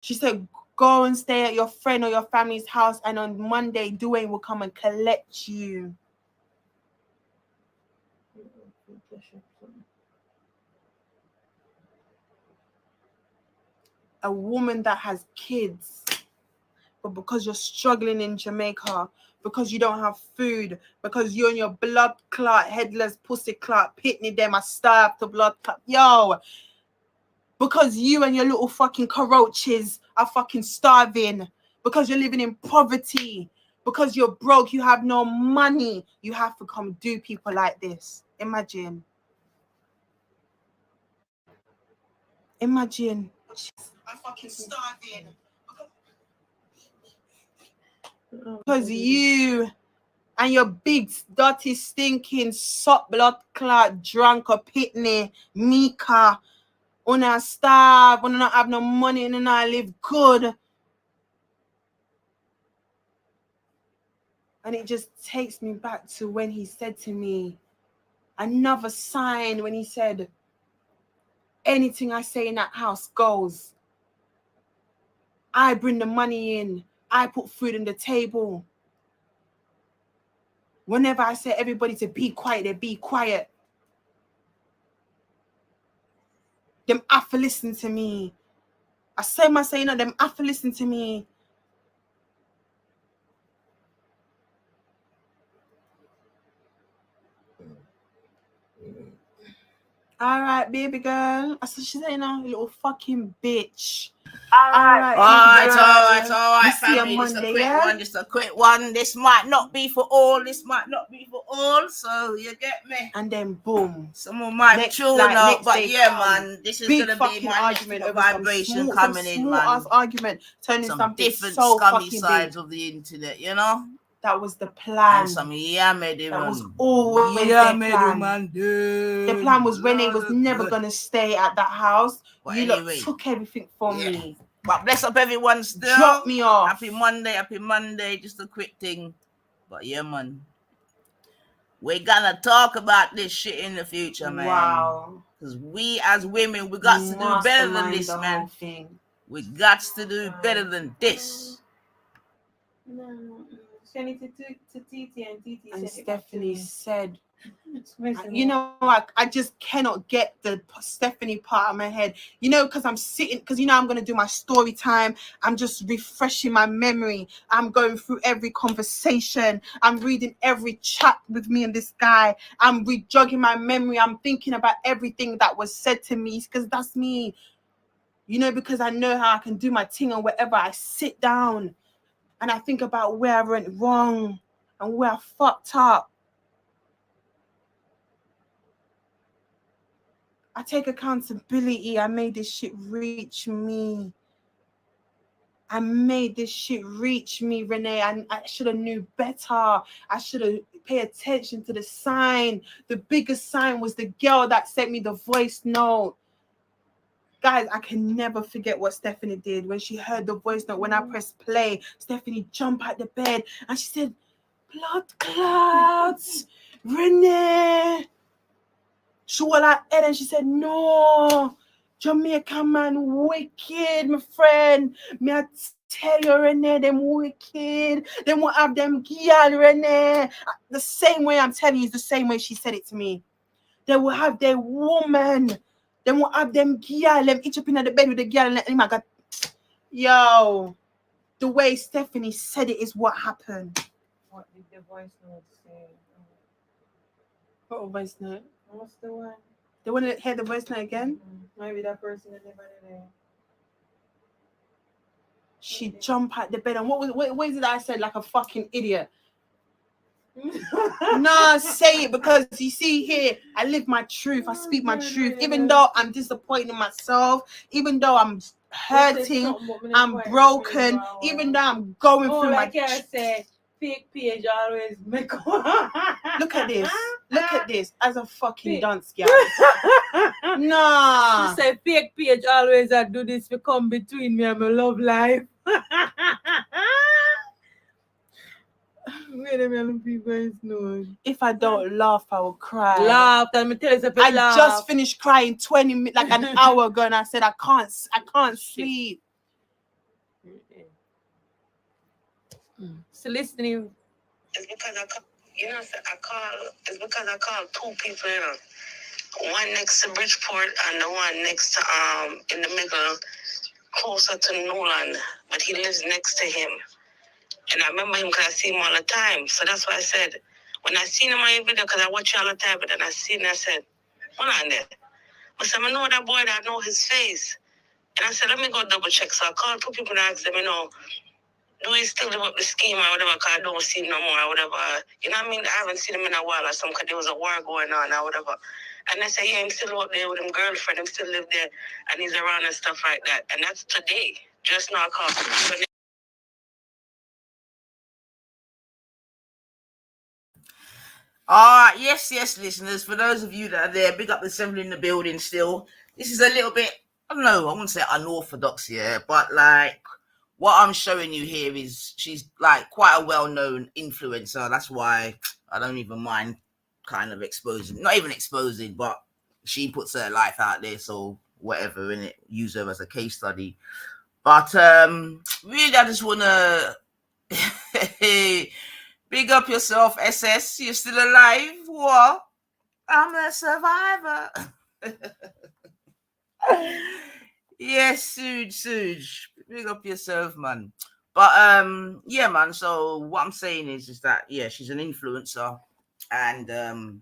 She said, go and stay at your friend or your family's house, and on Monday, Dwayne will come and collect you. A woman that has kids, but because you're struggling in Jamaica, because you don't have food, because you and your blood clot, headless pussy clot, pitney them, I starve to blood clot. Yo, because you and your little fucking roaches are fucking starving, because you're living in poverty, because you're broke, you have no money, you have to come do people like this. Imagine. Imagine. I'm fucking starving. Because you and your big, dirty, stinking, sock blood clot, drunk or pitney, Mika, una starve, una not have no money, and I live good. And it just takes me back to when he said to me, another sign, when he said, anything I say in that house goes. I bring the money in. I put food on the table. Whenever I say everybody to be quiet, they be quiet. Them have to listen to me. I say my saying, them have to listen to me. All right, baby girl. I said, she's saying, you little fucking bitch. All right, family. Just a quick one. This might not be for all. So you get me. And then boom, someone might tune up, but yeah, man, this is gonna be my argument over vibration coming in, man. Small ass argument turning some different so scummy sides of the internet, you know. That was the plan. And some Yamheads. That was always their plan. The plan was Renee was never gonna stay at that house. But you anyway, took everything from me. But bless up everyone still. Drop me off. Happy Monday. Just a quick thing. But yeah, man. We're gonna talk about this shit in the future, man. Wow. Because we as women, we got to do better than this, man. We got to do better than this. No. Send it to Titi, and Stephanie said, you know, I just cannot get the Stephanie part of my head, you know, because I'm sitting, because you know I'm going to do my story time. I'm just refreshing my memory. I'm going through every conversation. I'm reading every chat with me and this guy. I'm rejogging my memory. I'm thinking about everything that was said to me, because that's me, you know, because I know how I can do my thing, and wherever I sit down and I think about where I went wrong and where I fucked up, I take accountability. I made this shit reach me. Renee. I should have knew better. I should have paid attention to the sign. The biggest sign was the girl that sent me the voice note. Guys, I can never forget what Stephanie did when she heard the voice note. When I pressed play, Stephanie jumped out the bed and she said, blood clots, Renee. She was like, and she said, no, Jamaica man wicked, my friend. Me I tell you, Renee, them wicked. They won't have them girl, Renee. The same way I'm telling you is the same way she said it to me. They will have their woman. They won't have them girl, them each up in the bed with the girl and let him got. Yo, the way Stephanie said it is what happened. What did the voice note say? What voice note? What's the one? They want to hear the voice note again? Mm-hmm. Maybe that person is never there. She jumped out the bed and what is it that I said like a fucking idiot? No, say it, because you see here, I live my truth. I speak my truth. Even though I'm disappointed in myself, even though I'm hurting, I'm broken, even though I'm going through my... I say, fake page always make... Look at this. As a fucking dance girl. Nah. She said, fake page always I do this to come between me and my love life. If I don't laugh, I will cry. Laugh, tell me, tell us if I laugh. Just finished crying 20 minutes, like an hour ago, and I said I can't sleep. So listening. It's because it's because I called two people, one next to Bridgeport and the one next to in the middle, closer to Newland, but he lives next to him. And I remember him because I see him all the time. So that's why I said, when I seen him on your video, because I watch you all the time, but then I seen him, I said, hold on there. I said, I know that boy, I know his face. And I said, let me go double check. So I called two people and asked them, do he still live up the scheme or whatever, because I don't see him no more or whatever. You know what I mean? I haven't seen him in a while or something, because there was a war going on or whatever. And I said, yeah, I'm still up there with him girlfriend. Him still live there and he's around and stuff like that. And that's today. Just now I called. Yes, listeners. For those of you that are there, big up the assembly in the building still. This is a little bit, I don't know, I wouldn't say unorthodox here, but like what I'm showing you here is she's like quite a well-known influencer. That's why I don't even mind kind of exposing, not even exposing, but she puts her life out there, so whatever in it, use her as a case study. But really, I just want to big up yourself, SS. You're still alive. What? I'm a survivor. Yes, Suge. Big up yourself, man. But yeah, man. So what I'm saying is that yeah, she's an influencer, and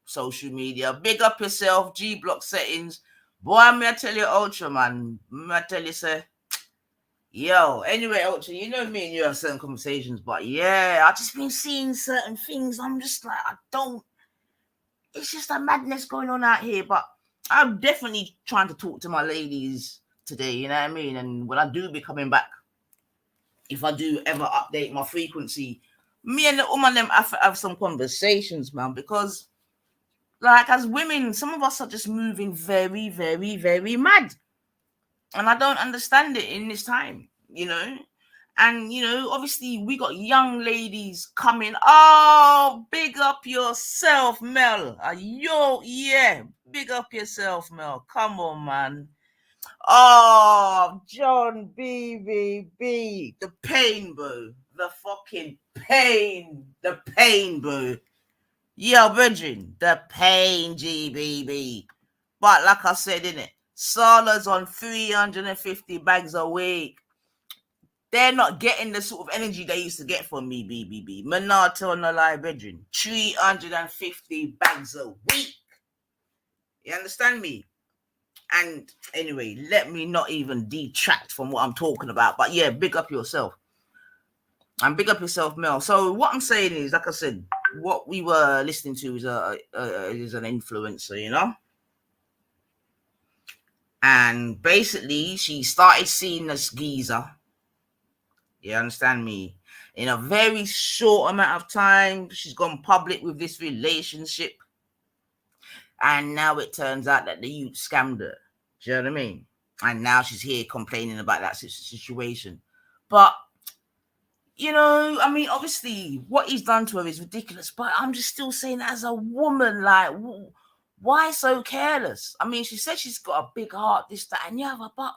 social media. Big up yourself, G Block settings. Boy, I'm gonna tell you, Ultra, man. I'm gonna tell you, sir. Yo, anyway, Ultra, you know me and you have certain conversations, but yeah, I've just been seeing certain things. I'm just like, it's just a madness going on out here, but I'm definitely trying to talk to my ladies today, you know what I mean? And when I do be coming back, if I do ever update my frequency, me and the woman them have some conversations, man, because like as women, some of us are just moving very, very, very mad. And I don't understand it in this time, And obviously we got young ladies coming. Oh, big up yourself, Mel. Yeah, big up yourself, Mel. Come on, man. Oh, John BBB, the pain, bro. The fucking pain. The pain, bro. Yo, Bridging, the pain, GBB. But like I said, innit? Sala's on 350 bags a week. They're not getting the sort of energy they used to get from me, BBB. Manata on the live bedroom. 350 bags a week. You understand me? And anyway, let me not even detract from what I'm talking about. But yeah, big up yourself. And big up yourself, Mel. So what I'm saying is, like I said, what we were listening to is an influencer, And basically, she started seeing this geezer. You understand me? In a very short amount of time, she's gone public with this relationship. And now it turns out that the youth scammed her. Do you know what I mean? And now she's here complaining about that situation. But, obviously, what he's done to her is ridiculous. But I'm just still saying, as a woman, like, why so careless? I mean, she said she's got a big heart, this, that, and the other, but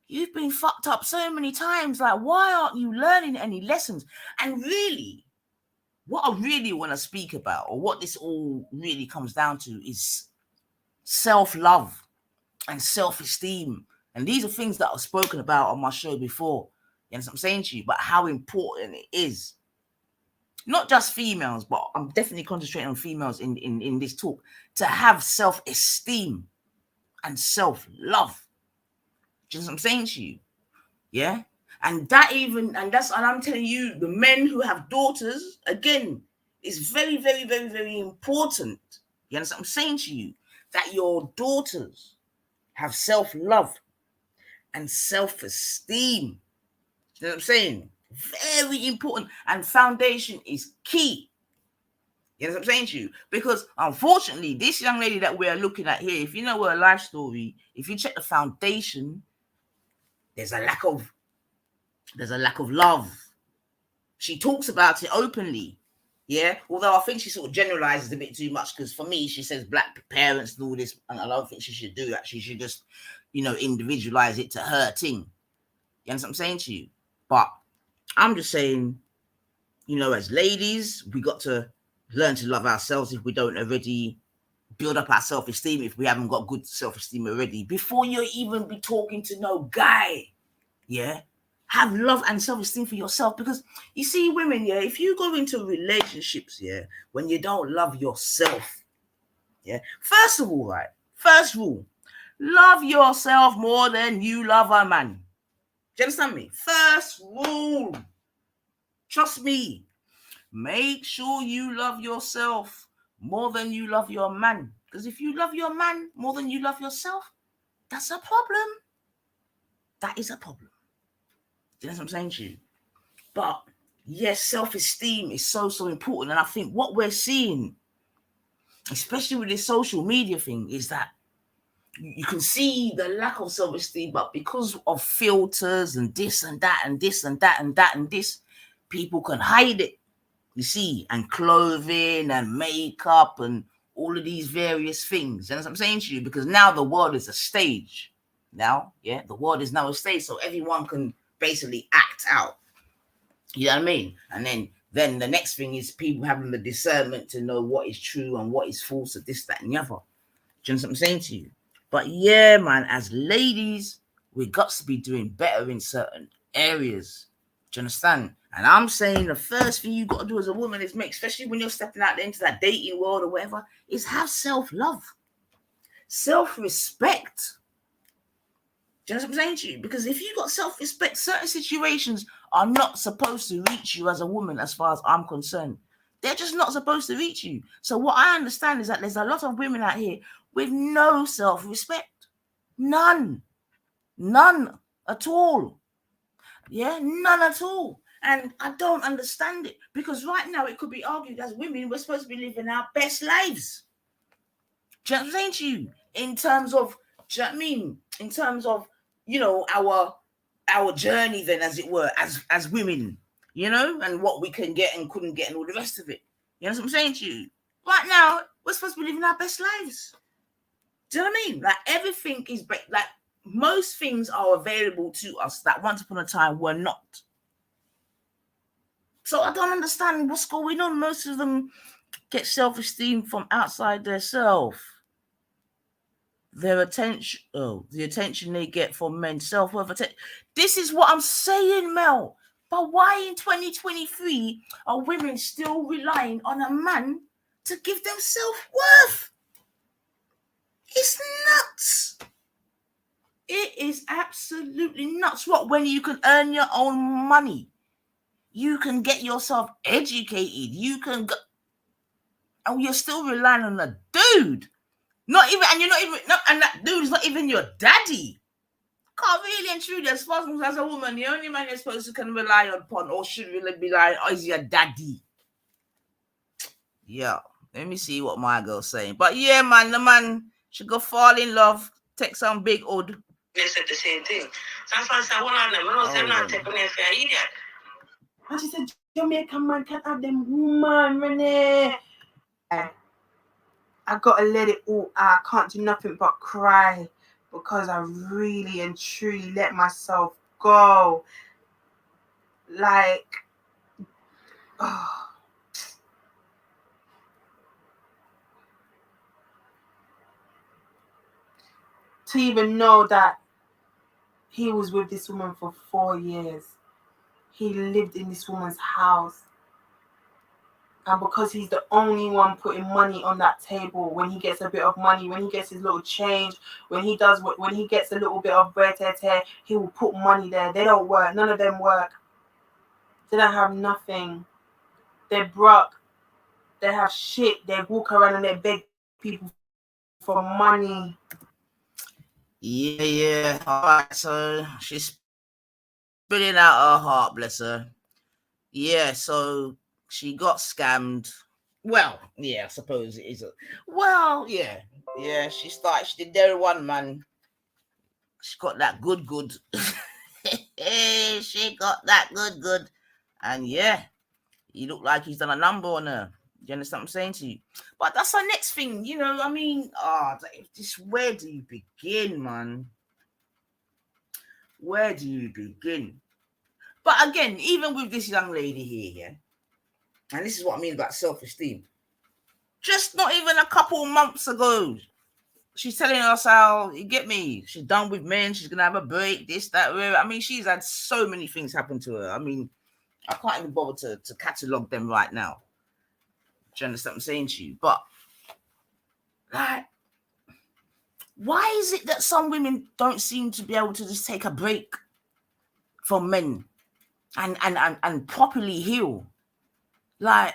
you've been fucked up so many times. Like, why aren't you learning any lessons? And really, what I really want to speak about, or what this all really comes down to, is self-love and self-esteem. And these are things that I've spoken about on my show before. You know what I'm saying to you? But how important it is. Not just females, but I'm definitely concentrating on females in this talk, to have self-esteem and self-love. Do you know what I'm saying to you? Yeah? And I'm telling you, the men who have daughters, again, is very, very, very, very important. You understand what I'm saying to you? That your daughters have self-love and self-esteem. You know what I'm saying? Very important. And foundation is key. You know what I'm saying to you? Because unfortunately, this young lady that we're looking at here, if you know her life story, if you check the foundation, there's a lack of love. She talks about it openly. Yeah, although I think she sort of generalizes a bit too much, because for me, she says black parents and all this, and I don't think she should do that. She should just, individualize it to her thing. You understand what I'm saying to you? But I'm just saying, as ladies, we got to learn to love ourselves if we don't already build up our self-esteem, if we haven't got good self-esteem already, before you even be talking to no guy. Yeah. Have love and self-esteem for yourself, because you see, women, yeah, if you go into relationships, yeah, when you don't love yourself, yeah, first rule, love yourself more than you love a man. Do you understand me? First rule. Trust me. Make sure you love yourself more than you love your man. Because if you love your man more than you love yourself, that's a problem. That is a problem. Do you know what I'm saying to you? But yes, self-esteem is so important. And I think what we're seeing, especially with this social media thing, is that you can see the lack of self-esteem, but because of filters and this and that and this and that and that and this, people can hide it. You see, and clothing and makeup and all of these various things. And as I'm saying to you, because now the world is a stage. Now, yeah, the world is now a stage, so everyone can basically act out. You know what I mean? And then the next thing is people having the discernment to know what is true and what is false of this, that, and the other. Do you know what I'm saying to you? But yeah, man, as ladies, we got to be doing better in certain areas. Do you understand? And I'm saying the first thing you got to do as a woman is especially when you're stepping out into that dating world or whatever, is have self-love, self-respect. Do you know what I'm saying to you? Because if you got self-respect, certain situations are not supposed to reach you as a woman, as far as I'm concerned. They're just not supposed to reach you. So what I understand is that there's a lot of women out here with no self-respect. None at all. Yeah, none at all. And I don't understand it, because right now it could be argued as women, we're supposed to be living our best lives. Do you know what I'm saying to you? In terms of, do you know what I mean? In terms of, our journey then, as it were, as women, and what we can get and couldn't get and all the rest of it. You know what I'm saying to you? Right now, we're supposed to be living our best lives. Do you know what I mean? Like everything is, like most things are available to us that once upon a time were not. So I don't understand what's going on. Most of them get self-esteem from outside their self. Their attention, the attention they get from men, self-worth. This is what I'm saying, Mel. But why in 2023 are women still relying on a man to give them self-worth? It's nuts. It is absolutely nuts. What, when you can earn your own money? You can get yourself educated. You can go, and you're still relying on a dude. Not even, and you're not even, and that dude is not even your daddy. Can't really and truly, as far as a woman, the only man you're supposed to can rely upon or should really be like, is your daddy. Yeah, let me see what my girl's saying. But yeah, man, the man should go fall in love, take some big old. They said the same thing. So I said, hold on, I'm not taking it for an idiot. And she said, Jamaican man can't have them woman, Renee. I gotta let it all out. I can't do nothing but cry, because I really and truly let myself go. Like, oh. To even know that he was with this woman for 4 years. He lived in this woman's house. And because he's the only one putting money on that table, when he gets a bit of money, when he gets his little change, when he gets a little bit of bread, he will put money there. They don't work. None of them work. They don't have nothing. They're broke. They have shit. They walk around and they beg people for money. Yeah. All right. So she's spilling out her heart, bless her. Yeah. So she got scammed. Well, yeah, I suppose it is. Yeah. She did there one, man. She got that good. She got that good. And yeah, he looked like he's done a number on her. You understand what I'm saying to you? But that's our next thing, I mean, just where do you begin, man? Where do you begin? But again, even with this young lady here, yeah, and this is what I mean about self-esteem. Just not even a couple months ago, she's telling us how, you get me, she's done with men, she's gonna have a break, this, that, whatever. I mean, she's had so many things happen to her. I mean, I can't even bother to catalogue them right now. Do you understand what I'm saying to you? But like, why is it that some women don't seem to be able to just take a break from men and properly heal? Like,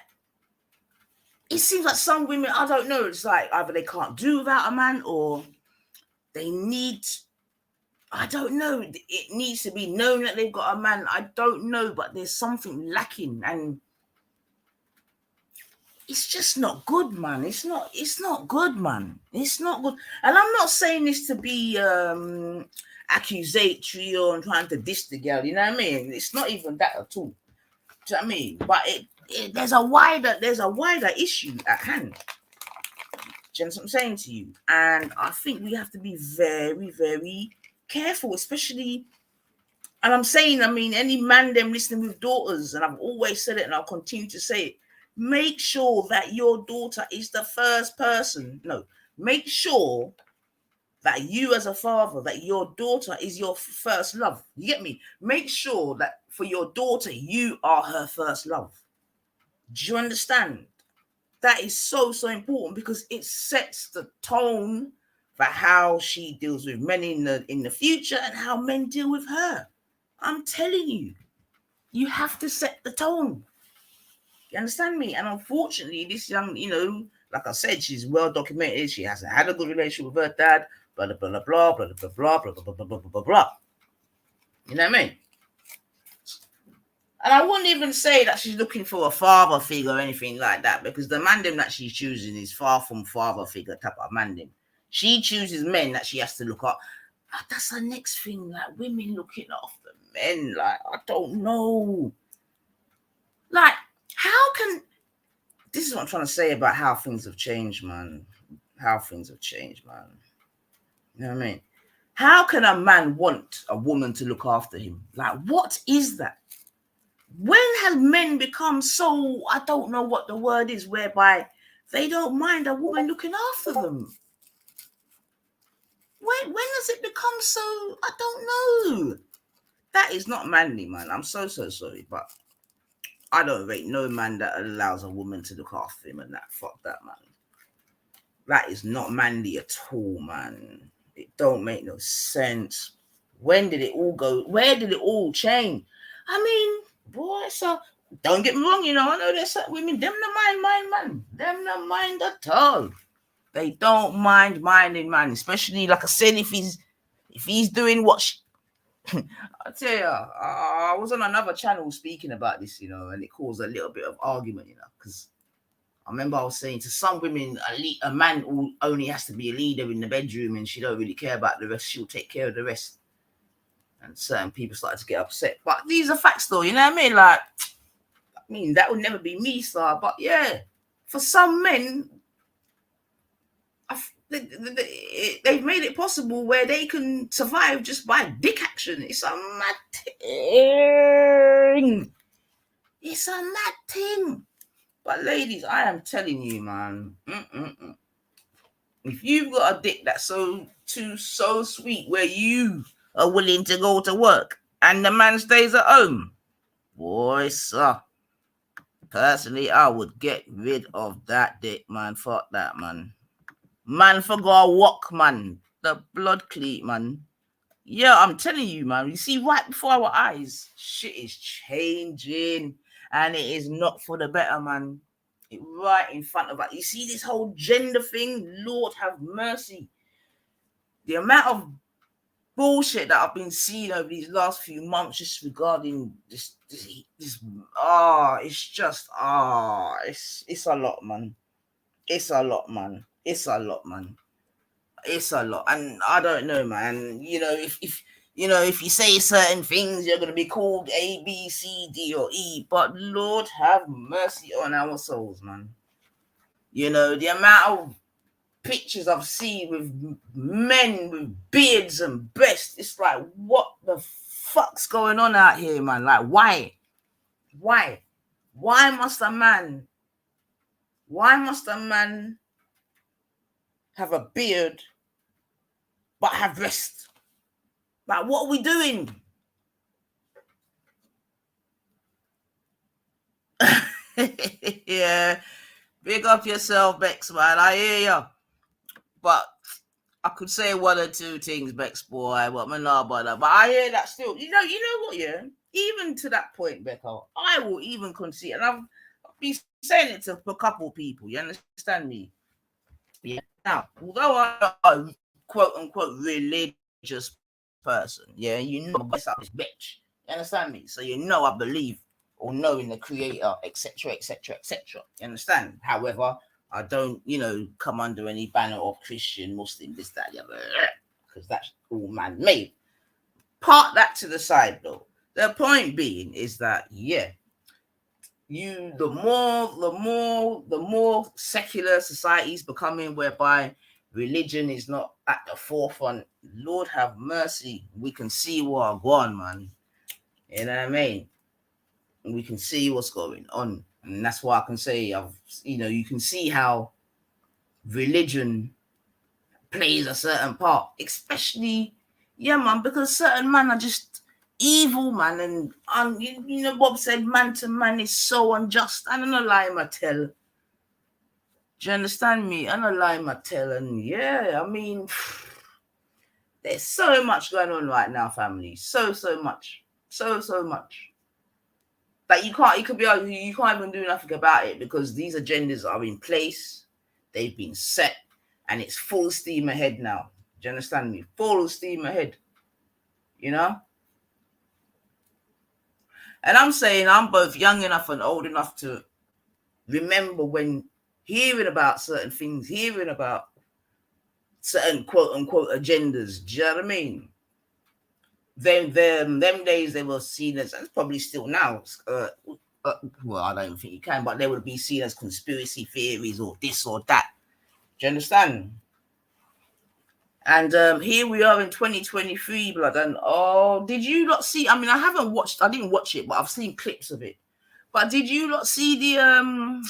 it seems like some women, I don't know, it's like either they can't do without a man or they need, I don't know, it needs to be known that they've got a man. I don't know, but there's something lacking, and it's just not good, man. It's not good, man. It's not good. And I'm not saying this to be accusatory or trying to diss the girl, you know what I mean? It's not even that at all. Do you know what I mean? But there's a wider issue at hand. Do you know what I'm saying to you? And I think we have to be very, very careful, especially, and I'm saying, I mean, any man them listening with daughters, and I've always said it and I'll continue to say it, make sure that your daughter is the first person. No, make sure that you as a father, that your daughter is your first love. You get me? Make sure that for your daughter, you are her first love. Do you understand? That is so, so important because it sets the tone for how she deals with men in the future and how men deal with her. I'm telling you, you have to set the tone. You understand me? And unfortunately, this young, like I said, she's well documented. She hasn't had a good relationship with her dad. Blah blah blah blah blah blah blah blah blah blah blah blah blah. You know what I mean? And I wouldn't even say that she's looking for a father figure or anything like that, because the mandem that she's choosing is far from father figure type of mandem. She chooses men that she has to look up. That's the next thing, like women looking after men. Like, I don't know. Like, how can... This is what I'm trying to say about how things have changed, man. How things have changed, man. You know what I mean? How can a man want a woman to look after him? Like, what is that? When has men become so, I don't know what the word is, whereby they don't mind a woman looking after them? When has it become so, I don't know. That is not manly, man. I'm so sorry, but I don't rate no man that allows a woman to look after him and that. Fuck that, man. That is not manly at all, man. It don't make no sense. When did it all go? Where did it all change? I mean, boy, so don't get me wrong, I know there's some women, them no mind, man. Them no mind at all. They don't minding, man. Especially, like I said, if he's doing what I tell you, I was on another channel speaking about this, and it caused a little bit of argument, because I remember I was saying to some women, a man only has to be a leader in the bedroom and she don't really care about the rest. She'll take care of the rest. And certain people started to get upset. But these are facts, though, you know what I mean? Like, that would never be me, sir. But yeah, for some men, they've made it possible where they can survive just by dick action. It's a mad thing. It's a mad thing. But ladies, I am telling you, man. If you've got a dick that's so sweet where you are willing to go to work and the man stays at home, boy, sir, personally, I would get rid of that dick, man. Fuck that, man. Man, for go walk, man. The blood cleat, man. Yeah, I'm telling you, man. You see, right before our eyes, shit is changing, and it is not for the better, man. Right in front of us. You see this whole gender thing? Lord have mercy. The amount of bullshit that I've been seeing over these last few months just regarding this it's just it's a lot, man. It's a lot, man. It's a lot, man. It's a lot. And I don't know, man. If you say certain things, you're gonna be called A, B, C, D, or E. But Lord have mercy on our souls, man. The amount of pictures I've seen with men with beards and breasts. It's like, what the fuck's going on out here, man? Like, why? Why must a man have a beard but have breasts? Like, what are we doing? Yeah, big up yourself, Bex, man. I hear you. But I could say one or two things, Bex boy, but man, nah, but I hear that still. You know what, yeah? Even to that point, Becca, I will even concede, and I've been saying it to a couple people, you understand me? Yeah. Now, although I'm a quote unquote religious person, yeah, you know my up is bitch. You understand me? So you know I believe or know in the creator, etc., etc., etc. You understand? However, I don't, come under any banner of Christian, Muslim, this, that, the other, because that's all man-made. Part that to the side, though. The point being is that, yeah, the more secular societies becoming, whereby religion is not at the forefront. Lord have mercy, we can see what are going, man. You know what I mean? We can see what's going on, and that's why I can say you can see how religion plays a certain part, especially, yeah, man, because certain men are just evil, man, and Bob said man to man is so unjust. I don't know, lie my tell. Do you understand me? I don't lie my tell, and yeah, I mean, there's so much going on right now, family. So much, so much. That you can't even do nothing about it, because these agendas are in place, they've been set, and it's full steam ahead now. Do you understand me? Full steam ahead, And I'm saying I'm both young enough and old enough to remember when hearing about certain things, hearing about certain quote unquote agendas. Do you know what I mean? Them days they were seen as, and probably still now, well, I don't think you can, but they would be seen as conspiracy theories or this or that. Do you understand? And here we are in 2023, blood. And did you not see? I mean, I didn't watch it, but I've seen clips of it. But did you not see the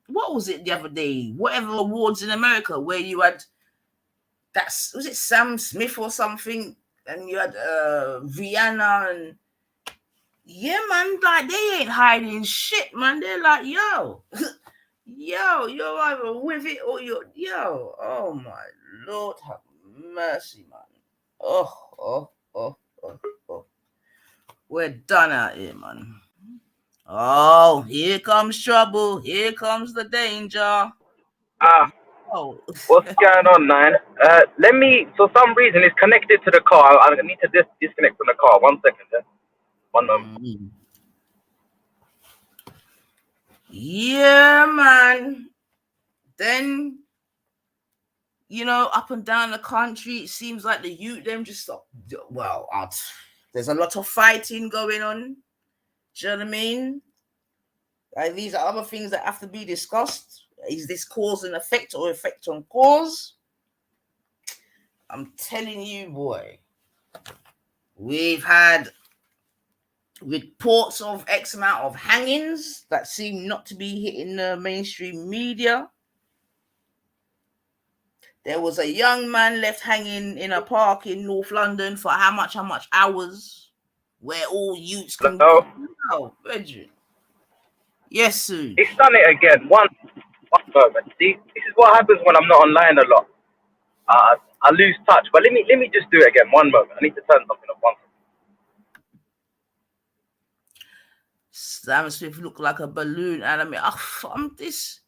what was it the other day? Whatever awards in America where you had was it Sam Smith or something, and you had Rihanna and. Yeah, man, like they ain't hiding shit, man. They're like, yo, you're either with it or oh my Lord, have mercy, man. Oh. We're done out here, man. Oh, here comes trouble. Here comes the danger. What's going on, man? Let me, for some reason, it's connected to the car. I need to disconnect from the car. 1 second, yeah? 1 moment. Yeah, man. Then, up and down the country, it seems like the youth, them just stop. Well, there's a lot of fighting going on. Do you know what I mean? Like, these are other things that have to be discussed. Is this cause and effect or effect on cause? I'm telling you, boy. We've had reports of X amount of hangings that seem not to be hitting the mainstream media. There was a young man left hanging in a park in North London for how much hours, where all youths can Hello? go. Reggie. Yes, sir. He's done it again. One moment. See, this is what happens when I'm not online a lot. I lose touch. But let me just do it again. 1 moment. I need to turn something off. 1 second. Sam Smith looked like a balloon, and I mean, I'm this.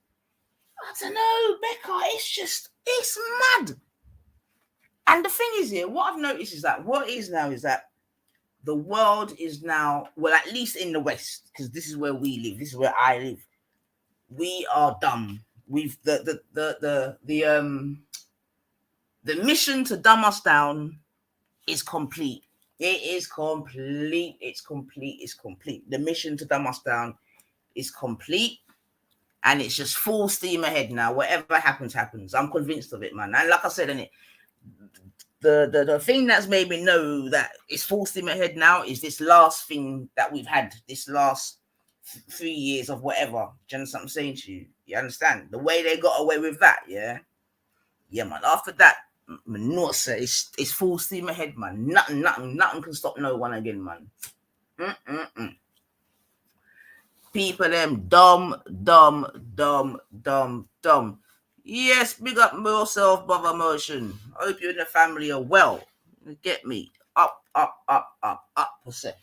I don't know, Becca. It's mad. And the thing is here, what I've noticed is that the world is now, well, at least in the West, because this is where we live, this is where I live. We are dumb. We've the mission to dumb us down is complete. It is complete. It's complete. The mission to dumb us down is complete. and it's just full steam ahead now. Whatever happens, happens. I'm convinced of it, man. And like I said, the thing that's made me know that it's full steam ahead now is this last thing that we've had, this last 3 years of whatever. Do you understand what I'm saying to you? You understand? The way they got away with that, yeah? Yeah, man. After that, Norsa, it's full steam ahead, man. Nothing can stop no one again, man. People them dumb. Yes, big up yourself, brother Motion. I hope you and the family are well. You get me? Up, per se.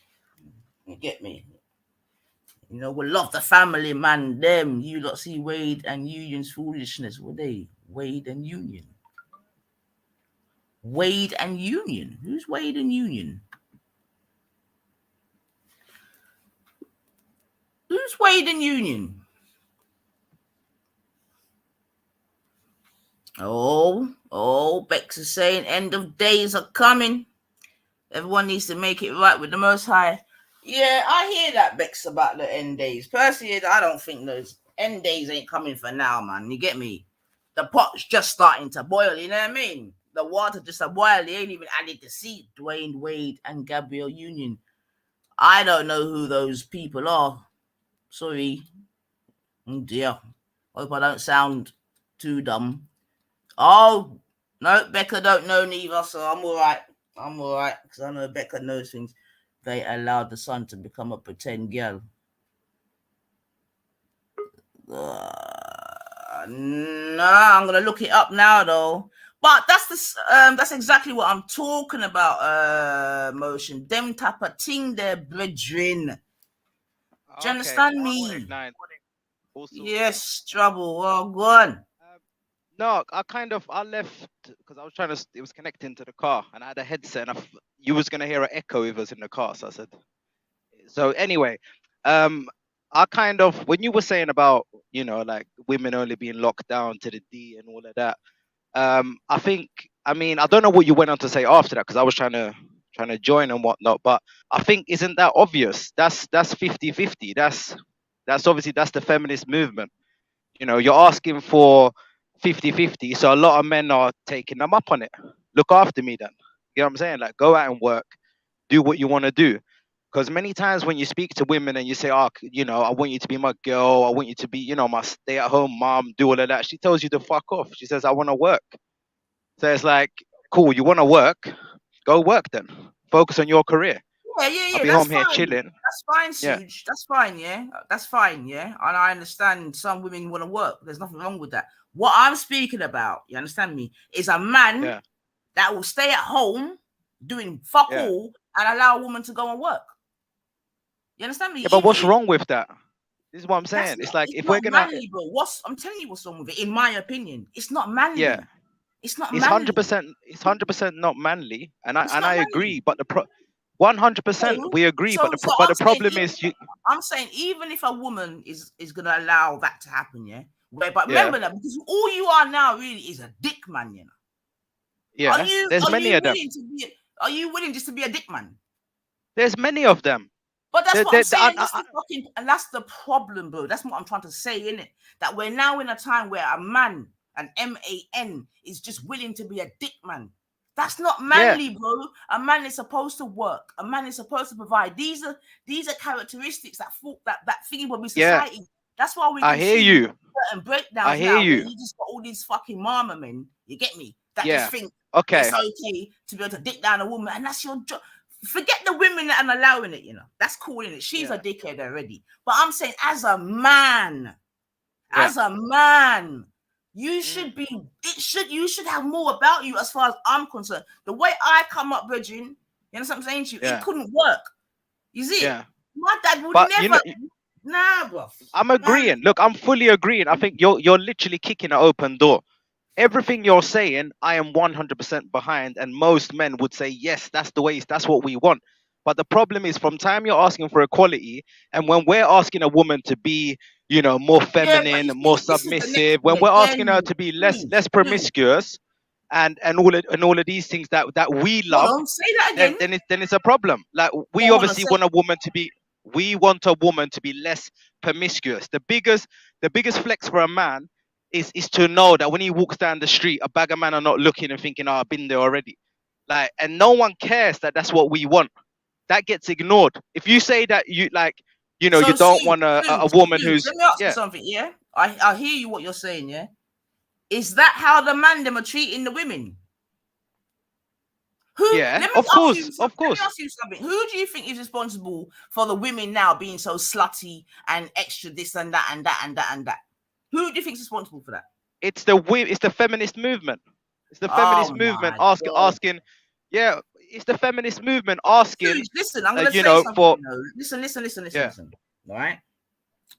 You get me? You know, we love the family, man. Them, you lot see Wade and Union's foolishness. Were they? Wade and Union. Wade and Union. Who's Wade and Union? Who's Wade and Union? Oh, Bex is saying end of days are coming. Everyone needs to make it right with the Most High. Yeah, I hear that, Bex, about the end days. Personally, I don't think those end days ain't coming for now, man. You get me? The pot's just starting to boil, you know what I mean? The water just a boil. They ain't even added the seed. Dwayne Wade and Gabriel Union. I don't know who those people are. Sorry. Oh dear. Hope I don't sound too dumb. Oh, no, Becca don't know neither, so I'm all right. Because I know Becca knows things. They allowed the son to become a pretend girl. No, I'm going to look it up now, though. But that's exactly what I'm talking about, Motion. Them type of thing there, brethren. Do you understand me? Yes, trouble. Oh, go on. No, I left because I was trying to. It was connecting to the car, and I had a headset. And you was gonna hear an echo if it was in the car, so I said. So anyway, I when you were saying about like women only being locked down to the D and all of that. I don't know what you went on to say after that because I was trying to join and whatnot. But I think isn't that obvious? That's 50-50. That's obviously that's the feminist movement. You're asking for 50-50, so a lot of men are taking them up on it. Look after me then. You know what I'm saying? Like, go out and work, do what you want to do. Because many times when you speak to women and you say, I want you to be my girl, I want you to be, my stay-at-home mom, do all of that, she tells you to fuck off. She says, I want to work. So it's like, cool, you want to work? Go work then. Focus on your career. Yeah. I'll be that's home here fine. chilling. That's fine, Suge. Yeah. That's fine, yeah. That's fine, yeah. And I understand some women want to work. There's nothing wrong with that. What I'm speaking about, you understand me, is a man that will stay at home doing fuck all and allow a woman to go and work. You understand me? Yeah, but what's wrong with that? This is what I'm saying. It's like if we're gonna manly, bro. I'm telling you what's wrong with it. In my opinion, it's not manly. Yeah, it's not. It's 100%. It's 100% not manly, and I agree. But 100% we agree. But the problem is you. I'm saying even if a woman is gonna allow that to happen, but remember that because all you are now really is a dick man, Yeah, there's many of them. Are you willing just to be a dick man? There's many of them. But that's what I'm saying. And that's the problem, bro. That's what I'm trying to say, innit? That we're now in a time where a man, an MAN, is just willing to be a dick man. That's not manly, bro. A man is supposed to work. A man is supposed to provide. These are characteristics that thingy will be society. Yeah. That's why we. I hear you. Certain breakdowns. I hear you. You just got all these fucking mama men. You get me? That just think it's okay to be able to dick down a woman, and that's your job. Forget the women that are allowing it, that's cool in it. She's a dickhead already. But I'm saying as a man, you should be, you should have more about you as far as I'm concerned. The way I come up, Bridging, you understand what I'm saying to you? It couldn't work. You see? Yeah. My dad would never. Nah, bro. I'm agreeing. Look, I'm fully agreeing. I think you're literally kicking an open door. Everything you're saying, I am 100% behind, and most men would say, yes, that's the way, that's what we want. But the problem is, from time you're asking for equality, and when we're asking a woman to be, more feminine, more submissive, when we're asking her to be less promiscuous, and all of these things that we love, don't say that again. Then it's a problem. Like we obviously want a woman to be. We want a woman to be less promiscuous. The biggest The biggest flex for a man is to know that when he walks down the street, a bag of men are not looking and thinking, "Oh, I've been there already." Like, and no one cares that that's what we want. That gets ignored. If you say that you like, you So don't Suge, want a Suge, woman Suge, who's let me ask you yeah, something. Yeah, I hear you what you're saying. Yeah, is that how the man them are treating the women? Who? yeah, Let me of ask you. course, of Let me course. ask you something. Who do you think is responsible for the women now being so slutty and extra this and that and that and that and that? Who do you think is responsible for that? It's the feminist movement. It's the feminist Oh movement my god. asking, yeah, it's the feminist movement asking, Dude, listen, I'm gonna say something. for yeah, Listen. All right.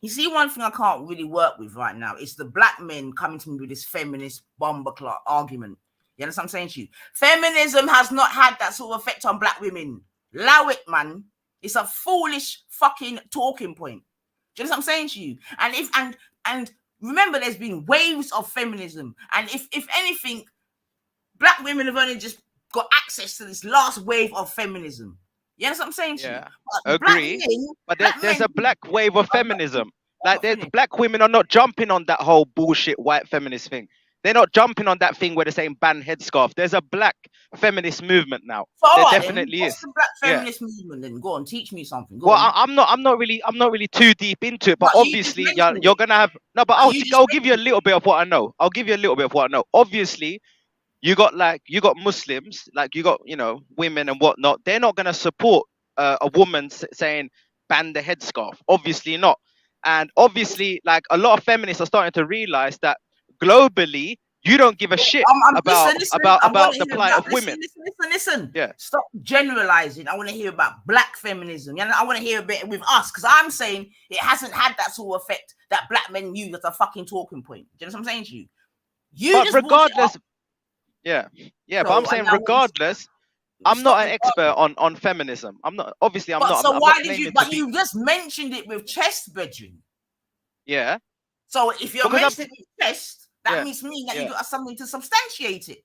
You see, one thing I can't really work with right now is the black men coming to me with this feminist bomber clock argument. You understand what I'm saying to you? Feminism has not had that sort of effect on black women. Allow it, man. It's a foolish fucking talking point. Do you understand what I'm saying to you? And if and remember, there's been waves of feminism, and if anything, black women have only just got access to this last wave of feminism. You understand what I'm saying to you? yeah, But black agree. men, But black there's men. a black wave of I'm not, feminism. I'm Like, not the finished. black women are not jumping on that whole bullshit white feminist thing. They're not jumping on that thing where they're saying ban headscarf. There's a black feminist movement now. So all There right then, definitely what's is. the black Yeah. feminist movement then? Go on, teach me something. Go Well, on. I'm not really too deep into it, but But you just obviously, mentioned you're it. gonna have no. But But you just I'll give you a mentioned little bit of what I know. I'll give you a little bit of what I know. Obviously, you got Muslims, like you got women and whatnot. They're not gonna support a woman saying ban the headscarf. Obviously not. And obviously, like, a lot of feminists are starting to realize that globally, you don't give a shit listen, listen. I want about to the hear plight about of women. listen. Yeah. Stop generalizing. I want to hear about black feminism. You know, I want to hear a bit with us because I'm saying it hasn't had that sort of effect that black men use as a fucking talking point. Do you know what I'm saying to you? You But just brought it up. regardless, yeah, yeah. But So I'm and saying now regardless, I'm stop not an expert regardless. on feminism. I'm not. Obviously, I'm But not. so I'm not why did you? claiming to But be. you just mentioned it with chest, bedroom. Yeah. So if you're Because I'm. mentioning it with chest, that Yeah. means that you Yeah. got something to substantiate it.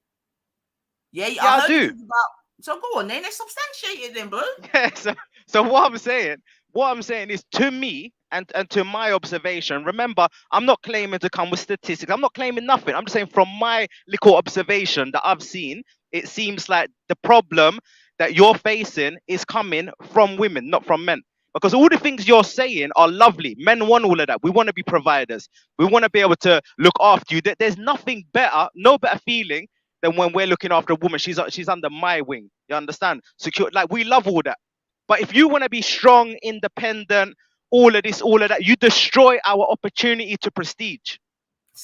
Yeah, Yeah, I I heard you do. talk about. So go on then, let's substantiate it then, bro. Yeah. So what I'm saying is, to me and to my observation. Remember, I'm not claiming to come with statistics. I'm not claiming nothing. I'm just saying from my little observation that I've seen, it seems like the problem that you're facing is coming from women, not from men. Because all the things you're saying are lovely. Men want all of that. We want to be providers. We want to be able to look after you. There's nothing better, no better feeling than when we're looking after a woman. She's under my wing. You understand? Secure. Like, we love all that. But if you want to be strong, independent, all of this, all of that, you destroy our opportunity to prestige.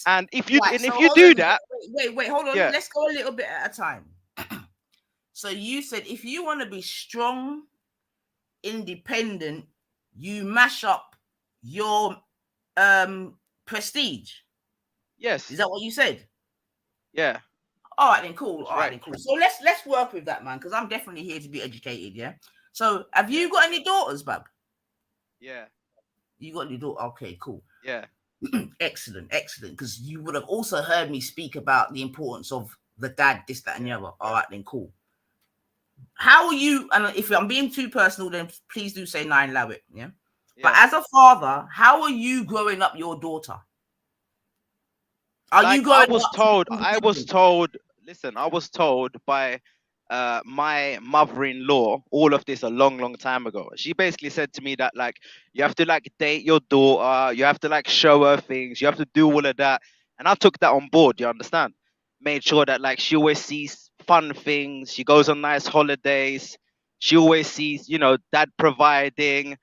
And if you Right, and so if you hold do on. that, Wait, hold on. yeah, Let's go a little bit at a time. So you said if you want to be strong, independent, you mash up your prestige. yes, Is that what you said? yeah, All right then, cool. that's All right right. then, cool. So let's work with that, man, because I'm definitely here to be educated. Yeah. So have you got any daughters, Bab? Yeah, You got any daughter? Okay, cool. yeah, Excellent. Because you would have also heard me speak about the importance of the dad, this, that, and the other. All right then, cool. How are you? And if I'm being too personal, then please do say nine, allow it. Yeah. But yeah. as a father, how are you growing up your daughter? Are you Like, growing up to be I was independent? told, listen, I was told by my mother-in-law all of this a long time ago. She basically said to me that, like, you have to, like, date your daughter, you have to, like, show her things, you have to do all of that. And I took that on board, you understand? Made sure that, like, she always sees fun things, she goes on nice holidays, she always sees, dad providing,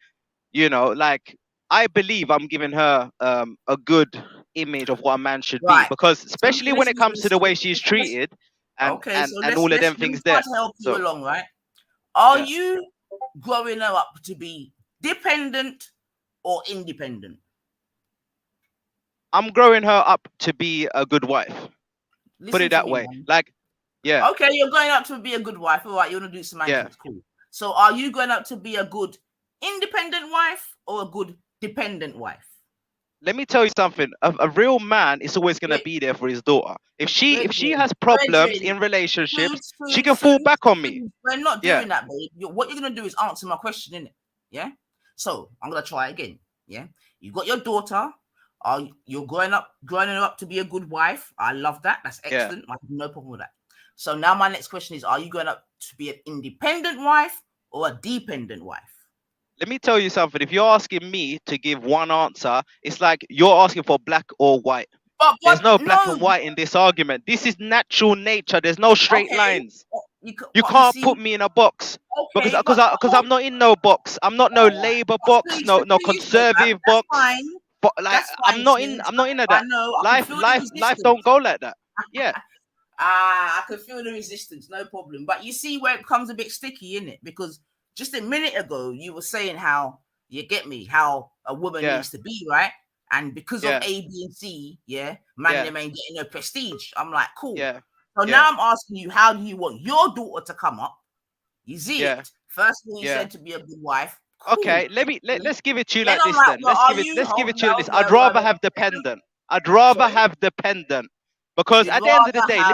like, I believe I'm giving her a good image of what a man should be, Right. because So especially when it comes to the way she's treated and okay, and so and all of them let me things try there. to help you So along, right? Are yeah, you growing her up to be dependent or independent? I'm growing her up to be a good wife. Put Listen it to that me, way. man. Like, yeah, Okay, you're going up to be a good wife. All right, you want to do yeah. semantics, cool. So are you going up to be a good independent wife or a good dependent wife? Let me tell you something. A real man is always gonna Wait, be there for his daughter. If she Brethren, has problems brethren, in relationships, she can fall food. back on me. We're not Yeah, doing that, babe. What you're gonna do is answer my question, innit? Yeah. So I'm gonna try again. Yeah. You got your daughter. You're growing her up to be a good wife. I love that. That's Yeah. excellent. I have no problem with that. So now my next question is: are you growing up to be an independent wife or a dependent wife? Let me tell you something. If you're asking me to give one answer, it's like you're asking for black or white. There's no black no. and white in this argument. This is natural nature. There's no straight Okay. lines. You But can't see, put me in a box because okay, because I'm not in no box. I'm not no all right. Labour But box, no please, no, man. Conservative That's box. fine. But like That's fine, Suze. I'm not into I that. know. I can feel the Life resistance. don't go like that. Yeah. I can feel the resistance, no problem. But you see where it becomes a bit sticky, isn't it? Because just a minute ago, you were saying how, you get me, how a woman Yeah. needs to be, right? And because of Yeah. A, B, and C, man, Yeah. them ain't getting no prestige. I'm like, cool. Yeah. So Yeah. now I'm asking you, how do you want your daughter to come up? You see Yeah. it. First of all, you Yeah. said to be a good wife. Cool. Okay, let's give it to you Then like I'm this like, then. well, Let's give it to you like this. I'd rather have dependent. I'd rather Sorry? have dependent. Because You'd at the end of the rather day, have.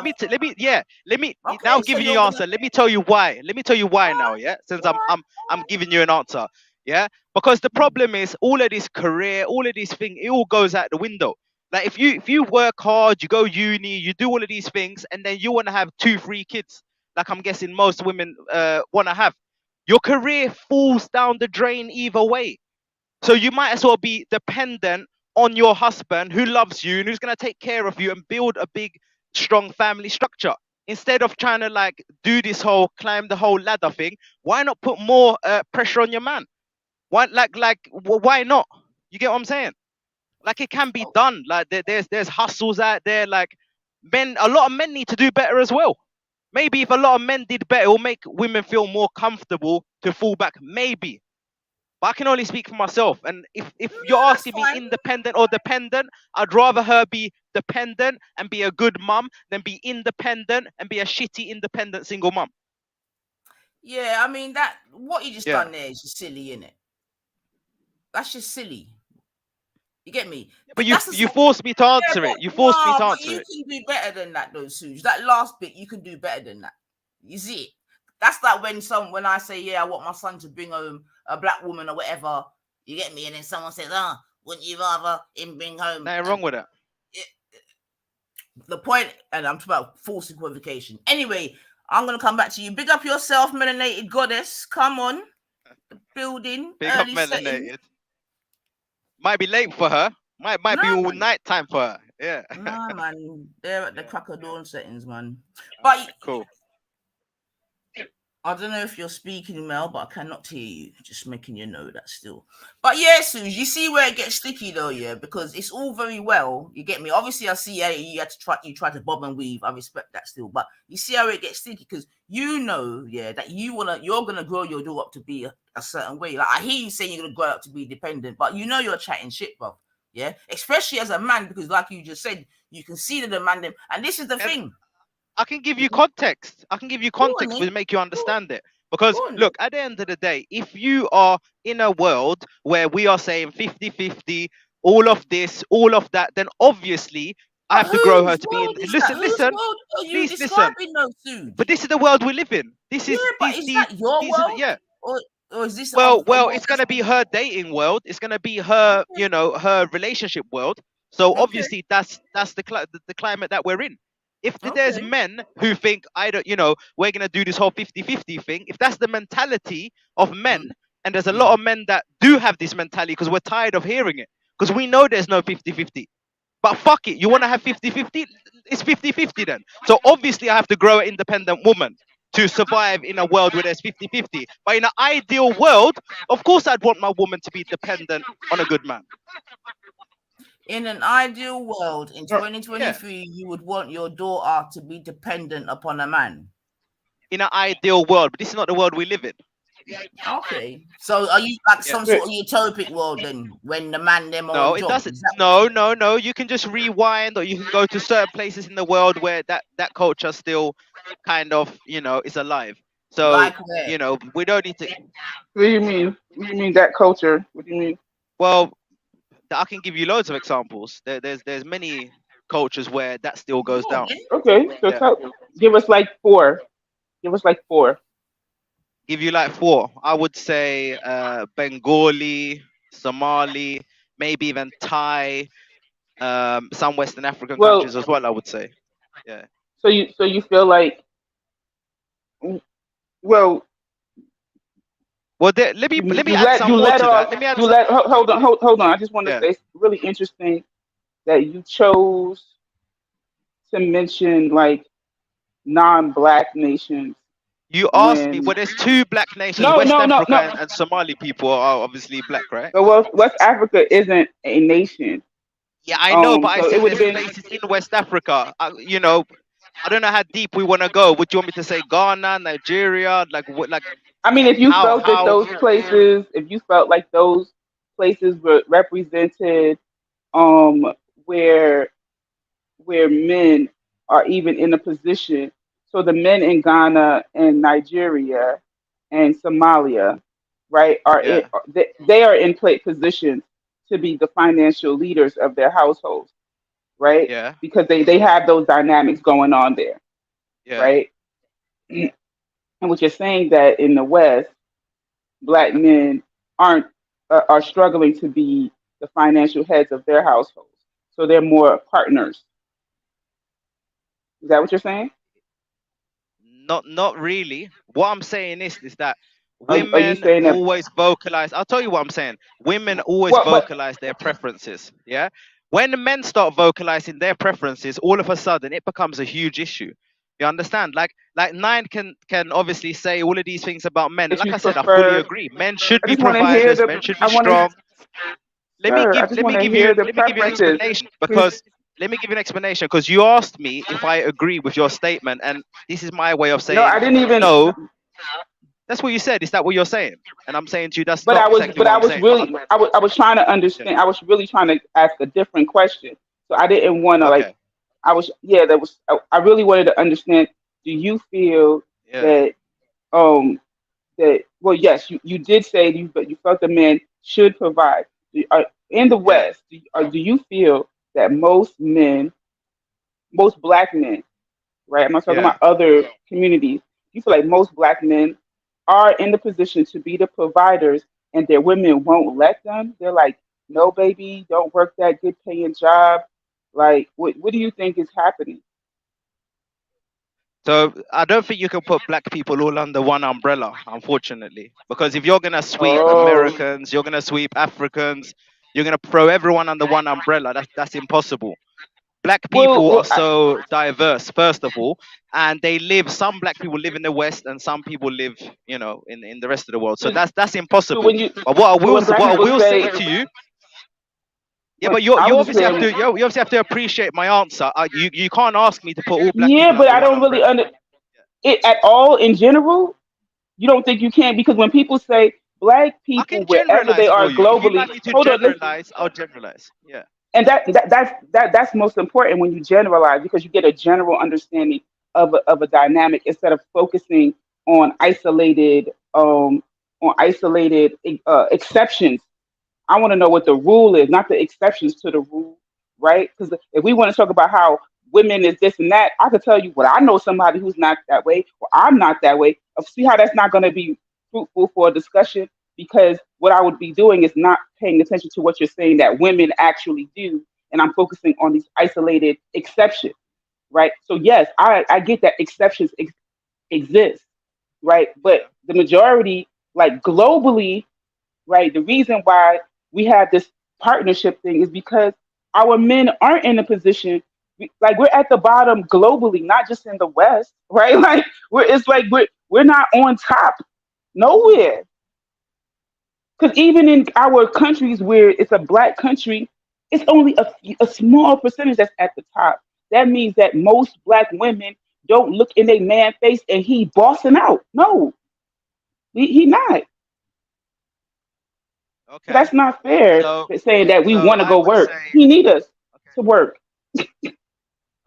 let me now Okay, so giving you you're your gonna. answer. Let me tell you why. Let me tell you why now, yeah? Since I'm giving you an answer. Yeah? Because the problem is all of this career, all of these things, it all goes out the window. Like if you work hard, you go uni, you do all of these things, and then you want to have 2, 3 kids, like I'm guessing most women want to have, your career falls down the drain either way. So you might as well be dependent on your husband who loves you and who's going to take care of you and build a big, strong family structure. Instead of trying to like do this whole climb the whole ladder thing, why not put more pressure on your man? Why why not? You get what I'm saying? Like it can be done. Like there's hustles out there. Like a lot of men need to do better as well. Maybe if a lot of men did better, it'll make women feel more comfortable to fall back. Maybe. But I can only speak for myself. And if you're No, that's asking me fine. independent or dependent, I'd rather her be dependent and be a good mum than be independent and be a shitty independent single mum. Yeah, I mean that what you just Yeah. done there is just silly, innit? That's just silly. You get me? But That's you forced me to answer but it. You forced me to but answer you it. can do better than that, though, Suge. That last bit, you can do better than that. You see it? That's like when I say, yeah, I want my son to bring home a black woman or whatever. You get me? And then someone says, wouldn't you rather him bring home? Nothing wrong with that. The point, and I'm talking about false equivocation. Anyway, I'm gonna come back to you. Big up yourself, melanated goddess. Come on, the building. Big up Early melanated. setting. Might be late for her. Might be all man. night time for her. Yeah. Nah, man. They're at the crack of dawn settings, man. But But cool. I don't know if you're speaking, Mel, but I cannot hear you. Just making you know that still. But yeah, Suze, you see where it gets sticky though, yeah, because it's all very well. You get me? Obviously, I see you had to try to bob and weave. I respect that still, but you see how it gets sticky because you know, yeah, that you're gonna grow your daughter up to be a certain way. Like I hear you saying you're gonna grow up to be dependent, but you know you're chatting shit, bro. Yeah, especially as a man, because like you just said, you can see the demand, and this is the thing. I can give you context. I can give you context to make you understand it. Because look, at the end of the day, if you are in a world where we are saying 50-50, all of this, all of that, then obviously I have to grow her to be in. Listen, please listen. But this is the world we live in. This is is that your world? Yeah. Or is this well, it's gonna be her dating world. It's gonna be her, her relationship world. So obviously that's the climate that we're in. If there's men who think we're gonna do this whole 50-50 thing, if that's the mentality of men, and there's a lot of men that do have this mentality because we're tired of hearing it, because we know there's no 50-50. But fuck it, you want to have 50-50? It's 50-50 then. So obviously I have to grow an independent woman to survive in a world where there's 50-50. But in an ideal world, of course I'd want my woman to be dependent on a good man. In an ideal world, in 2023, you would want your daughter to be dependent upon a man. In an ideal world, but this is not the world we live in. Okay. So are you like some sort of utopic world then, when the man them No, it doesn't. No. You can just rewind, or you can go to certain places in the world where that culture still kind of, is alive. So, like we don't need to. What do you mean? What do you mean that culture? What do you mean? Well, I can give you loads of examples. There's many cultures where that still goes down. Okay, so give us like four. Give us like four. Give you like four. I would say Bengali, Somali, maybe even Thai, some Western African Well, countries as well, I would say. Yeah. so you feel like, well, Well, let me you let me you add let some you more let to that. off Let me add you some. let hold on. I just want to Yeah. say it's really interesting that you chose to mention like non-black nations You asked me. when Well, there's two black nations. no West no no Africa no and Somali people are obviously black, right? the West Africa isn't a nation. Yeah, I know, but I So it said would have there's been. places in West Africa. I don't know how deep we want to go. Would you want me to say Ghana, Nigeria, like what, like I mean, if you felt that how? those places, if you felt like those places were represented, um, where men are even in a position. So the men in Ghana and Nigeria and Somalia, right, Yeah, they are in positions to be the financial leaders of their households, right? yeah, Because they have those dynamics going on there, yeah, right? And what you're saying that in the West, black men aren't are struggling to be the financial heads of their households, so they're more partners. Is that what you're saying? not really. What I'm saying is that Are you women saying that? always vocalize. I'll tell you what I'm saying. Women always Well, but vocalize their preferences. Yeah. When the men start vocalizing their preferences, all of a sudden it becomes a huge issue. You understand? Like Nine can obviously say all of these things about men, and that like you I said, I fully prefer. agree. Men should I be just want to hear providers. the. Men should be I want to, strong. sir. I just want to hear the Let me give you an preferences. explanation Please. because let me give you an explanation because you asked me if I agree with your statement, and this is my way of No, saying I didn't even. no. That's what you said. Is that what you're saying? And I'm saying to you, that's But not I was, exactly what I'm saying. But I was trying to yeah, understand. I was really trying to ask a different question. So I didn't want to like. okay, I was, yeah. That was. I really wanted to understand. Do you feel yeah, that that, well, yes, you did say you, but you felt the men should provide. In the yeah, West, do you feel that most men, most black men, right? I'm not talking yeah. about other communities. You feel like most black men are in the position to be the providers, and their women won't let them. They're like, no, baby, don't work that good paying job. Like, what do you think is happening? So I don't think you can put black people all under one umbrella, unfortunately, because if you're gonna sweep Oh, Americans, you're gonna sweep Africans, you're gonna throw everyone under one umbrella. That's impossible. Black well, people are well, so diverse, first of all, and they live. Some black people live in the West, and some people live, in the rest of the world. So so, that's so impossible. when you, But what I so will when black what I people will say say, to you, yeah, when but you I you was just obviously have saying, to you obviously have to appreciate my answer. You can't ask me to put all black yeah, people but under I one don't really umbrella. under it at all in general. You don't think you can, because when people say black I people can wherever they generalize are for you. If you'd globally, like me to hold on, listen, generalize, I'll generalize. Yeah, and that's most important when you generalize, because you get a general understanding of a dynamic instead of focusing on isolated exceptions. I want to know what the rule is, not the exceptions to the rule, right? Because if we want to talk about how women is this and that, I could tell you, well, I know somebody who's not that way, or I'm not that way. See how that's not going to be fruitful for a discussion, because what I would be doing is not paying attention to what you're saying that women actually do, and I'm focusing on these isolated exceptions, right? So yes, I get that exceptions exist, right? But yeah. the majority, like globally, right? The reason why we have this partnership thing is because our men aren't in a position, like we're at the bottom globally, not just in the West, right? Like it's like we're not on top nowhere. Because even in our countries where it's a black country, it's only a small percentage that's at the top. That means that most black women don't look in a man face and he bossing out. No, he not. So Okay. that's not fair So saying that we so want to I go would work. say He need us okay. to work,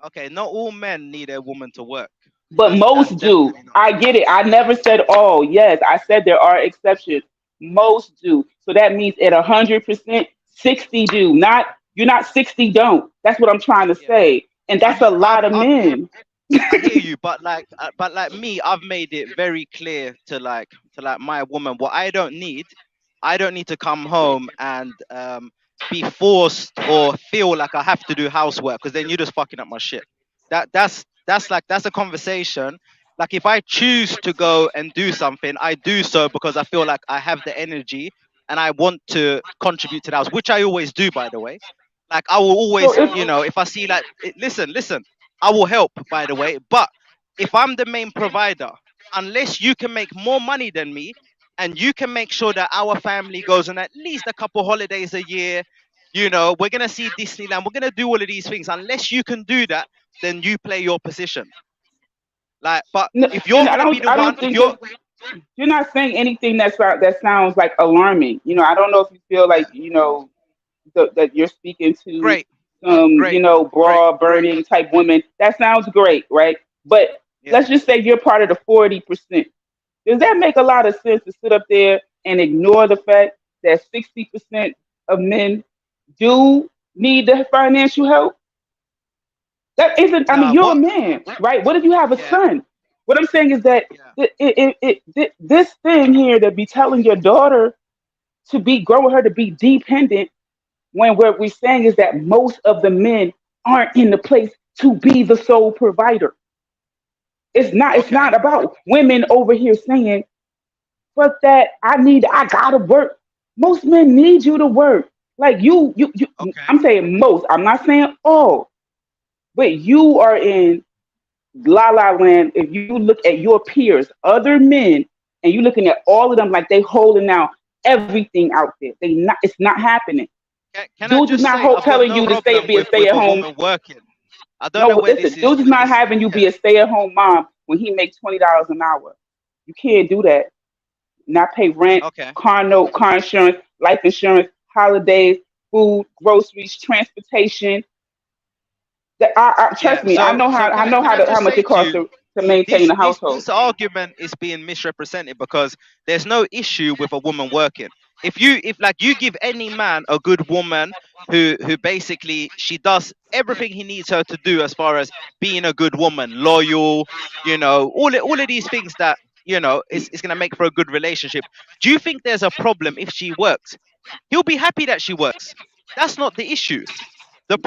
Okay, not all men need a woman to work. but That's most do. definitely not I true. get it. I never said all. Yes, I said there are exceptions. Most do. So that means at 100%, 60 do. Not you're not 60 don't. That's what I'm trying to Yeah. say, and I that's a mean, lot of men. I hear you, but like me, I've made it very clear to like my woman what I don't need. I don't need to come home and be forced or feel like I have to do housework because then you're just fucking up my shit. That's a conversation. Like if I choose to go and do something, I do so because I feel like I have the energy and I want to contribute to the house, which I always do, by the way. Like I will So always, if if I see like, listen, I will help, by the way. But if I'm the main provider, unless you can make more money than me, and you can make sure that our family goes on at least a couple holidays a year, we're gonna see Disneyland, we're gonna do all of these things. Unless you can do that, then you play your position. Like, but if you're I gonna be don't the I one, don't think that you're not saying anything that sounds like alarming. I don't know if you feel yeah, like that you're speaking to great, some great, great, broad burning type women. That sounds great, right? But yeah. let's just say you're part of the 40%. Does that make a lot of sense to sit up there and ignore the fact that 60% of men do need the financial help? That isn't. I mean, Nah, you're a what? man, right? What if you have a Yeah, son? What I'm saying is that yeah. this thing here to be telling your daughter to be growing her to be dependent when what we're saying is that most of the men aren't in the place to be the sole provider. It's Okay. not about women over here saying, but that I gotta work. Most men need you to work. Like you Okay. I'm saying most. I'm not saying all, but you are in la la land. If you look at your peers, other men, and you looking at all of them like they holding out everything out there. It's not happening. Can I Dudes is just not say I've got telling no you to problem be a stay with at a home. woman working. I don't know No, where listen, this is. dudes is not This, having you yeah, be a stay at home mom when he makes $20 an hour. You can't do that. Not pay rent, okay. car note, car insurance, life insurance, holidays, food, groceries, transportation. Yeah. Trust me, So I know can I how just much say it to costs you, to maintain this a this household. this argument is being misrepresented because there's no issue with a woman working. If like you give any man a good woman who basically she does everything he needs her to do as far as being a good woman, loyal, all of these things that is gonna make for a good relationship. Do you think there's a problem if she works? He'll be happy that she works. That's not the issue. The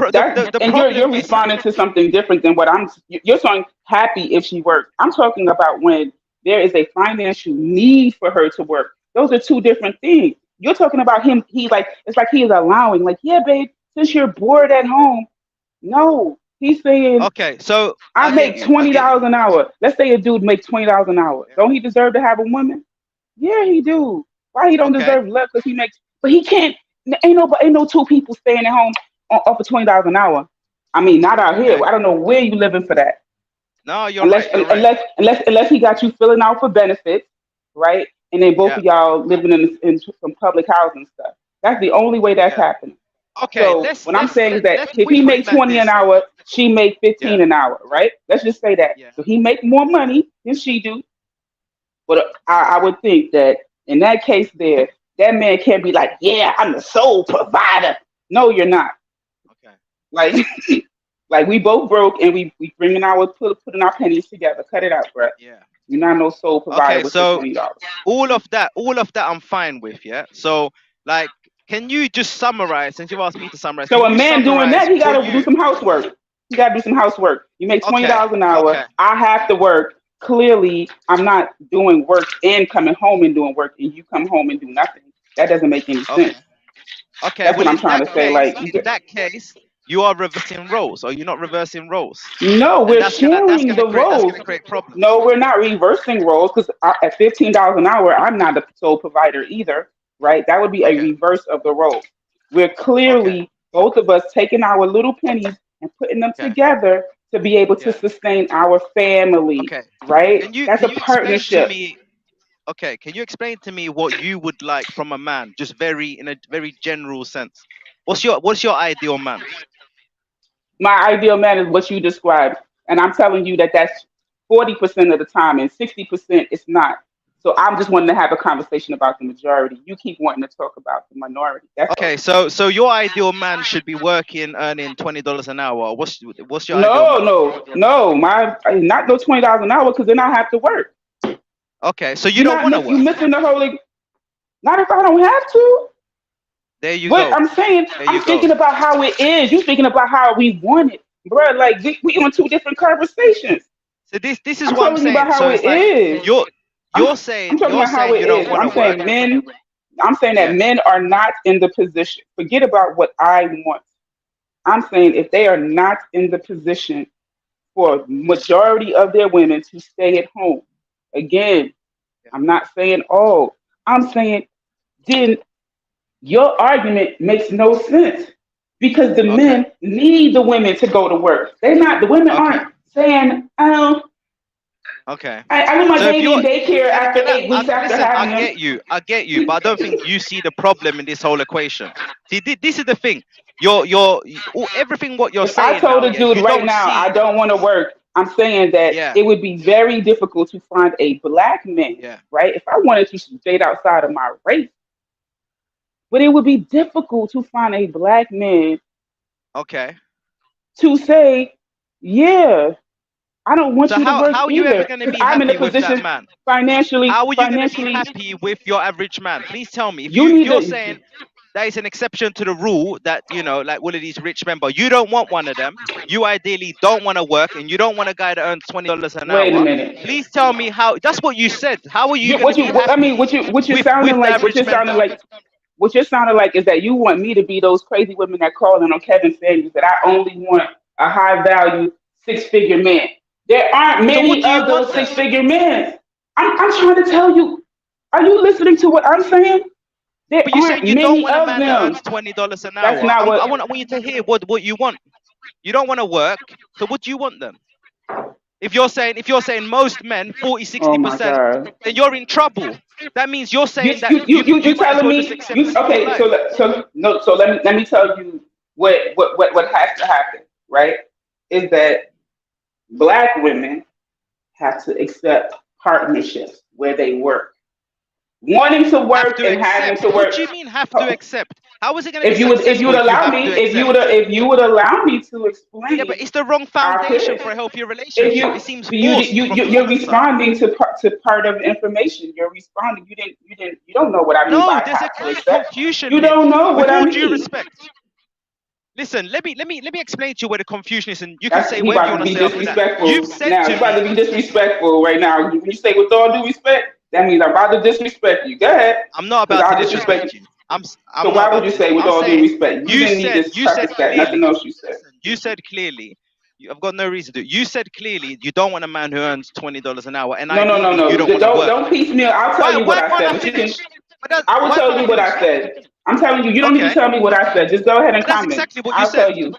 And problem you're is that responding to something different than what you're saying happy if she works. I'm talking about when there is a financial need for her to work. Those are two different things. You're talking about him. It's like he is allowing, like, yeah, babe, since you're bored at home. No, he's saying okay. So I I get make you. I twenty get you. dollars an hour. Let's say a dude makes $20 an hour. Yeah. Don't he deserve to have a woman? Yeah, he do. Why he don't Okay. deserve love? Because he makes, but he can't. Ain't no two people staying at home off of $20 an hour. I mean, not out here. Okay. I don't know where you living for that. No, you're Unless right. You're right. unless he got you filling out for benefits, right? And then both Yeah. of y'all living in some public housing stuff. That's the only way that's Yeah. happening. Okay. So Let's what I'm let's saying is let that let's if he put it make like 20 an this. hour, she make Yeah. 15 an hour, right? Let's just say that. Yeah. So he make more money than she do. But I would think that in that case there, that man can't be like, yeah, I'm the sole provider. No, you're not. Okay. Like like we both broke and we bringing putting our pennies together. Cut it out, bro. Yeah. You're not no sole provider Okay. with your So $20. all of that, I'm fine with. Yeah. So like, can you just summarize? Since you've asked me to summarize, So can a you man doing summarize that, he for gotta do you? some housework. He gotta do some housework. You make twenty Okay. dollars an hour. Okay. I have to work. Clearly, I'm not doing work and coming home and doing work, and you come home and do nothing. That doesn't make any sense. Okay. Okay. That's Well, what I'm trying to say. Like, in that case, you are reversing roles, or you're not reversing roles, no, and we're sharing the that's roles. gonna create No, problems. we're not reversing roles because at $15 an hour, I'm not the sole provider either, right? That would be a Okay. reverse of the role. We're Okay. clearly both of us taking our little pennies and putting them Okay. together to be able to Yeah. sustain our family, Okay. right? Can you That's can a you explain to partnership. me? Okay. Can you explain to me what you would like from a man, just in a very general sense? What's your ideal man? My ideal man is what you described, and I'm telling you that that's 40% of the time, and 60% is not. So I'm just wanting to have a conversation about the majority. You keep wanting to talk about the minority. That's all. Okay. So your ideal man should be working, earning $20 an hour. What's your ideal No, man? no, no. My not no $20 an hour because then I have to work. Okay. So you don't want to You work. missing the whole. Not if I don't have to. There you But go. I'm saying, There I'm you go. speaking about how it is. You speaking about how we want it, bro. Like we on two different conversations. So this is I'm what I'm telling you about saying. how So it it's like is. you're I'm you're I'm saying talking you're about how saying it you don't is. want to I'm work. saying men. I'm saying that Yeah. men are not in the position. Forget about what I want. I'm saying if they are not in the position for majority of their women to stay at home. Again, Yeah. I'm not saying all. I'm saying then your argument makes no sense because the Okay. men need the women to go to work. They're not. The women Okay. aren't saying, "Oh, Okay. I want my So if baby in you're daycare after can I 8 weeks after listen, having them." I get you, but I don't think you see the problem in this whole equation. See, this is the thing. Everything what you're If I saying told now, a yeah, dude you right don't now I see. don't want to work, I'm saying that Yeah, it would be very difficult to find a black man, yeah. right? If I wanted to date outside of my race, but it would be difficult to find a black man Okay. to say, yeah, I don't want So you to work how are you ever either gonna because be I'm in a happy with that position man? financially, How are you gonna be financially. happy with your average man? Please tell me. You If need you're to. saying that is an exception to the rule that like all of these rich men, but you don't want one of them. You ideally don't want to work, and you don't want a guy that earns $20 an Wait a hour. minute. Please tell me how. That's what you said. How are you You, going to what be you? What, I mean, happy what you're with sounding the like? What average you're men sounding then? like? What you're sounding like is that you want me to be those crazy women that call in on Kevin Samuels that I only want a high value 6 figure man. There aren't So what many do you of want those then? 6 figure men. I'm trying to tell you. Are you listening to what I'm saying? There But you're aren't saying you don't many want a of man that them. earns $20 an That's hour. not what. I want you to hear what you want. You don't want to work. So what do you want then? If you're saying most men 40 Oh 60 my percent, God. then you're in trouble. That means you're You saying that you you you you you might as telling well just me accept you single okay? life. So no. So let me tell you what has to happen. Right? Is that black women have to accept partnerships where they work. Wanting to Have work to and having accept. to What work. do you mean have to accept? How is it going to be If you successful would if you allow have me, to accept? if you would allow me to Yeah, but explain, it's the wrong I foundation could. for a healthier If relationship. you It seems you forced from the you're woman's side. responding to part of the information. You're responding. You don't know what I mean No, by there's a have to clear accept. confusion You here. don't know With what I all due mean. respect, listen. Let me explain to you where the confusion is, and you can That's say he whatever you about want to to be say after that. You've disrespectful said now. He to about me, to be disrespectful right now. When you say with all due respect, that means I'm about to disrespect you. Go ahead, I'm not because about to I'll disrespect disrespect. you. So I'm not why would about you to say disrespect. with I'm all due saying respect? You didn't need this you said preface that. Nothing clearly. else you said. Listen, you said clearly. I've got no reason to. You said clearly you don't want a man who earns $20 an hour, and No, no, no, ideally you no. don't want to work. Don't piecemeal. I'll tell Why you what why I can't said, I but you can. finish? I will Why tell can't I you what finish? I said. I'm telling you. You don't need to Okay, tell me what I said. Just go ahead and but that's comment. exactly what you I'll said. tell you.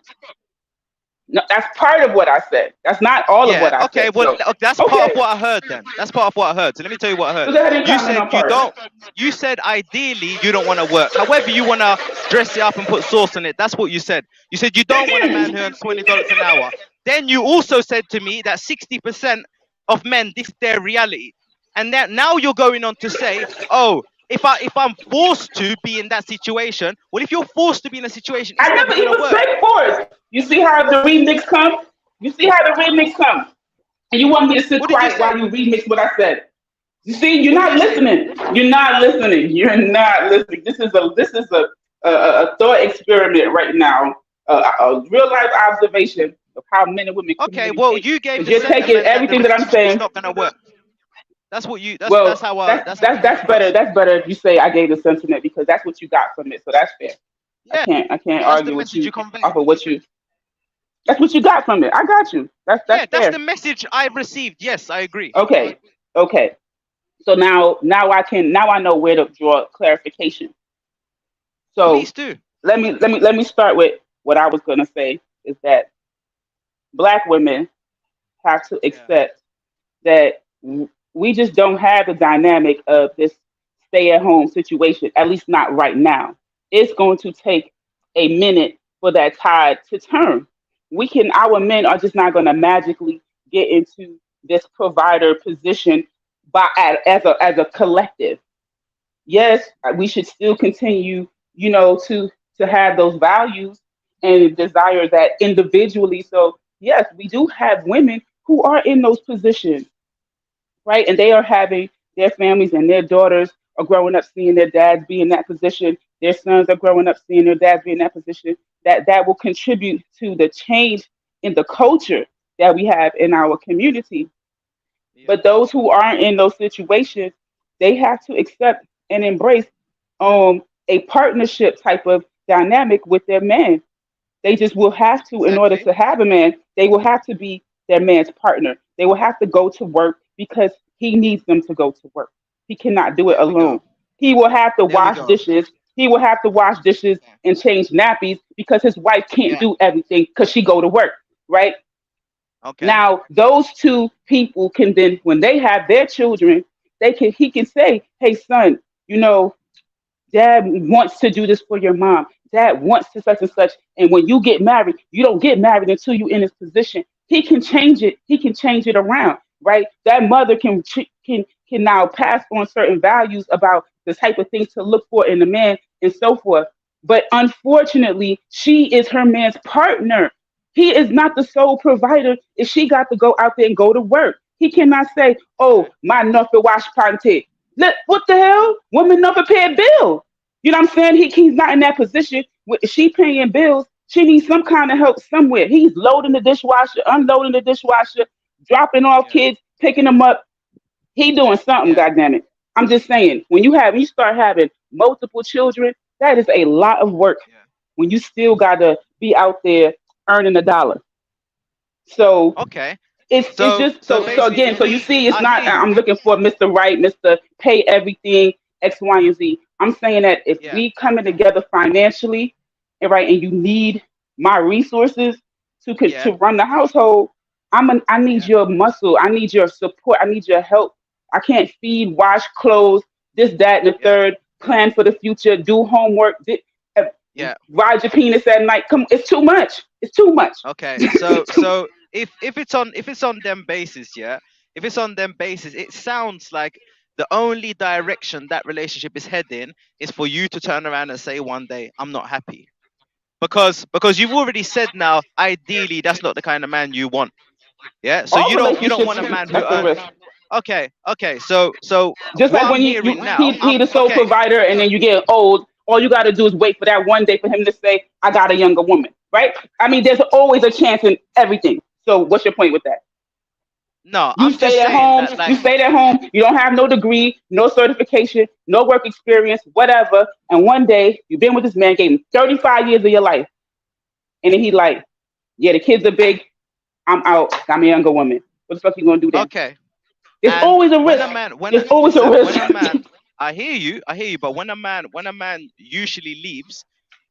No, that's part of what I said. That's not all of Yeah, what I okay. said. Well, So, that's part of okay. what I heard then. That's part of what I heard. So let me tell you what I heard. So go ahead and You comment said on part. you said ideally you don't want to work. However, you want to dress it up and put sauce on it. That's what you said. You said you don't want a man who earns $20 an hour. Then you also said to me that 60% of men, this is their reality. And that now you're going on to say, oh, if I'm forced to be in that situation, well, if you're forced to be in a situation, I it's never never gonna even work. said force. You see how the remix comes? You see how the remix comes? And you want me to sit What did you quiet while say? you remix what I said. You see, you're What did not you say? listening. You're not listening. You're not listening. This is a thought experiment right now, a real life observation of how men and women Okay, well, communicate. you gave Because the you're taking sentiment that the everything that I'm relationship's saying. not gonna work. That's what you. That's Well, how. that's That's how it that's came that's better. across. That's better if you say I gave the sentiment because that's what you got from it. So that's fair. Yeah, I can't that's the argue with message you you conveyed. off of what you. That's what you got from it. I got you. That's Yeah, that's fair. the message I've received. Yes, I agree. Okay. Okay. So now I know where to draw clarification. So Please do. let me start with what I was gonna say is that black women have to Yeah. accept that we just don't have the dynamic of this stay at home situation, at least not right now. It's going to take a minute for that tide to turn. Our men are just not going to magically get into this provider position as a collective. Yes, we should still continue, to have those values and desire that individually. So yes, we do have women who are in those positions, right? And they are having their families and their daughters are growing up seeing their dads be in that position. their sons are growing up seeing their dads be in that position, that will contribute to the change in the culture that we have in our community. Yeah. But those who aren't in those situations, they have to accept and embrace a partnership type of dynamic with their man. They just will have to, in order Exactly. to have a man, they will have to be their man's partner. They will have to go to work because he needs them to go to work. He cannot do it There we alone. go. He will have to There we wash go. dishes. He will have to wash dishes Yeah. and change nappies because his wife can't Yeah. do everything because she go to work, right? Okay. Now, those two people can then, when they have their children, he can say, "Hey, son, you know, Dad wants to do this for your mom. Dad wants to such and such. And when you get married, you don't get married until you're in this position." He can change it. He can change it around, right? That mother can now pass on certain values about the type of things to look for in a man and so forth. But unfortunately, she is her man's partner. He is not the sole provider if she got to go out there and go to work. He cannot say, "Oh, Okay. my nothing wash panty." What the hell? Women never pay a bill. You know what I'm saying? He's not in that position. If she paying bills, she needs some kind of help somewhere. He's loading the dishwasher, unloading the dishwasher, dropping off Yeah. kids, picking them up. He doing something, Yeah. goddammit. I'm just saying, when you start having multiple children, that is a lot of work Yeah. when you still gotta be out there earning a dollar. So Okay. it's So just so so basically, again, for so you me, see, it's I hear not you. I'm looking for Mr. Right, Mr. Pay everything, X, Y, and Z. I'm saying that if Yeah. we coming together financially, and right, and you need my resources to Yeah. run the household, I need Yeah. your muscle, I need your support, I need your help. I can't feed, wash clothes, this, that, and the Yeah. third, plan for the future, do homework, uh, Yeah. ride your penis at night. Come, it's too much. It's too much. Okay. So if it's on them basis, yeah, if it's on them basis, it sounds like the only direction that relationship is heading is for you to turn around and say one day, I'm not happy. Because you've already said now, ideally that's not the kind of man you want. Yeah. So All you don't relationships, want a man who that's a earns. risk. Okay. Okay. So Just what like I'm when hearing now, he the sole okay. provider, and then you get old. All you got to do is wait for that one day for him to say, "I got a younger woman." Right? I mean, there's always a chance in everything. So, what's your point with that? No, You I'm just stayed at saying home. that, You like, stayed at home. You don't have no degree, no certification, no work experience, whatever. And one day you've been with this man, gave him 35 years of your life, and then he like, "Yeah, the kids are big. I'm out. Got me a younger woman." What the fuck you gonna do then? okay. There's And always a when risk. a man, There's always a listen, when a risk. man, I hear you, but when a man usually leaves,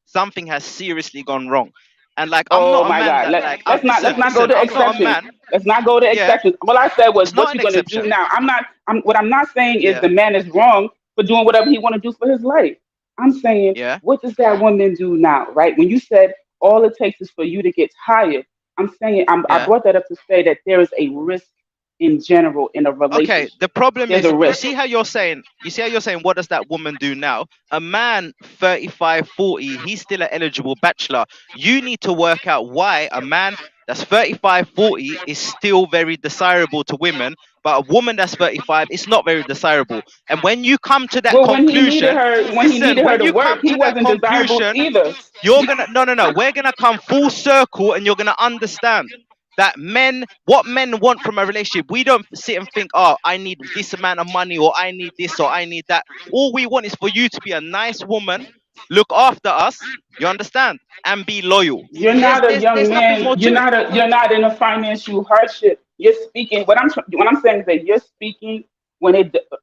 something has seriously gone wrong. And like, I'm Oh not a my man God. that, like, I'm, Let's listen, not go listen, to I'm not a exceptions. man. Let's not go to Yeah, exceptions. What I said was, it's what not you an gonna do exception. now? What I'm not saying is Yeah, the man is wrong for doing whatever he wanna do for his life. I'm saying, yeah, what does that woman do now, right? When you said all it takes is for you to get tired, I yeah. brought that up to say that there is a risk in general in a Okay, relationship. the problem There's is, a risk. you see how you're saying, what does that woman do now? A man 35, 40, he's still an eligible bachelor. You need to work out why a man that's 35, 40 is still very desirable to women, but a woman that's 35 is not very desirable. And when you come to that Well, conclusion, when he listen, needed her when to you work, come he to that wasn't desirable conclusion, either. you're gonna, no, no, no, we're gonna come full circle and you're gonna understand that what men want from a relationship, we don't sit and think, oh, I need this amount of money, or I need this, or I need that. All we want is for you to be a nice woman, look after us, you understand, and be loyal. You're There's not a there's young there's nothing man. more to it. You're not in a financial hardship. You're speaking. What I'm saying is that you're speaking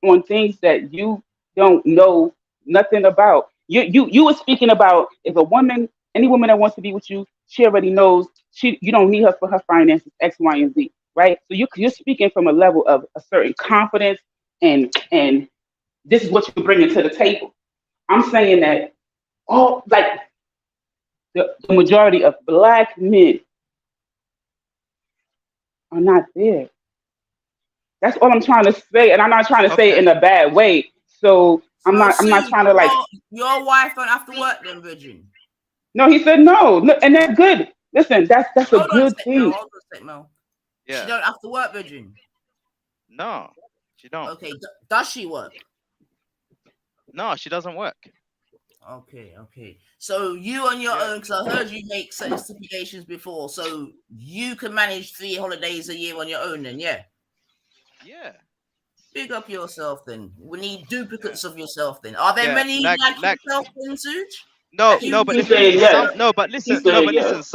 on things that you don't know nothing about. You were speaking about, if a woman, any woman that wants to be with you, she already knows you don't need her for her finances, X, Y, and Z, right? So you're speaking from a level of a certain confidence, and this is what you're bringing to the table. I'm saying that all like the majority of black men are not there. That's all I'm trying to say, and I'm not trying to say it Okay. in a bad way. So So I'm not Sue, trying to like. your wife don't have to work then, Virgin. No, he said no. Look, and that's good. Listen, that's a Hold on a good sec, Mel. thing. Hold on a sec, Mel. She Yeah. don't have to work, Virgin. No, she don't. Okay, does she work? No, she doesn't work. Okay. So you on your own, because I heard you make certain stipulations before. So you can manage 3 holidays a year on your own, then, yeah. Yeah. Big up yourself, then. We need duplicates of yourself, then. Are there Yeah. many Like yourself, then, Suj? no, That you no, but the He's thing saying is, yes. He's saying yes.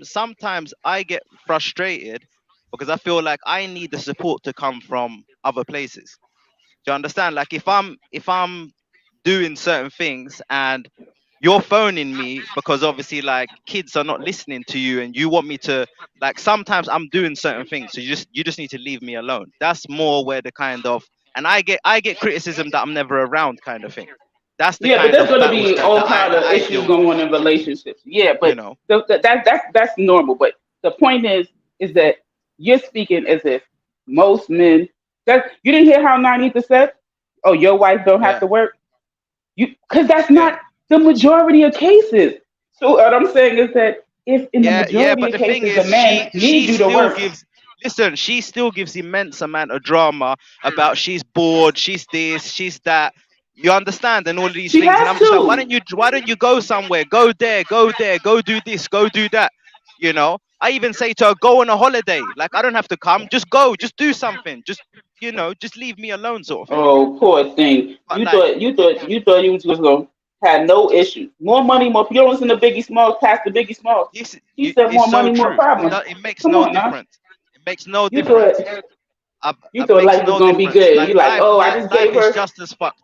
sometimes I get frustrated because I feel like I need the support to come from other places. Do you understand? Like if I'm doing certain things and you're phoning me because obviously like kids are not listening to you and you want me to, like, sometimes I'm doing certain things, so you just need to leave me alone. That's more where the kind of, and I get criticism that I'm never around kind of thing. That's the Yeah, but kind there's of going to battles be that all that I kind that of I issues deal with. going on in relationships. Yeah, You but know. that's normal. But the point is that you're speaking as if most men. That you didn't hear how Nanita said, "Oh, your wife don't have Yeah. to work." Because that's Yeah. not the majority of cases. So what I'm saying is that if in the Yeah, majority but of the thing cases the is, man needs you to work, she still gives immense amount of drama about she's bored, she's this, she's that. You understand, and all of these she things, and has I'm just like, to. why don't you go somewhere, go there, go do this, go do that. You know, I even say to her, go on a holiday. Like I don't have to come, just go, just do something, just just leave me alone, sort of thing. Oh, poor thing. But You like, thought you was just gonna have no issues. More money, more. You don't listen to Biggie Smalls, past the Biggie Smalls. He said it's more so money, more true. problems. It makes Come no on now. difference. It makes no You thought difference. you It thought makes life was no gonna be difference. good. Like You like, oh, I just life gave is her. just as fucked.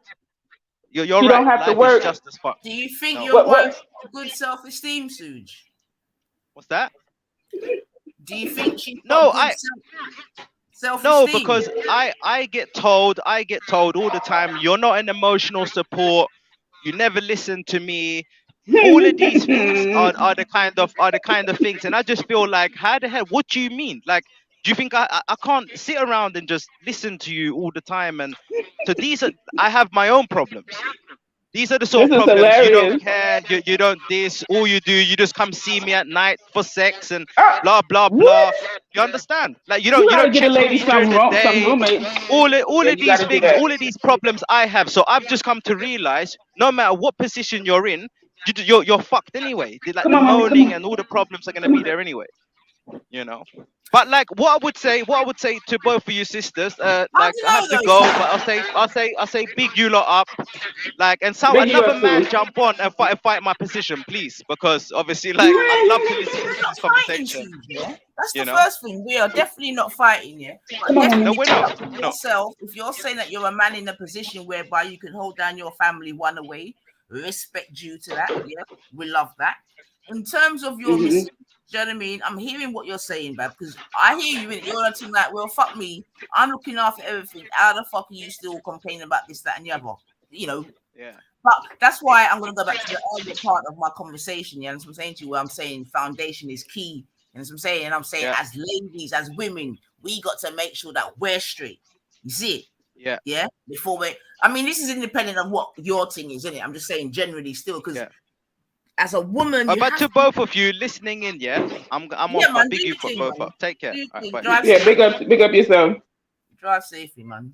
You're She don't right. have to Life is work. just as fucked. Do you think No, your What? wife's got good self-esteem, Suj? what's that? Do you think she's got No, good I no, self-esteem? because I get told all the time, you're not an emotional support. You never listen to me. All of these things are the kind of things, and I just feel like, how the hell? What do you mean? Like, do you think I can't sit around and just listen to you all the time? And so I have my own problems. These are the sort This of is problems you don't hilarious. care, you don't this, all you do, you just come see me at night for sex and Ah, blah blah blah. what? You understand? Like you You don't you gotta don't get a check on lady me during the some day. roommates. All Yeah, of you these gotta do things, that. all of these problems I have. So I've just come to realize, no matter what position you're in, you're fucked anyway. Like Come the on, mommy. Come moaning on. and all the problems are gonna Come be on. there anyway. You know. But like what I would say to both of you sisters, I like don't I have know to though, go, but Suj. I'll say big you lot up, like, and so Big you another up too. man jump on and fight my position, please, because obviously, like, I'd love to listen We're to not this fighting, conversation. Suj, yeah? That's You the know? first thing. We are definitely not fighting, yeah? But Come on, No, mommy. definitely we're pick not. up for We're not. yourself. If you're saying that you're a man in a position whereby you can hold down your family one away, respect due to that, yeah? We love that. In terms of your Hmm. miss, do you know what I mean? I'm hearing what you're saying, Bab, because I hear you in it. You're acting like, well, fuck me. I'm looking after everything. How the fuck are you still complaining about this, that, and the other? You know, Yeah. but that's why I'm going to go back to the earlier part of my conversation. Yeah, and so I'm saying to you, where I'm saying foundation is key. And so I'm saying, Yeah. as ladies, as women, we got to make sure that we're straight. You see it? Yeah. Yeah. Before we, I mean, this is independent of what your thing is, isn't it? I'm just saying generally still, because Yeah. as a woman, you But have to to, both of you listening in, yeah, I'm yeah, off. man, But do big you your thing, both man. up. Take Do care. your All right, thing. bye. Drive Yeah, safe. big up yourself. Drive safely, man.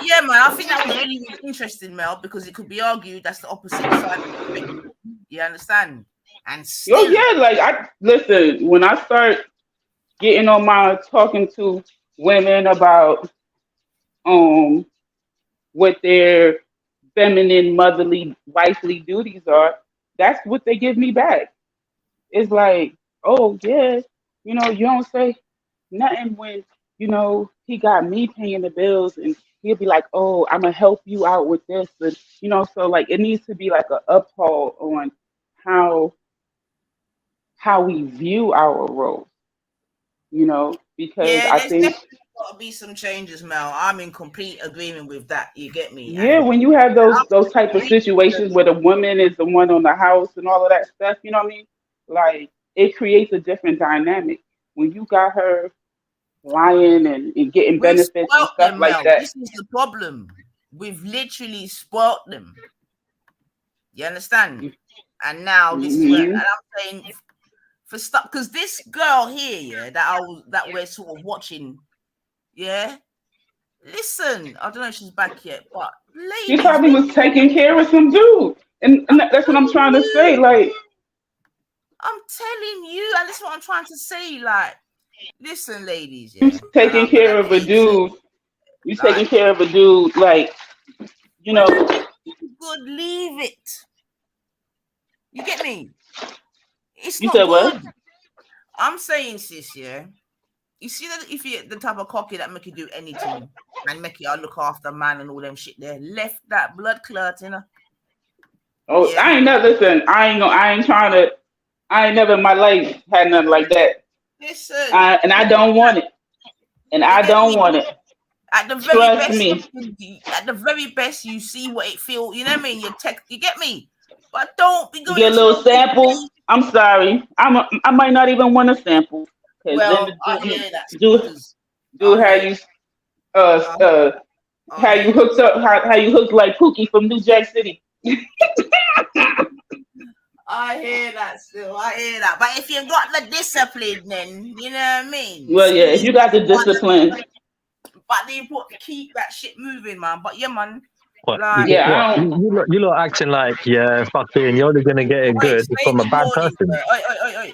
Yeah, man, I think that was really, really interesting, Mel, because it could be argued that's the opposite side of the spectrum. You understand? And Oh still, yeah, like I listen when I start getting on my talking to women about um what their feminine, motherly, wifely duties are. That's what they give me back. It's like, oh yeah, you don't say nothing when he got me paying the bills, and he'll be like, oh, I'm gonna help you out with this, and so like it needs to be like a uphold on how we view our roles, because yeah, I there's think, definitely got to be some changes, Mel. I'm in complete agreement with that. You get me? yeah, And when you have those I'm type of really, situations where the woman is the one on the house and all of that stuff, you know what I mean? Like it creates a different dynamic when you got her lying and getting we've benefits and spoilt stuff them, like Mel. that. This is the problem. We've literally spoilt them. You understand? And now this is where, and Hmm. I'm saying for stuff, because this girl here, yeah, that we're sort of watching, yeah. Listen, I don't know if she's back yet, but He ladies, probably was taking care of some dude, and that's what I'm trying to say. Like, I'm telling you, and that's what I'm trying to say. Like, listen, ladies, you yeah, and taking I'm gonna care of a keep saying, dude. You like, taking care of a dude, like, you when know. the dick is good, leave it. You get me? It's You not said what? good. I'm saying, sis, yeah. You see that if you're the type of cocky that make you do anything and make you look after man and all them shit there, left that blood clot, you know. Oh, Yeah. I ain't never listen. I ain't trying to. I ain't never in my life had nothing like that. Listen, And I don't want it. And you I get don't me? want it. At the very Trust best, me. at the very best, you see what it feel. You know what I mean? You get me? But don't be You going get a into little no big sample. thing. I'm sorry. I might not even want a sample because then Well, the I hear that, do sisters. do I how hear, you uh I, uh I how you hear. hooked up how you hooked like Pookie from New Jack City. I hear that still. I hear that. But if you got the discipline, then you know what I mean. Well, yeah, if you got the discipline, But the important keep that shit moving, man. But yeah, man. What? Like, yeah, I don't. You lot acting like, yeah, fucking, you're only gonna get it wait, good say from a good bad morning person. first. Oi.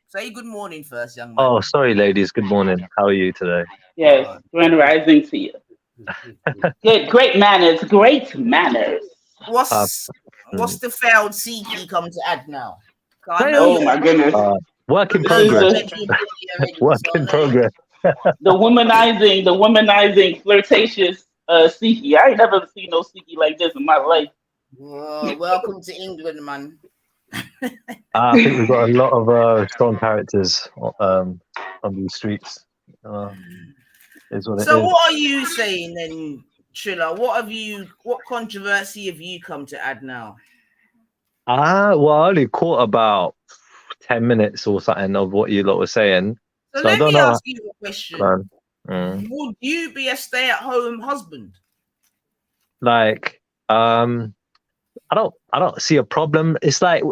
Say good morning first, young man. Oh, sorry, ladies. Good morning. How are you today? Yes, grand rising to you. Good, great manners, great manners. Uh, What's the failed Siki come to add now? 'Cause I know well, Oh you're my goodness, work in this is progress. bedroom bully already, Work so I in know you. progress. the womanizing, flirtatious Siki. I ain't never seen no Siki like this in my life. Whoa, welcome to England, man. I think we've got a lot of strong characters on these streets. Is what it So is. what are you saying then, Triller? What controversy have you come to add now? Well, I only caught about 10 minutes or something of what you lot were saying. So So I let don't me know. ask you a question. Would you be a stay-at-home husband? Like, I don't see a problem. It's like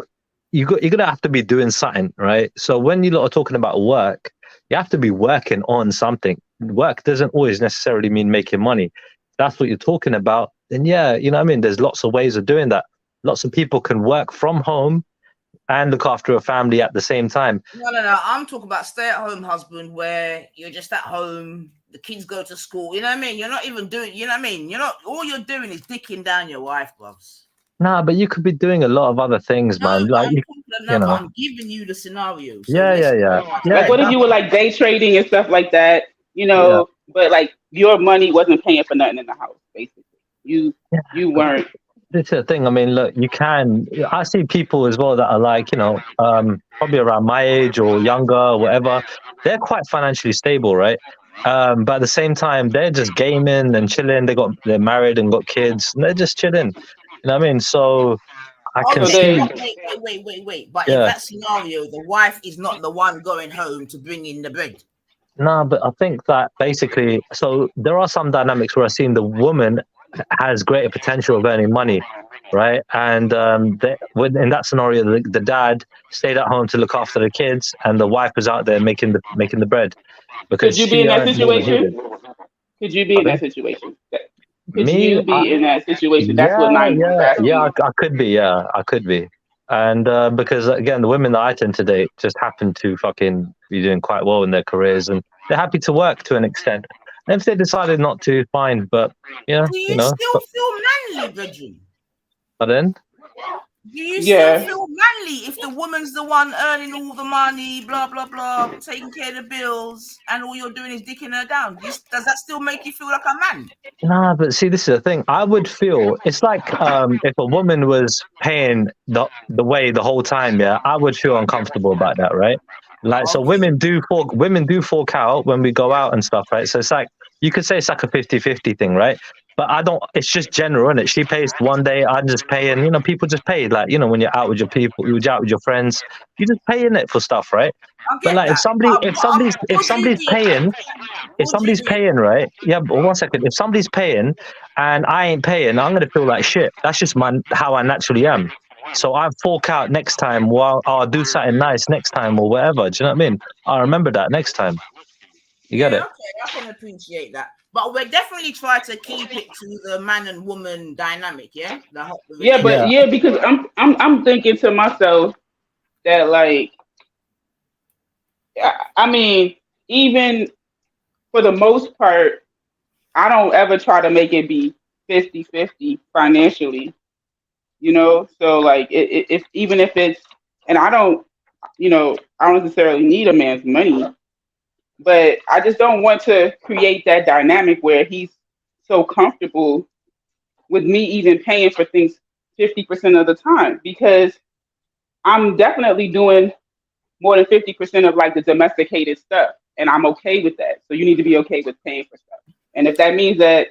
you're gonna have to be doing something, right? So when you lot are talking about work, you have to be working on something. Work doesn't always necessarily mean making money. If that's what you're talking about, then yeah, you know what I mean? There's lots of ways of doing that. Lots of people can work from home and look after a family at the same time. No. I'm talking about stay-at-home husband where you're just at home, the kids go to school. You know what I mean? You're not even doing. You know what I mean? You're not. All you're doing is dicking down your wife, bros. Nah, but you could be doing a lot of other things, No, man. but Like you know, I'm giving you the scenario. So yeah, yeah, let's. yeah, Like, yeah. what if That's you were like day trading and stuff like that? You yeah. know, but like your money wasn't paying for nothing in the house, basically. You weren't. This is the thing. I mean, look, you can. I see people as well that are like, probably around my age or younger or whatever. They're quite financially stable, right? But at the same time, they're just gaming and chilling. They're married and got kids, and they're just chilling. You know what I mean? So I can So Okay, see, but they wait. But in yeah. that scenario, the wife is not the one going home to bring in the bread. No, but I think that basically, so there are some dynamics where I've seen the woman has greater potential of earning money, right? And in that scenario, the dad stayed at home to look after the kids, and the wife was out there making the bread because could you be she in that earned more than he did. situation? Could you be in that Pardon? situation? Could Me, you be in that situation? That's what yeah, Nine was asking you. I could be, yeah, I could be. And because again, the women that I tend to date just happen to fucking be doing quite well in their careers, and they're happy to work to an extent. And if they decided not to, fine. But yeah, Do you still feel manly, Bridget? But then, Do you still Yeah. feel manly if the woman's the one earning all the money, blah blah blah, taking care of the bills, and all you're doing is dicking her down? Does that still make you feel like a man? nah. But see, this is the thing. I would feel it's like if a woman was paying the way the whole time. Yeah, I would feel uncomfortable about that, right? Like, so Okay. women do fork out when we go out and stuff, right? So it's like you could say it's like a 50-50 thing, right? But I don't. It's just general, isn't it? She pays one day, I just pay, and people just pay. Like when you're out with your people, you're out with your friends, you just pay in it for stuff, right? I But get like that. if Would you somebody's be? paying, Would you be? right? Yeah, but 1 second. If somebody's paying and I ain't paying, I'm gonna feel like shit. That's just how I naturally am. So I fork out next time. Well, I'll do something nice next time or whatever. Do you know what I mean? I'll remember that next time. You get Yeah, it? okay, I can appreciate that. But we're definitely trying to keep it to the man and woman dynamic, yeah. The Yeah, relationship. but Yeah, yeah, because I'm thinking to myself that like I mean, even for the most part, I don't ever try to make it be 50-50 financially, you know? So like if even if it's and I don't, I don't necessarily need a man's money, but I just don't want to create that dynamic where he's so comfortable with me even paying for things 50% of the time because I'm definitely doing more than 50% of like the domesticated stuff. And I'm okay with that. So you need to be okay with paying for stuff. And if that means that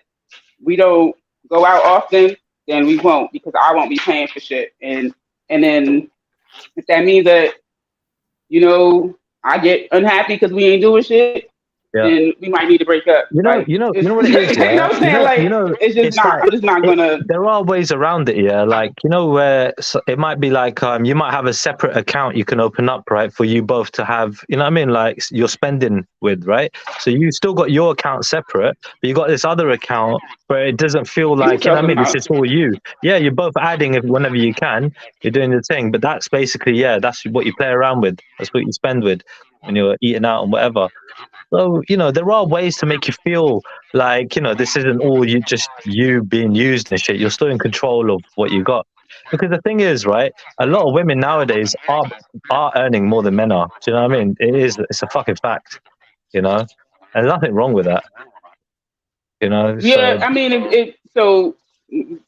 we don't go out often, then we won't because I won't be paying for shit. And then if that means that, I get unhappy because we ain't doing shit, yeah. then we might need to break up. Like You know what it is, you know yeah. what I'm saying? Like it's just It's not like I'm just not gonna there are ways around it, yeah. Like where it might be like you might have a separate account you can open up, right, for you both to have, you know what I mean, like you're spending with, right? So you still got your account separate, but you got this other account where it doesn't feel what you like, you know what I talking mean, it's about. just all you. Yeah, you're both adding it whenever you can. You're doing the thing, but that's basically, yeah, that's what you play around with. That's what you spend with when you're eating out and whatever. So, there are ways to make you feel like, this isn't all you being used and shit. You're still in control of what you got. Because the thing is, right, a lot of women nowadays are earning more than men are. Do you know what I mean? It's a fucking fact, you know? And there's nothing wrong with that, Yeah, So I mean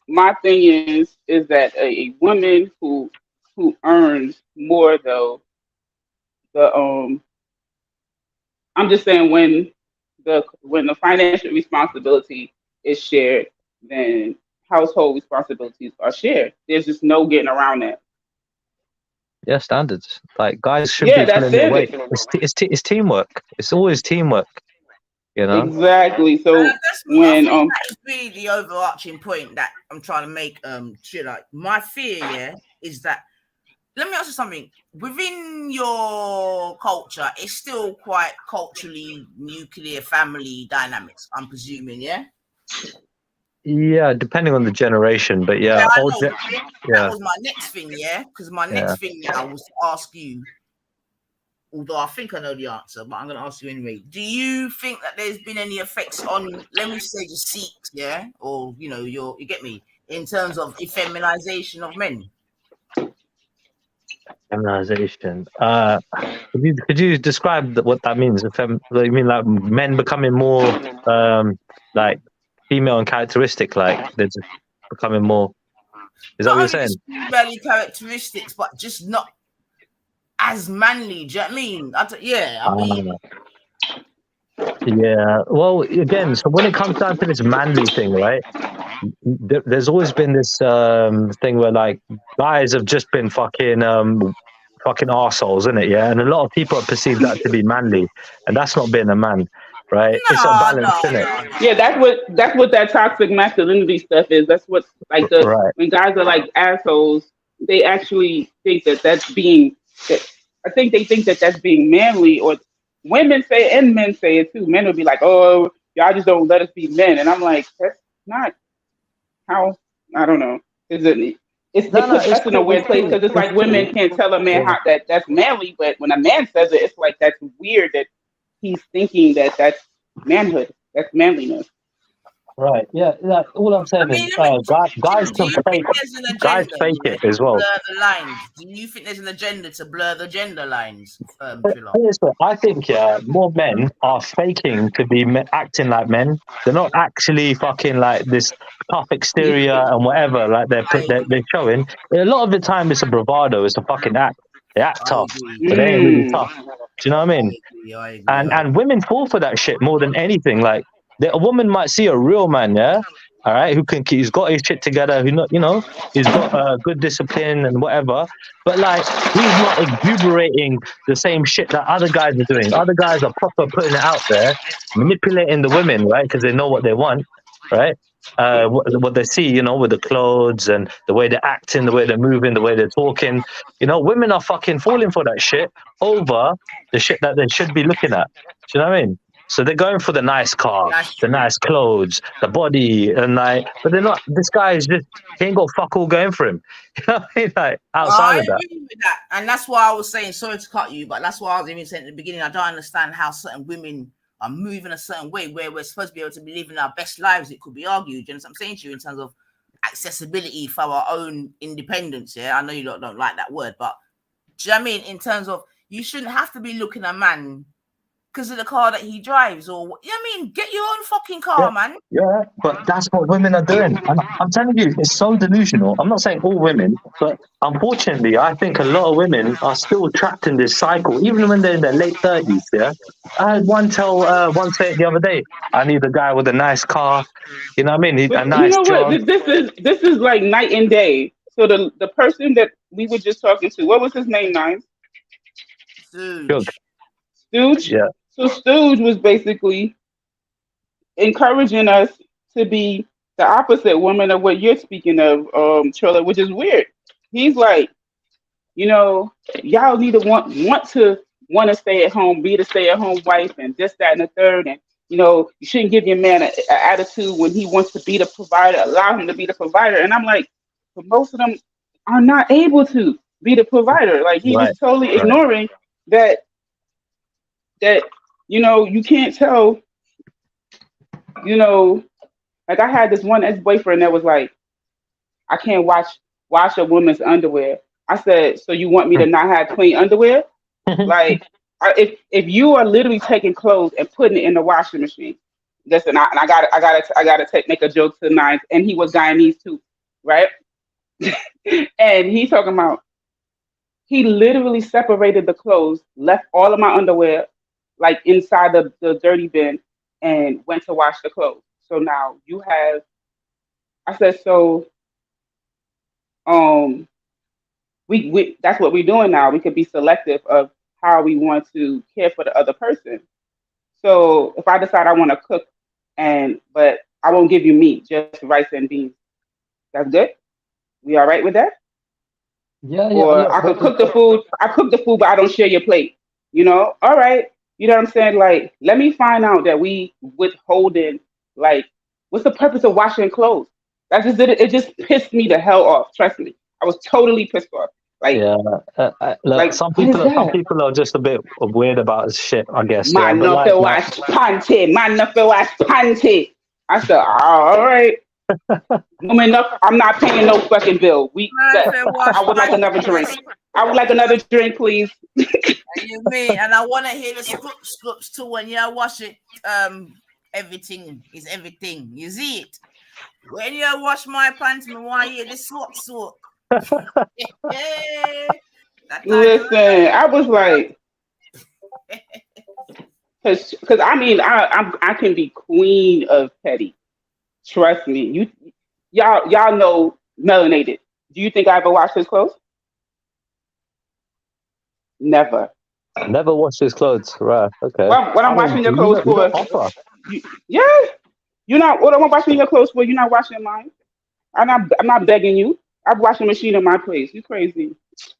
my thing is that a woman who earns more though, the I'm just saying when the financial responsibility is shared, then household responsibilities are shared. There's just no getting around that. yeah, standards. Like guys should Yeah, be that's pulling their weight. standard. It's teamwork. It's always teamwork, you know? Exactly. So That's me. I when think that is really the overarching point that I'm trying to make. Shit, like my fear, yeah, is that. Let me ask you something. Within your culture, it's still quite culturally nuclear family dynamics. I'm presuming, yeah. Yeah, depending on the generation, but Yeah, yeah, I know. That yeah, was my next thing, yeah. Because my yeah. next thing that I was to ask you, although I think I know the answer, but I'm going to ask you anyway. Do you think that there's been any effects on, let me say, the Sikhs, yeah, or you get me, in terms of effeminization of men? Feminization. Could you describe what that means? Like, you mean like men becoming more like female and characteristic, like they're just becoming more. Is that what Not you're only saying? just female characteristics, but just not as manly. Do you know what I mean? Yeah, I mean, Ah, yeah. Well, again, so when it comes down to this manly thing, right? There's always been this thing where like guys have just been fucking arseholes, isn't it? Yeah, and a lot of people have perceived that to be manly, and that's not being a man, right? It's a no, balance, no, isn't it? no, no. Yeah, that's what that toxic masculinity stuff is. That's what like Right. when guys are like assholes, they actually think that that's being. That, I think they think that that's being manly, or women say and men say it too. Men will be like, "Oh, y'all just don't let us be men," and I'm like, that's not how. I don't know. Is it? No, It no, puts it's us in a true. It's weird place true. because it's It's like true. women can't tell a man Yeah. how that's manly, but when a man says it, it's like that's weird that he's thinking that that's manhood, that's manliness. Right. Yeah. All I'm I saying is, mean, let me. guys Do can you fake. think there's an Guys agenda, fake yeah, it to as well. blur the lines? Do you think there's an agenda to blur the gender lines, Trilla? I think, yeah, more men are faking to be acting like men. They're not actually fucking like this tough exterior and whatever. Like I they're agree. showing. A lot of the time, it's a bravado. It's a fucking act. They act I tough, agree. but they ain't really Mm. tough. Do you know what I I mean? agree. I agree. And I and agree. women fall for that shit more than anything. Like a woman might see a real man, yeah, all right, he's got his shit together, who not, he's got good discipline and whatever, but like he's not exuberating the same shit that other guys are doing. Other guys are proper putting it out there, manipulating the women, right, because they know what they want, right. What they see, with the clothes and the way they're acting, the way they're moving, the way they're talking, women are fucking falling for that shit over the shit that they should be looking at. Do you know what I mean? So they're going for the nice car, That's the true. nice clothes, the body, and like, but they're not. This guy is just he ain't got fuck all going for him. You know what I mean? Like outside I of that. agree with that, and that's why I was saying. Sorry to cut you, but that's why I was even saying at the beginning. I don't understand how certain women are moving a certain way where we're supposed to be able to be living our best lives. It could be argued. You know what I'm saying to you in terms of accessibility for our own independence. Yeah, I know you don't like that word, but do you know what I mean? In terms of you shouldn't have to be looking at a man because of the car that he drives, or you know what I mean, get your own fucking car, Yeah, man. yeah, but that's what women are doing. And I'm telling you, it's so delusional. I'm not saying all women, but unfortunately, I think a lot of women are still trapped in this cycle, even when they're in their late 30s. Yeah, I had one say it the other day. I need a guy with a nice car. You know what I mean? A But you nice know what? job. This is like night and day. So the person that we were just talking to, what was his name? Nine Sure. Stooge. Stooge. Yeah, So Stooge was basically encouraging us to be the opposite woman of what you're speaking of, Trilla, which is weird. He's like, you know, y'all need to want to stay at home, be the stay at home wife, and this, that, and the third, and you shouldn't give your man an attitude when he wants to be the provider. Allow him to be the provider. And I'm like, but most of them are not able to be the provider. Like he was right, totally right. ignoring that you can't tell you know like I had this one ex-boyfriend that was like, I can't wash a woman's underwear. I said, so you want me to not have clean underwear? Like, if you are literally taking clothes and putting it in the washing machine, listen, I gotta make a joke to Nines, and he was Guyanese too, right? And he's talking about he literally separated the clothes, left all of my underwear like inside the dirty bin, and went to wash the clothes. So now you have, I said, so um we that's what we're doing now. We could be selective of how we want to care for the other person. So if I decide I want to cook, but I won't give you meat, just rice and beans. That's good. We all right with that? Yeah, yeah. Or Look, I could cook the food. I cook the food, but I don't share your plate. All right. You know what I'm saying? Like, let me find out that we withholding. Like, what's the purpose of washing clothes? That just did it. It just pissed me the hell off. Trust me, I was totally pissed off. Like, yeah. Look, what is some that? people are just a bit weird about shit, I guess. Yeah, Man, but no like, feel wash panty. Man, no feel wash panty. I said, all right. Woman, no, I'm not paying no fucking bill. We Man, that. fair wash I would like another drink. panties. I would like another drink, please. And you mean, and I want to hear the scoops too when you wash it. Everything is everything. You see it. When you wash my pants, me want to hear the soak. That time you Listen, I was like, because I mean, I can be queen of petty. Trust me. Y'all know melanated. Do you think I ever washed his clothes? Never. never wash his clothes. Right. Okay. What I I'm mean, washing your clothes you don't for? offer. Yeah. You're not. What I'm washing your clothes for? You're not washing mine. I'm not begging you. I have washing machine in my place. You crazy?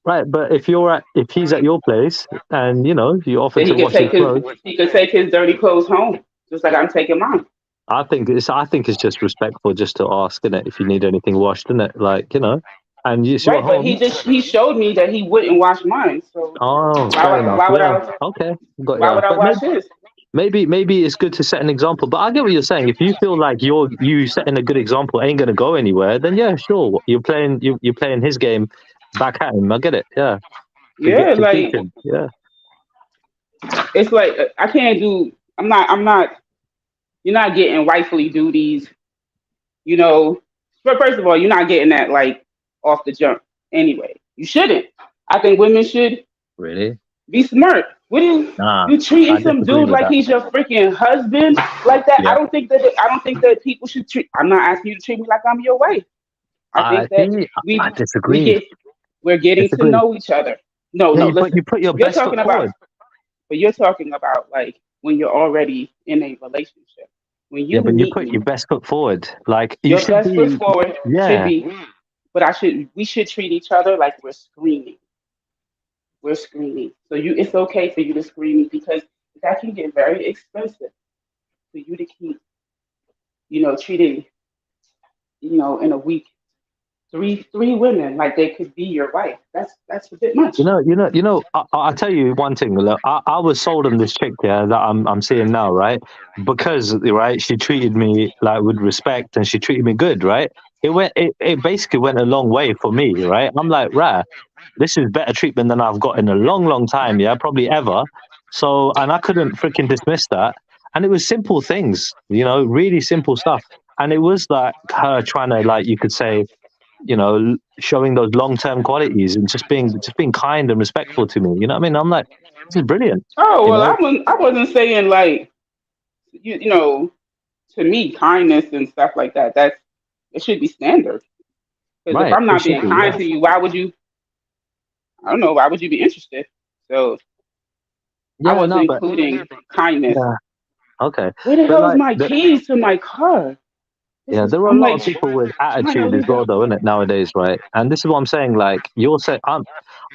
Right, but if he's at your place and you offer Then to wash his clothes, he could take his dirty clothes home, just like I'm taking mine. I think it's just respectful just to ask, innit, if you need anything washed, innit? Like, and it's your Right, but home. he showed me that he wouldn't wash mine. So Oh, why fair would enough. why would Yeah. I Okay, got why ya. would I But wash his? maybe it's good to set an example. But I get what you're saying. If you feel like you setting a good example ain't gonna go anywhere, then yeah, sure. You're playing his game back at him. I get it. Yeah. Yeah, To teach like him. Yeah. it's like I can't do. I'm not. You're not getting wifely duties. You know. But first of all, you're not getting that like off the jump. Anyway, you shouldn't. I think women should Really? be smart. What do Nah, you treating I some disagree dude with like that. he's your freaking husband like that? Yeah. I don't think that people should treat. I'm not asking you to treat me like I'm your wife. I I think that see. we I we disagree. get we're getting to Disagree. know each other. No, Yeah, no, but listen. you put your You're best foot talking about, forward. but you're talking about like when you're already in a relationship. When Yeah, you but you meet put me, your best foot forward. Like you your should best foot be. forward should Yeah. be, but we should treat each other like we're screaming. We're screaming. So it's okay for you to scream because that can get very expensive. for you to keep, treating, in a week, three women like they could be your wife. That's a bit much. I'll tell you one thing. Look, I was sold on this chick, yeah, that I'm seeing now, right? Because, right, she treated me like with respect and she treated me good, right? It basically went a long way for me, right? I'm like, rah, this is better treatment than I've got in a long, long time, yeah, probably ever. So, and I couldn't freaking dismiss that. And it was simple things, really simple stuff. And it was like her trying to, like, you could say, showing those long-term qualities and just being kind and respectful to me. You know what I mean? I'm like, this is brilliant. Oh You well, know, I wasn't saying like to me kindness and stuff like that. It should be standard. Because if right? I'm It not should being be, kind yeah, to you, why would you? I don't know. Why would you be interested? So I yeah. wasn't No, but including kindness. yeah, okay. Where the But hell's like, my keys to my car? yeah, there are a I'm lot like of people with trying to attitude as leave well, the. though, isn't it, nowadays, right? And this is what I'm saying. Like you're saying,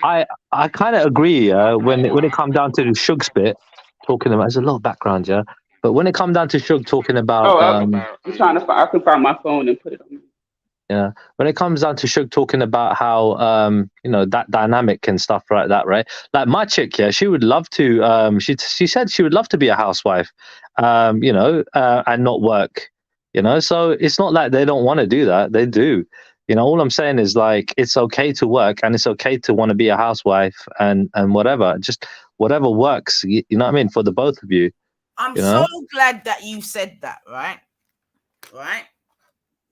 I I kind of agree. When it comes down to the Shug's bit, talking about, there's a lot of background, yeah. But when it comes down to Shug talking about, Oh, I'm trying to find. I can find my phone and put it on. yeah, when it comes down to Shug talking about how that dynamic and stuff like that, right? Like my chick, yeah, she would love to. She said she would love to be a housewife, and not work. So it's not like they don't want to do that; they do. All I'm saying is like it's okay to work and it's okay to want to be a housewife and whatever, just whatever works. You know what I mean, for the both of you. I'm You so know? glad that you said that, right? Right?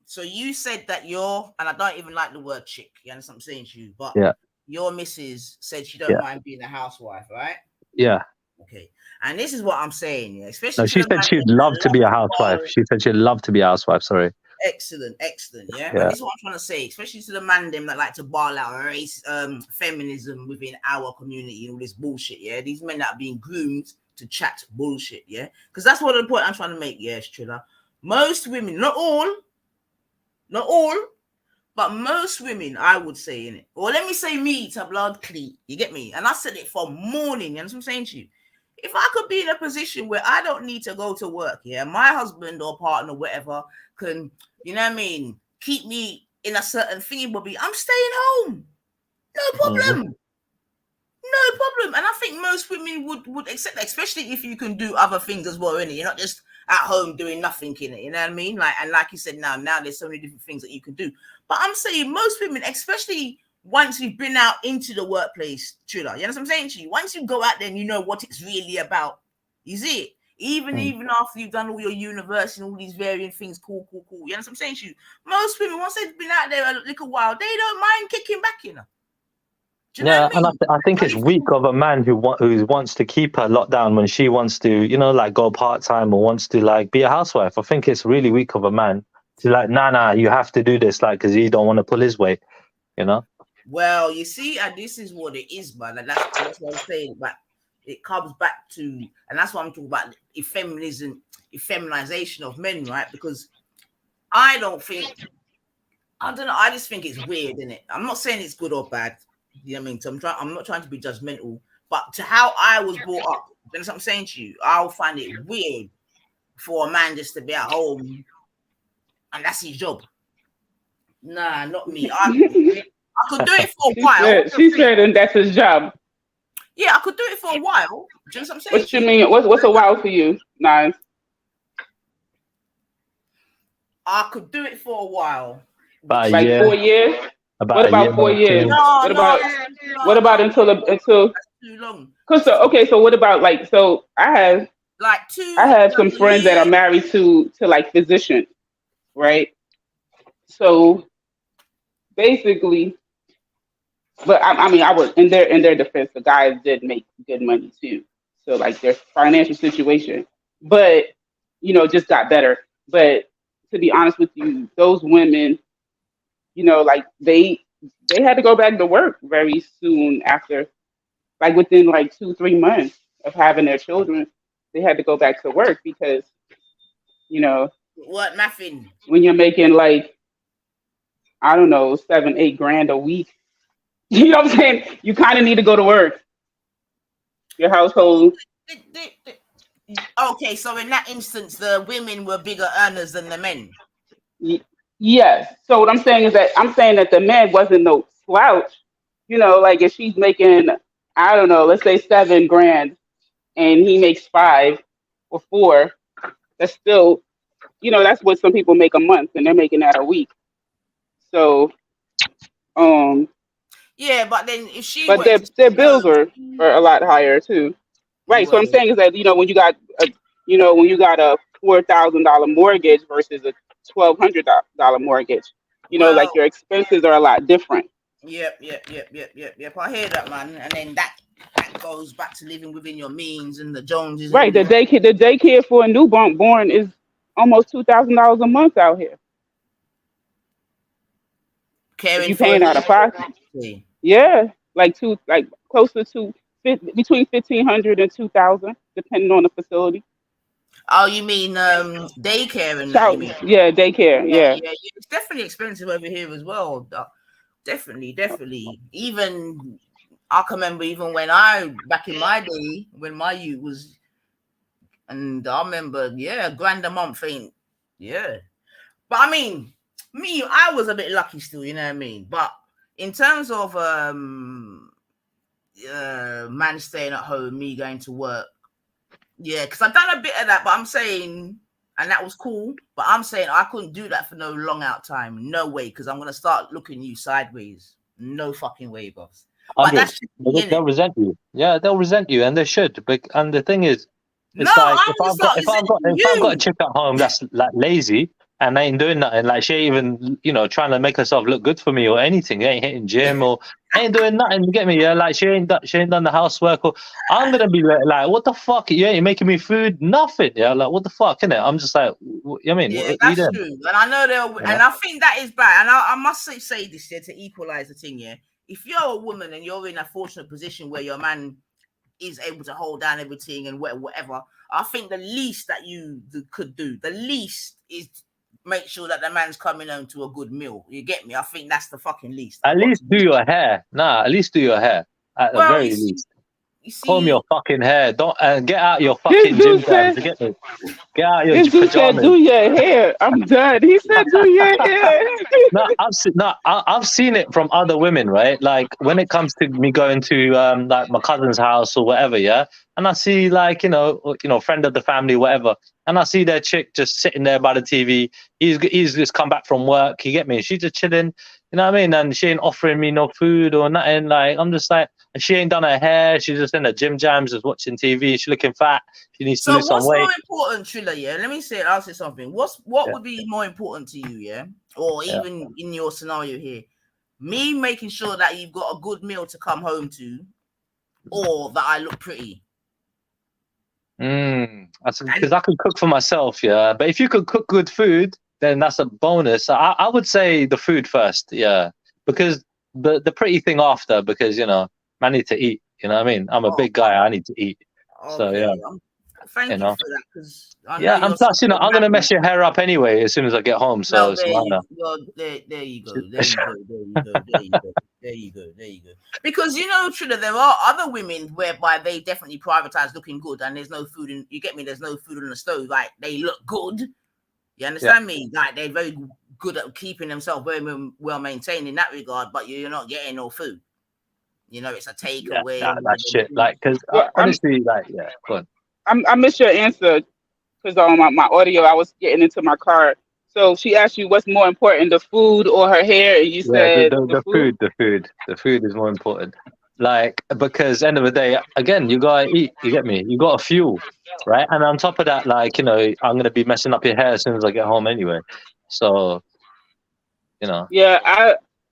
So you said that and I don't even like the word chick, you understand what I'm saying to you, but Yeah, your missus said she don't yeah, mind being a housewife, right? yeah. Okay. And this is what I'm saying, yeah, especially No, to she the said man she'd that love to love be a to housewife. go. She said she'd love to be a housewife. Sorry. Excellent, yeah. And Yeah. this is what I'm trying to say, especially to the man them that like to ball out race, feminism within our community and all this bullshit, yeah. These men that are being groomed to chat bullshit, yeah. Because that's what the point I'm trying to make, yeah, Triller. Most women, not all, but most women, I would say, in it. Or let me say me to blood clean. You get me? And I said it for morning. You know what I'm saying to you? If I could be in a position where I don't need to go to work, yeah, my husband or partner, whatever, can, you know what I mean, keep me in a certain thingy, Bobby, I'm staying home. No problem. No problem. And I think most women would accept that, especially if you can do other things as well, innit? You're not just at home doing nothing in it, you know what I mean? Like you said, now there's so many different things that you can do. But I'm saying most women, especially once you've been out into the workplace, Trilla, you know what I'm saying to you? Once you go out there and you know what it's really about, you see it. Even after you've done all your university and all these varying things, cool. You know what I'm saying to you? Most women, once they've been out there a little while, they don't mind kicking back, you know. Do you know what I mean? And I think it's weak of a man who wants to keep her locked down when she wants to, like go part time or wants to like be a housewife. I think it's really weak of a man to like, nah, you have to do this, like, because he don't want to pull his weight, Well, you see, and this is what it is, man. And that's what I'm saying. But it comes back to, and that's what I'm talking about, effeminization of men, right? Because I don't know. I just think it's weird, isn't it? I'm not saying it's good or bad. You know what I mean? So I'm not trying to be judgmental, but to how I was brought up, you know what I'm saying to you, I'll find it weird for a man just to be at home and that's his job. Nah, not me. I could do it for a while. She said, and that's his job. Yeah, I could do it for a while. Do you know what I'm saying? What you mean? What's a while for you, Nice? I could do it for a while. About a Like year. 4 years? What about 4 years? No, what about until that's too long. So what about like I Like have some friends that are married to like physicians, right? So basically, but I mean, I would in their defense, the guys did make good money too. So like their financial situation, but just got better. But to be honest with you, those women, like they had to go back to work very soon after, like within like 2-3 months of having their children, they had to go back to work because what nothing. When you're making like, I don't know, 7-8 grand a week, you know what I'm saying? You kind of need to go to work. Your household. Okay, so in that instance, the women were bigger earners than the men. Yes. So what I'm saying is that I'm saying that the man wasn't no slouch. You know, like if she's making, I don't know, let's say 7 grand, and he makes 5 or 4, that's still, that's what some people make a month, and they're making that a week. So, um, Yeah, but then if she but went their to their stay bills home, are a lot higher too. Right. So I'm well, saying is that when you got a $4,000 mortgage versus a $1,200 mortgage, well, like your expenses are a lot different. yep. I hear that, man. And then that goes back to living within your means and the Joneses and Right. all the The daycare for a newborn born is almost $2,000 a month out here. If caring you're for a paying out of pocket, newborn. yeah, like closer to between 1,500 and 2,000, depending on the facility. Oh, you mean daycare and that? You Child, mean? yeah, daycare, yeah. Yeah. It's definitely expensive over here as well. Definitely. Even I can remember even when back in my day when my youth was, and I remember, yeah, grand a month ain't, yeah. But I mean, I was a bit lucky still, you know what I mean. But in terms of man staying at home, me going to work, yeah, because I've done a bit of that, but I'm saying, and that was cool, but I'm saying I couldn't do that for no long out time. No way, because I'm going to start looking you sideways. No fucking way, boss. But 100. that's just me, They'll innit? resent you. Yeah, they'll resent you, and they should. But and the thing is, No, it's like I'm just not if resenting I've got a you. chick at home that's like lazy and ain't doing nothing, like she ain't even trying to make herself look good for me or anything, ain't hitting gym or ain't doing nothing. You get me? Yeah, like she ain't done the housework. Or I'm gonna be like, what the fuck? You ain't making me food, nothing. Yeah, like what the fuck, innit? I'm just like, I mean, Yeah, what you that's doing? true. And I know You and know? I think that is bad. And I must say this here to equalize the thing, yeah. If you're a woman and you're in a fortunate position where your man is able to hold down everything and whatever, I think the least that you could do, the least is make sure that the man's coming home to a good meal. You get me? I think that's the fucking least. At I've got least to do do. your hair. Nah, at least do your hair. At the Well, very least. you Comb see, your fucking hair. Don't get out your This fucking dude gym jams. said, Get me. Get out your this dude said, pajamas. do your hair. I'm done. He said, do your hair. I've seen it from other women, right? Like when it comes to me going to like my cousin's house or whatever, yeah. And I see like friend of the family, whatever, and I see their chick just sitting there by the TV. He's just come back from work. You get me? She's just chilling. You know what I mean? And she ain't offering me no food or nothing. Like I'm just like, and she ain't done her hair. She's just in her gym jams, just watching TV. She's looking fat. She needs to so lose some what's more weight. important, Triller? Yeah, let me ask you something. What Yeah, would be more important to you? Yeah, or yeah. even in your scenario here, me making sure that you've got a good meal to come home to, or that I look pretty. That's And because I can cook for myself, yeah. But if you could cook good food, then that's a bonus. I would say the food first, yeah, because the pretty thing after, because I need to eat. You know what I mean? I'm a oh, big guy. I need to eat. So yeah, okay, you thank you know, for that because I know yeah. And you're plus, such a I'm gonna man. mess your hair up anyway as soon as I get home. So Well, it's minor. there you go. Because Trina, there are other women whereby they definitely prioritize looking good, and there's no food in. You get me? There's no food on the stove. Like they look good. You Yeah, understand me? Like they're very good at keeping themselves very well maintained in that regard, but you're not getting no food. It's a yeah. takeaway. Nah, that shit. Like, because Well, honestly, like, yeah. Go on. I missed your answer because on my audio, I was getting into my car. So she asked you what's more important, the food or her hair, and you Yeah, the, said the the the food. food, the food is more important. Like because end of the day, again, you gotta eat. You get me? You gotta fuel, right? And on top of that, like I'm gonna be messing up your hair as soon as I get home anyway. So you know, Yeah,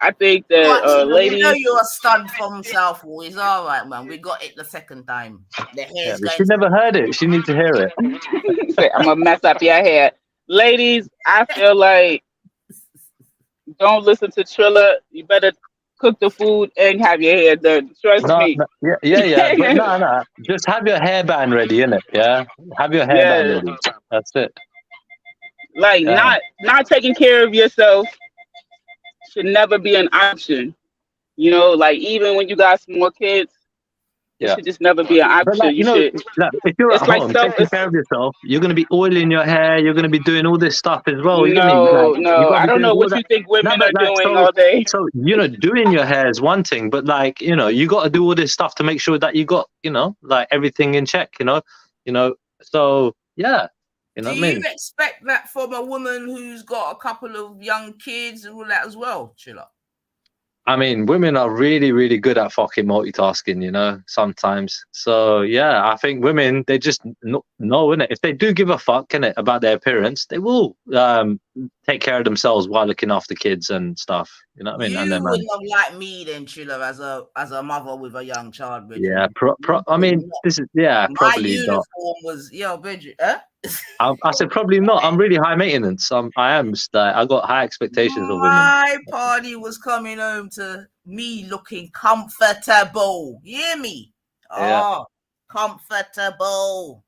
I think All that right, Trina, we know ladies. you're a stud from Southall. It's all right, man. We got it the second time. The yeah. hair's But going she to never heard it. She needs to hear it. Say, I'm gonna mess up your hair. Ladies, I feel like don't listen to Trilla. You better cook the food and have your hair done. Trust No, me. no yeah. But no. Just have your hairband ready, innit? Yeah, have your hairband Yeah, ready. That's it. like Yeah. not taking care of yourself should never be an option. Like even when you got small kids, It Yeah. should just never be an But option. like, You should. like if you're at It's like home self. taking care of yourself, you're gonna be oiling your hair, you're gonna be doing all this stuff as well. You get me? Like you No. gotta I be don't doing know all what that. you think No, women but are like doing all day. so doing your hair is one thing, but like, you gotta do all this stuff to make sure that you got, like everything in check, So yeah. You know Do what I you mean? expect that from a woman who's got a couple of young kids and all that as well, Chilla? I mean, women are really, really good at fucking multitasking, sometimes. So, yeah, I think women, they just know, innit? If they do give a fuck, innit, about their appearance, they will take care of themselves while looking after kids and stuff. You know what I mean? And You their would man. not like me then, Chilla, as a mother with a young child, Bridget. Yeah, I mean, My probably not. uniform was, Bridget, huh? I said probably not. I'm really high maintenance. I am. I got high expectations of women. My party was coming home to me looking comfortable. You hear me? Yeah. Oh, comfortable.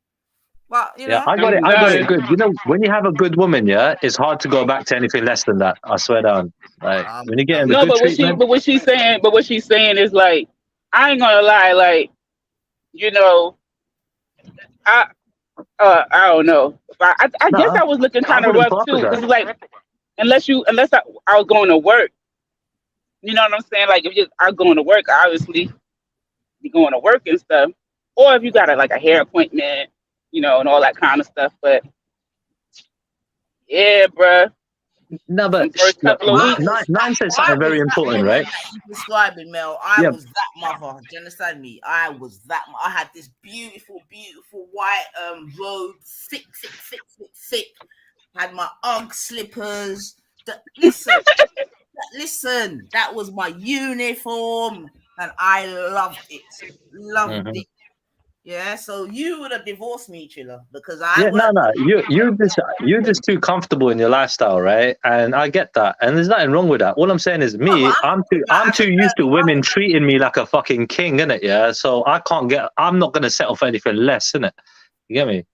But Yeah, I got it. I'm I got it done. good. When you have a good woman, yeah, it's hard to go back to anything less than that. I swear down. Like when you're getting the No, good but treatment. what she's saying is like, I ain't gonna lie, like, I I don't know. I guess No, I was looking I kind of wouldn't rough put up with too, that. because like, unless I was going to work, you know what I'm saying? Like if you are going to work, obviously you're going to work and stuff, or if you got like a hair appointment, and all that kind of stuff. But yeah, bruh, No, them but first look, couple of weeks. nine said I something very was that important, woman right? that you're describing, Mel. I Yeah. was that mother. Do you understand me? I was that. I had this beautiful, beautiful white robe, thick. Had my UGG slippers. Listen, that was my uniform, and I loved it. Loved Mhm. it. Yeah, so you would have divorced me, Chilla, because Yeah, I no, worked. you're just too comfortable in your lifestyle, right? And I get that, and there's nothing wrong with that. All I'm saying is, No, but I'm talking about as a too used to dirty women wife. treating me like a fucking king, innit? Yeah, so I'm not gonna settle for anything less, innit? You get me?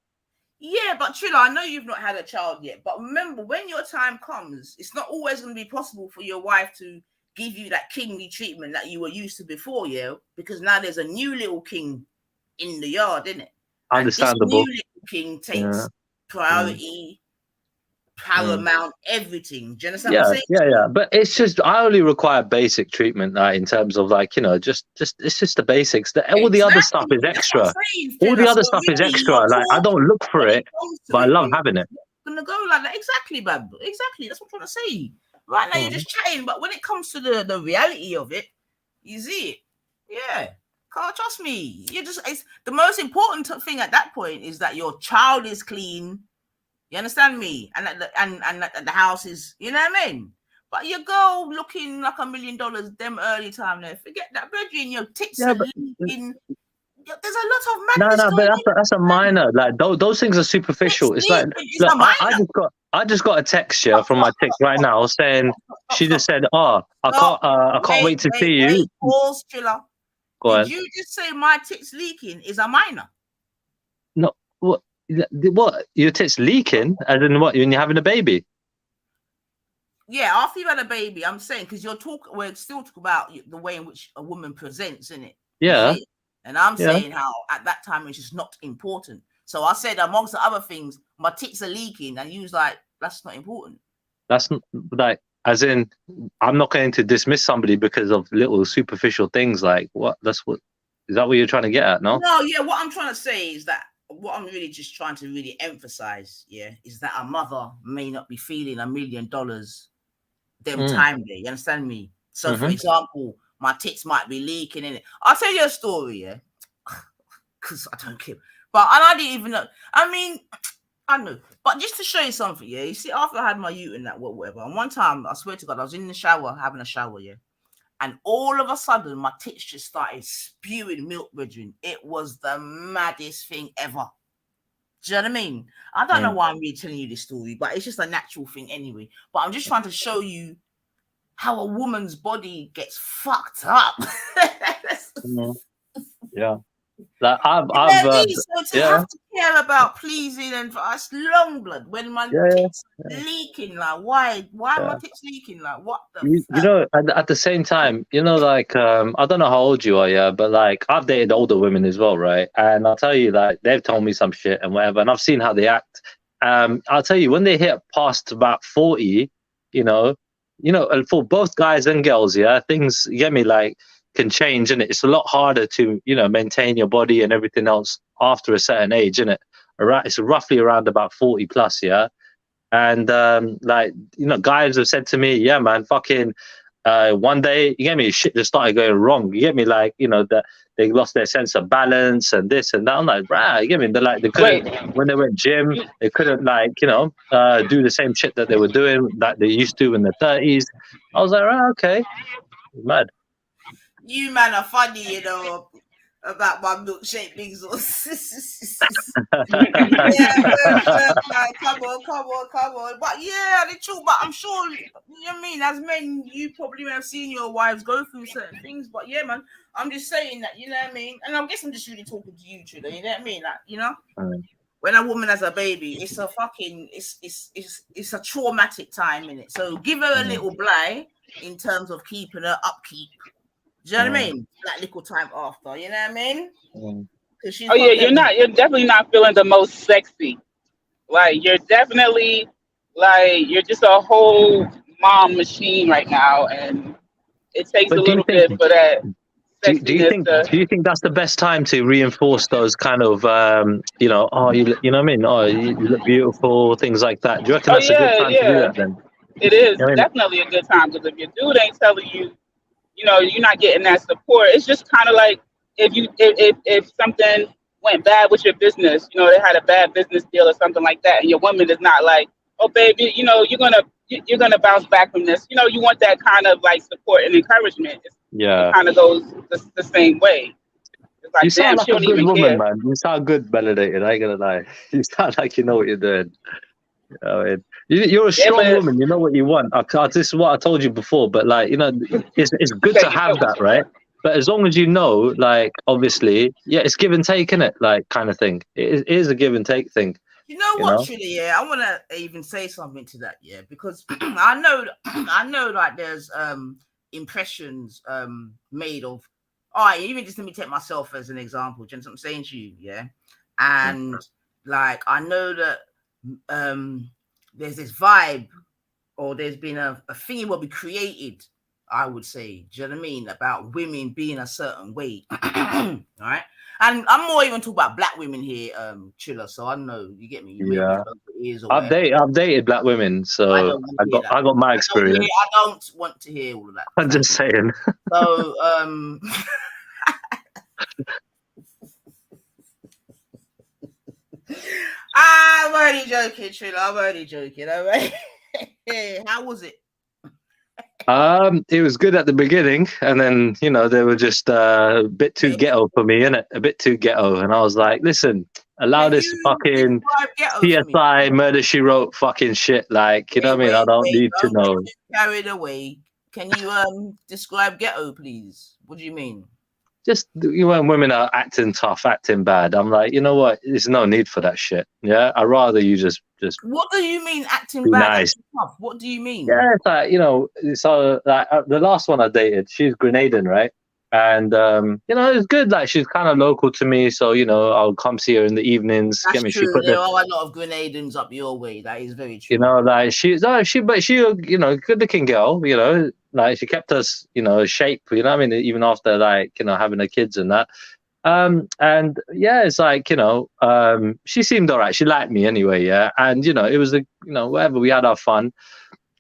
Yeah, but Trilla, I know you've not had a child yet, but remember, when your time comes, it's not always going to be possible for your wife to give you that kingly treatment that you were used to before, yeah? Because now there's a new little king in the yard, isn't it? And this new Understandable. little king takes Yeah. priority, paramount, everything. Do you understand what I'm Yeah, saying? yeah. But it's just I only require basic treatment, in terms of like just it's just the basics. All the other stuff is Exactly. That's what extra. I'm saying, All the Trilla. other So stuff is really, your extra. Like I talk, don't look for when it it, comes to but I it, love really, having it. gonna go like that. Exactly, Bab. Exactly. That's what I'm trying to say. Right now, you're just chatting, but when it comes to the reality of it, you see it. Yeah. Can't trust me. It's the most important thing at that point is that your child is clean. You understand me? And that the house is, you know what I mean? But your girl looking like $1 million them early time there. Forget that, Bridget. Your tits are leaking. There's a lot of madness No, but going on. that's a minor. Like those things are superficial. It's like, It's look, a minor. I just got a text here from my chick right now saying she just said, "Oh, I can't wait to see you." Pause, Chilla. Go Did on. you just say my tits leaking is a minor? No, what? What? Your tits leaking? As in what? When you're having a baby? Yeah, after you've had a baby, I'm saying because we're still talking about the way in which a woman presents, isn't it? Yeah. And I'm saying how at that time it's just not important. So I said amongst the other things, my tits are leaking, and you was like, that's not important. That's like, as in, I'm not going to dismiss somebody because of little superficial things. Like what? Is that what you're trying to get at? No. No, yeah. What I'm trying to say is that what I'm really just trying to really emphasize, is that a mother may not be feeling $1 million them time there. You understand me? So, for example, my tits might be leaking in it. I'll tell you a story, because I don't care. But I didn't even know. I mean, I know. But just to show you something, you see, after I had my ute and that, whatever, and one time, I swear to God, I was in the shower, having a shower, and all of a sudden, my tits just started spewing milk, brethren. It was the maddest thing ever. Do you know what I mean? I don't know why I'm really telling you this story, but it's just a natural thing anyway. But I'm just trying to show you how a woman's body gets fucked up. Yeah. Like So to have to care about pleasing and for us long blood when my tits leaking. Like, why are my tits leaking? Like, what the You know, at the same time, you know, like I don't know how old you are, yeah, but like I've dated older women as well, right? And I'll tell you, like they've told me some shit and whatever, and I've seen how they act. I'll tell you, when they hit past about 40, you know, and for both guys and girls, yeah, things, you get me, like can change, and it's a lot harder to, you know, maintain your body and everything else after a certain age, isn't it? Right, it's roughly around about 40 plus, yeah. And like, you know, guys have said to me, yeah, man, fucking one day, you get me, shit just started going wrong. You get me, like, you know, that they lost their sense of balance and this and that. I'm like, bruh, you get me? They're like, they couldn't, when they went gym, they couldn't, like, you know, do the same shit that they were doing that they used to in their 30s. I was like, right, okay, mad. You man are funny, you know, about my milkshake things. Come on. But yeah, they true. But I'm sure, you know what I mean, as men, you probably have seen your wives go through certain things. But yeah, man, I'm just saying that, you know what I mean. And I guess I'm just really talking to you, Trilla. You know what I mean? Like, you know, when a woman has a baby, it's a fucking, it's a traumatic time in it. So give her a little bly in terms of keeping her upkeep. Do you know what I mean? That little time after, you know what I mean? Oh yeah, you're definitely not feeling the most sexy. Like you're definitely like you're just a whole mom machine right now, and it takes But a little bit for that sexiness. Do you think that's the best time to reinforce those kind of you know, oh, you know what I mean? Oh, you look beautiful, things like that. Do you reckon that's a good time to do that then? It is You know what I mean? definitely a good time, because if your dude ain't telling you, you know, you're not getting that support. It's just kind of like if something went bad with your business, you know, they had a bad business deal or something like that, and your woman is not like, oh baby, you know, you're gonna bounce back from this. You know, you want that kind of like support and encouragement. It kind of goes the same way. It's like, you sound damn, like she a don't good even woman, care. man. You sound good, validated. I ain't gonna lie. You sound like you know what you're doing. You know, you're a strong woman. You know what you want. This is what I told you before, but like, you know, it's good to have that, right? But as long as you know, like, obviously, yeah, it's give and take, innit? Like, kind of thing. It is a give and take thing. You know what, Trilla? Yeah, I want to even say something to that, yeah, because I know, like, there's impressions made of. All right, even just let me take myself as an example. Do you know what I'm saying to you, yeah? And like, I know that there's this vibe, or there's been a thing will be created, I would say, do you know what I mean, about women being a certain way. All right, and I'm more even talking about black women here, Trilla. So I don't know, you get me? You maybe ears or I've dated black women, so I got my experience. I don't want to hear all of that. I'm just saying. So I'm only joking, Trilla. I'm only joking. How was it? It was good at the beginning, and then, you know, they were just a bit too ghetto for me, innit? A bit too ghetto, and I was like, listen, allow this fucking CSI Murder She Wrote fucking shit, like, you know what I mean? I don't need to know. Carried away. Can you describe ghetto, please? What do you mean? Just, you know, when women are acting tough, acting bad, I'm like, you know what? There's no need for that shit. Yeah, I'd rather you just. What do you mean acting be bad? nice. Tough? What do you mean? Yeah, it's like, you know, so like the last one I dated, she's Grenadian, right? And you know, it's good. Like, she's kind of local to me, so, you know, I'll come see her in the evenings. That's true. There are a lot of Grenadians up your way. That is very true. You know, like she, you know, good-looking girl. You know, like she kept us, you know, shape. You know what I mean? Even after, like, you know, having her kids and that. And yeah, it's like, you know, she seemed all right. She liked me anyway, yeah. And, you know, it was you know, whatever, we had our fun.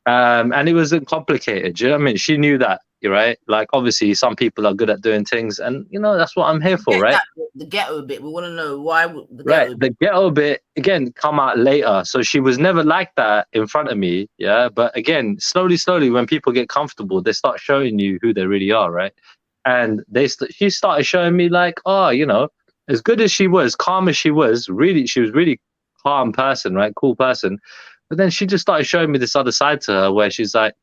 And it wasn't complicated. You know what I mean? She knew that, right? Like, obviously, some people are good at doing things, and, you know, that's what I'm here for, right? The ghetto bit. We want to know why the ghetto bit again come out later. So she was never like that in front of me, yeah. But again, slowly, when people get comfortable, they start showing you who they really are, right? And she started showing me, like, oh, you know, as good as she was, calm as she was, she was really calm person, right? Cool person. But then she just started showing me this other side to her, where she's like,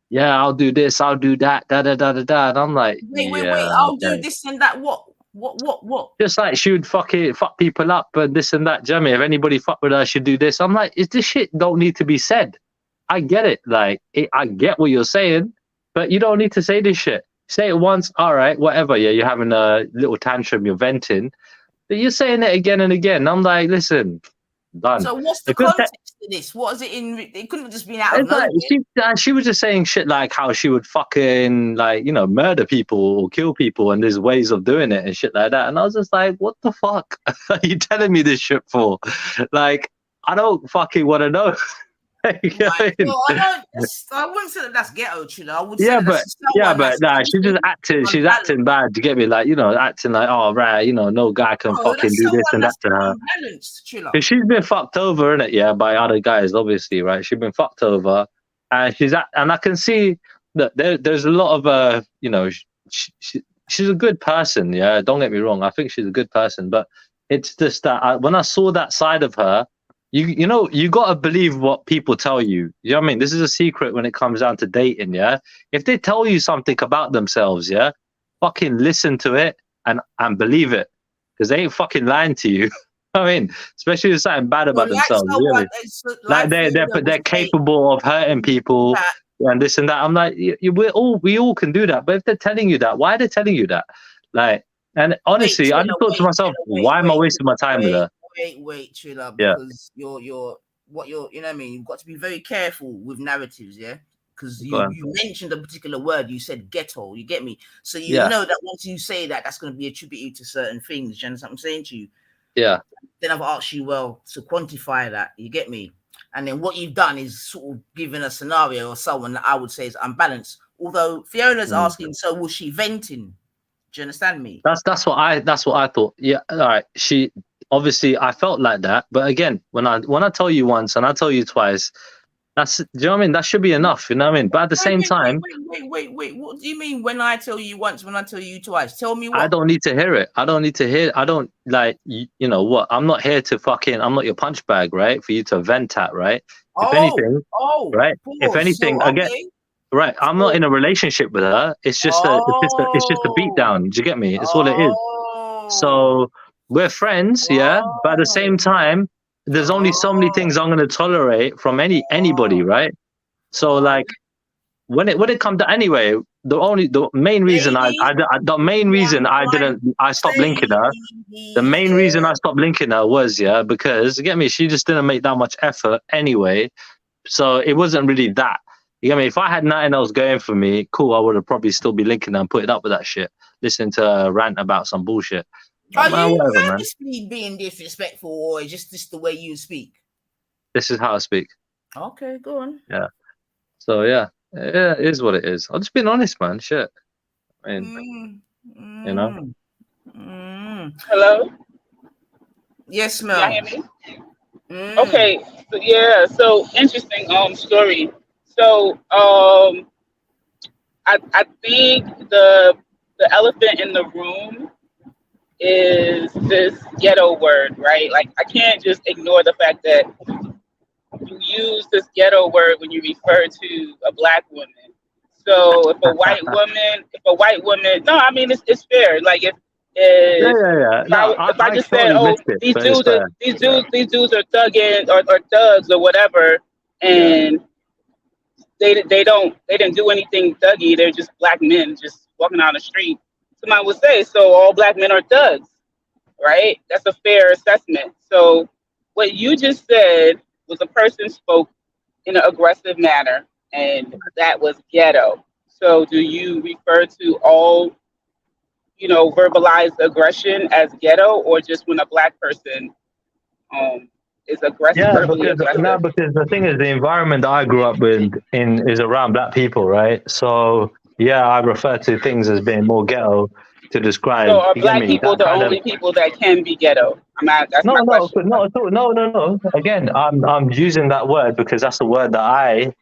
yeah, I'll do this, I'll do that, da da da da da. And I'm like, wait, I'll do this and that. What? What? Just like she would fuck people up and this and that. Do you know what I mean? If anybody fuck with her, she'd do this. I'm like, is this shit don't need to be said? I get it. Like, I get what you're saying, but you don't need to say this shit. Say it once, all right, whatever. Yeah, you're having a little tantrum, you're venting, but you're saying it again and again. I'm like, listen, done. So what's the context of this? What is it in? It couldn't have just been out of nowhere. She was just saying shit like how she would fucking murder people or kill people, and there's ways of doing it and shit like that. And I was just like, what the fuck are you telling me this shit for? Like, I don't fucking want to know. Right. Well, I wouldn't say that that's ghetto, Chilla. I would say she's just acting. She's acting bad. To get me, like, acting like, oh right, no guy can fucking do this and that to her. Because she's been fucked over, innit? Yeah, by other guys, obviously, right? She's been fucked over, and and I can see that there's a lot of she's a good person. Yeah, don't get me wrong. I think she's a good person, but it's just that when I saw that side of her. You got to believe what people tell you. You know what I mean? This is a secret when it comes down to dating, yeah? If they tell you something about themselves, yeah, fucking listen to it and believe it. Because they ain't fucking lying to you. I mean, especially if something bad about themselves. Really. They're capable of hurting people and this and that. I'm like, we all can do that. But if they're telling you that, why are they telling you that? Like, and honestly, I just thought to myself, why am I wasting my time with her? Wait, Chilla, because you're you know what I mean? You've got to be very careful with narratives, yeah? Because you mentioned a particular word, you said ghetto, you get me? So you know that once you say that, that's going to be attributed to certain things. You understand what I'm saying to you? Yeah. Then I've asked you, well, to quantify that, you get me? And then what you've done is sort of given a scenario or someone that I would say is unbalanced. Although Fiona's asking, so was she venting? Do you understand me? That's what I thought. Yeah, all right. Obviously, I felt like that, but again, when I tell you once and I tell you twice, do you know what I mean? That should be enough, you know what I mean? But at the same time, wait. What do you mean when I tell you once, when I tell you twice? Tell me what. I don't need to hear it. I don't need to hear. I don't like. You know what? I'm not here to fucking. I'm not your punch bag, right? For you to vent at, right? If anything, right? If anything, again. Right, I'm not in a relationship with her. It's just a beat down. Do you get me? It's all it is. So we're friends, yeah. But at the same time, there's only so many things I'm gonna tolerate from anybody, right? So like, when it comes to anyway, the main reason I stopped linking her. The main reason I stopped linking her was because you get me. She just didn't make that much effort anyway. So it wasn't really that. You get me? If I had nothing else going for me, cool, I would have probably still be linking her and putting up with that shit, listening to her rant about some bullshit. Are you purposely being disrespectful, or is just the way you speak? This is how I speak. Okay, go on. Yeah. So yeah, it is what it is. I'm just being honest, man. Shit. I mean, you know. Hello. Yes, ma'am. Y'all hear me? Okay. So interesting story. So I think the elephant in the room is this ghetto word, right? Like, I can't just ignore the fact that you use this ghetto word when you refer to a black woman. So if a white woman, no, I mean it's fair. Like if I just said, oh, these dudes are thugging or thugs or whatever, and they didn't do anything thuggy. They're just black men just walking down the street. Somebody would say, so all black men are thugs, right? That's a fair assessment. So what you just said was a person spoke in an aggressive manner, and that was ghetto. So do you refer to all, verbalized aggression as ghetto, or just when a black person is aggressive? Yeah, because the thing is, the environment that I grew up in is around black people, right? So yeah, I refer to things as being more ghetto to describe. So are black people the only people that can be ghetto? That's my question. No. Again, I'm using that word because that's the word that I've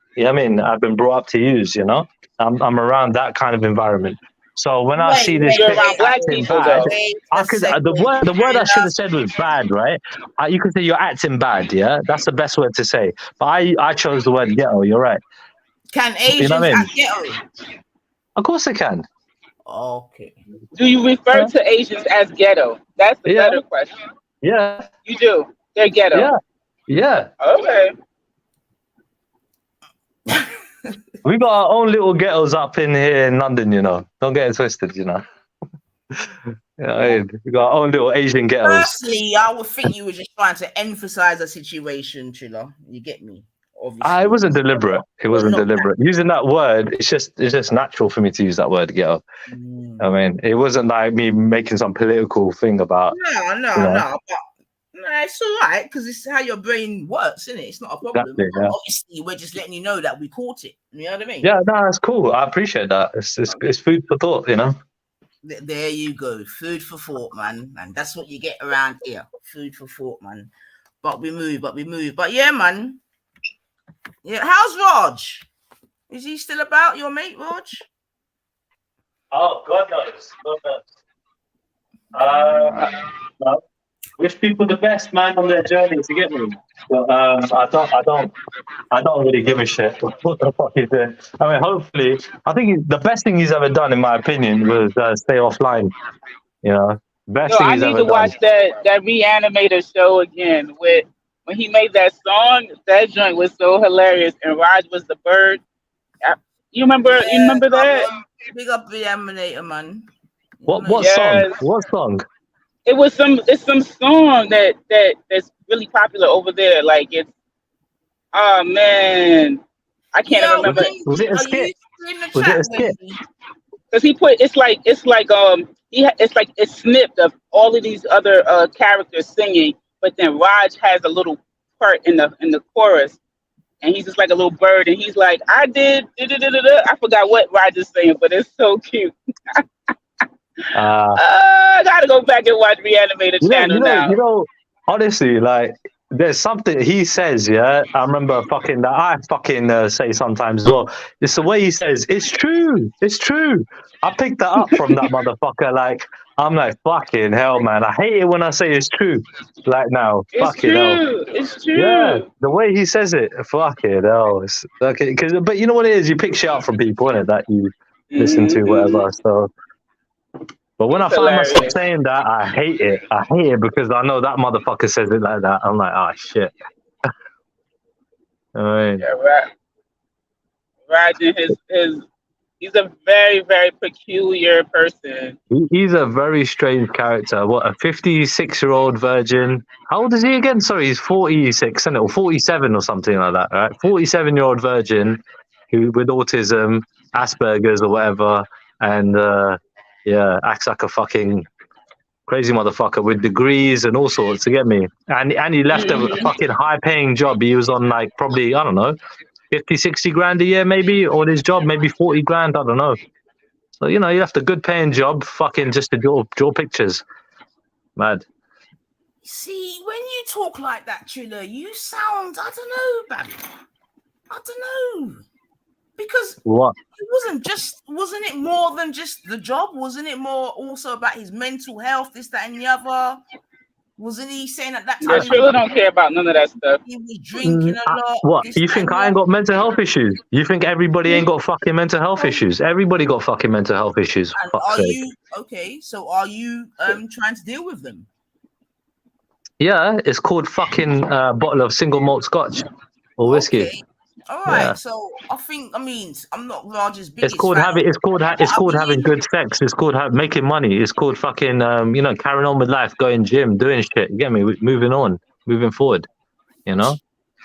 been brought up to use. I'm around that kind of environment. So when I see this, you're around black people, though. The word I should have said was bad, right? You could say you're acting bad, yeah. That's the best word to say. But I chose the word ghetto. You're right. Can Asians act ghetto? Of course they can. Okay. Do you refer to Asians as ghetto? That's the Yeah, better question. yeah, You do. They're ghetto. yeah, yeah. Okay. We got our own little ghettos up in here in London, you know. Don't get it twisted, you know. We got our own little Asian ghettos. Firstly, I would think you were just trying to emphasize a situation, Chilla. You get me? Obviously. It wasn't deliberate. It wasn't not deliberate. Using that word, it's just natural for me to use that word, ghetto. I mean, it wasn't like me making some political thing about. No, you know. but no, it's all right because it's how your brain works, isn't it? It's not a problem. Exactly, yeah. Obviously, we're just letting you know that we caught it. You know what I mean? Yeah, no, it's cool. I appreciate that. It's food for thought, you know. There you go. Food for thought, man. And that's what you get around here. Food for thought, man. But we move. But yeah, man. Yeah, how's Raj? Is he still about, your mate, Raj? Oh, God knows. God knows. No. Wish people the best, man, on their journey to get me. But I don't really give a shit what the fuck he's doing. I mean, hopefully, I think the best thing he's ever done, in my opinion, was stay offline. You know, best Yo, thing I he's need ever to done. watch that Reanimator show again. With when he made that song, that joint was so hilarious. And Raj was the bird. You remember? Yeah, You remember that? Big up the Aminator, man. What song? Yes. What song? It's some song that's really popular over there. Like it's oh man, I can't even remember Was it a Are skit? you in the Was it chat, a skit? baby? because he put it's like it's like it's snipped of all of these other characters singing, but then Raj has a little part in the chorus, and he's just like a little bird, and he's like, I did, da-da-da-da-da." I forgot what Raj is saying, but it's so cute. I gotta go back and watch Reanimator channel now. Honestly, like, there's something he says, yeah. I remember fucking that I fucking say sometimes as well. It's the way he says, it's true. I picked that up from that motherfucker. Like, I'm like, fucking hell, man. I hate it when I say it's true. Like, now, It's fucking hell. true. It's true. Yeah, the way he says it, fucking hell. It's okay, but you know what it is? You pick shit up from people, innit, that you listen to, whatever. So. But when It's I find myself hilarious. saying that, I hate it. I hate it because I know that motherfucker says it like that. I'm like, oh shit. I mean, Yeah, Raj and his he's a very, very peculiar person. he's a very strange character. What, a 56-year-old virgin? How old is he again? Sorry, he's 46, isn't it? Or 47 or something like that, right? 47-year-old virgin who with autism, Asperger's or whatever, and yeah, acts like a fucking crazy motherfucker with degrees and all sorts, you get me? And he left a fucking high-paying job. He was on, like, probably, I don't know, 50, 60 grand a year maybe, on his job, maybe 40 grand, I don't know. So, you know, he left a good-paying job fucking just to draw pictures. Mad. See, when you talk like that, Trilla, you sound, I don't know, baby. I don't know. Because What? it wasn't it more than just the job? Wasn't it more also about his mental health, this, that, and the other? Wasn't he saying at that Yeah, time Trilla don't care about none of that stuff. he was drinking a lot? What? this, You that, think and I ain't the got mental health issues? You think everybody ain't got fucking mental health issues? Everybody got fucking mental health issues. And Fuck's are sake. you okay? So are you trying to deal with them? Yeah, it's called fucking bottle of single malt scotch or whiskey. Okay. All right. Yeah. So I mean, I'm not Raj's biggest It's called fan. having. It's called I having mean- good sex. It's called making money. It's called fucking carrying on with life, going gym, doing shit. You get me? Moving on, moving forward. You know.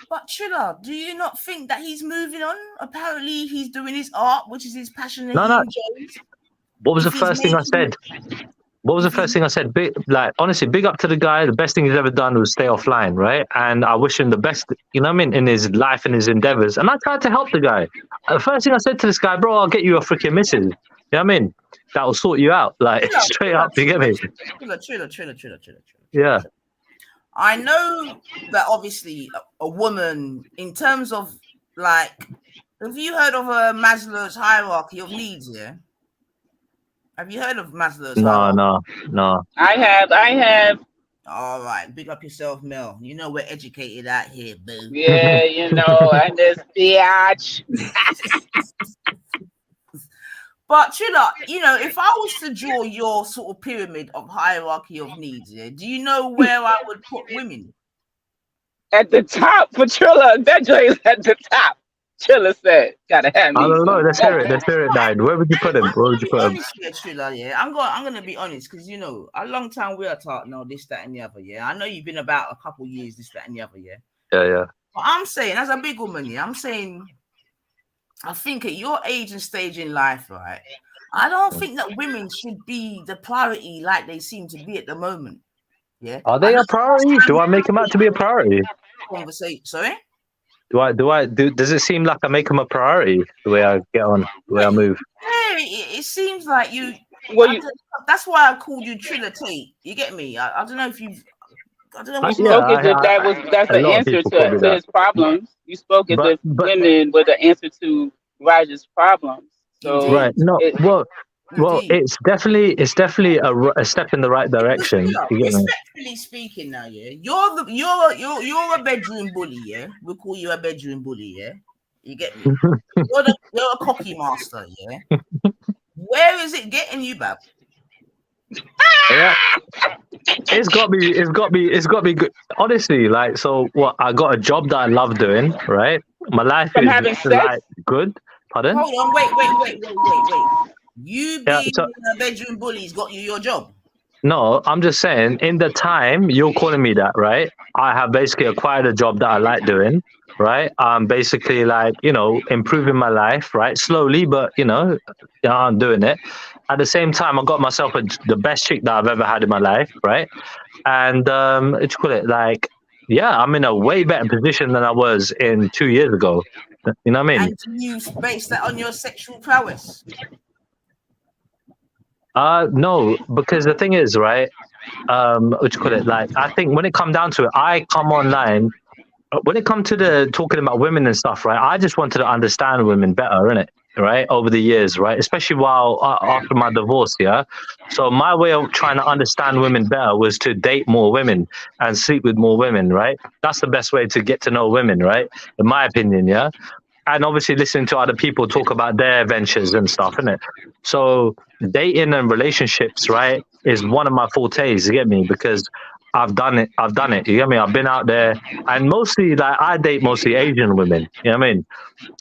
But Trilla, do you not think that he's moving on? Apparently, he's doing his art, which is his passion, and No, he no. enjoys. What was If the he's first thing I making- said? What was the first thing I said? Honestly, big up to the guy. The best thing he's ever done was stay offline, right? And I wish him the best, you know what I mean, in his life and his endeavors. And I tried to help the guy. The first thing I said to this guy, bro, I'll get you a freaking missus. You know what I mean? That will sort you out, like straight up. You get me? Trilla. Yeah. I know that obviously a woman, in terms of like, have you heard of Maslow's hierarchy of needs? Yeah. Have you heard of Maslow's hierarchy? No. I have. All right, big up yourself, Mel. You know we're educated out here, boo. Yeah, you know, and this bitch. But Trilla, you know, if I was to draw your sort of pyramid of hierarchy of needs, yeah, do you know where I would put women? At the top for Trilla. That joint is at the top. Trilla said, "Gotta have I me don't know. some Let's hear it. woman." Let's hear it, Nine. Where would you put him? I'm Where would gonna you be put him? honest here, Trilla. Yeah, I'm gonna be honest because you know a long time we are taught now this, that, and the other. Yeah, I know you've been about a couple years, this, that, and the other. Yeah, Yeah. but I'm saying as a big woman, yeah, I'm saying I think at your age and stage in life, right? I don't think that women should be the priority like they seem to be at the moment. Yeah, Are I they know a priority? Do I make them out to be a priority? conversation. Sorry. Does it seem like I make them a priority the way I get on, the way I move? Yeah, it seems like you. Well, you That's why I called you Trilla Tate. You get me? I don't know if you've. I don't know what. Yeah, spoke as if that's a the lot of answer people call me to that. his problems. You spoke as But if women were the answer to Raj's problems. So Indeed. right, no, it, well, Indeed. it's definitely a step in the right direction. You get me? Respectfully speaking, now, yeah, you're a bedroom bully, yeah. We'll call you a bedroom bully, yeah. You get me? You're a cocky master, yeah. Where is it getting you, Bab? Yeah, it's got me good. Honestly, like, so what? I got a job that I love doing, right? My life from is having sex, like good. Pardon? Hold on, wait. You Yeah, being so a bedroom bully's got you your job. no, I'm just saying, in the time you're calling me that, right? I have basically acquired a job that I like doing, right? I'm basically like, improving my life, right? Slowly, but I'm doing it. At the same time, I got myself the best chick that I've ever had in my life, right? And what you call it? Like, yeah, I'm in a way better position than I was in 2 years ago. You know what I mean? And you base that on your sexual prowess. No, because the thing is, right? What you call it? Like, I think when it come down to it, I come online. When it comes to the talking about women and stuff, right? I just wanted to understand women better, innit? Right, over the years, right? Especially while after my divorce, yeah. So my way of trying to understand women better was to date more women and sleep with more women, right? That's the best way to get to know women, right? In my opinion, yeah. And obviously listening to other people talk about their ventures and stuff, innit? So dating and relationships, right, is one of my fortes, you get me? Because I've done it, you get me? I've been out there, and mostly, like, I date mostly Asian women, you know what I mean?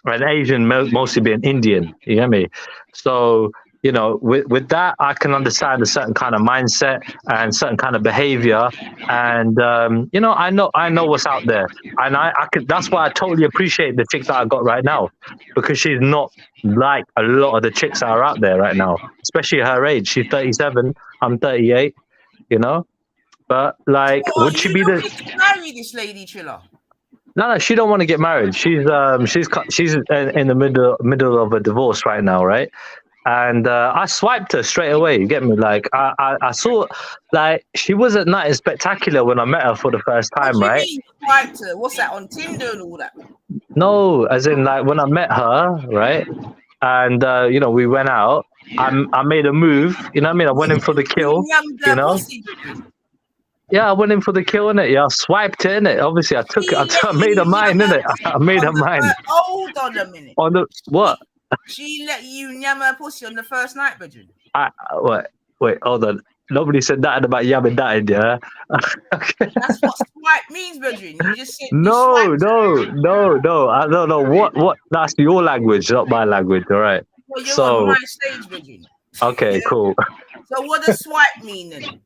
An Asian mostly being Indian, you get me? So, with that, I can understand a certain kind of mindset and certain kind of behavior, and I know what's out there, and I could. That's why I totally appreciate the chick that I got right now, because she's not like a lot of the chicks that are out there right now, especially her age. She's 37, I'm 38, but like, So are would she you be the? looking to marry this lady, Trilla? No, she don't want to get married. She's in the middle of a divorce right now, right? And I swiped her straight away. You get me? Like, I saw, like, she wasn't that spectacular when I met her for the first What time, do you right? mean? Right, what's that on Tinder and all that? No, as in, like, when I met her, right? And we went out. I made a move. You know what I mean? I went in for the kill. You yammed You her know? pussy. Yeah, I went in for the kill, innit? Yeah, I swiped it, innit? Obviously, I made her mine, innit? I made her mine. Hold on a minute. On the what? She let you yam her pussy on the first night, bedroom. Wait, hold on. Nobody said that about yamming that in, yeah? That's what swipe means, bedroom. You just said No. you swiped. I don't know what. That's your language, not my language. All right. Well, you're on So my stage, bedroom. okay, cool. So what does swipe mean then?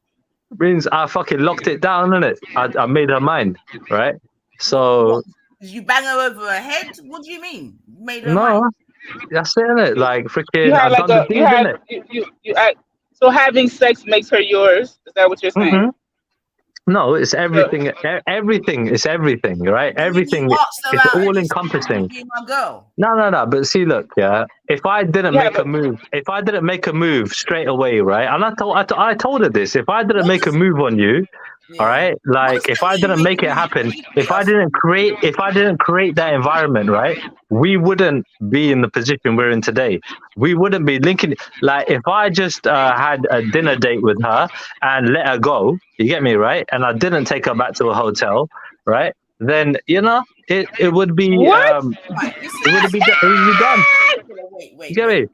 Means I fucking locked it down, innit? I made her mine, right? So What? Did you bang her over her head? What do you mean? You made her no, mine? that's it, innit? Like, you freaking, had I've like done the deed, innit? you so having sex makes her yours. Is that what you're saying? Mm-hmm. No, it's everything. Everything is everything, right? You Everything asked her is out and all you said, encompassing. "Be my girl." No. But see, look, yeah. If I didn't Yeah, make a move straight away, right? And I told her this. If I didn't make a move on you, all right, What like, does if that I mean, didn't make it happen, if I didn't create that environment, right, we wouldn't be in the position we're in today. We wouldn't be linking. Like, if I just had a dinner date with her and let her go, you get me, right? And I didn't take her back to a hotel, right? Then it would be what? Right, it would be done. wait. You get me?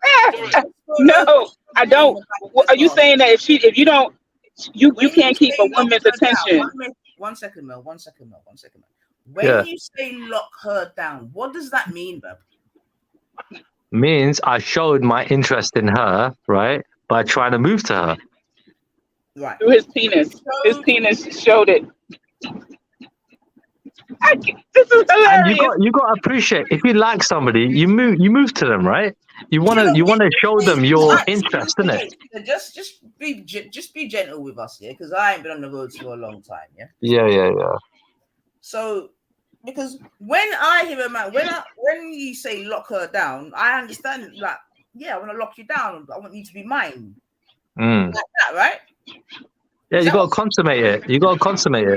No, I don't. Are you saying that if you don't, you When can't keep say a lock woman's her down, attention? one second, Mel. One second, Mel. When Yeah. you say lock her down, what does that mean, bro? Means I showed my interest in her, right, by trying to move to her. Right. Through his penis. His penis showed it. This is And you hilarious. got to appreciate, if you like somebody, you move to them, right? You wanna show them your interest, innit? Just be gentle with us, yeah, because I ain't been on the roads for a long time, yeah. Yeah. So, because when I hear a man, when you say lock her down, I understand, like, yeah, I want to lock you down. I want you to be mine, like that, right? Yeah, you got to consummate it. Yeah. You got to consummate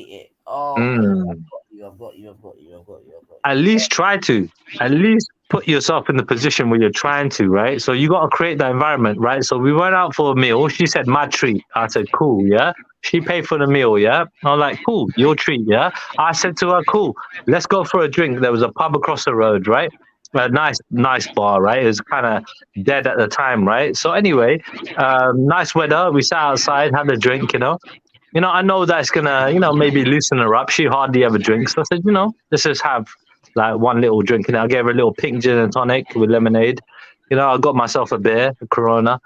it. Oh, okay. I've got you. At least try to. At least put yourself in the position where you're trying to, right? So you got to create that environment, right? So we went out for a meal. She said, my treat. I said, cool, yeah? She paid for the meal, yeah? I was like, cool, your treat, yeah? I said to her, cool, let's go for a drink. There was a pub across the road, right? A nice bar, right? It was kind of dead at the time, right? So anyway, nice weather. We sat outside, had a drink, you know, I know that's gonna, maybe loosen her up. She hardly ever drinks. So I said, let's just have like one little drink. And I gave her a little pink gin and tonic with lemonade. I got myself a beer, a Corona,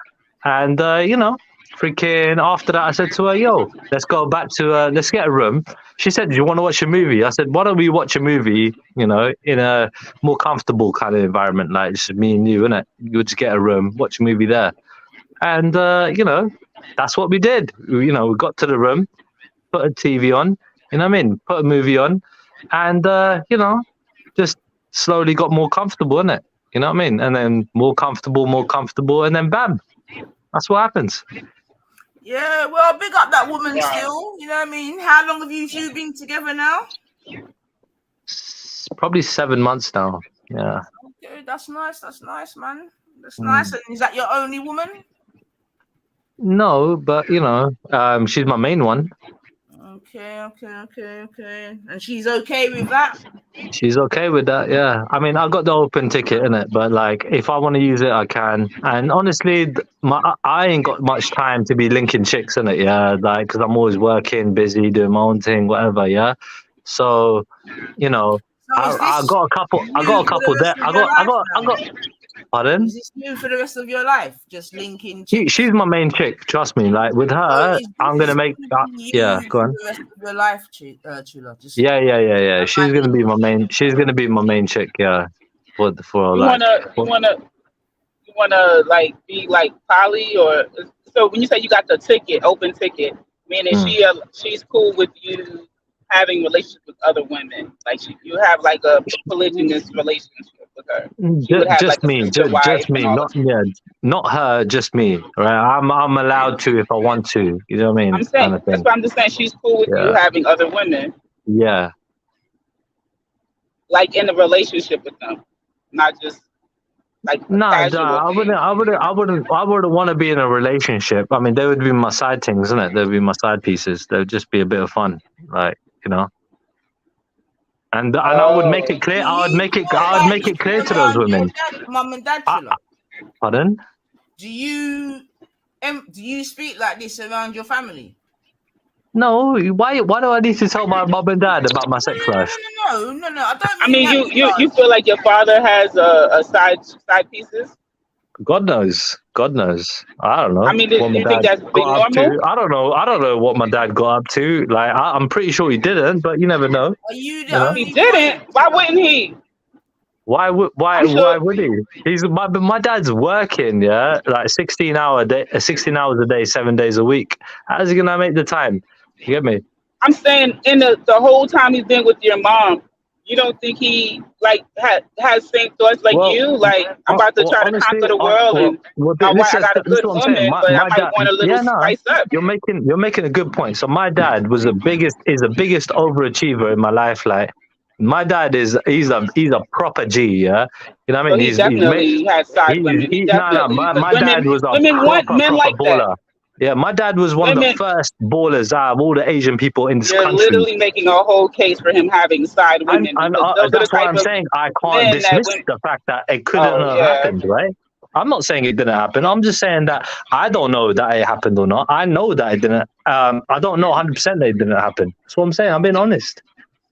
and freaking after that, I said to her, "Yo, let's go back to let's get a room." She said, "Do you want to watch a movie?" I said, "Why don't we watch a movie? In a more comfortable kind of environment, like just me and you, innit? You just get a room, watch a movie there." And that's what we did. We got to the room, put a TV on, put a movie on, and just slowly got more comfortable, innit? You know what I mean? And then more comfortable, and then bam, that's what happens. Yeah, well, big up that woman still. You know what I mean? How long have you two been together now? Probably 7 months now. Yeah. Okay, that's nice, man. That's nice. And is that your only woman? No, but she's my main one. Okay. And she's okay with that? She's okay with that, yeah. I mean, I got the open ticket, innit? But like, if I want to use it, I can. And honestly, I ain't got much time to be linking chicks, innit? Yeah, like, because I'm always working, busy, doing my own thing, whatever. Yeah. So, I got a couple. There. I got. Pardon? Is this new for the rest of your life? Just linking chicks? She's my main chick. Trust me. Like with her, I'm gonna make. Yeah, go on. For the rest of your life, Chula. Yeah. She's gonna be my main. She's gonna be my main chick. Yeah. For You wanna like be like poly, or so when you say you got the ticket, open ticket, meaning she's cool with you having relationships with other women, like you have like a polygynous relationship with her. Just me, not her, just me. Right, I'm allowed to if I want to. You know what I mean? I'm saying that's what I'm just saying. She's cool with you having other women. Yeah. Like in a relationship with them, not just like I wouldn't want to be in a relationship. I mean, they would be my side things, isn't it? They would be my side pieces. They would just be a bit of fun, like And I would make it clear. I would make it clear to those women. Mum and dad, pardon? Do you speak like this around your family? No. Why do I need to tell my mum and dad about my sex life? No. I don't. I mean, you feel like your father has a side pieces. God knows. I don't know. I mean, do you think that's big normal? I don't know what my dad got up to. Like, I'm pretty sure he didn't, but you never know. Are you the only He didn't. Why wouldn't he? Why would he? He's my dad's working, yeah, like 16 hours a day, 7 days a week. How's he gonna make the time? You get me? I'm saying in the whole time he's been with your mom, you don't think he like has same thoughts like you? Like, I'm about to try to conquer the world, and I got a good woman, but I might want a little spice up. You're making a good point. So my dad is the biggest overachiever in my life. Like, my dad he's a proper G, yeah. You know what I mean? So he definitely has side women. My dad was a proper baller. Yeah, my dad was one of the Women, first ballers out of all the Asian people in this you're country. literally making a whole case for him having side And, women and because those are the that's why type I'm of saying I can't men that dismiss when. the fact that it couldn't Oh have yeah. happened, right? I'm not saying it didn't happen. I'm just saying that I don't know that it happened or not. I know that it didn't. I don't know 100% that it didn't happen. That's what I'm saying. I'm being honest.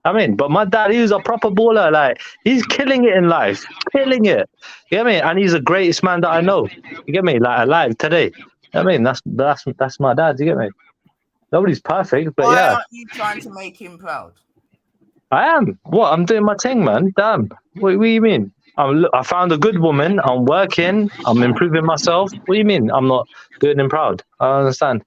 But my dad, he was a proper baller. Like, he's killing it in life, killing it. You get me? And he's the greatest man that I know. You get me? Like, alive today. That's my dad. You get me? Nobody's perfect, but Why yeah, aren't you trying to make him proud? I am. What? I'm doing my thing, man. Damn. What do you mean? I found a good woman. I'm working. I'm improving myself. What do you mean? I'm not good and proud. I don't understand.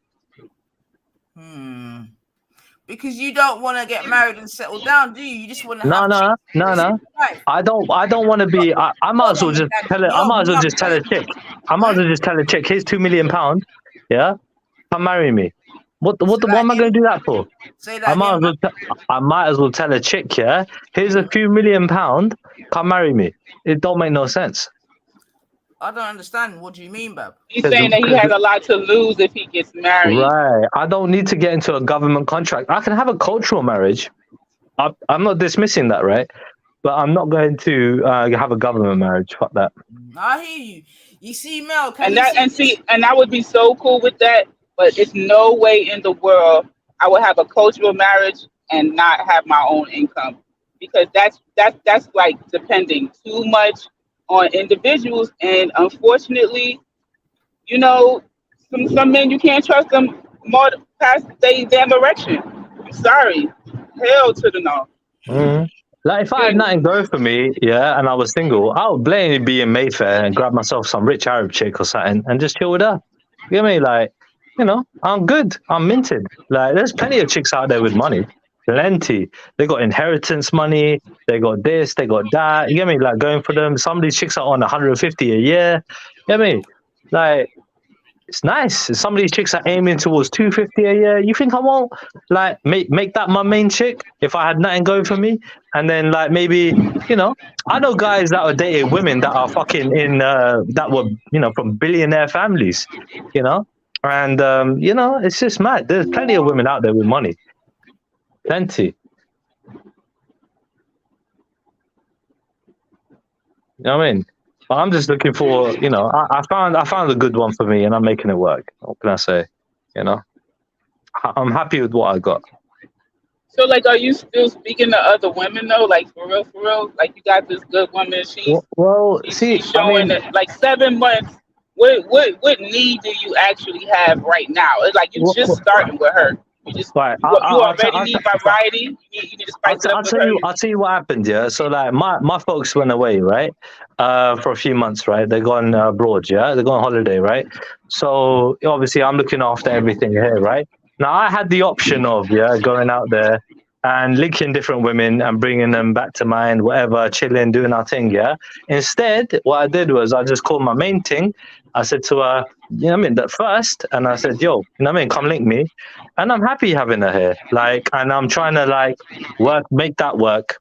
Because you don't want to get married and settle down, do you? You just want to have No. life. I don't want to be. I might as well just tell it. I might as well just tell a chick. I might as well just tell a chick. Here's £2 million. Yeah, come marry me. What am I going to do that for? Say that again. I might as well tell a chick, yeah, here's a few £1 million, come marry me. It don't make no sense. I don't understand. What do you mean, Bab? He's saying that he has a lot to lose if he gets married. Right. I don't need to get into a government contract. I can have a cultural marriage. I'm not dismissing that, right? But I'm not going to have a government marriage. Fuck that. I hear you. You see, Mel, And I would be so cool with that. But it's no way in the world I would have a cultural marriage and not have my own income, because that's like depending too much on individuals. And unfortunately, you know, some men, you can't trust them more past their damn erection. I'm sorry. Hell to the no. Mm-hmm. Like, if I had nothing going for me, yeah, and I was single, I would blatantly be in Mayfair and grab myself some rich Arab chick or something and just chill with her. You get me? Like, you know, I'm good. I'm minted. Like, there's plenty of chicks out there with money. Plenty. They got inheritance money. They got this. They got that. You get me? Like, going for them. Some of these chicks are on 150 a year. You get me? Like, it's nice. Some of these chicks are aiming towards 250 a year. You think I won't like make that my main chick if I had nothing going for me? And then like maybe, you know, I know guys that are dating women that are fucking in that were, you know, from billionaire families, you know, and you know, it's just mad. There's plenty of women out there with money, plenty. You know what I mean? But I'm just looking for, you know, I found a good one for me, and I'm making it work. What can I say? You know, I'm happy with what I got. So, like, are you still speaking to other women though? Like, for real? Like, you got this good woman. She's showing that, like, 7 months. What need do you actually have right now? It's like you just starting with her. You just right. you already need variety. You need to spice it up with her. I'll tell you what happened. Yeah. So like my folks went away, right? For a few months, right? They're gone abroad. Yeah. They're going on holiday, right? So obviously I'm looking after everything here, right? Now I had the option of going out there and linking different women and bringing them back to mind, whatever, chilling, doing our thing. Yeah. Instead, what I did was I just called my main thing. I said to her, you know what I mean, that first, and I said, yo, you know what I mean, come link me. And I'm happy having her here. Like, and I'm trying to like make that work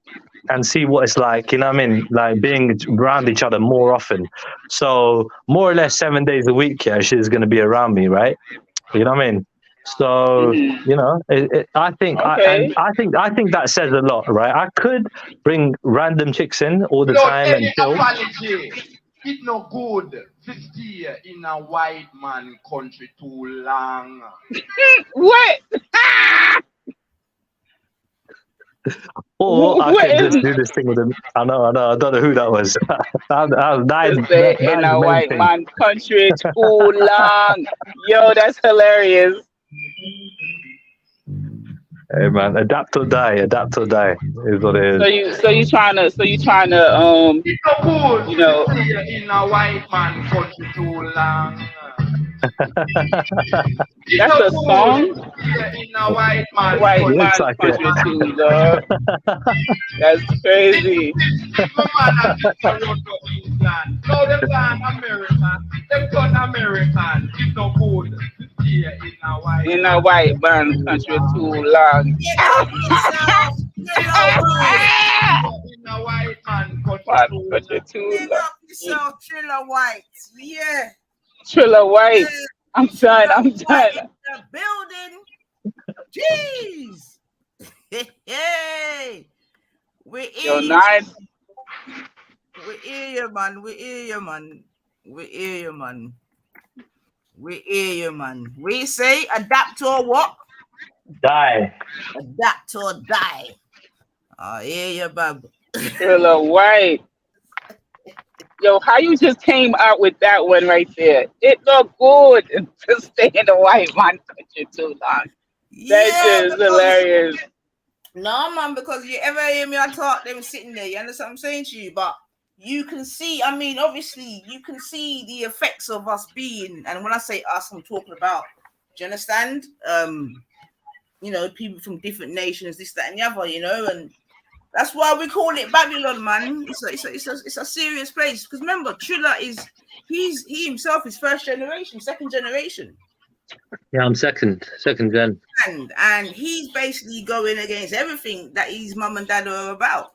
and see what it's like, you know what I mean? Like being around each other more often. So more or less 7 days a week, yeah, she's gonna be around me, right? You know what I mean? So, you know, I think I think that says a lot, right? I could bring random chicks in all the time and chill. It's no good to stay in a white man country too long. What? Or I could just do this thing with him. I know. I don't know who that was. Stay in a white man country too long. Yo, that's hilarious. Hey man, adapt or die is what it is. So you trying to you know, in a white man country too long. That's a song. In a white man country too long. That's crazy. Now them gone American. Them gone American. It's no good. In a white man country too long. In a white man country too long. Triller White. Yeah. Triller White. I'm done. I'm What done. in the building? Jeez. Hey, we Yo, hear you. nice. We hear you, man. We hear you, man. We hear you, man. We hear you, man. We say adapt or what? Die. Adapt or die. I hear you, bub. Hello, white. Yo, how you just came out with that one right there? It looked good to stay in the white man country too long. That Yeah, shit is because hilarious. no, man, because you ever hear me, I talk them sitting there. You understand what I'm saying to you? But you can see, I mean, obviously, you can see the effects of us being, and when I say us, I'm talking about, do you understand? People from different nations, this, that, and the other, and that's why we call it Babylon, man. It's a serious place. Because remember, Trilla he himself is first generation, second generation. Yeah, I'm second gen. And he's basically going against everything that his mum and dad are about.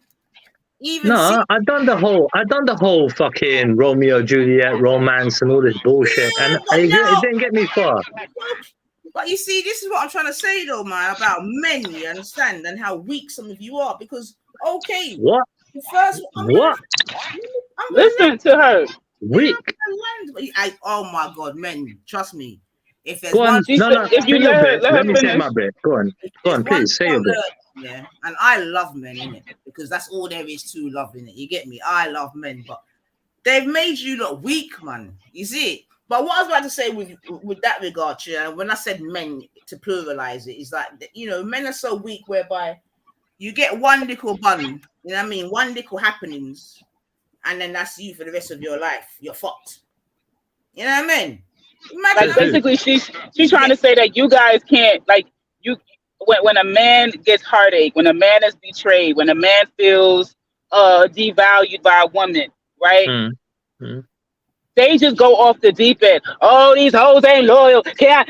Even No, I've done the whole fucking Romeo Juliet romance and all this bullshit, and but it now, didn't get me far. but you see, this is what I'm trying to say, though, man, about men. You understand, and how weak some of you are. Because What? the first, I'm What? gonna Listen to her. Weak? oh my god, men, trust me. If there's Go one, on. She No, said, no. if Say you your bit. let Let her me say finish. my bit. Go on. if Go there's on, one please. Say thing your I'm bit. learning, yeah, and I love men, innit? Because that's all there is to love, innit? You get me? I love men, but they've made you look weak, man. You see it? But what I was about to say with that regard, yeah, when I said men to pluralize it, is like, men are so weak whereby you get one little bun, you know what I mean? One little happenings, and then that's you for the rest of your life. You're fucked. You know what I mean? Imagine, Like I mean, basically, she's trying yeah, to say that you guys can't like you when a man gets heartache, when a man is betrayed, when a man feels devalued by a woman, right? Mm. Mm. They just go off the deep end. Oh, these hoes ain't loyal.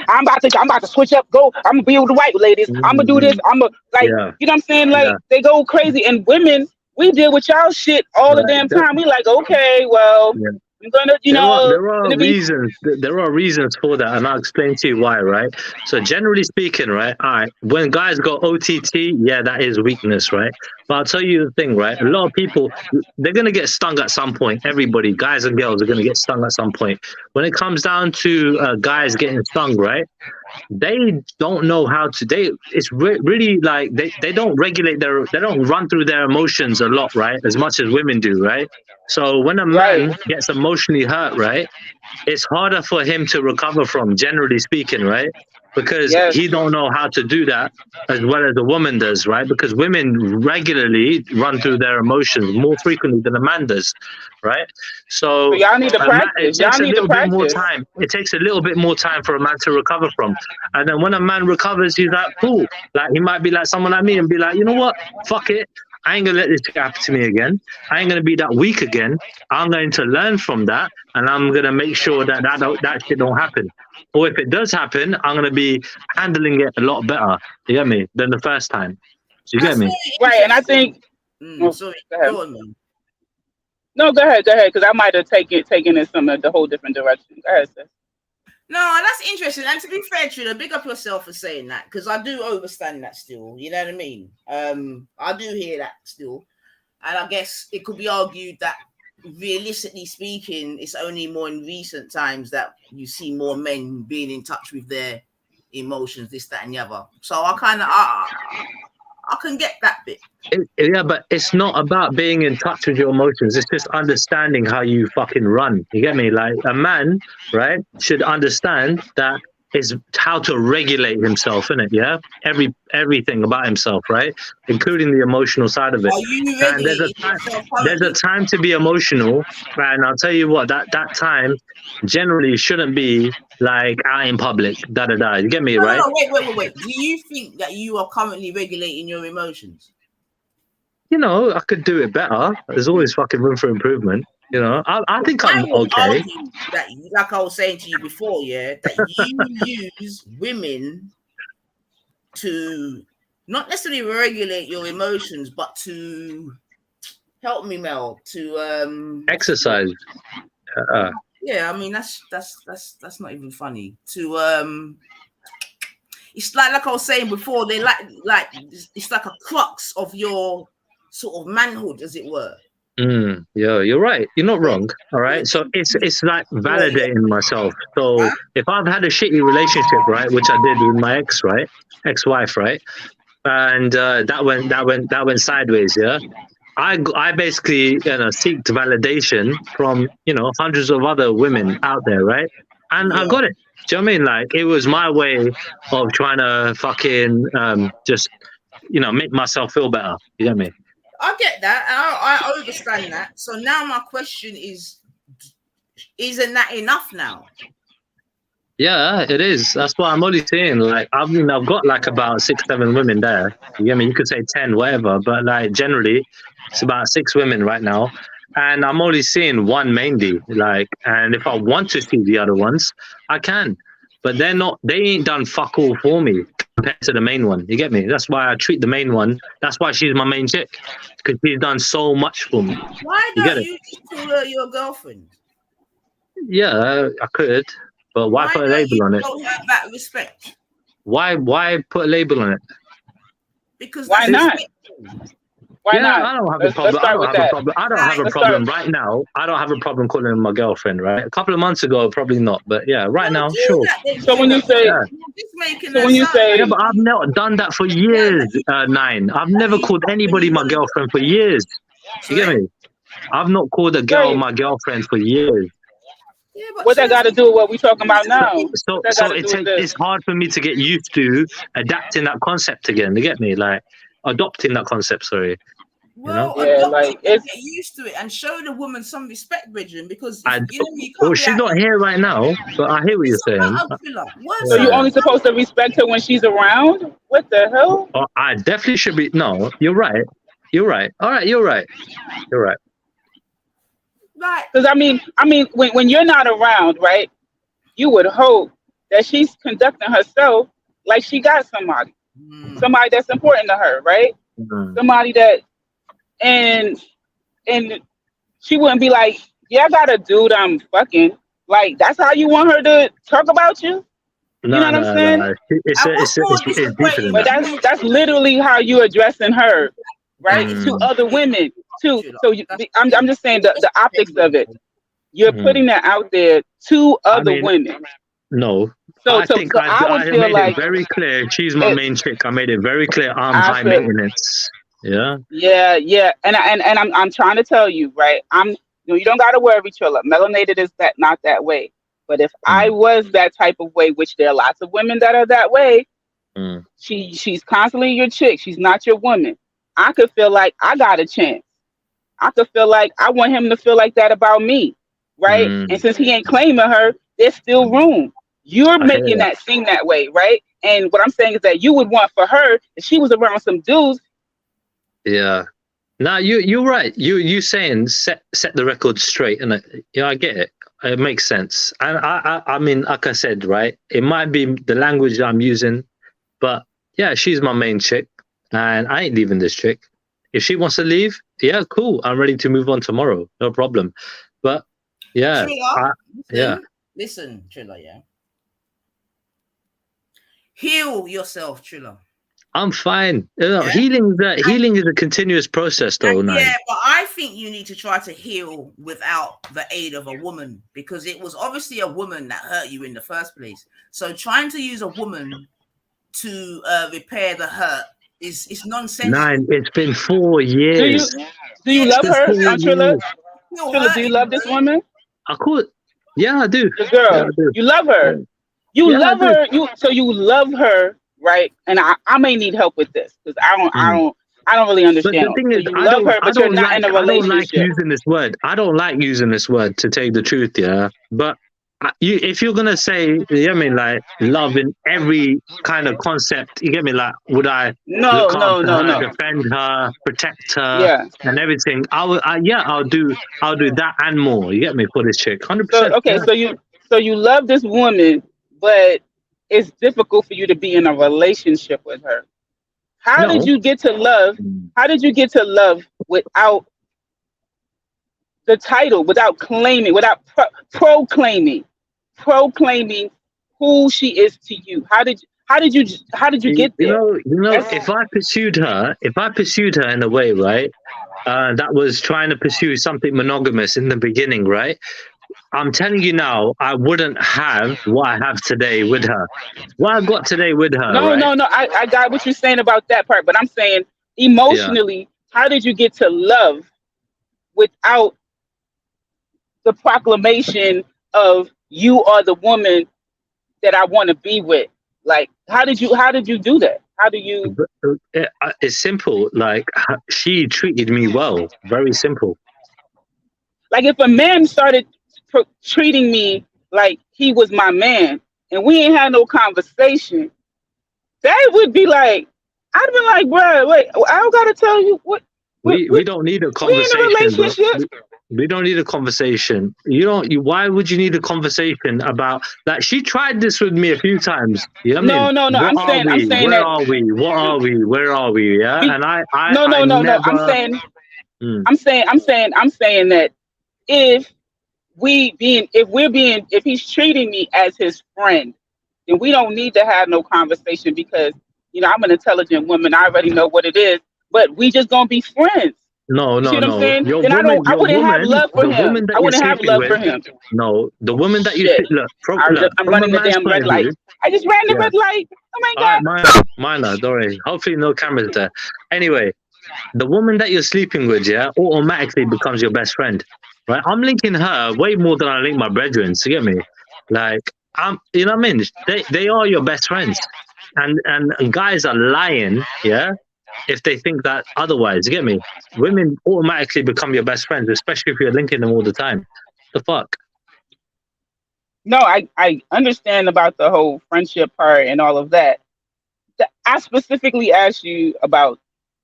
I'm about to switch up. I'm gonna be with the white ladies. I'm gonna do this. Mm. I'm gonna like, Yeah. you know what I'm saying? Yeah. Like they go crazy. And women, we deal with y'all shit all the damn Right. time. We like, okay, well, Yeah. I'm gonna, There are gonna be reasons. There are reasons for that, and I'll explain to you why. Right. So generally speaking, right. All right. When guys got OTT, yeah, that is weakness, right? But I'll tell you the thing, right? A lot of people, they're gonna get stung at some point. Everybody, guys and girls, are gonna get stung at some point. When it comes down to guys getting stung, right? They don't know how to. Really like they don't regulate they don't run through their emotions a lot, right? As much as women do, right? So when a right. man gets emotionally hurt, right, it's harder for him to recover from, generally speaking, right? Because Yes. he don't know how to do that as well as a woman does, right? Because women regularly run through their emotions more frequently than a man does, right? So So y'all need to it practice. Y'all takes a need to little bit more practice. time. It takes a little bit more time for a man to recover from. And then when a man recovers, he's like, cool. Like he might be like someone like me and be like, you know what? Fuck it. I ain't gonna let this happen to me again. I ain't gonna be that weak again. I'm going to learn from that, and I'm gonna make sure that shit don't happen. Or if it does happen, I'm gonna be handling it a lot better. You get me? Than the first time. You get that's me? very Right. And I interesting. think, oh, Sorry, go ahead. go on, man. No, go ahead, because I might have taken it some the whole different direction. Go ahead, sis. No, that's interesting. And to be fair, Trina, big up yourself for saying that, because I do understand that still. You know what I mean? I do hear that still. And I guess it could be argued that realistically speaking, it's only more in recent times that you see more men being in touch with their emotions, this, that, and the other. So I can get that bit. Yeah, but it's not about being in touch with your emotions. It's just understanding how you fucking run. You get me? Like a man, right, should understand that is how to regulate himself, innit? Yeah, everything about himself, right, including the emotional side of it. Are you And regulating yourself there's a currently? time to be emotional, and I'll tell you what, that time generally shouldn't be like out in public. Da da da. You get me, right? No, wait. Do you think that you are currently regulating your emotions? You know, I could do it better. There's always fucking room for improvement. You know, I think I I'm would okay. argue that, like I was saying to you before, yeah, that you use women to not necessarily regulate your emotions, but to help me, Mel, to Exercise. Yeah, I mean that's not even funny. To it's like I was saying before, they like it's like a crux of your sort of manhood, as it were. Yeah, you're right. You're not wrong. All right. So it's like validating myself. So if I've had a shitty relationship, right, which I did with my ex, right, ex-wife, right, and that went sideways. Yeah. I basically seeked validation from hundreds of other women out there, right? And I Yeah, got it. Do you know what I mean? Like it was my way of trying to fucking just make myself feel better. You get me? I get that. I understand that. So now my question is, isn't that enough now? Yeah, it is. That's what I'm only saying. Like I've got like about 6, 7 women there. You get me? You could say 10, whatever, but like generally it's about 6 women right now. And I'm only seeing one mainly. Like, and if I want to see the other ones, I can. But they ain't done fuck all for me compared to the main one. You get me? That's why I treat the main one. That's why she's my main chick. Because she's done so much for me. Why You get don't it? you just call her your girlfriend? Yeah, I could. But why Why put a don't you label on it? show her that respect? Why put a label on it? Because Why that's It's, not? respect. Why yeah, not? I don't have a Let's problem. I start don't with have a that. problem. I don't have a Like, Let's start. problem right now. I don't have a problem calling her my girlfriend. Right, a couple of months ago, probably not. But yeah, right well, now, do sure. that then, So when Triller. you say, Yeah, You're just making so her when you sound yeah, say, but I've not done that for years. Nine. I've that never you called when anybody you my want to. girlfriend for years. You get Sorry. me? I've not called a girl right, my girlfriend for years. Yeah, but what that got to do with what we talking about So, now? so, What that got so to do with it's this? hard for me to get used to adapting that concept again. You get me? Like adopting that concept. Sorry, you know. Well, Yeah, adopt like it and it's get used to it and show the woman some respect, Bridget, because if I you know you well, can't be she's out not here. here right now, but I hear what you're It's saying. not a Triller. Words so are you Yeah. only supposed to respect her when she's around? What the hell? Oh, I definitely should be. No, you're right. You're right. All right, you're right. You're right. like. Because I mean, when you're not around, right? You would hope that she's conducting herself like she got Mm, somebody that's important to her, right? Mm. Somebody that and she wouldn't be like, yeah, I got a dude I'm fucking. Like that's how you want her to talk about you? You know No, what I'm no, saying? no. It's and what's more it's deeper than But that. disappointing that's literally how you addressing her, that right? is To Mm, other women too. Triller. So That's I'm just saying the optics of it. disrespectful. You're mm. putting that out there to I other mean, women. no. So I so think so I would I feel made it like very clear. She's my it. main chick. I made it very clear. I'm I high feel maintenance. Yeah. yeah, yeah, and I'm trying to tell you, right? You don't gotta worry, Trilla. Melanated is that not that way. But if I Mm, was that type of way, which there are lots of women that are that way, mm, she's constantly your chick. She's not your woman. I could feel like I got a chance. I could feel like I want him to feel like that about me, right? And mm, since he ain't claiming her, there's still mm. room. You're I hear making that. that seem that way, right? And what I'm saying is that you would want for her if she was around some dudes. Yeah. No, you're right. You saying set the record straight, and I get it. It makes sense. And I mean, like I said, right? It might be the language that I'm using, but yeah, she's my main chick, and I ain't leaving this chick. If she wants to leave, yeah, cool. I'm ready to move on tomorrow. No problem. But yeah, Triller, yeah. listen, Triller, yeah. Heal yourself, Triller. I'm fine. Yeah. Healing is a continuous process, though. Yeah, but I think you need to try to heal without the aid of a woman because it was obviously a woman that hurt you in the first place. So trying to use a woman to repair the hurt is nonsensical. It's been 4 Do you years. do you It's love been her, 4 Trilla? years. Still Trilla, do you hurting, love this woman? I could. Yeah, I do. The Yeah, girl. I do. You love her. You Yeah, I love do. her. You love her, right? And I may need help with this because I don't really But understand. the thing So is, you love her, but you're not in a I don't like relationship. using this word. I don't like using this word to tell you the truth, yeah. But if you're gonna say, you get me, like love in every kind of concept, you get me, like would I No, look no, after no, her, no. defend her, protect her, Yeah. and everything? Yeah, I'll do that and more. You get me for this chick, So 100%. okay, Yeah. so you love this woman, but it's difficult for you to be in a relationship with her. How did No. you get to love? How did you get to love without the title without claiming, without proclaiming who she is to you? How did you get there? If I pursued her in a way, right, that was trying to pursue something monogamous in the beginning, right? I'm telling you now, I wouldn't have what I have today with her. What I got today with her, No, right? no, no. I got what you're saying about that part, but I'm saying Yeah. emotionally, how did you get to love without the proclamation of you are the woman that I want to be with? Like, how did you do that? How do you It's simple. Like, she treated me well. Very simple. like if a man started treating me like he was my man and we ain't had no conversation, that would be like, I'd be like, bro, wait, I don't gotta tell you what We don't need a we in a conversation, bro. relationship. We don't need a conversation. You don't. Why would you need a conversation about that? She tried this with me a few times. You know what I mean? No, no, no. What are I'm we? saying Where that are we? What are we? Where are we? Yeah. be, And no, I no, no, no. never. Mm, I'm saying that if if he's treating me as his friend, then we don't need to have no conversation because I'm an intelligent woman. I already know what it is, but we just gonna be friends. no, You see no, what I'm no. saying? Then I wouldn't have love for The him. woman that I you're wouldn't have sleeping love with. for him. No, the woman that you Shit. look, I'm from a running the man's damn point red of light. view. I just ran the Yeah. red light. Oh my All right, god. minor. Don't worry. Hopefully, no cameras there. Anyway, the woman that you're sleeping with, yeah, automatically becomes your best friend, right? I'm linking her way more than I link my brethren. You get me? Like, you know what I mean? They are your best friends, and guys are lying, yeah, if they think that otherwise. You get me? Women automatically become your best friends, especially if you're linking them all the time. The fuck? No, I understand about the whole friendship part and all of that. I specifically asked you about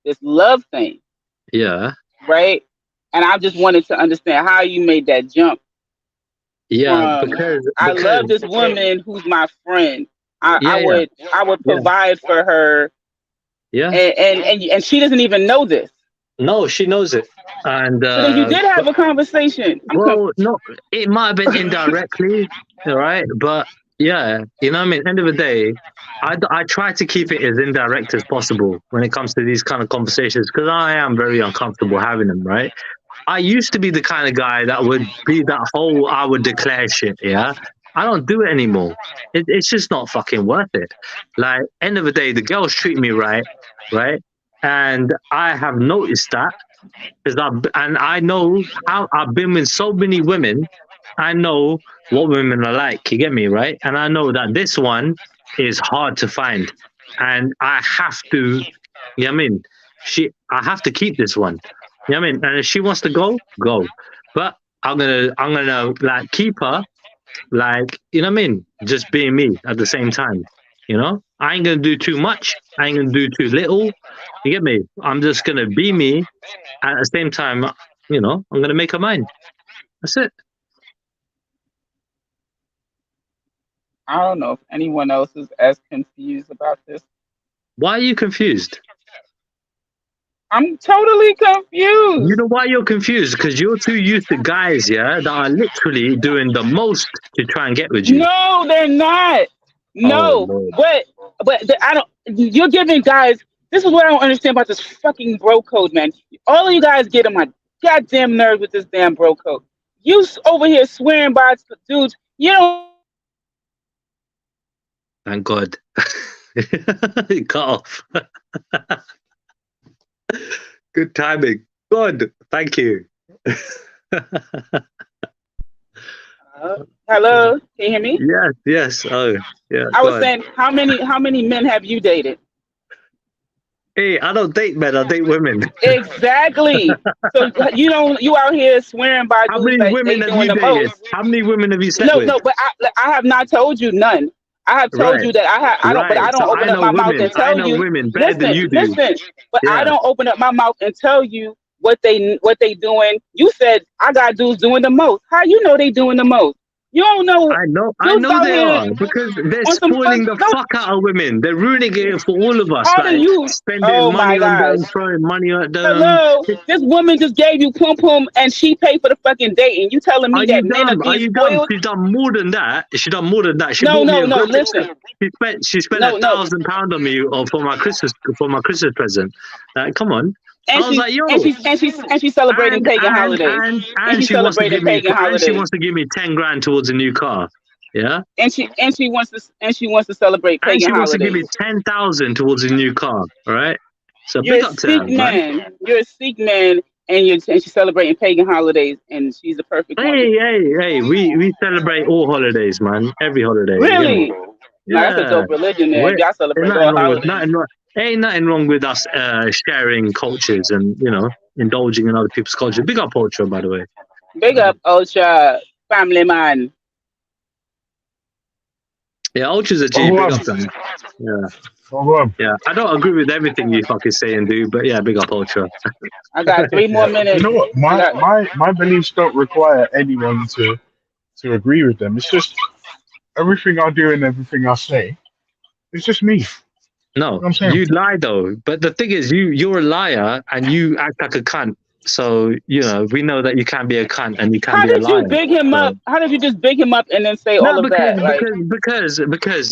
this love thing, Yeah, right? And I just wanted to understand how you made that jump yeah, from I love this woman who's my friend. I, I yeah, yeah, would I would yeah, provide for her, yeah. and she doesn't even know this. No, she knows it, and So then you did have a conversation. well, no, it might have been indirectly, all right? But yeah, you know what I mean? End of the day, I try to keep it as indirect as possible when it comes to these kind of conversations because I am very uncomfortable having them, right? I used to be the kind of guy that would be that whole I would declare shit, yeah? I don't do it anymore. It's just not fucking worth it. Like, end of the day, the girls treat me right, right? And I have noticed that because I know how I've been with so many women. I know what women are like. You get me, right? And I know that this one is hard to find, and I have to. You know what I mean? I have to keep this one. You know what I mean? And if she wants to go, go. But I'm gonna like keep her, like, you know what I mean? Just being me at the same time. You know, I ain't gonna do too much. I ain't gonna do too little. You get me? I'm just gonna be me at the same time, I'm gonna make her mine. That's it. I don't know if anyone else is as confused about this. Why are you confused? I'm totally You confused. know why you're confused? Because you're too used to guys, yeah, that are literally doing the most to try and get with you. No, they're not. Oh No, Lord. I don't. You're giving guys. This is what I don't understand about this fucking bro code, man. All of you guys get on my goddamn nerves with this damn bro code. You over here swearing by dudes. You don't. Thank God. It cut off. Good timing. God, thank you. Hello, can you hear me? Yes. Oh, yeah. I Go was on. saying, how many men have you dated? Hey, I don't date men. I date women. Exactly. So you out here swearing by How dudes many that women they have doing you the dated? most. How many women have you slept No, with? no, but I have not told you none. I have told Right. you that I don't, but Right. I don't So open I up know my mouth women. and I tell know you. women better than you do. Listen. But I Yeah. don't open up my mouth and tell you what they doing. You said I got dudes doing the most. How you know they doing the most? You don't know. I Dudes know out they here are because they're on some spoiling the no. fuck out of women. They're ruining it for all of us. How do Like you? spending Oh money my on gosh. them, throwing money at them. Hello, this woman just gave you pum pum and she paid for the fucking date, and you telling Are me you that men are dumb? Are being you dumb? spoiled? She's done more than that. She done more than that. She No, bought me no, a no. Christmas. Listen, She spent no, no. £1,000 on me for my Christmas present. Like, come on. And I was she's like, yo, and she's and she's and she's celebrating and pagan and holidays. and And and she's she wants to celebrating give me pagan and she holidays. wants to give me 10 grand towards a new car. Yeah, And she wants to celebrate and pagan she wants to give me holidays. 10,000 towards a new car. All right. So You're big a up to her, Sikh man. man. You're a Sikh man, and she's celebrating pagan holidays, and she's the perfect woman. Hey, we celebrate all holidays, man. Every holiday, you get me? Really? Now that's a Yeah. dope religion, there. We're, Y'all there's celebrate nothing all wrong with holidays. ain't nothing wrong with us sharing cultures and indulging in other people's culture. Big up Ultra, by the way. Big up, Ultra family man. Yeah, Ultra's a G. Big up them. Yeah. I don't agree with everything you fucking say and do, but yeah, big up Ultra. I got 3 more You minutes. know what? I got My beliefs don't require anyone to agree with them. It's just everything I do and everything I say. It's just me. You know No, what I'm saying? you lie though. But the thing is, you're a liar and you act like a cunt. So we know that you can be a cunt and you can How be a did you liar. big him So. up? How did you just big him up and then say No, all of that? Like, because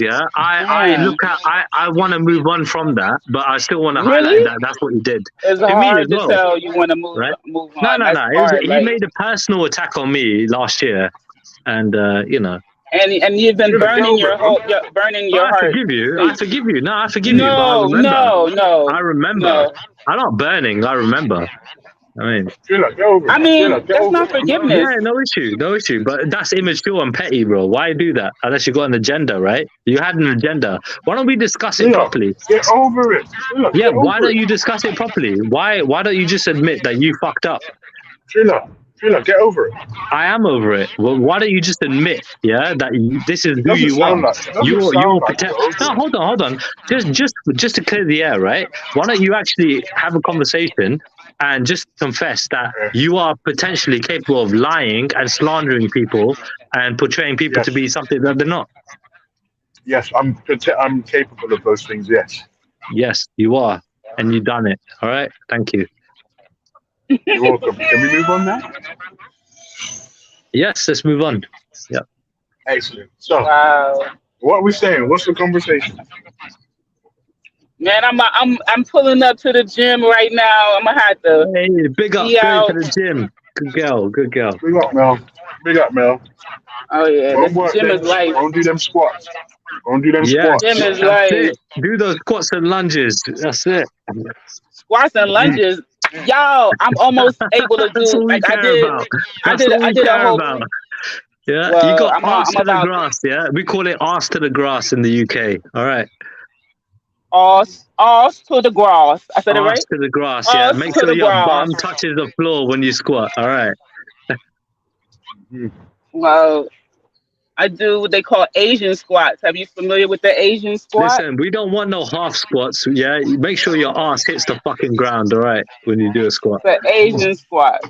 yeah, I damn, look at I want to move on from that, but I still want to highlight really? that that's what he did It's to me as hard to well, tell you want to move right? move No, on. That's it was hard. he Like, made a personal attack on me last year, and and you've been Get burning over your it, man. whole burning but your I heart forgive you. I since. forgive you. No, I forgive you. But No, no, I no, remember. no. I'm not burning. I remember. I mean. Get over I it. mean, Get that's over not it. forgiveness. Yeah, no issue. But that's immature and petty, bro. Why do that? Unless you got an agenda, right? You had an agenda. Why don't we discuss it properly? Get over it. Yeah, Get why over don't it. you discuss it properly? Why don't you just admit that you fucked up? Trilla, get over it. I am over it. Well, why don't you just admit, yeah, that this is It who doesn't you are? sound like You're you're No, over it. hold on. Just to clear the air, right? Why don't you actually have a conversation and just confess that Yeah. you are potentially capable of lying and slandering people and portraying people to Yes. be something that they're not? Yes, I'm capable of those things. Yes. Yes, you are, and you've done it. All right, thank you. You're welcome. Can we move on now? Yes, let's move on. Yeah. Excellent. So, Wow, what are we saying? What's the conversation? man, I'm pulling up to the gym right now. I'm gonna have to Hey, big up, be going to out. the gym. Good girl. Big up, Mel. Big up, Mel. Oh yeah, Go this and work gym then. is life. Go and do them squats. Go and do them Yeah, Gym squats. is that's life. it. Do those squats and lunges. That's it. Squats and lunges. Y'all, I'm almost able to That's do all we like I care did. about. I That's did. all I we did a care whole. about. Yeah, you Well, got arse I'm to the about grass. Yeah, we call it arse to the grass in the UK. All right, off to the grass. I said it arse right. to the grass. Yeah, Off make to sure the your grass. bum touches the floor when you squat. All right. Well, I do what they call Asian squats. Have you familiar with the Asian squat? Listen, we don't want no half squats. Yeah, make sure your ass hits the fucking ground. All right, when you do a squat. The Asian squat.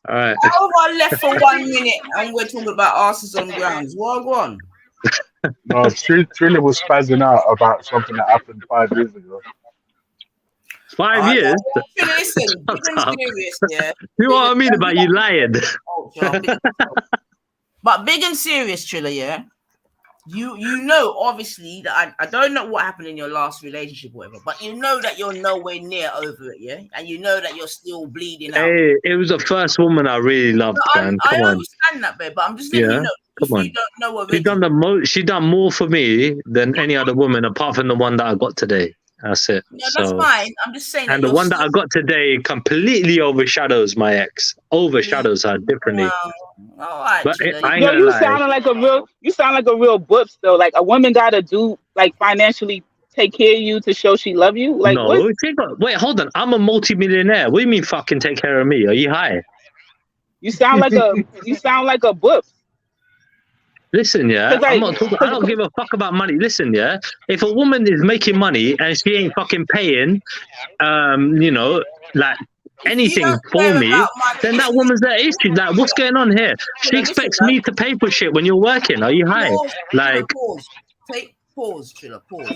All right. How have I left for 1 minute and we're talking about asses on grounds? Well, go on. No, Trilla was spazzing out about something that happened 5 years ago. 5 I years. listen, Shut big and up. serious, yeah. You know what I mean about you lying? But big and serious, Trilla, yeah. You know, obviously, that I don't know what happened in your last relationship, or whatever, but you know that you're nowhere near over it, yeah, and you know that you're still bleeding out. Hey, it was the first woman I really loved, man. I Come on. understand that, babe, but I'm just letting you Yeah, know if come on. you don't know She already. done she done more for me than any other woman apart from the one that I got today. That's it. No, that's fine. I'm just saying that And the you're one that still. I got today completely overshadows my ex. Overshadows her differently. All right, But Trilla, I ain't Yo, gonna you lie. sounding like a real. You sound like a real boops though. Like a woman gotta do like financially take care of you to show she love you. Like what? No, wait, hold on. I'm a multi-millionaire. What do you mean fucking take care of me? Are you high? You sound like a. You sound like a boops. Listen, yeah, 'Cause, like, I'm not talking. I don't give a fuck about money. Listen, yeah, if a woman is making money and she ain't fucking paying, like If you anything don't for care me, about money, then that listen, woman's the issue. Like, what's going on here? She listen, expects man. me to pay for shit when you're working. Are you high? Pause, Like, pause. Take pause, Triller. Pause.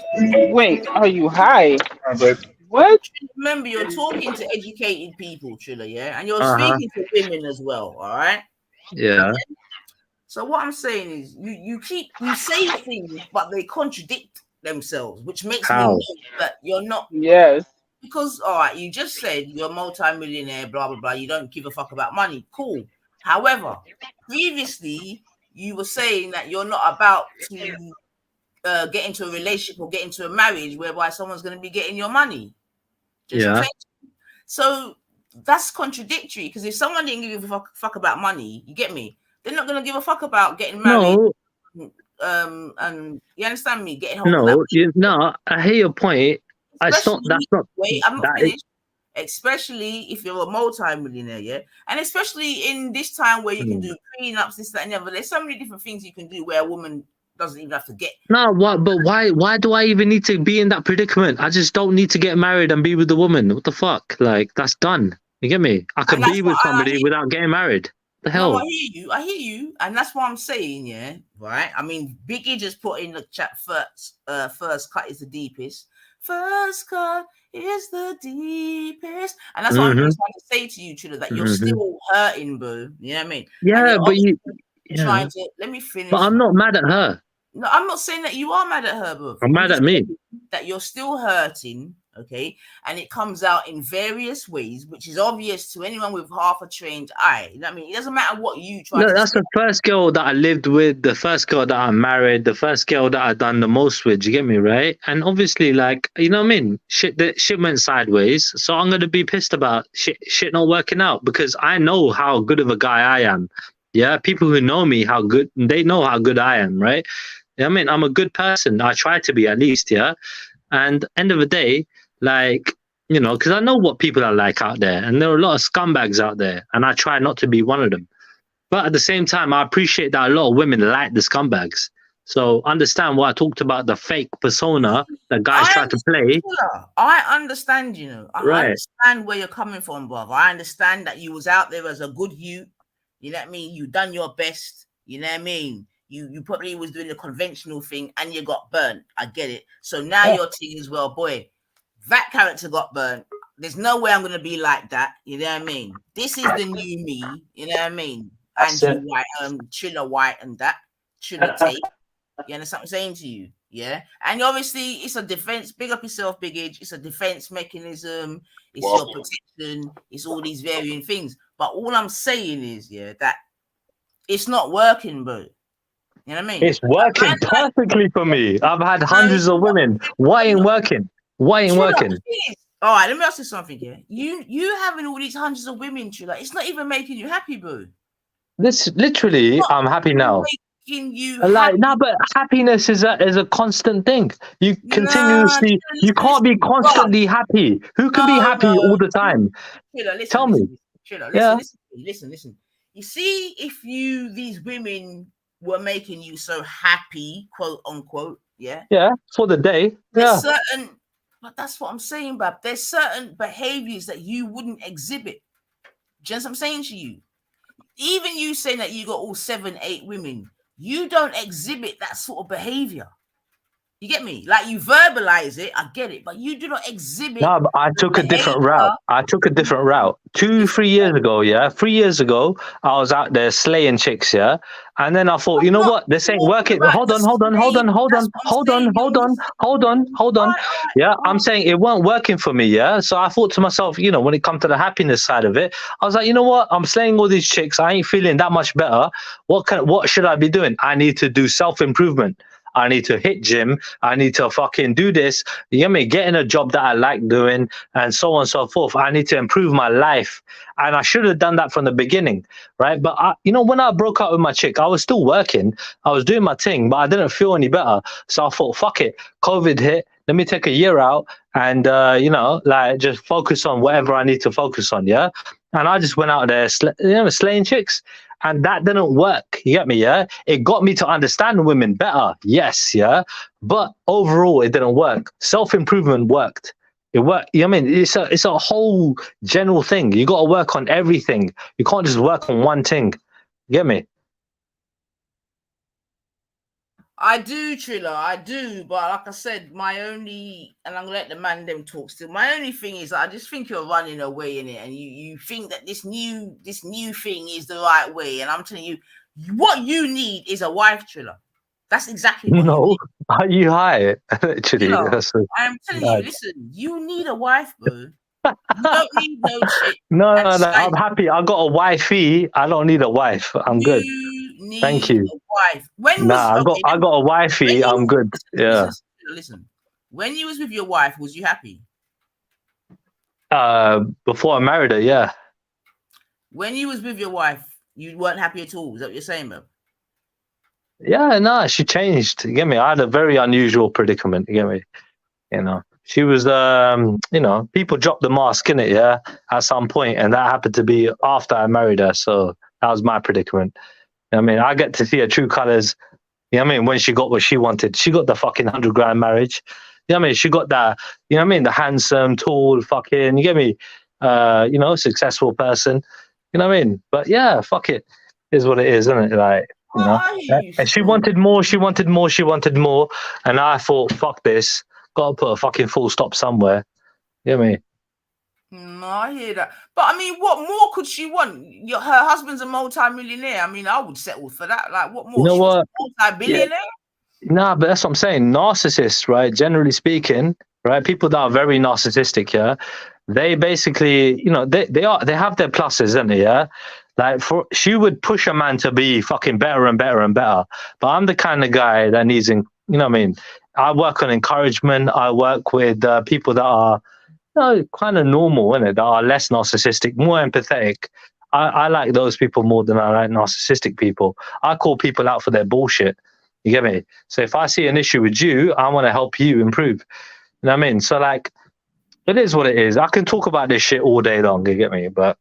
Wait, are you high? But What? Remember, you're talking to educated people, Triller, yeah, and you're uh-huh. speaking to women as well. All right. Yeah. So what I'm saying is, you say things, but they contradict themselves, which makes me How? know that you're not. Yes. Because all right, you just said you're a multi-millionaire, blah blah blah. You don't give a fuck about money. Cool. However, previously you were saying that you're not about to get into a relationship or get into a marriage whereby someone's going to be getting your money. Just Yeah. so that's contradictory, because if someone didn't give a fuck about money, you get me? They're not going to give a fuck about getting married. No, And you understand me? Getting hold of that money. no, I hear your point. It's not, that's Especially, not, wait, I'm not that is, finished. Especially if you're a multi-millionaire, yeah, and especially in this time where you can do prenups, this, that, and the other. There's so many different things you can do where a woman doesn't even have to get. no, what, but why do I even need to be in that predicament? I just don't need to get married and be with the woman. What the fuck? Like, that's done. You get me? I could And that's be what with somebody without getting married. The No, hell? I hear you, and that's what I'm saying, yeah, right? I mean, Biggie just put in the chat first cut is the deepest. First cut is the deepest. And that's what I'm just trying to say to you, Chilla, that you're still hurting, boo. You know what I mean? Yeah, but you, trying to let me finish. But I'm not mad at her. No, I'm not saying that you are mad at her, boo. I'm mad at me. That you're still hurting, okay? And it comes out in various ways, which is obvious to anyone with half a trained eye. You know what I mean? It doesn't matter what you try to That's say. the first girl that I lived with, the first girl that I married, the first girl that I done the most with. You get me, right? And obviously, like, you know what I mean? Shit went sideways. So I'm gonna be pissed about shit not working out, because I know how good of a guy I am. Yeah, people who know me, they know how good I am, right? I mean, I'm a good person. I try to be, at least, yeah. And end of the day, like, you know, because I know what people are like out there, and there are a lot of scumbags out there, and I try not to be one of them. But at the same time, I appreciate that a lot of women like the scumbags. So understand what I talked about, the fake persona that guys try to play. I understand, you know. I Right. understand where you're coming from, brother. I understand that you was out there as a good youth. You know what I mean? You done your best. You know what I mean? You probably was doing the conventional thing and you got burnt. I get it. So now your thing is, well, boy, that character got burnt. There's no way I'm gonna be like that. You know what I mean? This is the new me. You know what I mean? Andrew White, Chilla White, and that Chilla Tate. You understand what I'm saying to you? Yeah. And obviously, it's a defense. Big up yourself, Big Age. It's a defense mechanism. It's your protection. It's all these varying things. But all I'm saying is, yeah, that it's not working, bro. You know what I mean? It's working perfectly for me. I've had hundreds of women. Why ain't working? Why ain't working? All right, let me ask you something here. You having all these hundreds of women, Chilla, it's not even making you happy, bro. This literally, I'm happy now. But happiness is a constant thing. You continuously, you can't be constantly happy. Who can be happy all the time? Tell me. Listen. You see, if these women were making you so happy, quote unquote, yeah, for the day, but that's what I'm saying, Bab. There's certain behaviors that you wouldn't exhibit. Do you know what I'm saying to you? Even you saying that you got all 7, 8 women, you don't exhibit that sort of behavior. You get me? Like, you verbalize it, I get it, but you do not exhibit. No, but I took a different route. 3 years ago, 3 years ago, I was out there slaying chicks, and then I thought, you know what? This ain't working. Hold on. Yeah, I'm saying it weren't working for me, So I thought to myself, you know, when it comes to the happiness side of it, I was like, you know what? I'm slaying all these chicks. I ain't feeling that much better. What should I be doing? I need to do self-improvement. I need to hit gym. I need to fucking do this. You get me? Get in a job that I like doing, and so on and so forth. I need to improve my life. And I should have done that from the beginning, right? But, when I broke up with my chick, I was still working. I was doing my thing, but I didn't feel any better. So I thought, fuck it. COVID hit. Let me take a year out and, just focus on whatever I need to focus on, And I just went out there, slaying chicks. And that didn't work. You get me, It got me to understand women better, yes, But overall, it didn't work. Self-improvement worked. It work. I mean, it's a whole general thing. You got to work on everything. You can't just work on one thing. You get me? I do, Triller, I do, but like I said, and I'm gonna let the man them talk still. My only thing is, I just think you're running away in it, and you think that this new thing is the right way, and I'm telling you, what you need is a wife, Triller. That's exactly what you No, need. are you high? Actually, Triller, that's I'm telling bad. you, listen, you need a wife, bro. You don't need no chick. No, And no, I'm happy. I got a wifey. I don't need a wife. I'm good. you Thank need you. a wife. When was Nah, okay? I got a When wifey. I'm you good. Yeah. listen. When you was with your wife, was you happy? Before I married her, yeah. When you was with your wife, you weren't happy at all. Is that what you're saying, bro? Yeah, no, she changed. You get me? I had a very unusual predicament. You get me? You know, she was, people dropped the mask in it, yeah, at some point, and that happened to be after I married her. So that was my predicament. I mean, I get to see her true colors. You know what I mean? When she got what she wanted, she got the fucking 100 grand marriage. You know what I mean? She got that, you know what I mean? The handsome, tall, fucking, you get me? Successful person. You know what I mean? But yeah, fuck it. Is what it is, isn't it? Like, you Well, know? I hear you And she still. wanted more, she wanted more, she wanted more. And I thought, fuck this. Gotta put a fucking full stop somewhere. You know what I mean? No, I hear that. But I mean, what more could she want? Her husband's a multi-millionaire. I mean, I would settle for that. Like, what You more? know She was what? a multi-billionaire? Nah, but that's what I'm saying. Narcissists, right? Generally speaking, right? People that are very narcissistic, yeah, they basically, they have their pluses, don't they? Yeah, like she would push a man to be fucking better and better and better. But I'm the kind of guy that needs, what I mean. I work on encouragement. I work with people that are, kind of normal, innit? That are less narcissistic, more empathetic. I like those people more than I like narcissistic people. I call people out for their bullshit. You get me? So if I see an issue with you, I want to help you improve. You know what I mean? So like, it is what it is. I can talk about this shit all day long. You get me? But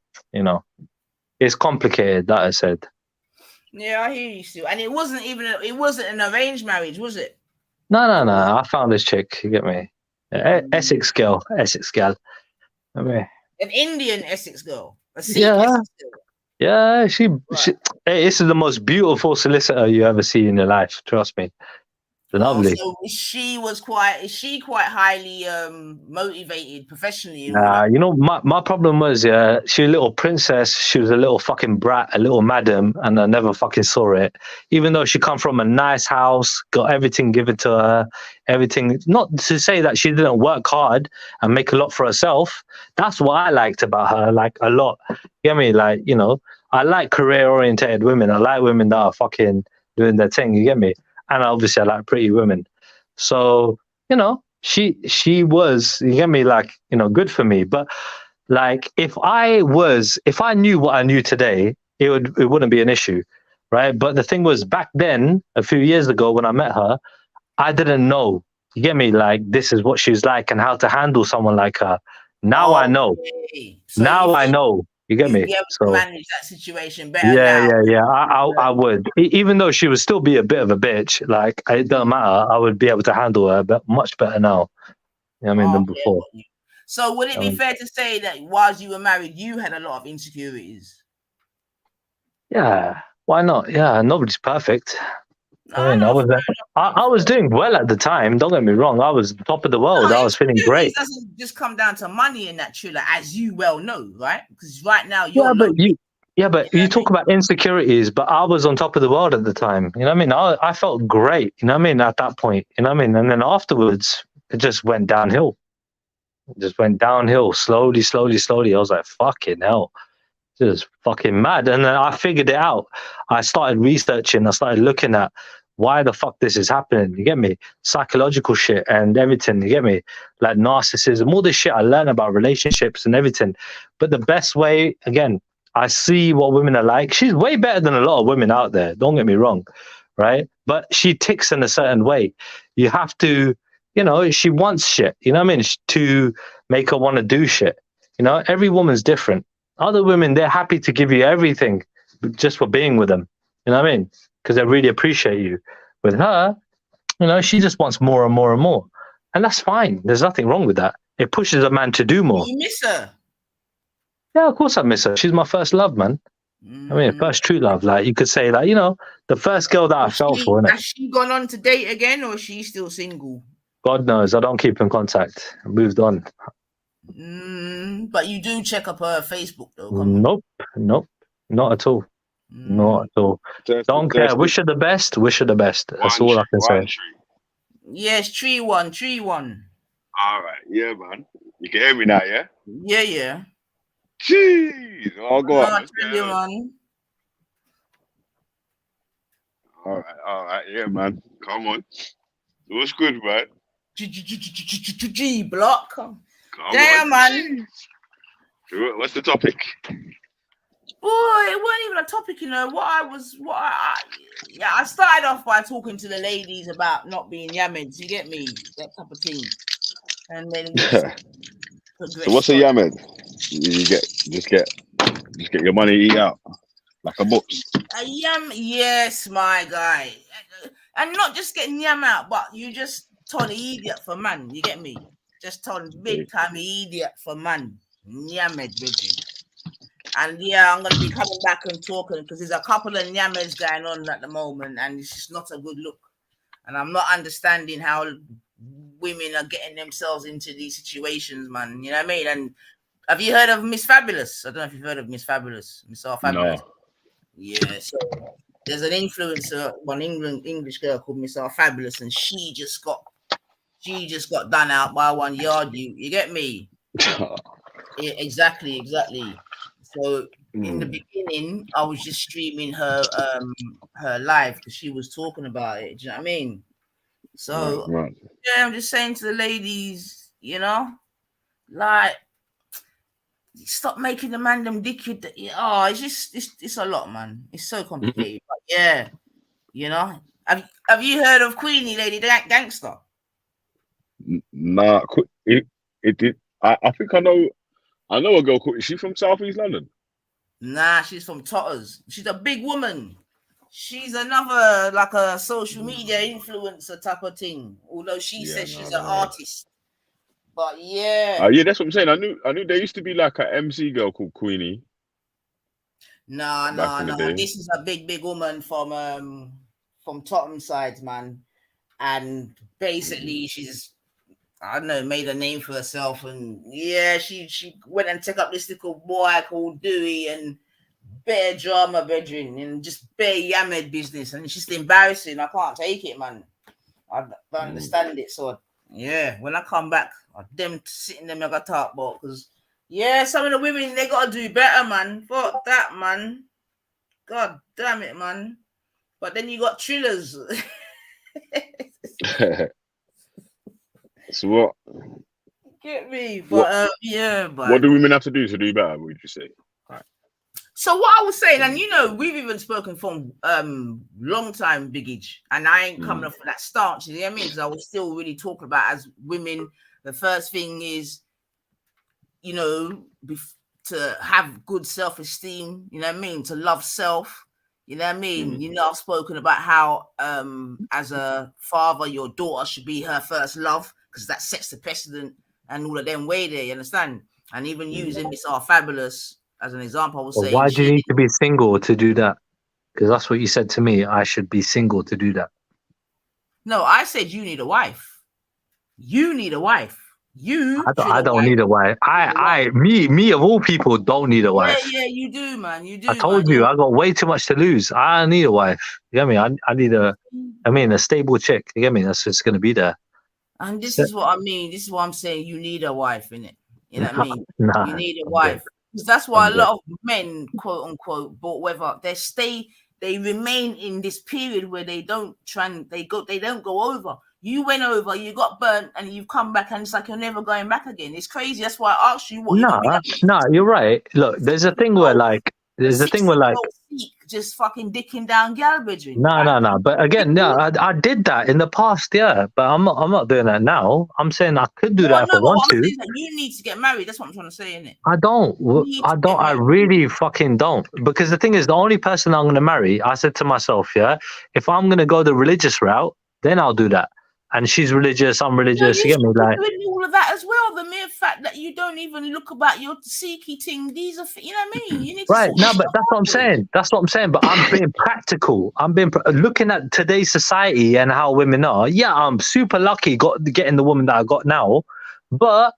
it's complicated. That I said. Yeah, I hear you still. And it wasn't an arranged marriage, was it? No. I found this chick. You get me? Essex girl. I mean, An Indian Essex girl. A Sikh yeah. Essex girl. Yeah, she, Right. hey, this is the most beautiful solicitor you ever see in your life. Trust me. Lovely. So is she quite highly motivated professionally and all Nah, that? my problem was, yeah, she was a little princess. She was a little fucking brat, a little madam, and I never fucking saw it. Even though she come from a nice house, got everything given to her, everything. Not to say that she didn't work hard and make a lot for herself. That's what I liked about her, like a lot. You get me? Like, I like career-oriented women. I like women that are fucking doing their thing. You get me? And obviously, I like pretty women. So, she was, you get me, like, good for me. But like, if I knew what I knew today, it wouldn't be an issue, right? But the thing was, back then, a few years ago when I met her, I didn't know, you get me, like, this is what she's like and how to handle someone like her. Now I know. Okay. So Now you I think know. You get you'd me? be able to So manage that situation better now? yeah. I would, even though she would still be a bit of a bitch. Like, it doesn't matter. I would be able to handle her, but much better now. You know what I mean, than Okay, I before. got you. So would it be fair to say that whilst you were married, you had a lot of insecurities? Yeah, why not? Yeah, nobody's perfect. No, I mean, no, fair enough. I was doing well at the time. Don't get me wrong. I was top of the world. No, I was feeling insecurities great. doesn't just come down to money in that Triller, as you well know, right? Because right now Yeah, you're but loaded. you talk about insecurities, but I was on top of the world at the time. You know what I mean? I felt great. You know what I mean? At that point, you know what I mean? And then afterwards, it just went downhill. It just went downhill slowly. I was like, fucking hell. Just fucking mad. And then I figured it out. I started researching. I started looking at why the fuck this is happening. You get me? Psychological shit and everything. You get me? Like narcissism, all this shit I learned about relationships and everything. But the best way, again, I see what women are like. She's way better than a lot of women out there. Don't get me wrong. Right? But she ticks in a certain way. You have to, she wants shit. You know what I mean? To make her want to do shit. Every woman's different. Other women, they're happy to give you everything just for being with them. You know what I mean? Because they really appreciate you. With her, she just wants more and more and more. And that's fine. There's nothing wrong with that. It pushes a man to do more. You miss her. Yeah, of course I miss her. She's my first love, man. I mean, first true love. Like, you could say, like, you know, the first girl that I fell for, innit? Has she gone on to date again, or is she still single? God knows. I don't keep in contact. I moved on. But you do check up her Facebook, though. Come on. Nope. Not at all. Not at all. Don't care. Wish her the best. Wish her the best. That's all I can say. Yes, tree one. All right. Yeah, man. You can hear me now, yeah? Yeah. Jeez. Oh, go on. I tell you, man. All right. Yeah, man. Come on. What's good, man? G block. Come Damn, on. man. What's the topic? Boy, it wasn't even a topic, you know. I started off by talking to the ladies about not being Yamheads. You get me? That type of thing. And then So what's a Yamhead? You just get your money eat out like a box. Yes, my guy. And not just getting yam out, but you just turn idiot for man. You get me? Just turn big time idiot for man. Yamhead, bitch. And yeah, I'm gonna be coming back and talking because there's a couple of Yamheads going on at the moment, and it's just not a good look. And I'm not understanding how women are getting themselves into these situations, man. You know what I mean? And have you heard of Miss Fabulous? I don't know if you've heard of Miss Fabulous. Miss R Fabulous. No. Yeah, so there's an influencer, one English girl called Miss R Fabulous, and she just got done out by one yard. You get me? Yeah, exactly. So in the beginning, I was just streaming her live because she was talking about it. Do you know what I mean? So right. yeah, I'm just saying to the ladies, you know, like, stop making the man them dickhead. It's a lot, man. It's so complicated. But yeah, you know. Have you heard of Queenie, Lady Gangster? Nah, I think I know a girl called. Is she from South East London? Nah, she's from Totters. She's a big woman. She's another like a social media influencer type of thing. Although she says she's an artist. But yeah. Yeah, that's what I'm saying. I knew there used to be like an MC girl called Queenie. No. This is a big woman from Tottenham sides, man. And basically she's, I don't know, made a name for herself, and yeah, she went and took up this little boy called Dewey and bare drama bedroom and just bare Yamhead business, and it's just embarrassing. I can't take it, man. I don't understand it. So yeah, when I come back, them sitting there mega talk about, because yeah, some of the women, they gotta do better, man. Fuck that, man. God damn it, man. But then you got thrillers. So what? Get me, but yeah, but what do women have to do better? Would you say? Right. So what I was saying, and you know, we've even spoken from long time, Big Age, and I ain't coming off of that stance. You know what I mean? Because I was still really talking about, as women, the first thing is, you know, to have good self-esteem. You know what I mean? To love self. You know what I mean? You know, I've spoken about how as a father, your daughter should be her first love, because that sets the precedent and all of them way there, you understand? And even using Miss R Fabulous as an example, I was saying, why do you need to be single to do that? Because that's what you said to me. I should be single to do that. No, I said you need a wife. You need a wife. I don't need a wife. Me of all people don't need a wife. Yeah, you do, man. You do. I told you, I got way too much to lose. I need a wife. You get me? I need a stable chick. You get me? That's what's gonna be there. And this is what I mean. This is what I'm saying. You need a wife, innit? You know what I mean? You need a wife. Because that's why a lot of men, quote unquote, but whether they remain in this period where they don't go over. You went over, you got burnt, and you've come back, and it's like you're never going back again. It's crazy. That's why I asked you what you're gonna be. No, you're right. Look, there's a thing where just fucking dicking down garbage. No. But again, I did that in the past, yeah. But I'm not doing that now. I'm saying I could do that if I want to. You need to get married. That's what I'm trying to say, innit? I don't. I really fucking don't. Because the thing is, the only person I'm going to marry, I said to myself, yeah, if I'm going to go the religious route, then I'll do that. and she's religious, I'm No, religious. you You get me? should be Like, doing all of that as well. The mere fact that you don't even look about your Sikhi thing, these are, you know what I mean? You need to right? sort No, yourself but that's what I'm out, bro. saying. That's what I'm saying. But I'm being practical. Looking at today's society and how women are. Yeah, I'm super lucky getting the woman that I got now, but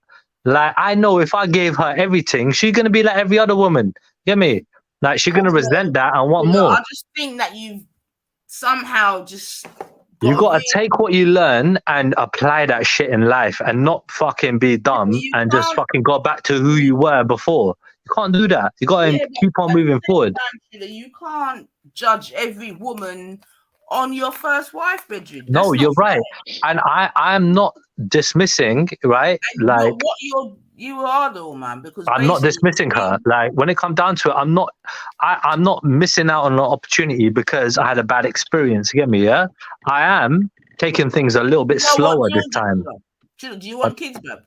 like I know if I gave her everything, she's gonna be like every other woman. Get me? Like she's gonna resent that and want You know, more. I just think that you've somehow just You got gotta take what you learn and apply that shit in life, and not fucking be dumb you and just can't. fucking go back to who you were before. You can't do that. You gotta Yeah, keep on but at the moving same forward. time, Sheila, you can't judge every woman on your first wife, bedroom. No, That's not you're right, and I'm not dismissing, right? and Like what you are though, man, because I'm not basically dismissing her. Like when it comes down to it, I'm not missing out on an opportunity because I had a bad experience. You get me? Yeah, I am taking things a little bit you know what, slower this time. Sheila, do you But want kids, bub?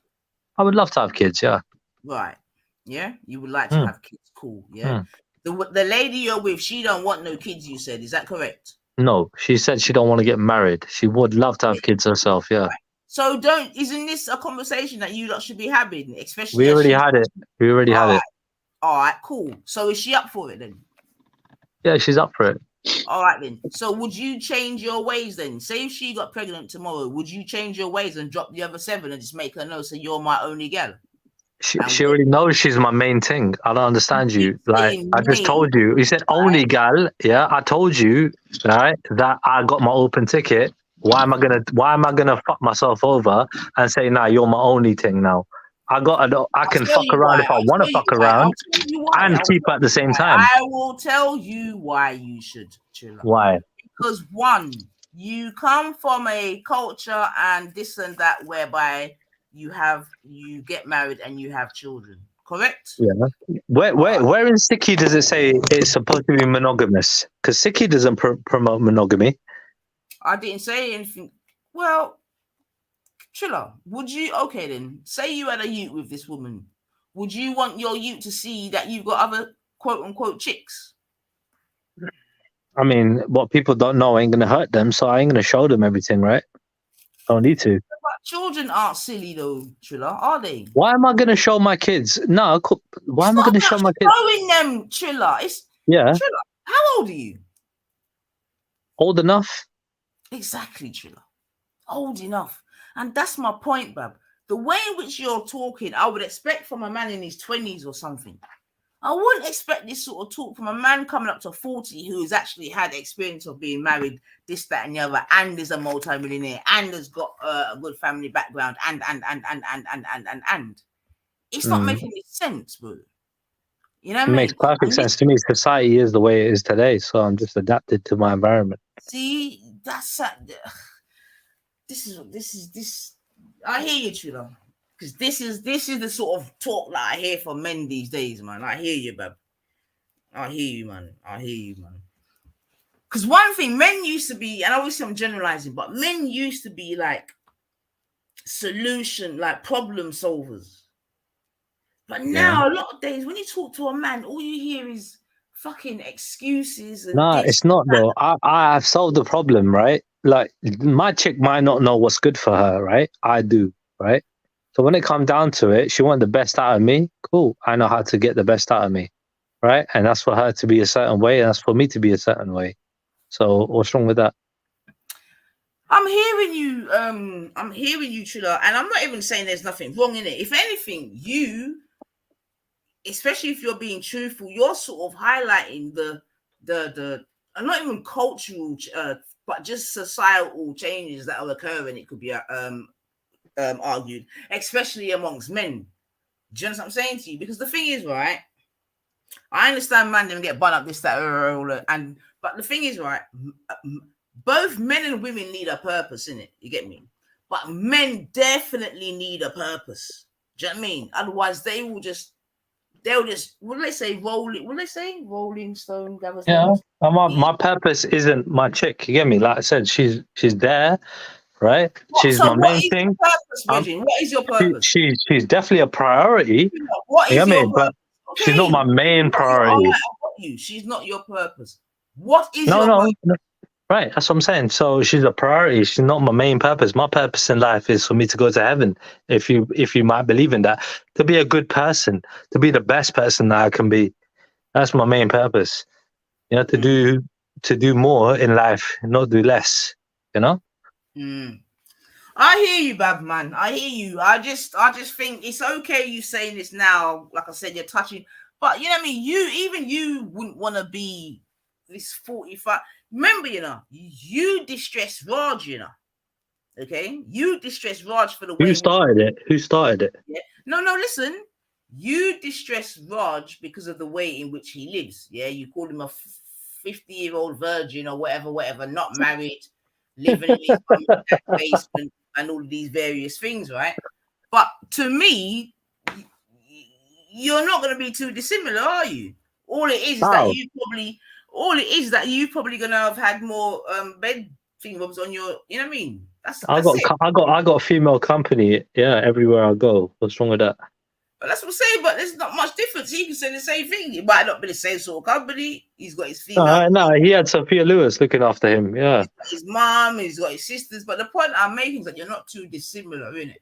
I would love to have kids. Yeah. Right. Yeah, you would like to Hmm. have kids. Cool. Yeah. The lady you're with, she don't want no kids. You said, is that correct? No, she said she don't want to get married. She would love to have kids herself. Yeah. So isn't this a conversation that you lot should be having, especially We as already she's had it. We already had it. all right, cool. So is she up for it then? Yeah, she's up for it. All right then. So would you change your ways then? Say if she got pregnant tomorrow, would you change your ways and drop the other 7 and just make her know, so you're my only girl? She already knows she's my main thing. I don't understand you. Like I just told you. You said only gal. Yeah, I told you, right, that I got my open ticket. Why am I gonna fuck myself over and say, nah, you're my only thing now? I can fuck around if I want to fuck around and keep at the same time. I will tell you why you should chill out. Why? Because one, you come from a culture and this and that whereby you get married and you have children, correct? Yeah. Where in Sikhi does it say it's supposed to be monogamous? Because Sikhi doesn't promote monogamy. I didn't say anything. Well, Trilla, would you? Okay, then. Say you had a ute with this woman. Would you want your ute to see that you've got other quote unquote chicks? I mean, what people don't know ain't gonna hurt them, so I ain't gonna show them everything, right? I don't need to. But children aren't silly though, Trilla, are they? Why am I gonna show my kids? No, why am I gonna show my kids? Showing them, Trilla. Yeah. Trilla, how old are you? Old enough. Exactly, Trilla. Old enough. And that's my point, Bab. The way in which you're talking, I would expect from a man in his 20s or something. I wouldn't expect this sort of talk from a man coming up to 40 who's actually had experience of being married, this, that, and the other, and is a multi-millionaire, and has got a good family background, and. It's not making any sense, bro. You know what I mean? It makes perfect sense to me. Society is the way it is today, so I'm just adapted to my environment. See, that's this. I hear you, Trilla. Because this is the sort of talk that I hear from men these days, man. I hear you, bab. I hear you, man. Because one thing, men used to be, and obviously I'm generalizing, but men used to be like problem solvers. But now, a lot of days, when you talk to a man, all you hear is fucking excuses. And No, it's not though. I have solved the problem, right? Like my chick might not know what's good for her, right? I do, right? So when it comes down to it, she wants the best out of me. Cool. I know how to get the best out of me, right? And that's for her to be a certain way, and that's for me to be a certain way. So what's wrong with that? I'm hearing you, Trilla, and I'm not even saying there's nothing wrong in it. If anything, you, especially if you're being truthful, you're sort of highlighting the not even cultural, but just societal changes that are occurring. It could be argued, especially amongst men. Do you know what I'm saying to you? Because the thing is, right, I understand man didn't get bun up this, that, but the thing is, right, both men and women need a purpose, innit? You get me? But men definitely need a purpose. Do you know what I mean? Otherwise, they'll just what do they say? Rolling Stone gather Yeah. stones? My purpose isn't my chick. You get me? Like I said, she's there, right? She's my main thing. What is your purpose? She's definitely a priority. What is your purpose? But she's not my main priority. She's not your purpose. What is your purpose? No. Right, that's what I'm saying. So she's a priority. She's not my main purpose. My purpose in life is for me to go to heaven. If you might believe in that, to be a good person, to be the best person that I can be. That's my main purpose. You know, to do more in life, not do less. You know. I hear you, Bab man. I hear you. I just think it's okay you saying this now. Like I said, you're touching, but you know what I mean. You wouldn't want to be this 45. Remember, you know, you distressed Raj. You know, okay. You distressed Raj for the way. Who started it? Who started it? Yeah. No. Listen. You distress Raj because of the way in which he lives. Yeah. You called him a 50-year-old virgin or whatever, not married, living in his mum and dad's basement, and all these various things, right? But to me, you're not going to be too dissimilar, are you? All it is that you probably going to have had more bed thingamabs on your, you know what I mean? I got female company, yeah, everywhere I go. What's wrong with that? But that's what I'm saying, but there's not much difference. He can say the same thing. It might not be the same sort of company. He's got his female. No, he had Sophia Lewis looking after him, yeah. His mom, he's got his sisters. But the point I'm making is that you're not too dissimilar, innit?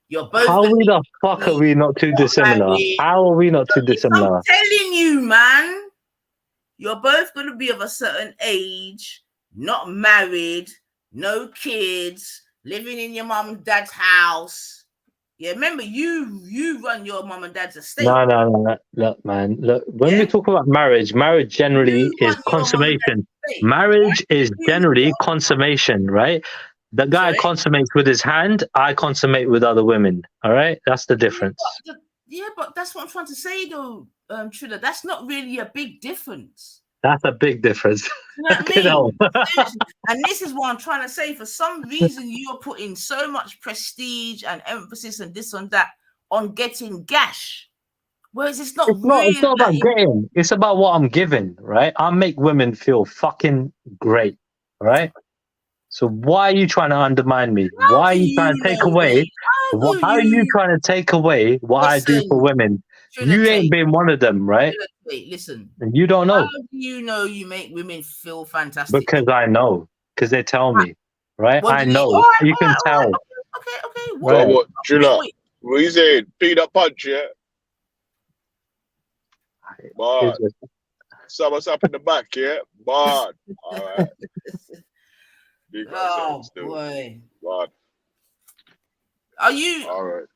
You're both. How the fuck are we not too dissimilar? How are we not too dissimilar? I'm telling you, man. You're both going to be of a certain age, not married, no kids, living in your mum and dad's house. Yeah, remember, you run your mum and dad's estate. No. Look, man. Look, when we talk about marriage generally is consummation. Marriage is generally consummation, right? The guy consummates with his hand, I consummate with other women. All right? That's the difference. But that's what I'm trying to say, though, Trilla. That's not really a big difference. That's a big difference. You know what I mean? And this is what I'm trying to say. For some reason, you're putting so much prestige and emphasis and this and that on getting gash. Whereas it's not about getting. It's about what I'm giving, right? I make women feel fucking great, right? So why are you trying to undermine me? Why are you trying to take away? How are you trying to take away what I do for women? You ain't been one of them, right? Wait, listen. And you don't know. How do you know you make women feel fantastic? Because I know. Because they tell me, right? I know. You can tell. Okay. What? What? Trilla, what you saying? Beat up punch, yeah? Man. Someone's up in the back, yeah? Man. All right. Boy. Man. Are you? All right.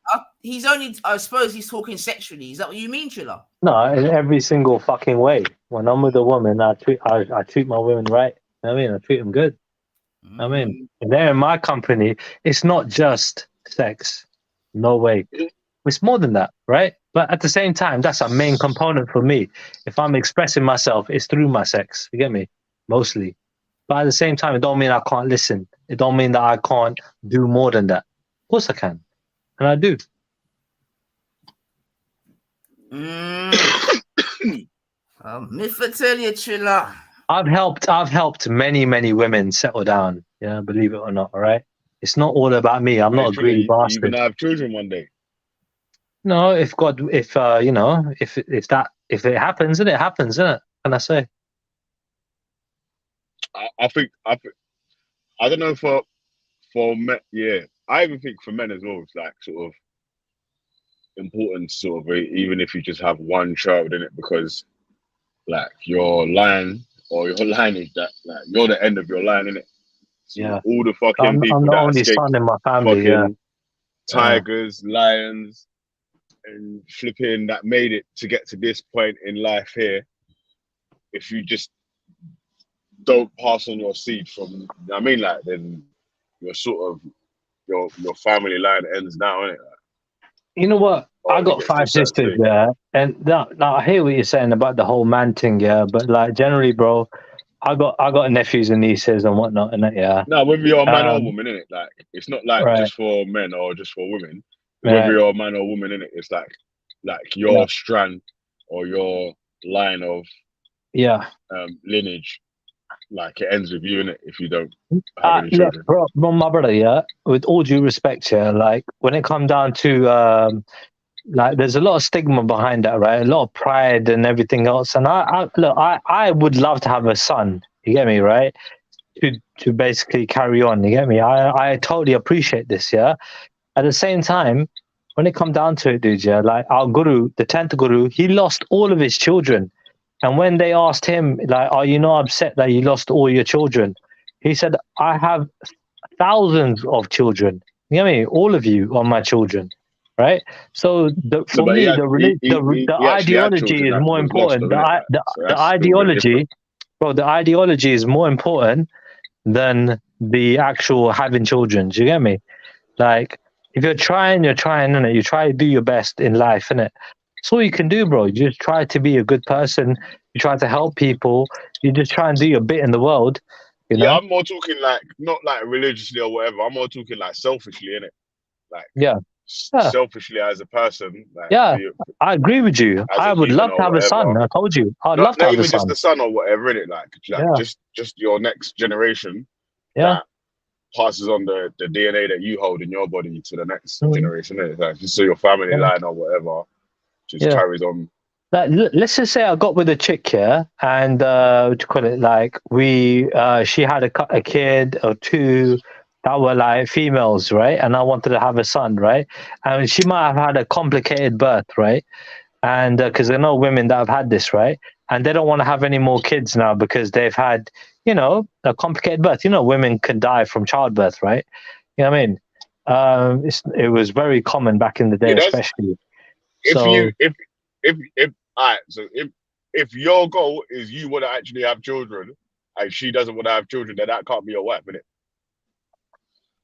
He's only. I suppose he's talking sexually. Is that what you mean, Trilla? No, in every single fucking way. When I'm with a woman, I treat my women right. You know what I mean, I treat them good. I mean, if they're in my company, it's not just sex. No way. It's more than that, right? But at the same time, that's a main component for me. If I'm expressing myself, it's through my sex. You get me? Mostly. But at the same time, it don't mean I can't listen. It don't mean that I can't do more than that. Of course I can. And I do. Me for tell you, Trilla. I've helped many women settle down. Yeah, believe it or not, all right? It's not all about me. I'm not a greedy bastard. You're gonna have children one day. No, if it happens, then it happens, isn't it? Can I say? I think I don't know for men, yeah. I even think for men as well, it's like sort of important, sort of, even if you just have one child in it, because like your line is that like you're the end of your line, innit? So yeah. All the fucking people I'm the that only escape, son in my family, yeah. Tigers, lions, and flipping that made it to get to this point in life here. If you just don't pass on your seed from, you know what I mean, like then you're sort of your family line ends now, innit? You know what? I got 5 sisters, yeah, and now I hear what you're saying about the whole man thing, yeah. But like generally, bro, I got nephews and nieces and whatnot, and that, yeah. No, whether you're a man or woman, innit? Like it's not like just for men or just for women. Whether you're a man or woman, innit? It's like your strand or your line of lineage. Like it ends with you, innit? If you don't have any children. Bro, my brother, yeah. With all due respect, yeah. Like when it comes down to like, there's a lot of stigma behind that, right? A lot of pride and everything else. And I would love to have a son. You get me, right? to basically carry on. You get me? I totally appreciate this. Yeah. At the same time, when it come down to it, dude, yeah, like our guru, the 10th guru, he lost all of his children. And when they asked him, like, are you not upset that you lost all your children? He said, I have thousands of children. You know what I mean? All of you are my children, right? So No, for but me, the he actually had ideology children is that more was lost, important. though, innit? Like, so The that's still a bit ideology, different. bro, the ideology is more important than the actual having children. Do you get me? Like, if you're trying, innit? You try to do your best in life, innit? That's all you can do, bro. You just try to be a good person. You try to help people. You just try and do your bit in the world, you Yeah, know? I'm more talking like not like religiously or whatever. I'm more talking like selfishly, innit? Like Yeah. Yeah. selfishly as a person, like Yeah. for you, I agree with you. as a I would human love to or have a son. whatever. I told you. I'd Not love to not have a even just son. the son or whatever, innit? Like Yeah. just your next generation Yeah. that passes on the DNA that you hold in your body to the next Mm. generation, innit? Like just so your family Yeah. line or whatever just Yeah. carries on. Like, let's just say I got with a chick here, and what do you call it? Like she had a kid or two that were like females, right? And I wanted to have a son, right? And she might have had a complicated birth, right? And because I know women that have had this, right? And they don't want to have any more kids now because they've had, a complicated birth. Women can die from childbirth, right? You know what I mean? It was very common back in the day, Yeah, that's especially. if you So if all right, so if your goal is you want to actually have children and she doesn't want to have children, then that can't be your wife, innit?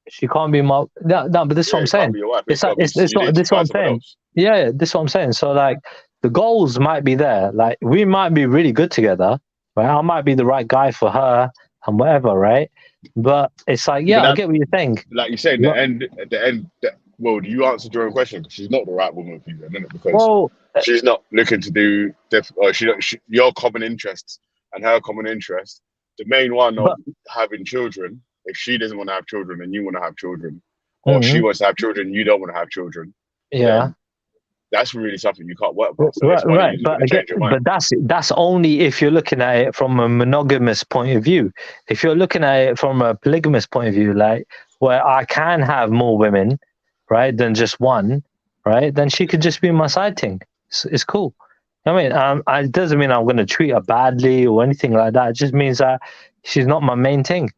she can't be my no, but this is what Yeah, I'm it can't saying. be your wife. It's It's got like to be it's you not need to this is what find I'm someone saying. else. Yeah, this is what I'm saying. So like the goals might be there. Like we might be really good together, right? I might be the right guy for her and whatever, right? But it's like, But yeah, I that, get what you're saying. like you say, in Look, the end, well, you answered your own question because she's not the right woman for you, then, innit? Because well, she's not looking to do or your common interests and her common interest. The main one of but having children. If she doesn't want to have children and you want to have children, or she mhm, wants to have children, you don't want to have children, yeah. then that's really something you can't work past. Unless Right, one of right, you is going but to again, change your mind. but that's only if you're looking at it from a monogamous point of view. If you're looking at it from a polygamous point of view, like where I can have more women, right, than just one, right, then she could just be my side thing. It's cool. I mean, it doesn't mean I'm going to treat her badly or anything like that. It just means that she's not my main thing.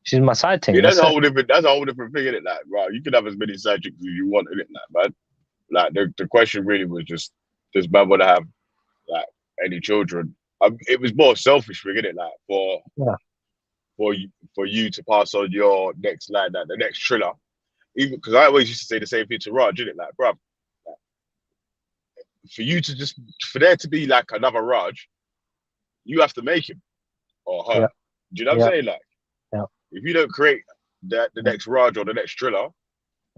She's my side thing. Yeah, that's That's a it. whole different. That's a whole different thing, innit? Like, right, you can have as many side chicks as you want, innit? Like, man. Like, the question really was just, does man want to have like any children? It was more selfish, thing, innit? Like, Yeah, for you to pass on your next line, like the next triller. Even because I always used to say the same thing to Raj, didn't it? Like, bruv, like, for there to be like another Raj, you have to make him or her. yeah, Do you know what I'm yeah, saying? Like, yeah, if you don't create the mm, next Raj or the next Triller,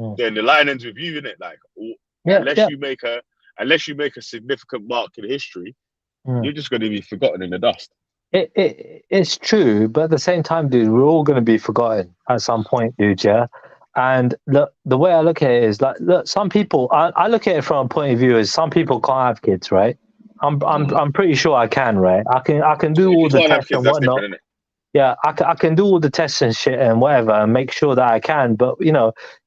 mm. then the line ends with you, innit? Like, Yeah, unless yeah. you make a significant mark in history, Mm. you're just going to be forgotten in the dust. It's true, but at the same time, dude, we're all going to be forgotten at some point, dude. Yeah. And look, the way I look at it is like, look, some people, I look at it from a point of view is some people can't have kids, right? I'm pretty sure I can, right? I can do If all you the can't have tests kids, and that's whatnot. different, innit? Yeah, I can do all the tests and shit and whatever and make sure that I can. But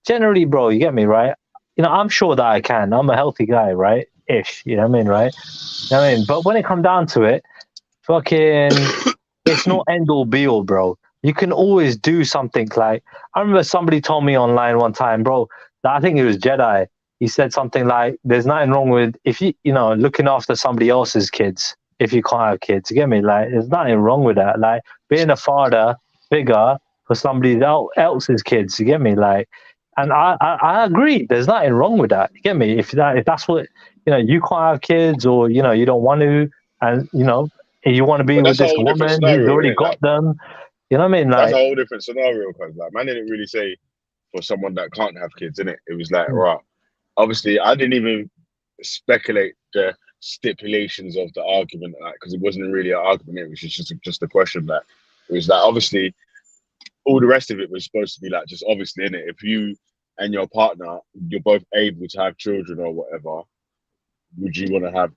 generally, bro, you get me, right? I'm sure that I can. I'm a healthy guy, right? Ish, you know what I mean, right? You know what I mean? But when it comes down to it, fucking, it's not end all be all, bro. You can always do something. Like I remember somebody told me online one time, bro, that I think it was Jedi. He said something like, "There's nothing wrong with if looking after somebody else's kids if you can't have kids." You get me? Like, there's nothing wrong with that. Like being a father figure for somebody else's kids. You get me? Like, and I agree. There's nothing wrong with that. You get me? If that's what you can't have kids or you don't want to, and you want to be But with that's a this whole different woman who's scenario, already innit? got Like, them. You know what I mean? that's a Like, whole different scenario, because like, man didn't really say for someone that can't have kids, innit? It was like, mm, right. Obviously, I didn't even speculate the stipulations of the argument, like, because it wasn't really an argument. It was just a question that it was like, obviously, all the rest of it was supposed to be like, just obviously, in it. If you and your partner, you're both able to have children or whatever, would you want to have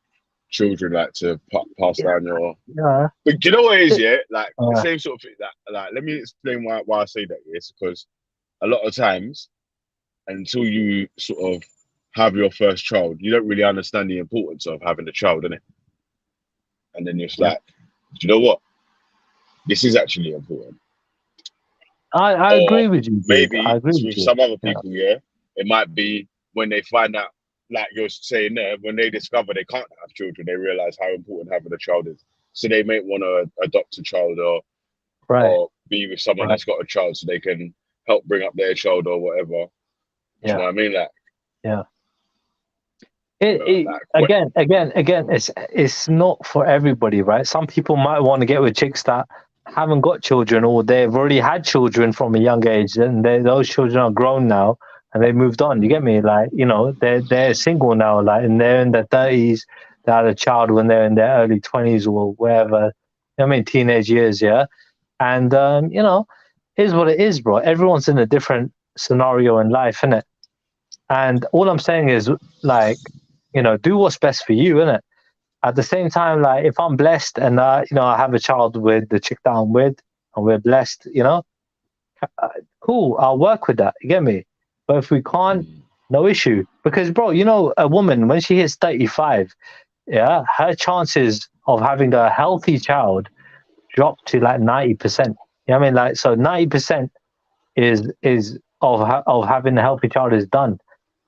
children, like to pass down your. Yeah. But do you know what it is? It- Yeah, like the uh, same sort of thing. That, like, let me explain why I say that. It's because a lot of times, until you sort of have your first child, you don't really understand the importance of having a child, innit? And then it's yeah. like, do you know what? This is actually important. I Or agree with you, dude. I maybe agree with with you. some other Yeah. people, yeah, it might be when they find out, like you're saying there, when they discover they can't have children, they realize how important having a child is. So they may want to adopt a child Right. or be with someone Right. that's got a child so they can help bring up their child or whatever. Do you Yeah. know what I mean? Like, Yeah. you know, like Again, it's not for everybody, right? Some people might want to get with chicks that haven't got children, or they've already had children from a young age, and those children are grown now and they moved on. You get me? Like, you know, they're single now, like, and they're in their 30s. They had a child when they're in their early 20s or wherever. I mean, teenage years, yeah. And you know, is what it is, bro. Everyone's in a different scenario in life, innit? And all I'm saying is, like, you know, do what's best for you, innit? At the same time, like, if I'm blessed and you know, I have a child with the chick that I'm with, and we're blessed, you know, cool, I'll work with that. You get me? But if we can't, no issue. Because, bro, you know, a woman when she hits 35, yeah, her chances of having a healthy child drop to like 90%. You know what I mean? Like, so 90% is of having a healthy child is done.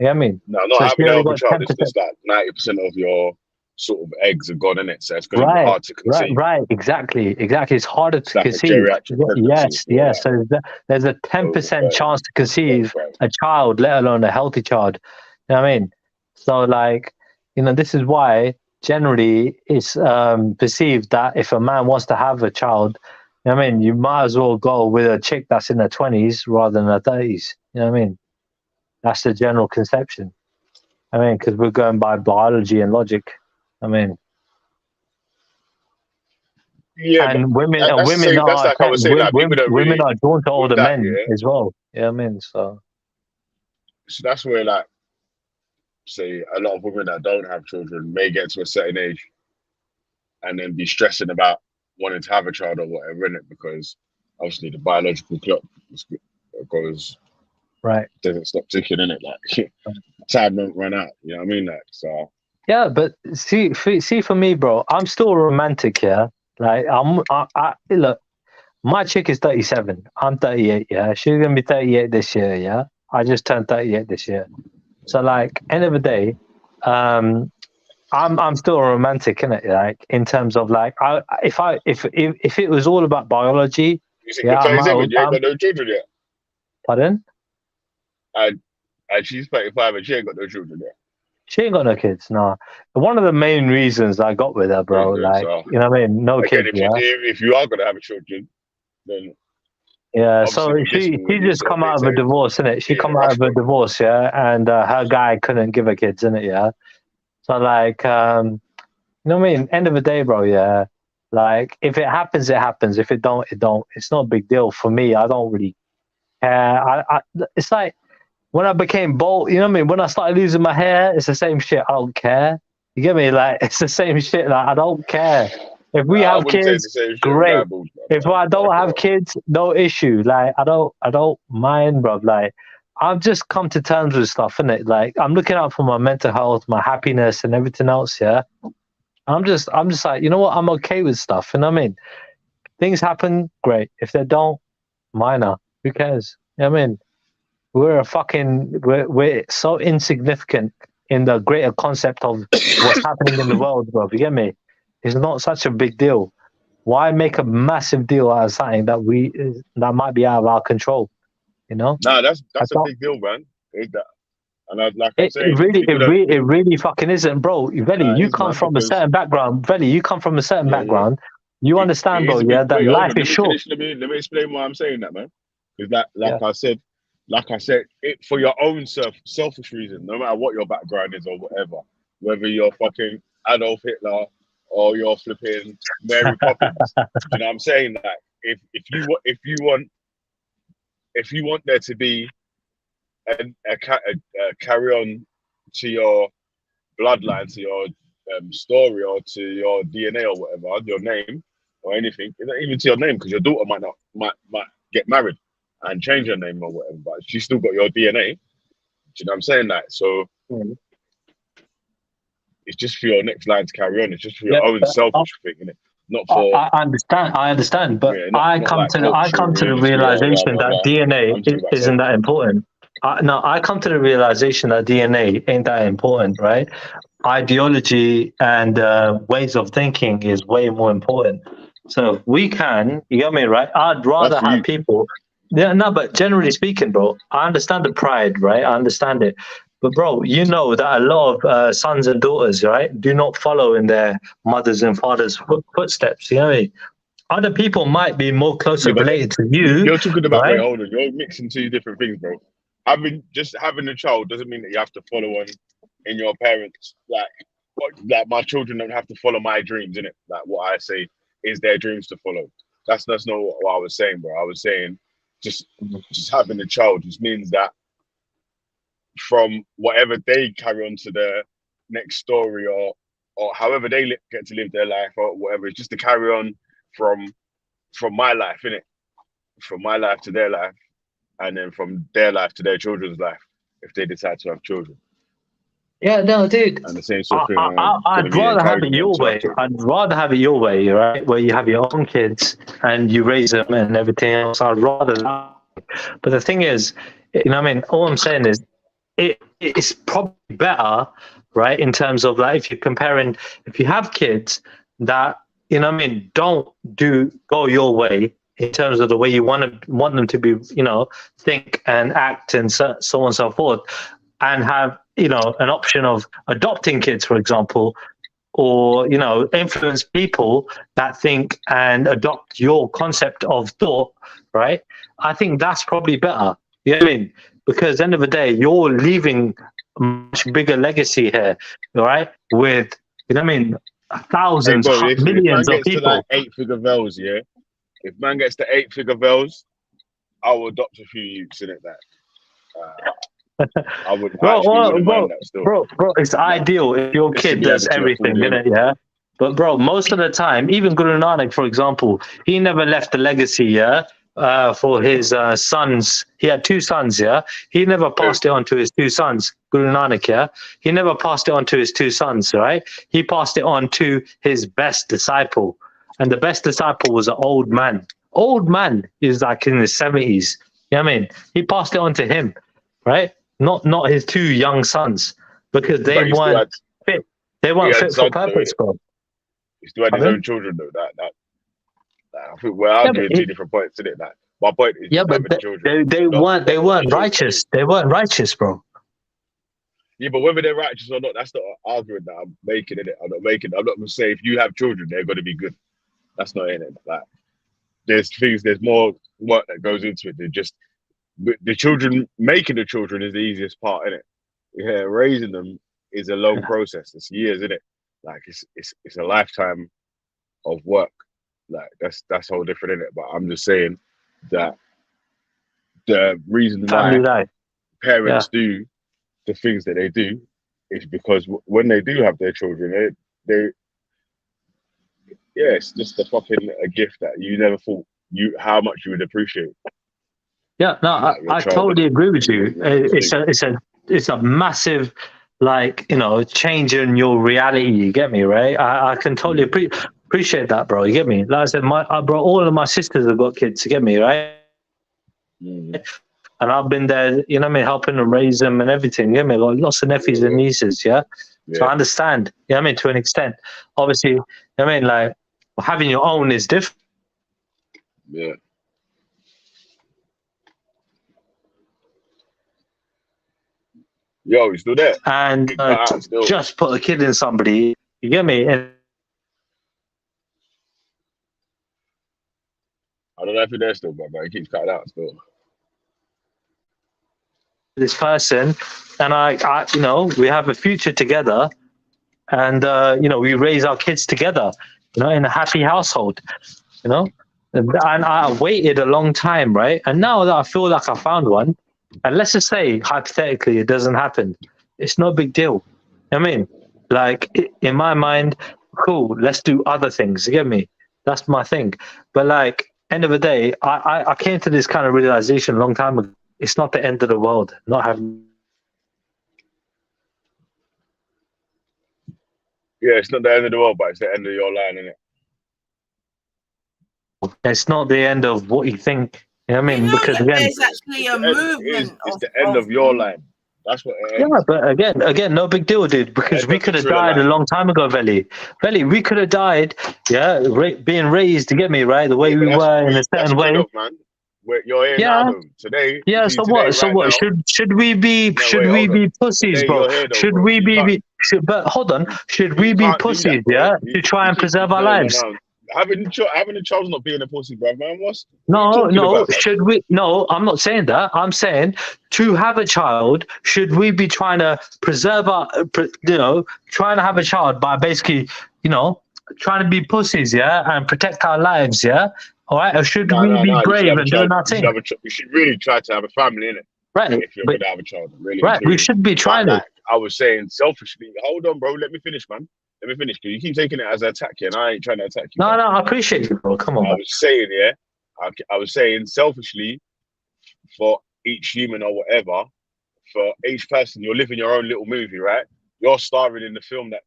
You know what I mean? no, not So she having a only healthy got child. It's 10%. just like 90% of your sort of eggs are gone in it, so it's going to be Right, hard to conceive. exactly. It's harder It's to like a conceive. geriatric pregnancy Yes, if you're yes. like So there's a over 10% 30, chance to conceive 35. a child, let alone a healthy child. You know what I mean? So, like, you know, this is why generally it's perceived that if a man wants to have a child, you know what I mean, you might as well go with a chick that's in her 20s rather than her 30s. You know what I mean? That's the general conception. I mean, because we're going by biology and logic. I mean, Yeah, but and that's the same. That's like I was saying. Like people don't women really are drawn to with older that. men Yeah, as well. Yeah, I mean, so so that's where like say a lot of women that don't have children may get to a certain age and then be stressing about wanting to have a child or whatever in it because obviously the biological clock goes right. doesn't stop ticking in it. Like time don't run out. You know what I mean? Like so. Yeah, but see, for me, bro, I'm still romantic. Yeah, like I look, my chick is 37. I'm 38. Yeah, she's gonna be 38 this year. Yeah, I just turned 38 this year. So, like, end of the day, um, I'm still a romantic in it. Like, in terms of like, if it was all about biology, You think yeah, the I might. 37, you ain't got no children yet. Pardon? And she's 35 and she ain't got no children yet. She ain't got no kids, no. One of the main reasons I got with her, bro, Yeah, like, so you know what I mean? No again, kids, yeah. if you are gonna have a children, then Yeah, obviously so with this she woman, you just sort of come need out of a to divorce, innit? She be in come a out rush of a mode. divorce, yeah, and her guy couldn't give her kids, innit, yeah. So, like, you know what I mean? End of the day, bro, yeah. Like, if it happens, it happens. If it don't, it don't. It's not a big deal for me. I don't really care. It's like when I became bald, you know what I mean? When I started losing my hair, it's the same shit. I don't care. You get me? Like, it's the same shit. Like, I don't care. If we I have wouldn't say it's kids, the same shit with great. guy balls, man. If I don't have kids, no issue. Like, I don't mind, bro. Like, I've just come to terms with stuff, innit? Like, I'm looking out for my mental health, my happiness, and everything else. Yeah. I'm just like, you know what? I'm okay with stuff. You know what I mean? Things happen, great. If they don't, minor. Who cares? You know what I mean? We're so insignificant in the greater concept of what's happening in the world, bro. You get me? It's not such a big deal. Why make a massive deal out of something that might be out of our control? You know? Nah, I that's a thought big deal, man. And like I'm saying, it really fucking isn't, bro. Veli, nah, it you is, come man, from a because certain background. Veli, you come from a certain yeah, background. You it understand, bro? is a Yeah, big. that Wait, hold life on. is Let me short. finish. Let me explain why I'm saying that, man. Because that, Yeah, like I said, it for your own selfish reason. No matter what your background is or whatever, whether you're fucking Adolf Hitler or you're flipping Mary Poppins. Do you know what I'm saying? Like, if you want there to be a carry on to your bloodline, to your story or to your DNA or whatever, your name or anything, even to your name, because your daughter might get married and change her name or whatever, but she's still got your DNA. Do you know what I'm saying? Like, so it's just for your next line to carry on. It's just for your own selfish thing, innit? Not for I understand, but not I come like to the culturally realization that DNA I'm talking about isn't that important. I come to the realization that DNA ain't that important, right? Ideology and ways of thinking is way more important. So if we can, you get me, right? I'd rather That's for have you. people. Yeah, no, but generally speaking, bro, I understand the pride, right? I understand it. But bro, you know that a lot of sons and daughters, right, do not follow in their mothers and fathers' footsteps. You know what I mean? Other people might be more closely Yeah, but related to you, you're talking about, wait, right? hold on, you're mixing two different things, bro. Having a child doesn't mean that you have to follow on in your parents. Like my children don't have to follow my dreams, innit? Like what I say is their dreams to follow. That's not what I was saying, bro. I was saying just having a child just means that from whatever they carry on to the next story or however they get to live their life or whatever, it's just to carry on from my life, innit? From my life to their life, and then from their life to their children's life, if they decide to have children. Yeah, no, dude. And the same sort of thing, I'm going to I'd be rather have it encouraging them your to have way. children. I'd rather have it your way, right? Where you have your own kids and you raise them and everything else. I'd rather that. But the thing is, you know what I mean? All I'm saying is it's probably better, right? In terms of like if you have kids that, you know what I mean, don't go your way in terms of the way you want them to be, you know, think and act and so on and so forth, and have, you know, an option of adopting kids, for example, or, you know, influence people that think and adopt your concept of thought, right? I think that's probably better. You know what I mean? Because at the end of the day, you're leaving a much bigger legacy here, right? With, you know what I mean, Hey, thousands, bro, if man millions of gets to like people. 8-figure vels, yeah, if man gets to 8-figure vels, I will adopt a few youths in it. That I actually wouldn't mind that still. Bro, it's ideal if your Just to kid be does able to everything, afford it, innit? innit? Yeah. But bro, most of the time, even Guru Nanak, for example, he never left a legacy, yeah, for his sons. He had two sons, yeah. He never passed it on to his two sons, Guru Nanak, yeah. He never passed it on to his two sons, right? He passed it on to his best disciple, and the best disciple was an old man. Old man is like in his 70s. You know what I mean? He passed it on to him, right? Not his two young sons, because they But he still weren't had fit. They weren't fit for sons, though, purpose, innit? bro. He still had his Pardon? own children, though. That I think we're Yeah, but arguing two different points, isn't it? Like, my point is yeah, just but having children, they not weren't what the children do. righteous. They weren't righteous, bro. Yeah, but whether they're righteous or not, that's not an argument that I'm making, innit? I'm not going to say if you have children, they're going to be good. That's not in it. Like, there's more work that goes into it than just the children. Making the children is the easiest part, innit? Yeah, raising them is a long process. It's years, innit? Like, it's a lifetime of work. Like, that's whole different, innit? But I'm just saying that the reason Family why life. Yeah. parents do the things that they do is because when they do have their children, they yeah, it's just a gift that you never thought how much you would appreciate. Yeah, no, Like your I child, totally agree with you you. know, It's a massive, like, you know, change in your reality. You get me, right? I can totally appreciate that, bro. You get me? Like I said, bro, all of my sisters have got kids. You get me, right? And I've been there, you know what I mean, helping them raise them and everything. You get me? Got lots of nephews and nieces, yeah? So I understand, you know what I mean, to an extent. Obviously, you know what I mean, like, having your own is different. Yeah. Yo, you still there? And still. just put a kid in somebody, you get me? And I don't know if you're there still, but it keeps cutting out still. this person, and I, you know, we have a future together, and you know, we raise our kids together, you know, in a happy household, you know. And I waited a long time, right? And now that I feel like I found one, and let's just say hypothetically it doesn't happen, it's no big deal. I mean, Like in my mind, cool. Let's do other things. You get me? That's my thing. But like, end of the day, I came to this kind of realization a long time ago. It's not the end of the world. Not having. Yeah, it's not the end of the world, but it's the end of your line, isn't it? It's not the end of what you think. You know what I You mean? know Because that again, there's actually a movement It's of, the end of your line. That's what it yeah, ends. but again, no big deal, dude. Because End we of the could have thriller died a line. long time ago, Veli. Veli, we could have died. Yeah, being raised to get me right the way Yeah, but we were in a that's certain way. good, man. You're here now, Yeah, though. Today, you yeah. see, So today, what? So right what? now. Should we be? No, Should wait, we hold on. be pussies, Today, bro? you're here, though, Should bro. we So you be? can't, But hold on. Should you we be can't do pussies? that, bro. Yeah, to try and preserve our No, lives. no. Having a child's not being a pussy, bro, man. What are you No, talking no. about, man? Should we? No, I'm not saying that. I'm saying to have a child, should we be trying to preserve our, trying to have a child by basically, trying to be pussies, yeah, and protect our lives, yeah? All right. Or should we be No. You should brave have a and child. doing our thing? You should really try to have a family, innit? Right. If you're But gonna have a child, really and right, we truly. should be But trying to. like I was saying, selfishly, hold on, bro. Let me finish, man. Let me finish. Because you keep taking it as an attack, and I ain't trying to attack you, No, man. no. I appreciate you, bro. Come on, I man. was saying, yeah. I was saying selfishly for each human or whatever, for each person, you're living your own little movie, right? You're starring in the film that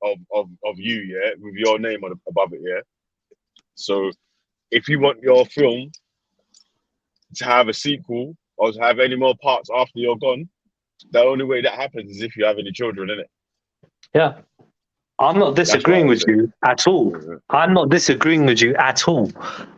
of you, yeah, with your name above it, yeah. So if you want your film to have a sequel or to have any more parts after you're gone, the only way that happens is if you have any children in it. Yeah. I'm not That's what I disagreeing was with saying. you at all. Yeah. I'm not disagreeing with you at all.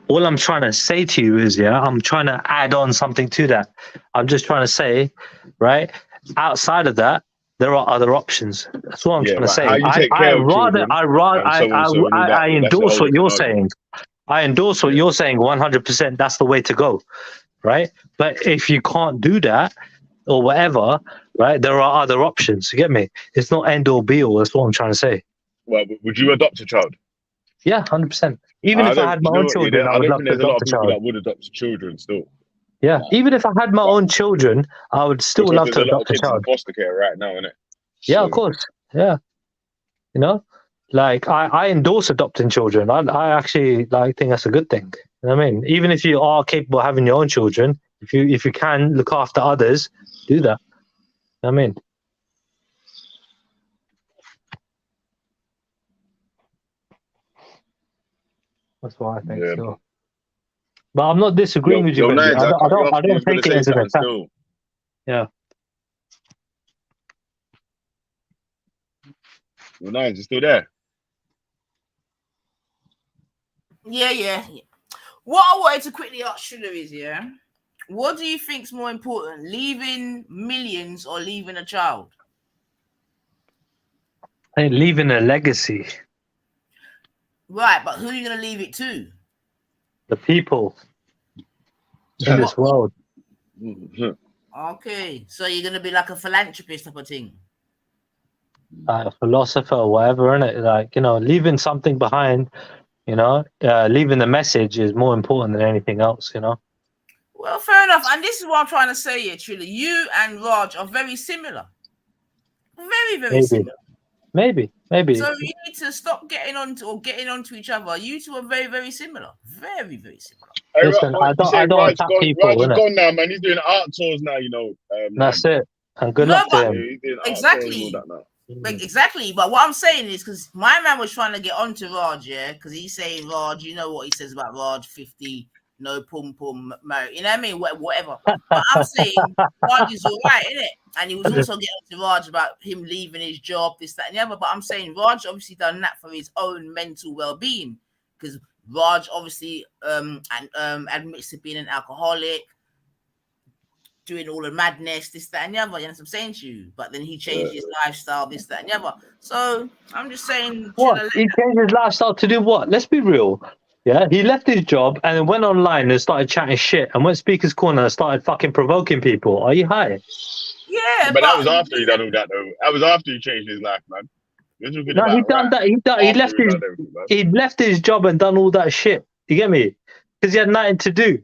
All I'm trying to say to you is, yeah, I'm trying to add on something to that. I'm just trying to say, right, outside of that, there are other options. That's what I'm trying to But say. how you take I care of rather, children and so on and all that, I yeah, that's a endorse whole what different you're argument. saying. I endorse what Yeah. you're saying 100%. That's the way to go, right? But if you can't do that or whatever, right, there are other options. You get me? It's not end all be all. That's what I'm trying to say. Well, would you adopt a child? Yeah, 100%. Even I if I don't. had You my know own what? children, I I would don't love think to there's a lot adopt of a people child. that would adopt children still. Yeah, even if I had my own children, I would still Because love there's to a lot of adopt a kids in child. foster care right now, innit? Yeah, So, of course. Yeah, you know, like I endorse adopting children. I actually think that's a good thing. You know what I mean? Even if you are capable of having your own children, if you can look after others, do that. You know what I mean? That's what I think. yeah. So, but I'm not disagreeing with you, Benji. Nines, I cut you off. I You don't was gonna take it say as an something attack. still. Yeah. Nines, you still there? Yeah. What I wanted to quickly ask Shuler is, yeah, what do you think's more important, leaving millions or leaving a child? I think leaving a legacy. Right, but who are you going to leave it to? The people in this world. Okay, so you're going to be like a philanthropist type of thing. A philosopher or whatever, innit? Leaving something behind, leaving the message is more important than anything else, Well, fair enough. And this is what I'm trying to say here, truly. You and Raj are very similar. Very, very similar. Maybe. So you need to stop getting onto each other. You two are very, very similar. Very, very similar. Hey, Listen, I don't attack people, Raj is innit? gone now, man. He's doing art tours now, That's it. And good No, luck to but him. He's doing art exactly. tours and all that now. Exactly, but what I'm saying is because my man was trying to get onto Raj, yeah, because he's saying Raj, you know what he says about Raj 50, no pum married, you know what I mean? Whatever. But I'm saying Raj is all right, isn't it? And he was also getting onto Raj about him leaving his job, this, that, and the other. But I'm saying Raj obviously done that for his own mental well-being because Raj obviously admits to being an alcoholic, doing all the madness, this, that, and the other. You know what I'm saying to you? But then he changed his lifestyle, this, that, and the other. So I'm just saying. What? He changed his lifestyle to do what? Let's be real. Yeah, he left his job and then went online and started chatting shit and went Speaker's Corner and started fucking provoking people. Are you high? Yeah, but that was after he done all that, though. That was after he changed his life, man. No, he done that. He left his job and done all that shit. You get me? Because he had nothing to do.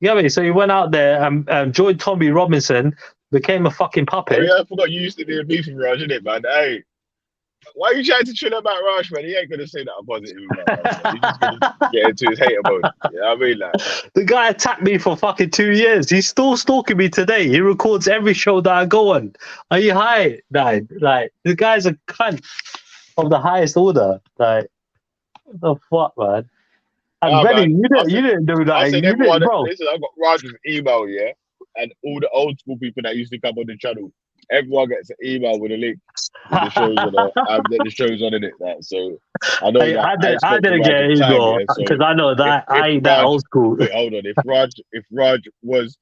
You get me? So he went out there and joined Tommy Robinson, became a fucking puppet. Oh, yeah, I forgot you used to be a beefing Raj, innit, man? Hey. Why are you trying to chill about Raj, man? He ain't gonna say that positive about Raj, man. He's just gonna get into his hater mode. You know what I mean? Like, The guy attacked me for fucking 2 years. He's still stalking me today. He records every show that I go on. Are you high? Like the guy's a cunt of the highest order. Like, what the fuck, man? And nah, Benny, man. you didn't do I that. said You didn't, everyone. bro. Listen, I got Raj's email, yeah, and all the old school people that used to come on the channel. Everyone gets an email with a link with the shows on the shows on it. That so I know that I ain't I spoke to didn't Raj get in an time, email yeah. So because I know that if I ain't that Raj, old school. wait, hold on. If Raj was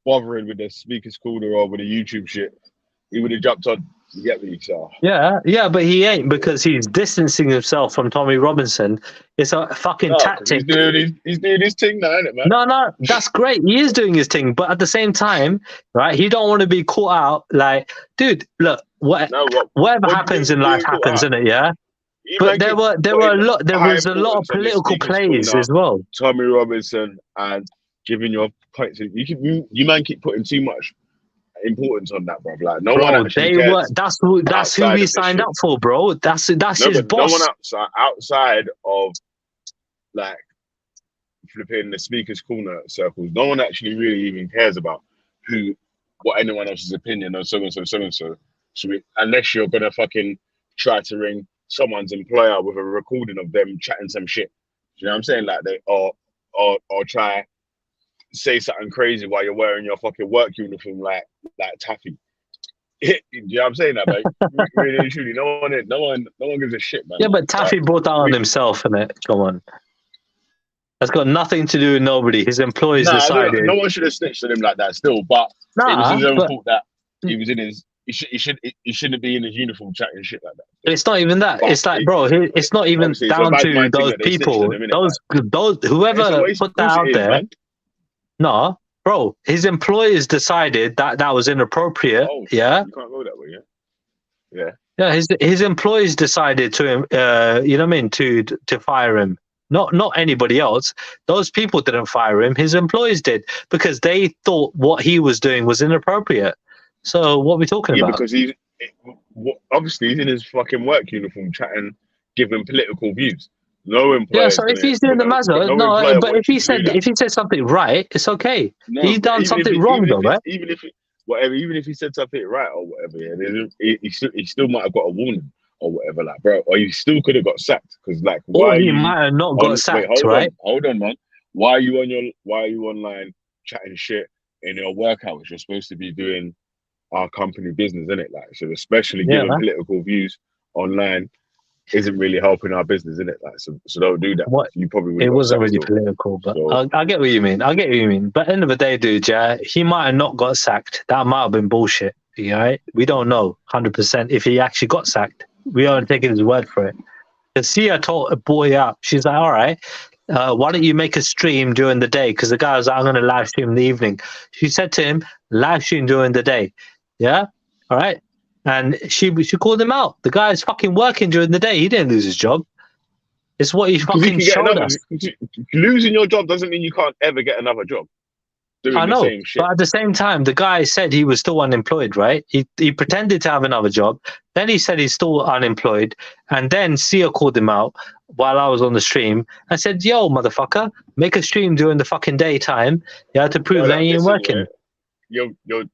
bothering with the speakers corner or with the YouTube shit, he would have jumped on. You get me? So Yeah, but he ain't because he's distancing himself from Tommy Robinson. It's a fucking no, because tactic. he's doing his thing now, isn't it, man? No, that's great. He is doing his thing, but at the same time, right? He don't want to be caught out. Like, dude, look, No, whatever what do you happens in mean life being caught happens, out? in it, yeah. You But man there keep were putting there high was a lot of importance on this political speakers plays corner, as well. Tommy Robinson, and giving your points. You man keep putting too much importance on that, bro. Like no one Bro, actually they were cares that's who outside we of this signed shit. up for, bro. That's No, his but no one boss. outside of like flipping the speakers corner circles. No one actually really even cares about what anyone else's opinion on so and so, so and so. Unless you're gonna fucking try to ring someone's employer with a recording of them chatting some shit. Do you know what I'm saying? Like they or try say something crazy while you're wearing your fucking work uniform like Taffy. Do you know what I'm saying? That, like, really and truly, no one gives a shit, man. Yeah, but Taffy brought that on himself, innit? Come on. That's got nothing to do with nobody. His employees Nah, decided. no one should have snitched on him like that. Still, but it was Nah, his own but fault that he was in his. He shouldn't be in his uniform chatting shit like that. it's not even that. But It's like, bro, it's not even obviously, it's a down bad to mind thing those that they snitched on people. him, innit? Those Like, it's a whoever waste. put Of that course out it is, there. man. No, bro, his employers decided that was inappropriate. Oh, Yeah, you can't go that way, yeah. yeah. His employees decided to, you know what I mean, to fire him. Not anybody else. Those people didn't fire him. His employees did because they thought what he was doing was inappropriate. So what are we talking Yeah, about? because obviously he's in his fucking work uniform chatting, giving political views. No Yeah, employer is so if gonna he's doing the mazza, no no, employer but wants you to do that. if he said something right, it's okay. No, He's but done something wrong though, right? even if whatever, even if he said something right or whatever, yeah, he still might have got a warning or whatever, like, bro, or he still could have got sacked because, like, why Or are he you might have not got on? Wait, sacked, right? hold on, man. Why are you online chatting shit in your work hours? You're supposed to be doing our company business, isn't it? Like, so especially Yeah, giving political views online isn't really helping our business, isn't it? Like, so don't do that. what You probably would it have got wasn't sacked really still. political, but So I get what you mean. I get what you mean. But at the end of the day, dude, yeah, he might have not got sacked. That might have been bullshit. Right? We don't know 100% if he actually got sacked. We aren't taking his word for it. The Sia told a boy up. She's like, all right, why don't you make a stream during the day? Because the guy was like, I'm going to live stream in the evening. She said to him, live stream during the day. Yeah? All right. And she called him out. The guy is fucking working during the day. He didn't lose his job. It's what he because you fucking can get showed another. us. Losing your job doesn't mean you can't ever get another job doing I the know, same shit. but at the same time, the guy said he was still unemployed, right? He pretended to have another job. Then he said he's still unemployed. And then Sia called him out while I was on the stream and said, yo, motherfucker, make a stream during the fucking daytime. You have to prove that you ain't Listen, working. yeah, you're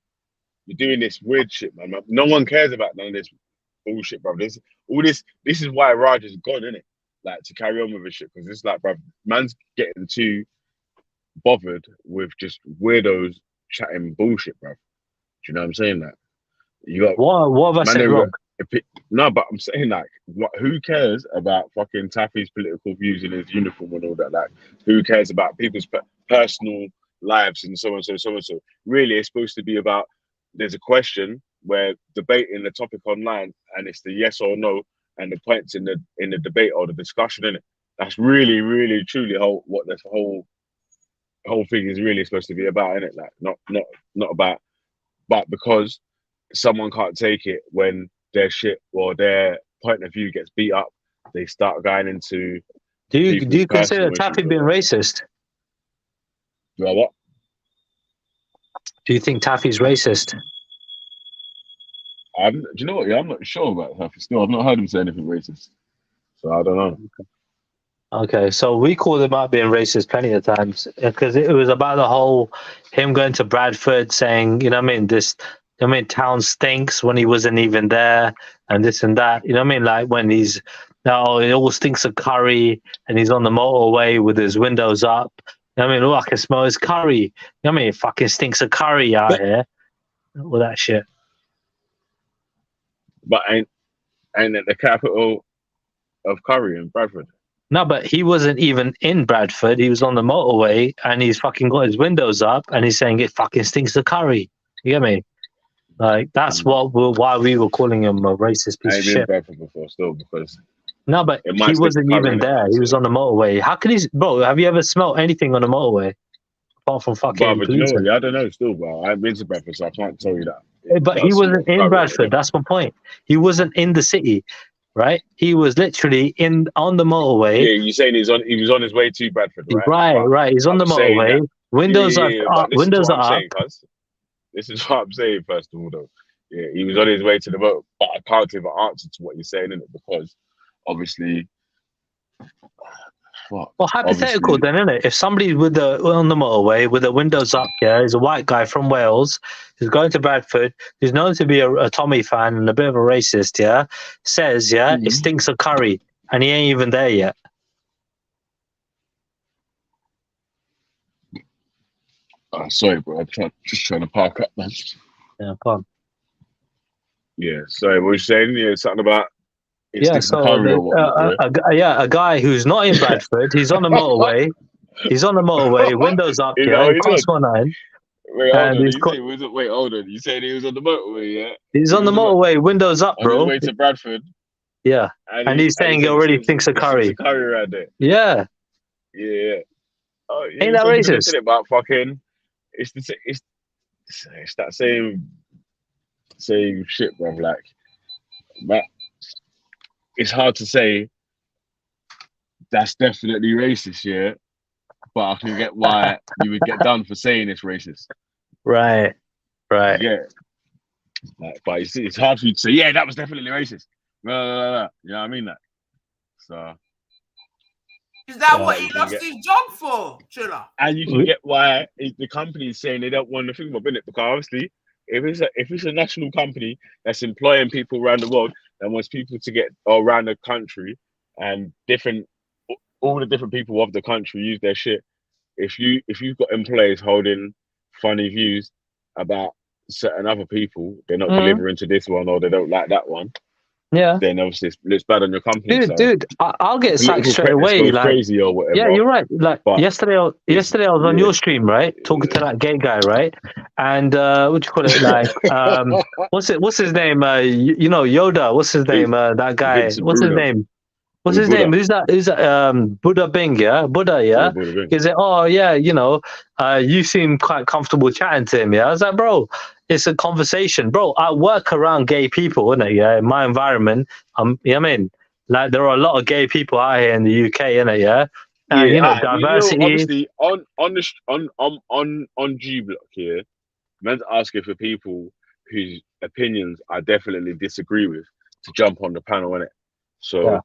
doing this weird shit, man. No one cares about none of this bullshit, bro. This is why Raj is gone, innit? Like, to carry on with this shit, because it's like, bro, man's getting too bothered with just weirdos chatting bullshit, bro. Do you know what I'm saying? That you got What have I said wrong? No, but I'm saying, like, who cares about fucking Taffy's political views in his uniform and all that? Like, who cares about people's personal lives and so and so? Really, it's supposed to be about, there's a question where debating the topic online, and it's the yes or no, and the points in the debate or the discussion in it. That's really, really, truly what the whole thing is really supposed to be about, innit? Like, not about, but because someone can't take it when their shit or their point of view gets beat up, they start going into Do you consider personal Taffy issues. being racist? You know what? Do you think Taffy's racist? Do you know what? Yeah, I'm not sure about Huffy still. I've not heard him say anything racist, so I don't know. Okay, so we called him out being racist plenty of times because it was about the whole him going to Bradford saying, you know what I mean, town stinks when he wasn't even there and this and that. You know what I mean? Like when he's now it all stinks of curry and he's on the motorway with his windows up. You know what I mean? Oh, I can smell his curry. You know what I mean? It fucking stinks of curry out here. All that shit. But ain't it the capital of curry in Bradford? No, but he wasn't even in Bradford. He was on the motorway and he's fucking got his windows up and he's saying it fucking stinks of curry. You get me? Like that's why we were calling him a racist piece I of ain't been in shit. Bradford before, still, because No, but it he might stick to wasn't curry even in it. there. He was on the motorway. How can he, bro? Have you ever smelled anything on the motorway apart from fucking But you know what? pollution? Yeah, I don't know still, but I haven't been to Bradford, so I can't tell you that. But he wasn't in Bradford. That's my point. He wasn't in the city, right? He was literally on the motorway. Yeah, you're saying he was on his way to Bradford, right? Right. He's on the motorway. Windows are up. But this is Windows what I'm are up. saying, cuz. This is what I'm saying, first of all, though. Yeah, he was on his way to the boat, but I can't give an answer to what you're saying, innit? Because obviously, Well, hypothetical then, isn't it? If somebody on the motorway with the windows up, is a white guy from Wales who's going to Bradford, who's known to be a Tommy fan and a bit of a racist, says, it stinks of curry, and he ain't even there yet. sorry, bro. I'm just trying to park up, man. Yeah, come on. Yeah, sorry. What you saying? Yeah, something about So curry or whatnot. a guy who's not in Bradford, he's on the motorway. He's on the motorway, windows up, Is that what in he's Cross on? 19. Wait, hold And on. Wait, hold on. You said he was on the motorway, yeah? he's on the motorway, windows up, on his bro. way to Bradford. Yeah. And he's saying he already thinks of curry. Stinks of curry around there. Yeah. Yeah. Oh, yeah. Ain't that racist? Isn't it about fucking? It's that same shit, bro. Like, but it's hard to say. That's definitely racist, yeah. But I can get why you would get done for saying it's racist. Right. Yeah. Like, but you see, it's hard for you to say, yeah, that was definitely racist. You know what I mean? That. So. Is that what he lost his job for, Chilla? And you can get why the company is saying they don't want to think about it, because obviously, if it's a national company that's employing people around the world and wants people to get around the country and all the different people of the country use their shit. If you've got employees holding funny views about certain other people, they're not delivering to this one or they don't like that one. Yeah. Then obviously it's bad on your company. Dude, I'll get sacked straight away. Like crazy or whatever. Yeah, you're right. Like yesterday I was on your stream, right? Talking to that gay guy, right? And what do you call it? Like, what's his name? You know, Yoda. What's his name? That guy. What's his name? What's his name? Who's that? Buddha Bing, yeah? Buddha, yeah? Is it, oh, yeah, you seem quite comfortable chatting to him, yeah? I was like, bro, it's a conversation. Bro, I work around gay people, innit, yeah? In my environment, you know what I mean? Like, there are a lot of gay people out here in the UK, innit, yeah? And, diversity. Obviously, on G Block here, meant asking for people whose opinions I definitely disagree with to jump on the panel, innit? So... Yeah.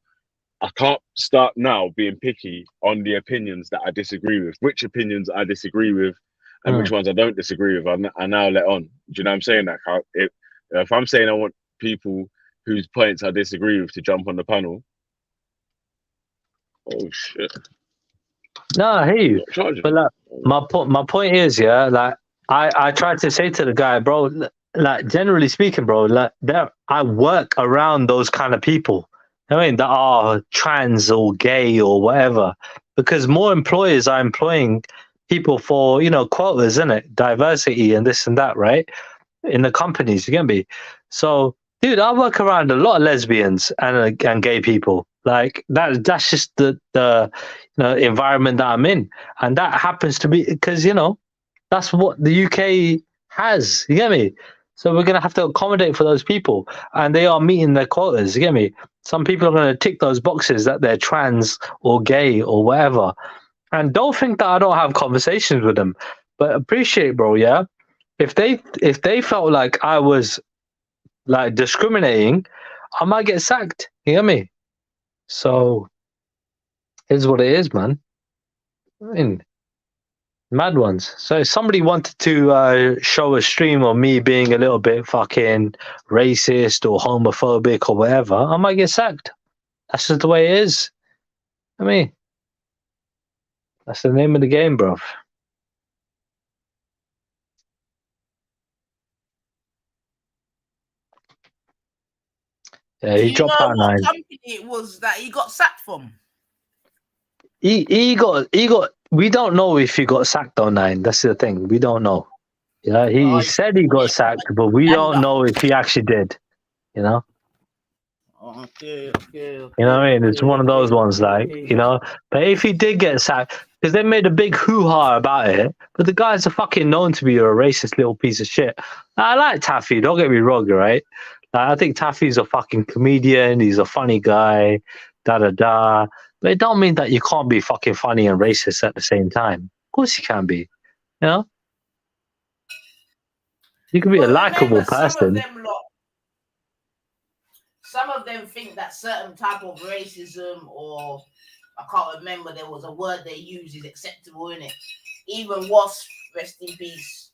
I can't start now being picky on the opinions that I disagree with. Which opinions I disagree with and which ones I don't disagree with, I now let on. Do you know what I'm saying? Like, if I'm saying I want people whose points I disagree with to jump on the panel, oh shit. No, I hear you. But like, my point is, yeah, like I tried to say to the guy, bro, like generally speaking, bro, like I work around those kind of people. I mean, that are trans or gay or whatever, because more employers are employing people for, quotas, isn't it? Diversity and this and that, right? In the companies, you get me? So, dude, I work around a lot of lesbians and gay people. Like that's just the environment that I'm in, and that happens to be because that's what the UK has. You get me? So we're gonna have to accommodate for those people, and they are meeting their quotas. You get me? Some people are gonna tick those boxes that they're trans or gay or whatever, and don't think that I don't have conversations with them. But appreciate, bro. Yeah, if they felt like I was like discriminating, I might get sacked. You get me? So it's what it is, man. I mean, mad ones. So if somebody wanted to show a stream of me being a little bit fucking racist or homophobic or whatever, I might get sacked. That's just the way it is. I mean, that's the name of the game, bro. Yeah, Do he you know dropped out what 9. company it was that he got sacked from? He got. We don't know if he got sacked or 9. That's the thing. We don't know. Yeah, he Oh, said he got sacked, but we don't know if he actually did. You know. Okay. You know what I mean? It's one of those ones, like, you know. But if he did get sacked, because they made a big hoo-ha about it, but the guy's a fucking known to be a racist little piece of shit. I like Taffy, don't get me wrong, right? Like, I think Taffy's a fucking comedian, he's a funny guy, da-da-da. But it don't mean that you can't be fucking funny and racist at the same time. Of course you can be, you know? You can be a But likable remember, person. some of them think that certain type of racism, or I can't remember, there was a word they use, is acceptable, in it. Even Wasp, rest in peace,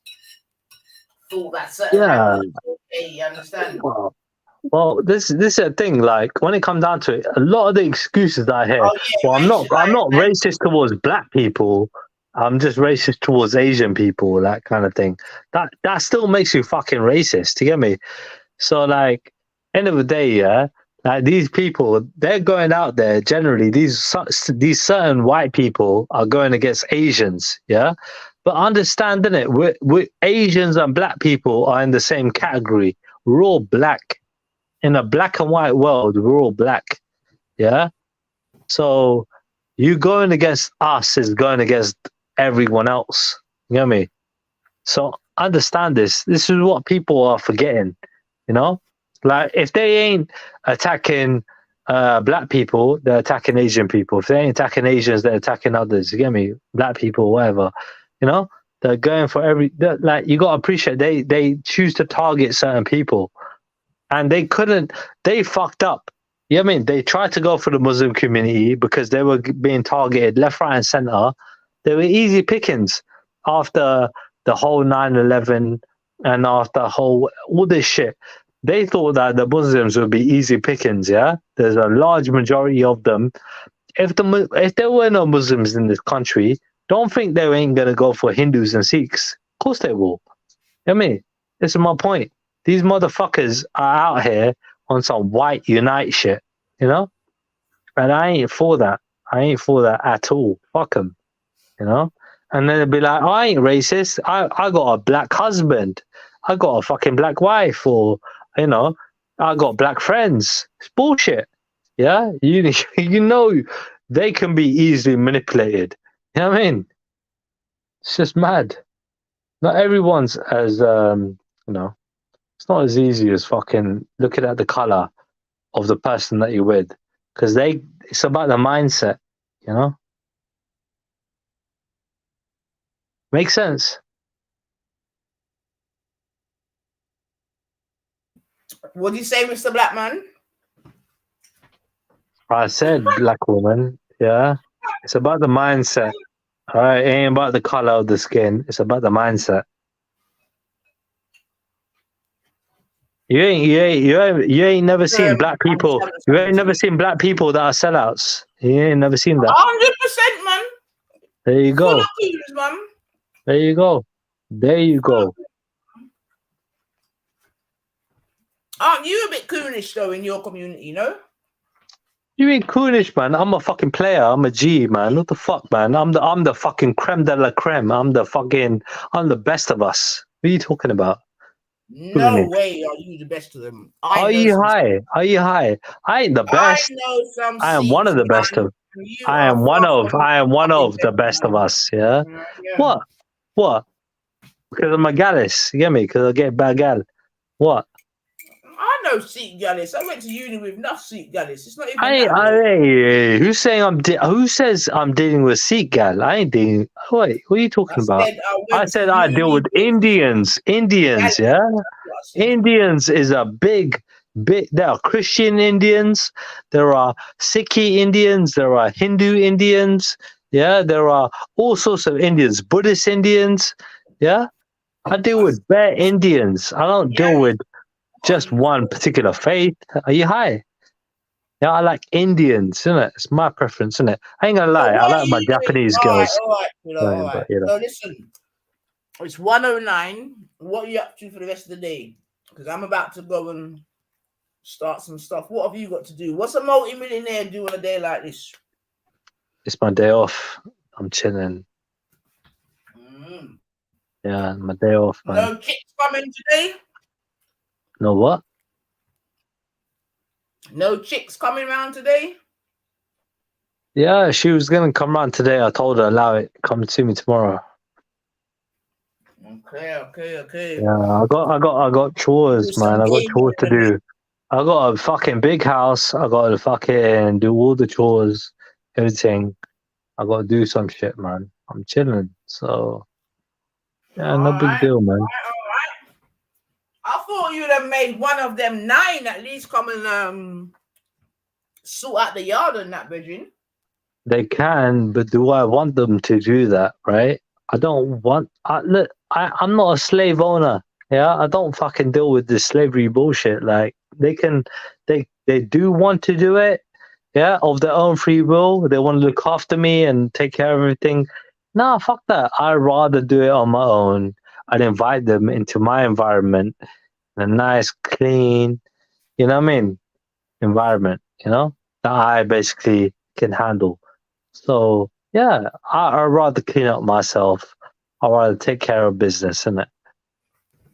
thought that certain Yeah. language was okay. You understand? Well, this is a thing. Like when it comes down to it, a lot of the excuses that I hear. Oh yeah, Well, I'm not racialized man. racist towards black people. I'm just racist towards Asian people. That kind of thing. That still makes you fucking racist. You get me? So like, end of the day, yeah. Like these people, they're going out there. Generally, these certain white people are going against Asians. Yeah. But understand, innit? We Asians and black people are in the same category. We're all black. In a black and white world, we're all black. Yeah. So you going against us is going against everyone else. You know me? So understand this. This is what people are forgetting. You know? Like if they ain't attacking black people, they're attacking Asian people. If they ain't attacking Asians, they're attacking others. You get me? Black people, whatever. You know? They're going for like you gotta appreciate they choose to target certain people. And they fucked up. You know what I mean? They tried to go for the Muslim community because they were being targeted left, right, and center. They were easy pickings after the whole 9/11 and after all this shit. They thought that the Muslims would be easy pickings, yeah? There's a large majority of them. If there were no Muslims in this country, don't think they ain't going to go for Hindus and Sikhs. Of course they will. You know what I mean? This is my point. These motherfuckers are out here on some white unite shit, you know? And I ain't for that. I ain't for that at all. Fuck them, you know? And then they'll be like, oh, I ain't racist. I got a black husband. I got a fucking black wife, or, you know, I got black friends. It's bullshit. Yeah? You know they can be easily manipulated. You know what I mean? It's just mad. Not everyone's as, you know, it's not as easy as fucking looking at the color of the person that you're with, because it's about the mindset, you know. Makes sense. What do you say, Mr. Blackman? I said black woman, yeah. It's about the mindset. All right, it ain't about the color of the skin. It's about the mindset. You ain't never seen black people. You ain't never seen black people that are sellouts. You ain't never seen that. 100%, man. There you Full go. of peas, man. There you go. There you go. Aren't you a bit coonish though in your community, you know? You ain't coonish, man. I'm a fucking player. I'm a G, man. What the fuck, man? I'm the fucking creme de la creme. I'm the best of us. What are you talking about? No Coonish. way are you the best of them. Are you high? Are you high? I ain't the best. I know some I am one of the best of. I am one of the best of us. Yeah. Yeah. What? Because I'm a gallus. You get me? Because I get bad gal. What? I know Sikh Gallus. I went to uni with enough Sikh Gallus. It's not even Hey, who's saying who says I'm dealing with Sikh gal? I ain't dealing. Wait, what are you talking about? I said I deal with Indians. Indians, yeah. Indians is a big. There are Christian Indians, there are Sikh Indians, there are Hindu Indians. Yeah, there are all sorts of Indians, Buddhist Indians. Yeah, I deal with bare Indians. I don't deal with just one particular faith. Are you high? Yeah, I like Indians, isn't it? It's my preference, isn't it? I ain't gonna So lie, I what are like my you doing? Japanese All right, girls. all right, you know, all But right. you know, So listen, it's 1:09. What are you up to for the rest of the day? Because I'm about to go and start some stuff. What have you got to do? What's a multi-millionaire do on a day like this? it's my day off. I'm chilling. Mm. Yeah, my day off, man. No chicks coming today? No what? No chicks coming around today? Yeah, she was gonna come round today. I told her allow it. Come see me tomorrow. Okay. Yeah, I got chores, Do some man. I got gaming chores to and that. do. I got a fucking big house. I got to fucking do all the chores, everything. I got to do some shit, man. I'm chilling. So yeah, no All big right. deal, man. I thought you'd have made one of them 9 at least come and sort out the yard and that, Bridging. They can, but do I want them to do that? Right? I don't want. Look, I'm not a slave owner. Yeah, I don't fucking deal with this slavery bullshit. Like they can, they do want to do it. Yeah, of their own free will. They want to look after me and take care of everything. Nah, fuck that. I'd rather do it on my own. I'd invite them into my environment, in a nice, clean, you know what I mean, environment. You know that I basically can handle. So yeah, I'd rather clean up myself. I'd rather take care of business, innit?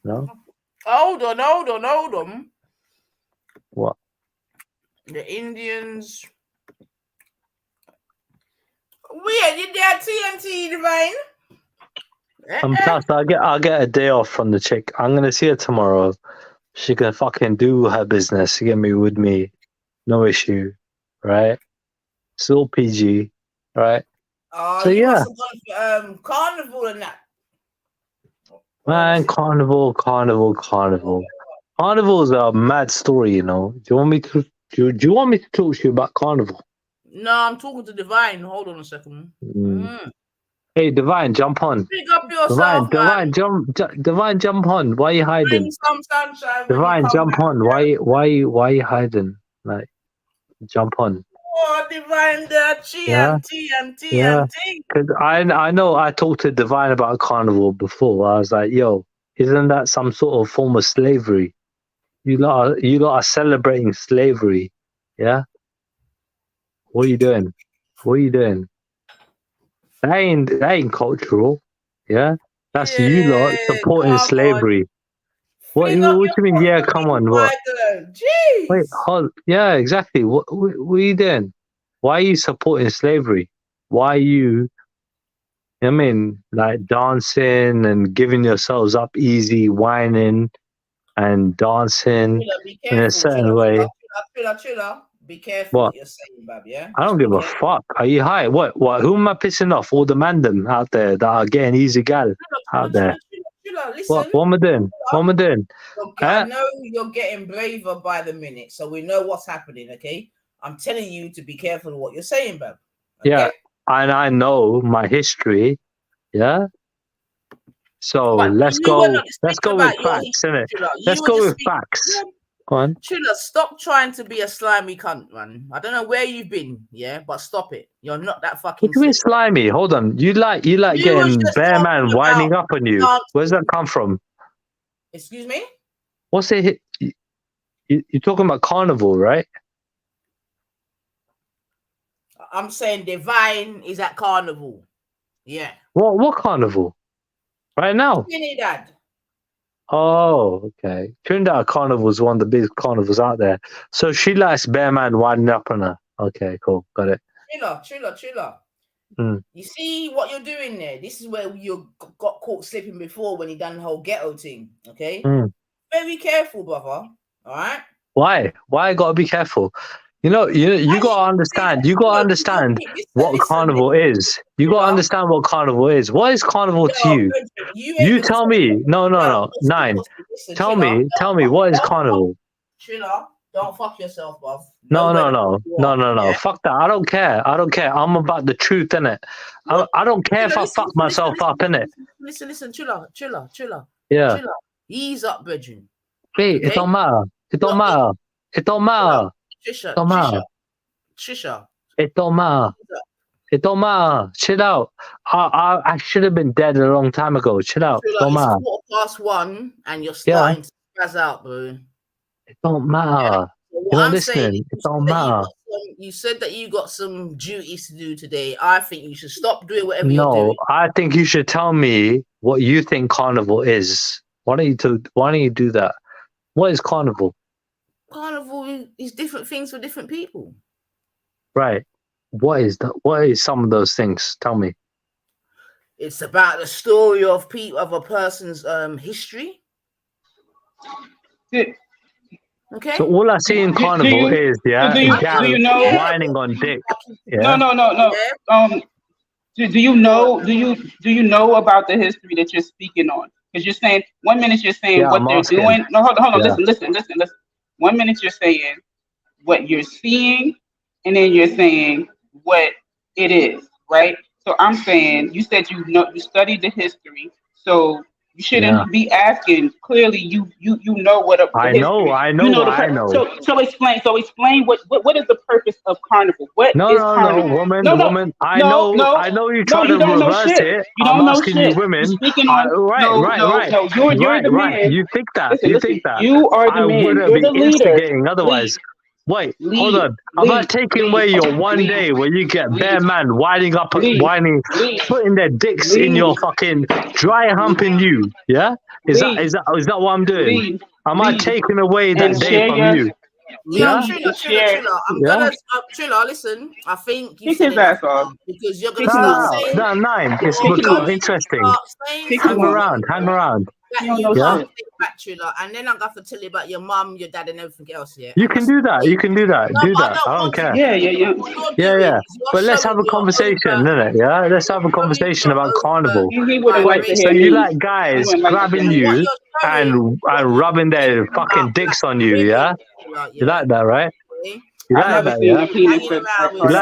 You know? Hold on. What? The Indians. Weird, you there TNT Divine? And plus, I'll get a day off from the chick. I'm gonna see her tomorrow. She can fucking do her business. Get me with me, no issue, right? Still PG, right? Oh, So you yeah, must have gone for carnival and that. man, carnival. Carnival's a mad story, you know. Do you want me to? Do you want me to talk to you about carnival? No, I'm talking to Divine. Hold on a second. Hey, Divine, jump on. Pick up yourself, man. Divine, jump on. Why are you hiding? Bring some sunshine when you Divine, come jump back. on. Why are you hiding? Like, jump on. Oh, Divine, there, Yeah, yeah. TNT. Because I know I talked to Divine about carnival before. I was like, yo, isn't that some sort of form of slavery? You lot are celebrating slavery. Yeah. What are you doing? That ain't cultural. Yeah. That's you lot Yeah, supporting come on. slavery. What Fling up do your you mean? foot Yeah, for come me, on. What? my girl. Jeez. Wait, hold. Yeah, exactly. What are you doing? Why are you supporting slavery? Why are you? I mean, like dancing and giving yourselves up easy, whining and dancing Chilla, be in a careful. certain way. Chilla. Be careful What? what you're saying, Bab, yeah? I don't Just give be a careful. fuck. Are you high? What? Who am I pissing off? All the mandem out there that are getting easy gal out there. Chilla. What? Listen. What am I doing? What am I doing? I know you're getting braver by the minute, so we know what's happening, okay? I'm telling you to be careful of what you're saying, Bab. Okay? Yeah, and I know my history. Yeah. So But let's you were go. not Let's speaking go with about your facts, innit? history, Chilla. Let's You were go just with speaking. facts. Go on. Chilla, stop trying to be a slimy cunt, man. I don't know where you've been, yeah, but stop it. You're not that What fucking do you mean slick. slimy? Hold on. You like You was getting just bear talking man about winding up on you. Where's that come from? Excuse me? What's it? You're talking about carnival, right? I'm saying Divine is at carnival. Yeah. What carnival? Right now? Trinidad. Oh, okay. Trinidad Carnival is one of the biggest carnivals out there. So she likes bear man winding up on her. Okay, cool. Got it. Chilla. Mm. You see what you're doing there? This is where you got caught slipping before when you done the whole ghetto thing. Okay? Mm. Very careful, brother. All right? Why? Why I gotta be careful? You gotta understand. You gotta understand what carnival is. You gotta understand what carnival is. What is carnival to you? You tell me. No. Nine. Tell me. What is carnival? Chiller, don't fuck yourself, bruv. No. Yeah? Fuck that. I don't care. I'm about the truth, innit? I don't care if I fuck myself up, innit? Listen, chiller. Yeah. Chiller. Ease up, brethren. Hey, Okay? it don't matter. It don't matter. It don't matter. Trisha. It don't matter. It don't matter. Chill out. I should have been dead a long time ago. Chill out. Chiller, Don't it's matter. 1:15 and you're starting to spaz out, bro. It don't matter. So You're not I'm saying listening. It don't matter. you said that you got some duties to do today. I think you should stop doing whatever you're No, doing. I think you should tell me what you think carnival is. Why don't you do that? What is carnival? Carnival is different things for different people. Right. What is that? What is some of those things? Tell me. It's about the story of a person's history. Okay. So all I see in carnival is do you know whining on dick. Yeah. No. Do you know about the history that you're speaking on? Because you're saying 1 minute you're saying what I'm they're asking. doing. No, hold on. Yeah. Listen. 1 minute you're saying what you're seeing, and then you're saying what it is, right? So I'm saying you said you studied the history, so you shouldn't be asking. Clearly, you know what the I history. know. I know. So explain what is the purpose of carnival? What is carnival? Woman. I know you try to reverse it. You don't I'm know asking shit. you, women. You're speaking on Right. You're the man. You think that? Listen, You think that? you are the I man. wouldn't You're be the leader. instigating otherwise. Wait, hold on. Am I taking away your one day where you get bare man whining, putting their dicks in your fucking dry humping you? Yeah? Is that what I'm doing? Am I taking away that day from you? Yeah, Triller. I'm gonna Triller. Listen, I think you said enough because you're gonna start saying nine. It's become interesting. Hang around. Back, Triller, and then I'm gonna have to tell you about your mum, your dad, and everything else. Yeah, you can do that. No, do that. I don't care. Yeah. But let's have a conversation, innit? Yeah, let's have a conversation about carnival. Wait, so you like guys grabbing you and rubbing their fucking dicks on you? Yeah, you like that, right? You like that, yeah? You like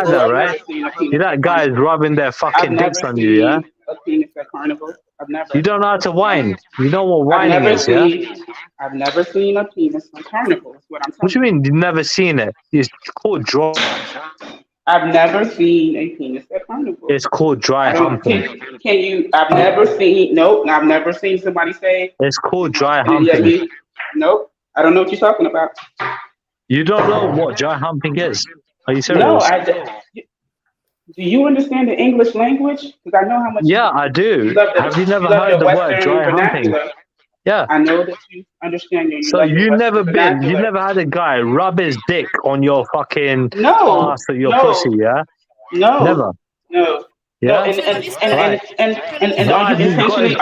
that, right? You like guys rubbing their fucking dicks on you, yeah? A penis at carnival. I've never. You don't know how to whine. You know what whining is, yeah? I've never seen a penis on carnival. That's what I'm telling you. What do you mean you've never seen it? It's called dry. I've never seen a penis at carnival. It's called dry humping. Can you? I've never seen. Nope. I've never seen somebody say. It's called dry humping. Nope. I don't know what you're talking about. You don't know what dry humping is? Are you serious? No, I don't. Do you understand the English language? Because I know how much. Yeah, I do. Have you never heard the word dry humping? Yeah. I know that you understand. So you never had a guy rub his dick on your fucking ass or your pussy, yeah? No. Never. No. Yeah. And are you intentionally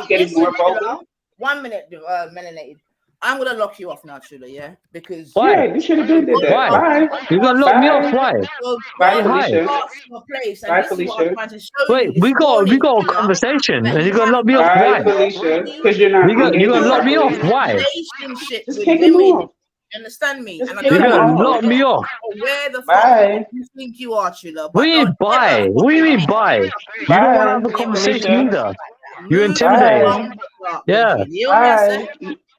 getting more vocal? 1 minute, melanated. I'm gonna lock you off now, Triller, yeah? Because why? Yeah, you should have been did that. Why? Bye. You're gonna lock me off? Why? Bye, Felicia. Bye, Felicia. Wait, we got a conversation, and you're gonna lock me off? Why? Felicia, because you're not. You're gonna lock me off? Why? Just kick him off. You understand me? Just and kick You're him gonna off. lock me off? Where the Bye. fuck do you think you are, Triller? What do you mean bye? What do you mean bye? You don't want to have a conversation either. You intimidated. Yeah. Bye.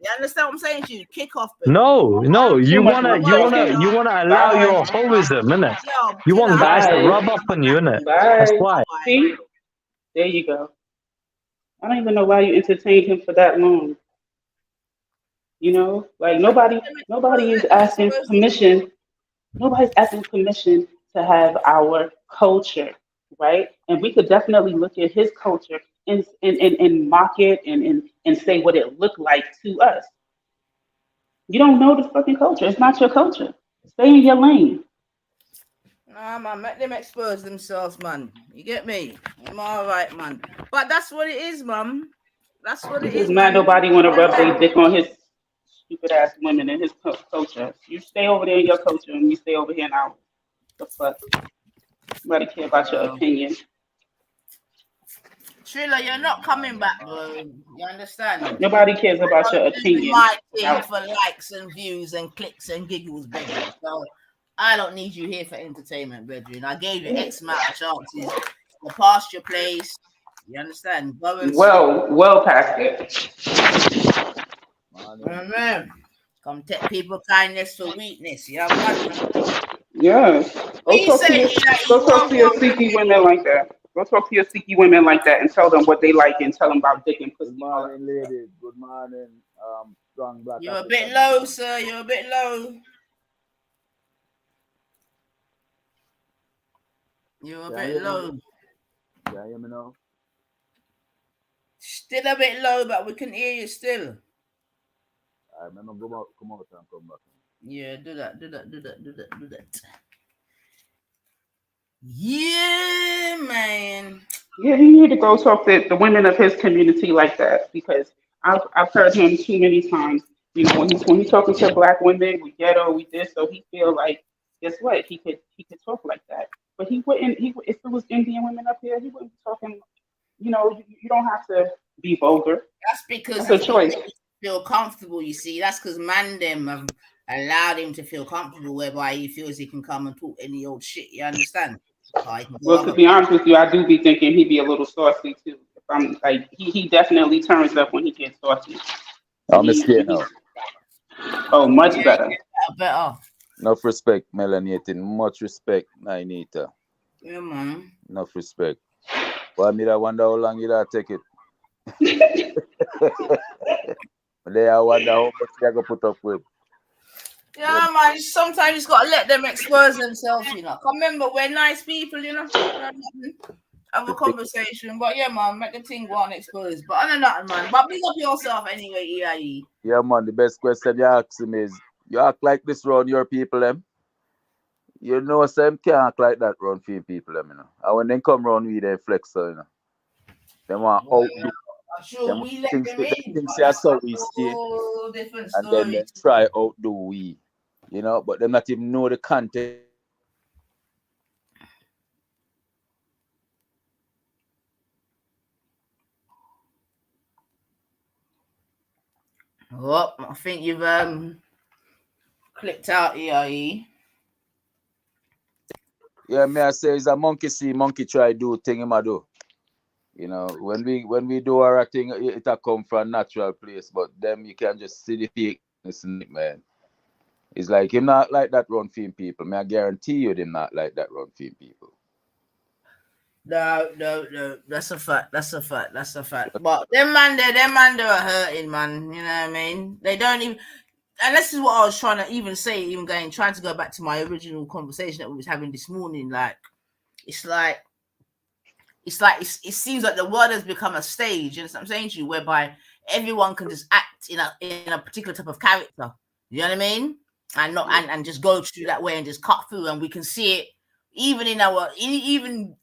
You understand what I'm saying to you? Kick off. No. You wanna allow your holism, innit? You want guys to rub up on you, innit? That's why. See? There you go. I don't even know why you entertained him for that long. You know, like nobody is asking permission. Nobody's asking permission to have our culture, right? And we could definitely look at his culture and mock it and say what it looked like to us. You don't know the fucking culture. It's not your culture. Stay in your lane. Nah, man, let them expose themselves, man. You get me? I'm all right, man. But that's what it is, man. That's what it is. Not nobody want to rub their dick on his stupid ass women in his culture. You stay over there in your culture, and we stay over here in ours. The fuck? Nobody care about your opinion. Trilla, you're not coming back, bro. You understand? Nobody cares about your I'm doing opinion. my thing for likes and views and clicks and giggles, brethren. So I don't need you here for entertainment, brethren. I gave you X amount of chances. You passed your place. You understand? Go and Well past it. Amen. Come take people kindness for weakness. You have one. Yeah. We say that Go you talk won't to go. your Sikhi women like that. Go talk to your Sikhi women like that and tell them what they like and tell them about dick and pussy. Good morning, ladies. Good morning, strong black You're a African. bit low, sir. You're a bit low. You're a bit low. Can you hear me now? Still a bit low, but we can hear you still. I'm gonna come out and come back. Yeah, do that. Yeah, man. Yeah, he need to go talk to the women of his community like that because I've heard him too many times. You know, when he's talking to black women, we ghetto, we this, so he feel like guess what? He could talk like that, but he wouldn't. If it was Indian women up here, he wouldn't be talking. You know, you don't have to be vulgar. That's because That's a he choice. feel comfortable. You see, that's because man them have allowed him to feel comfortable, whereby he feels he can come and talk any old shit. You understand? Well, to be honest with you, I do be thinking he'd be a little saucy too. If I'm like, he definitely turns up when he gets saucy. I'm scared now. Oh, much better. Better. Enough respect, melanating. Much respect, Nainita. Yeah, man. Enough respect. But I wonder how long it'll take it. I wonder how much they're gonna put up with. Yeah, man. Sometimes you just gotta let them expose themselves, you know. Remember, we're nice people, you know. Have a conversation, but yeah, man, make the thing go on exposed. But other than that, man, but big up yourself anyway, EIE. Yeah, man. The best question you ask him is, you act like this round your people, them. You know, some can't act like that round few people, them, you know. And when they come round, we they flex, so, you know. They want outdo. I'm sure we let them in. Things are so we stay, Different and then story. they try outdo we, you know, but they not even know the content. Oh, I think you've clicked out EIE. Yeah, me I say it's a monkey see, monkey try do thing him a do. You know, when we do our thing, it a come from a natural place, but them you can just see the fakeness in it, man. It's like him not like that run film people. Me I guarantee you him not like that run film people. No. That's a fact. But them man they are hurting, man. You know what I mean? They don't even. And this is what I was trying to even say, trying to go back to my original conversation that we was having this morning. Like, it seems like the world has become a stage, you know what I'm saying to you, whereby everyone can just act in a particular type of character. You know what I mean? And not and just go through that way and just cut through, and we can see it even even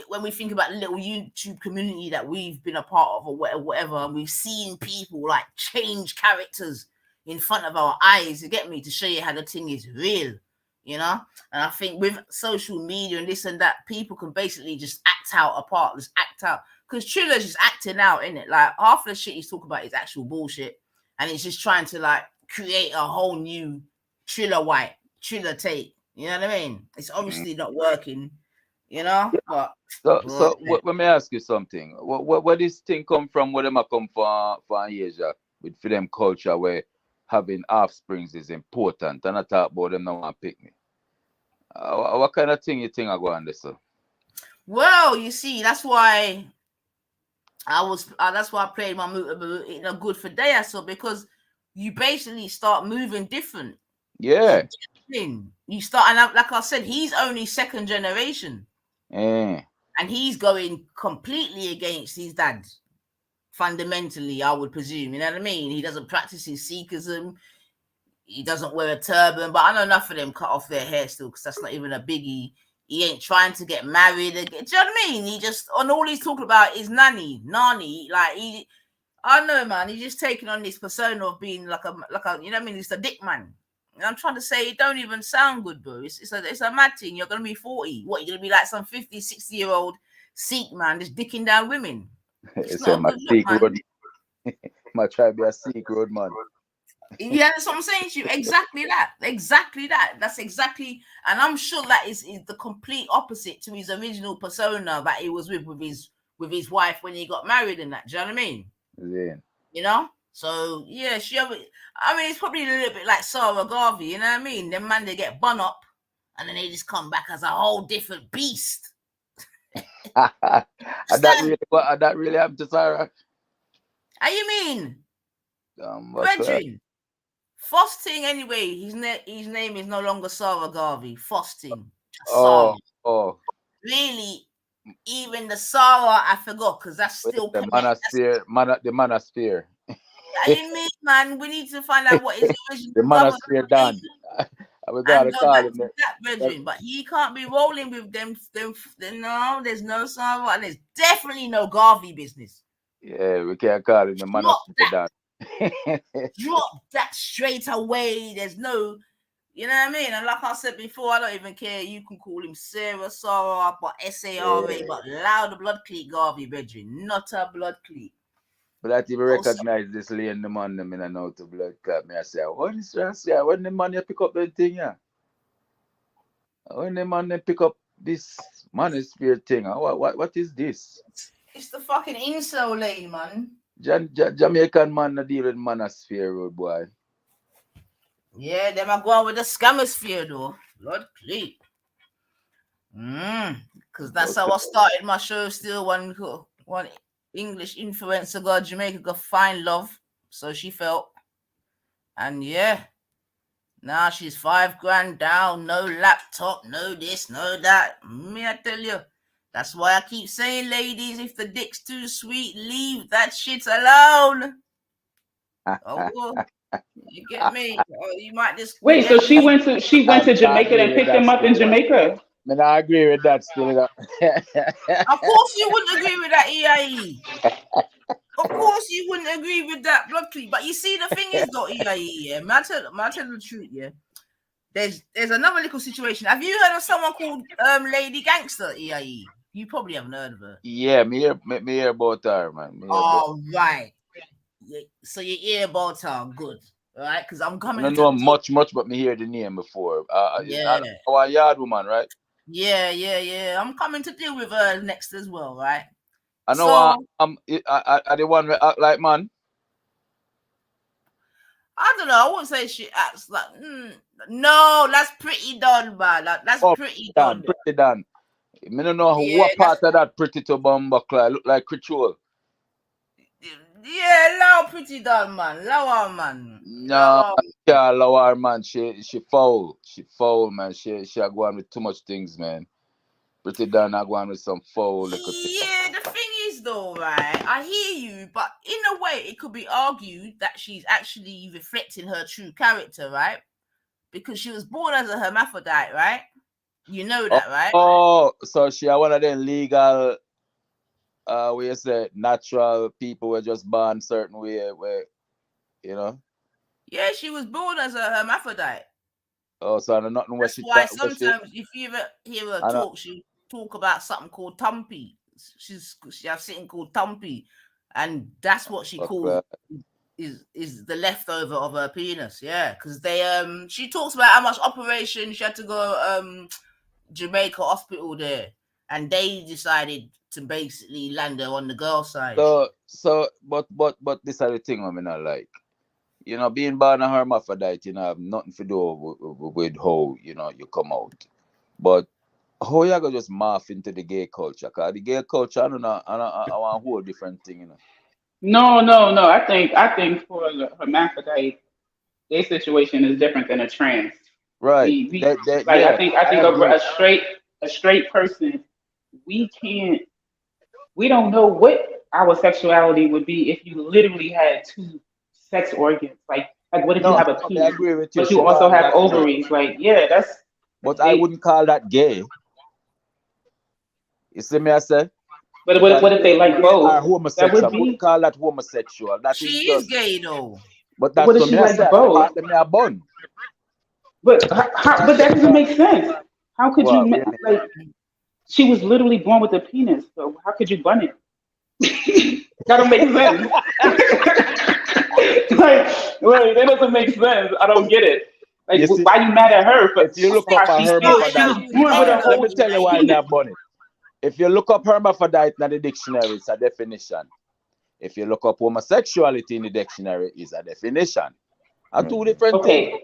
when we think about the little YouTube community that we've been a part of or whatever, and we've seen people like change characters in front of our eyes, you get me, to show you how the thing is real, you know? And I think with social media and this and that, people can basically just act out a part, just act out. Because Trilla's just acting out, isn't it? Like, half the shit he's talking about is actual bullshit. And he's just trying to, like, create a whole new Trilla take. You know what I mean? It's obviously not working, you know? But So let me ask you something. Where this thing come from? Where them a come from Asia with for them culture where having offsprings is important, and I talk about them now want pick me. What kind of thing you think I go on this? Well, you see, that's why I played my move in a good for day, so because you basically start moving different. Yeah. You start, and like I said, he's only second generation. Yeah. And he's going completely against his dad. Fundamentally, I would presume. You know what I mean? He doesn't practice his Sikhism. He doesn't wear a turban. But I know enough of them cut off their hair still, because that's not even a biggie. He ain't trying to get married. Do you know what I mean? He just, on all he's talking about is nani. Like, I know, man. He's just taking on this persona of being like a, you know what I mean? It's a dick man. And I'm trying to say it don't even sound good, bro. It's a mad thing. You're gonna be 40. What, you're gonna be like some 50, 60-year-old Sikh man just dicking down women? It's It's not a my good look, Sikh man. road. My try be a Sikh road man. Yeah, that's what I'm saying to you. Exactly that. Exactly that. That's exactly, and I'm sure that is the complete opposite to his original persona that he was with his wife when he got married and that. Do you know what I mean? Yeah. You know? So yeah, I mean, it's probably a little bit like Sarah Garvey, you know what I mean? Them man, they get bun up and then they just come back as a whole different beast. that really happened to Sarah. How you mean? What's that? Brethren, Fosting anyway, his name is no longer Sarah Garvey. Fosting. Sarah. Oh. Really, even the Sarah, I forgot, because that's still the manosphere. The manosphere. I mean, man, we need to find out what his original The manosphere done. We gotta call him that, brethren, but he can't be rolling with them. No, there's no Sarah, and there's definitely no Garvey business. Yeah, we can't call him the manosphere done. Drop that straight away. There's no, you know what I mean? And like I said before, I don't even care. You can call him Sarah, but Sara, but loud blood clique Garvey, brethren, not a blood clique. But I even recognize this lane the man them in and out of blood clot. Me I say, what is that? When the man you pick up the thing, yeah? When the man they pick up this manosphere thing, what is this? It's the fucking incel lane, man. Jamaican man that deal with manosphere road boy. Yeah, them are going with the scamosphere though. Blood clique. Because that's how I started my show. Still one English influencer got Jamaica got find love, so she felt, and yeah, now she's $5,000 down, no laptop, no this, no that. Me, I tell you, that's why I keep saying, ladies, if the dick's too sweet, leave that shit alone. You get me? Or you might just wait. So she went to Jamaica and picked him up in Jamaica. Man, I agree with that still. Of course you wouldn't agree with that, EIE. Of course you wouldn't agree with that, blood clique. But you see, the thing is though, EIE, yeah, man, I tell the truth, yeah. There's another little situation. Have you heard of someone called Lady Gangster, EIE? You probably haven't heard of her. Yeah, me hear about her, man. Right. Yeah, so you hear about her, good. Right? Because I'm coming. I don't know much, but me hear the name before. Yeah. Our yard woman, right? Yeah. I'm coming to deal with her next as well, right? I know. I the one that act like man. I don't know. I wouldn't say she acts like. No, that's pretty done, man. That's pretty done. Pretty done. Me don't know what part of that pretty to bumbuckler look like ritual. Yeah, allow pretty done, man. Allow her, man. No, can't allow her, man. She foul. She foul, man. She are going with too much things, man. Pretty done are going with some foul. Yeah, the thing is though, right? I hear you, but in a way, it could be argued that she's actually reflecting her true character, right? Because she was born as a hermaphrodite, right? You know that, right? Oh, so she are one of them legal, we say natural people were just born certain way, where, you know? Yeah, she was born as a hermaphrodite. Oh, so I know nothing. That's why sometimes if you ever hear her talk, she talk about something called tumpy. She has something called tumpy, and that's what she calls is the leftover of her penis. Yeah, because she talks about how much operation she had to go Jamaica hospital there, and they decided to basically land her on the girl side. So but this is the thing I mean, I like. You know, being born a hermaphrodite, you know, have nothing to do with how, you know, you come out. But how you gonna just morph into the gay culture? Because the gay culture, I want a whole different thing, you know. No. I think for the hermaphrodite, their situation is different than a trans. Right. I think a straight person, we don't know what our sexuality would be if you literally had two sex organs. Like what if you have a penis, but you also have ovaries? Like, yeah, that's. But I wouldn't call that gay. You see me, I said? But Because what if they like they are both? That homosexual. would I wouldn't be. call that homosexual. That She is is just. gay though. But But what that's if what she me I say. likes I both? part them me a bun. But but that doesn't make What? sense. How could you What you mean? like? She was literally born with a penis, so how could you bun it? That don't make sense. like, that doesn't make sense. I don't get it. Like, You see, why you mad at her for if you look up how a she feels? She hermaphrodite, was She was born all with gay a right, let though, me whole tell you why me EIE. penis. a bun it. If you look up hermaphrodite in the dictionary, it's a definition. If you look up homosexuality in the dictionary, it's a definition. Are two different things. Okay,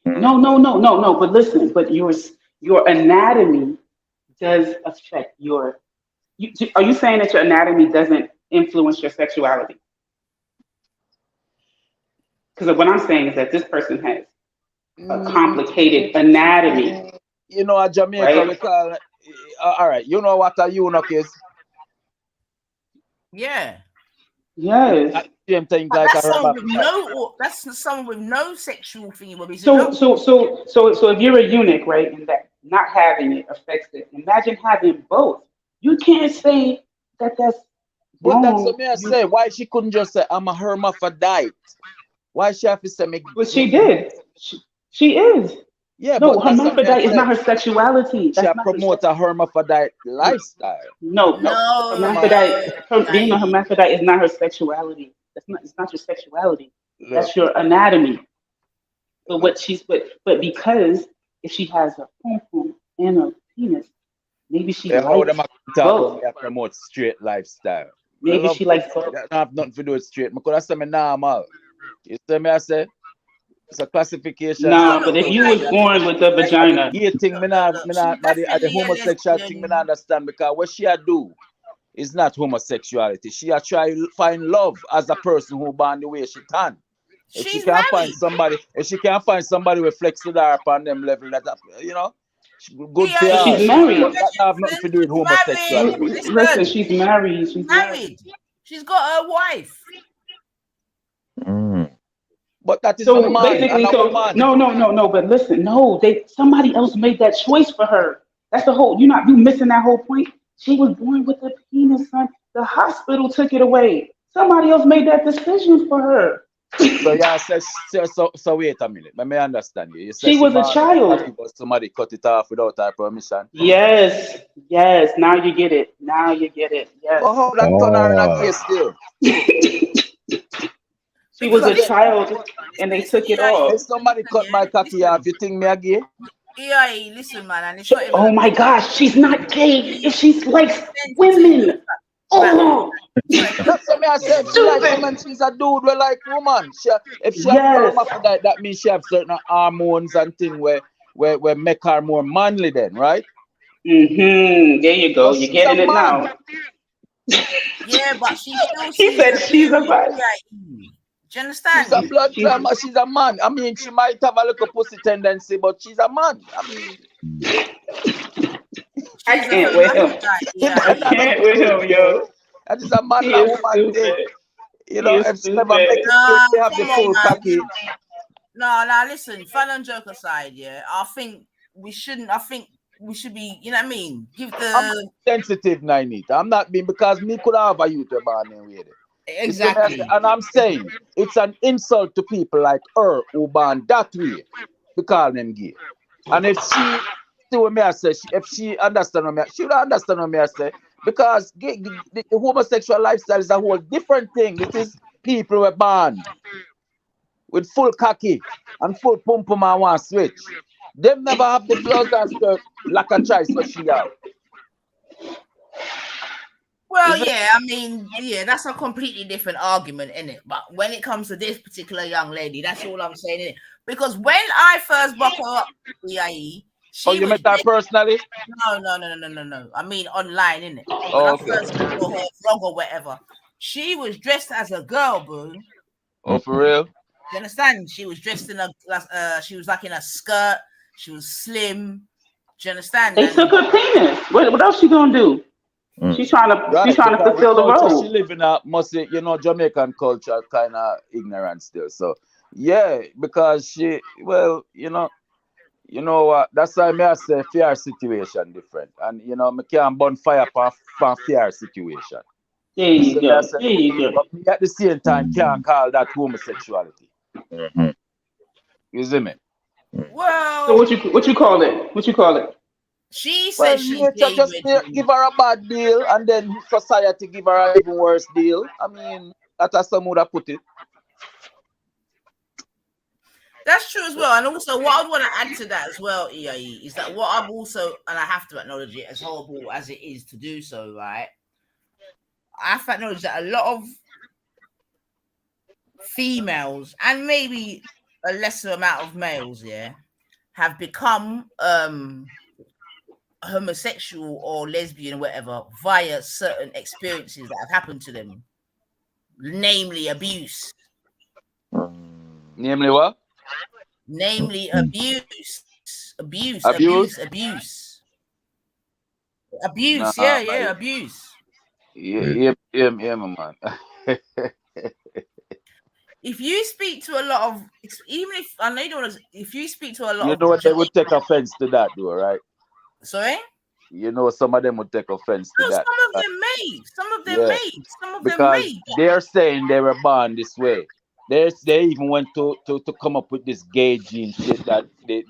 no. But listen, but your anatomy does affect your. Are you saying that your anatomy doesn't influence your sexuality? Because what I'm saying is that this person has a Mm, complicated anatomy, you know, a Jamaica we right? call. All right, you know what a eunuch is? Yeah. It's Yes. not the same thing But like a that's someone with hermaphrodite. that's someone with no sexual thing, is it So not? so so so so if you're a eunuch, right, and that not having it affects it, imagine having both. You can't say that that's But that's wrong. what me I You, say. Why she couldn't just say I'm a hermaphrodite? Why she have to say me? but she did. She is. Yeah, No, but that's what me I hermaphrodite is say. not her sexuality. She That's a not her promote sex. a hermaphrodite lifestyle. No, No, hermaphrodite. Being a EIE. hermaphrodite is not her sexuality. That's not. It's not your sexuality. Look, That's your anatomy. But look. what she's but because if she has a pom pom and a penis, maybe she How them likes a talk about both. me a promote straight lifestyle. I Maybe love she likes pussy. both. That don't have nothing to do with straight. I could have said me normal. You see me I say? It's a classification No, Nah, thing. no, but if So you was me I say. born with a At the vagina, gay thing, look. She's but the definitely a homosexual thing, me not lesbian. understand because what she a do is not homosexuality. She a try find love as a person who born the way she can. If she She's can't find married. somebody, if she can't find somebody with flex to her upon them level, that you know, good for but EIE, her. she's she's married. But that have nothing to do with married. homosexuality. Listen, Listen, she's married. she's She's married. married. She's got a wife. But that is a So man and basically, a so woman. no. But listen, no, they somebody else made that choice for her. That's the whole. You missing that whole point. She was born with a penis, son. The hospital took it away. Somebody else made that decision for her. So yeah, so wait a minute. Let me understand you. You say She she was a born with a child. body, but somebody cut it off without her permission. Yes, yes. Now you get it. Now you get it. Yes. But how that turn her in a gay still? She was Because You a say, child and they listen, took it EIE, if off. somebody cut yeah, my cocky listen, off, you think me a gay? EIE, listen, man, and it's not even Oh a my big gosh, she's not gay if she's likes sensitive women. matter. Oh, It's not even a That's what me I say. If she like stupid. women, she's a dude we like woman. If she a Yes. hermaphrodite, that means she have certain hormones and thing where make her more manly then, right? There you go. But You're she's a getting it man. now. Yeah, but she still He sees said her she's a period, man. EIE. Do you She's a understand? blood She's. clamor. She's a man. I mean, she might have a little pussy tendency, but she's a man. I mean, I She's a can't with him. hermaphrodite, I that EIE. not can't nothing to with do with him, gay. yo. That is a man He and is woman thing. stupid. You He know, is if she never make stupid. it, Nah, she have the come on, full man. package. No, listen, fun and joke aside, yeah. I think we shouldn't, I think we should be, you know what I mean? Give I'm not the sensitive, Nainita. I'm not being because me could have a youth born in with it. You see me? exactly. And I'm saying it's an insult to people like her who born that way to call them gay. And if she see what me I say, if she understand what me, she would understand what me I say. Because the homosexual lifestyle is a whole different thing. It is people who are born with full cocky and full pum pum and one switch. Them never have the blouse and skirt like a choice what she have. Well, Is it? yeah, I mean, yeah, that's a completely different argument, isn't it? But when it comes to this particular young lady, that's all I'm saying, innit? Because when I first buck her up, EIE, Oh, she you was met her personally? no. I mean online, innit? When Oh, I okay. first saw her vlog or whatever, she was dressed as a girl, boo. Oh, for real? You understand? She was dressed in she was like in a skirt. She was slim. Do you understand? They took her penis. What else she gonna do? She's trying Right, to because the fulfill the culture she role. live in, must be, Jamaican culture kind of ignorant still. So, yeah, because she, well, You know what? That's why me I say fear situation different. And you know, me can't burn fire for fear situation. There You you see me I go. say? There you go. But me at the same time can't call that homosexuality. Mhm. You see me? So Well, what you call it? What you call it? she Well, says she's nature gay, just Bridget. give her a bad deal, and then society give her an even worse deal. I mean, that's some would have put it. That's true as well. And also, what I want to add to that as well, EIE, is that what I've also, and I have to acknowledge it, as horrible as it is to do so, right? I have to acknowledge that a lot of females, and maybe a lesser amount of males, yeah, have become homosexual or lesbian or whatever via certain experiences that have happened to them, namely abuse. Namely what? Namely abuse. Abuse, Abuse? abuse, abuse. Abuse, Nah, yeah, abuse. yeah, my man. If you speak to a lot of, even if I know you don't, if you speak to a lot You of know they would take Jamaican, offense to that, though, right? sorry, You know some of them would take offense to no, that. some of them may, some of them Yeah, may, some of them because may. they're saying they were born this way. They even went to come up with this gay gene shit that they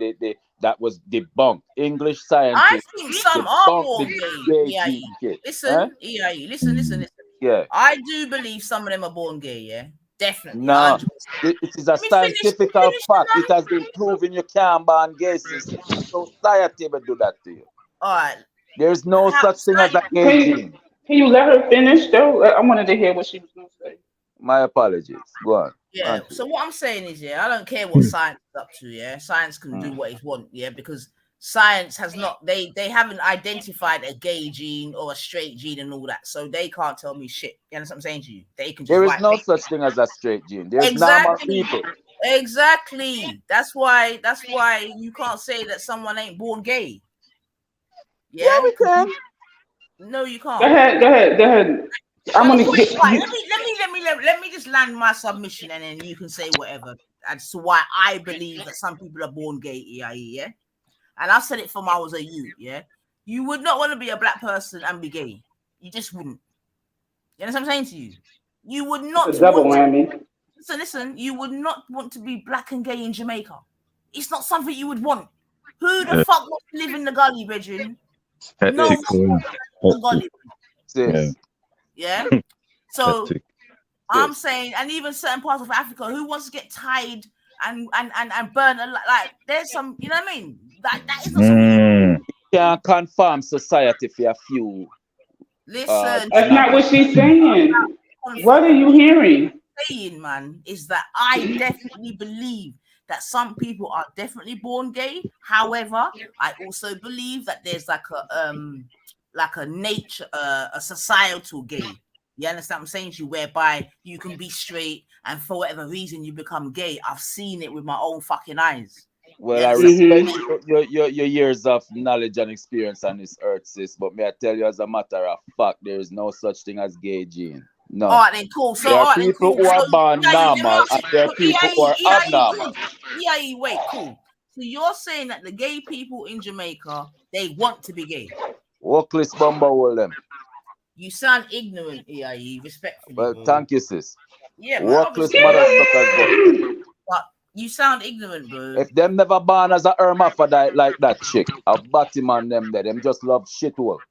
that was debunked. English I scientists think some are debunked the born gay. gay EIE. gene shit. Eh? Listen, EIE. Listen. Yeah. I do believe some of them are born gay. Yeah, definitely, No, 100%. it is a Let me finish. Let me scientific finish, fact. man. It has been proven you can't ban gay since society will do that to you. All right. There's no How, such thing as a gay Can gene. can you let her finish though? I wanted to hear what she was gonna say. My apologies. Go on. Yeah. Auntie. So what I'm saying is, yeah, I don't care what science is up to. Yeah, science can do what it wants. Yeah, because science has not. They haven't identified a gay gene or a straight gene and all that, so they can't tell me shit. You understand what I'm saying to you? They can just There is write no paper. such thing as a straight gene. There's normal Exactly. people. Exactly. That's why you can't say that someone ain't born gay. Yeah, Yeah. we can. No, you can't. Go ahead. I Well, want the to point, get right, you. let me just land my submission, and then you can say whatever as to why I believe that some people are born gay. EIE, yeah. And I've said it from I was a youth. Yeah, you would not want to be a black person and be gay. You just wouldn't. You understand what I'm saying to you? You would It's not a double want to. whammy. Listen. You would not want to be black and gay in Jamaica. It's not something you would want. Who the fuck wants to live in the gully, Bridget? No one Hectic. wants to live in the gully. Sis. Yeah. So Hectic. I'm saying, and even certain parts of Africa, who wants to get tied and burn? Like, there's some, you know what I mean? That is not something. Mm. Can't conform society for a few. Listen, That's not what she's saying. conform. What are you hearing? Saying, man, is that I definitely believe that some people are definitely born gay. However, I also believe that there's like a nature, a societal gay. You understand what I'm saying to you? Whereby you can be straight and for whatever reason you become gay. I've seen it with my own fucking eyes. Well, I respect your years of knowledge and experience on this earth, sis. But may I tell you, as a matter of fact, there is no such thing as gay gene. No. All right, then cool. So there all are right, then people cool. who are So, born EIE, let me normal, ask and you, there are people who are abnormal. EIE, wait, cool. So you're saying that the gay people in Jamaica, they want to be gay? Walkless bumble them. You sound ignorant, EIE, respectfully. Well, bro. thank you, sis. Yeah, man. Walkless Obviously, mother suckers them. but you sound ignorant, bro. If them never born as a hermaphrodite like that chick, a Batman them there, them just love shit hole.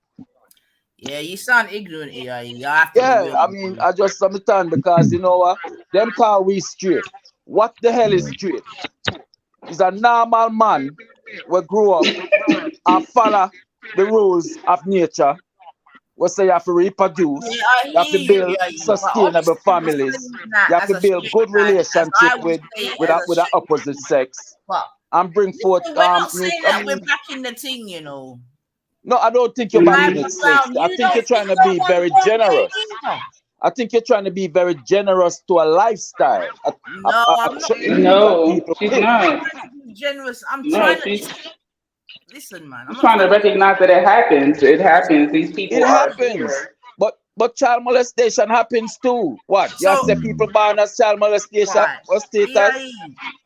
Yeah, you sound ignorant, EIE. I have to be Yeah, real I with mean, you. I just understand because you know what? Them call we straight. What the hell is straight? He's a normal man who grew up and follow the rules of nature. We say you have to reproduce, Yeah, I you have to hear you, build EIE. But sustainable obviously, you're families, saying you that have as to a build straight good man, as relationship I would say it with as a, a with the straight. opposite sex But and bring forth listen, we're not new. saying that we're back in the thing, you know. No, I don't think you're back in Bible it, sis. ground. I You think you're don't think trying to no be one's very born gay generous. either? I think you're trying to be very generous to a lifestyle. No, I'm not. No, she's pick. not. I'm trying to be generous. I'm No, trying to she's listen, man. I'm she's not trying to trying to. recognize that it happens. It happens. These people It are happens. here. But child molestation happens too. What? You So, say people born as child molestation right, or status? EIE.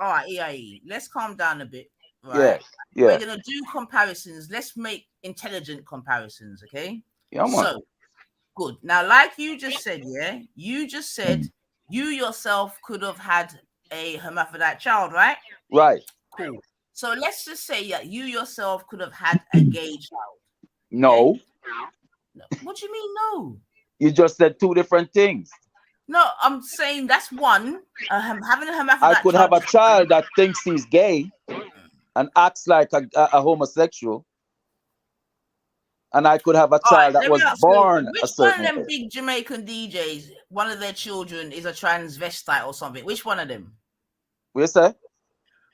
All right, EIE. Let's calm down a bit. right? Yeah. We're gonna do comparisons. Let's make intelligent comparisons, okay? Yeah, man. So good. Now, like you just said, yeah, you just said you yourself could have had a hermaphrodite child, right? Right. Cool. So let's just say that you yourself could have had a gay child. No. No. What do you mean no? You just said two different things. No, I'm saying that's one. Having a I hermaphrodite could child have a child that thinks he's gay and acts like a homosexual. And I could have a All right, child that let me was ask you, born a which one of certain them way. big Jamaican DJs, one of their children is a transvestite or something? Which one of them? What you say?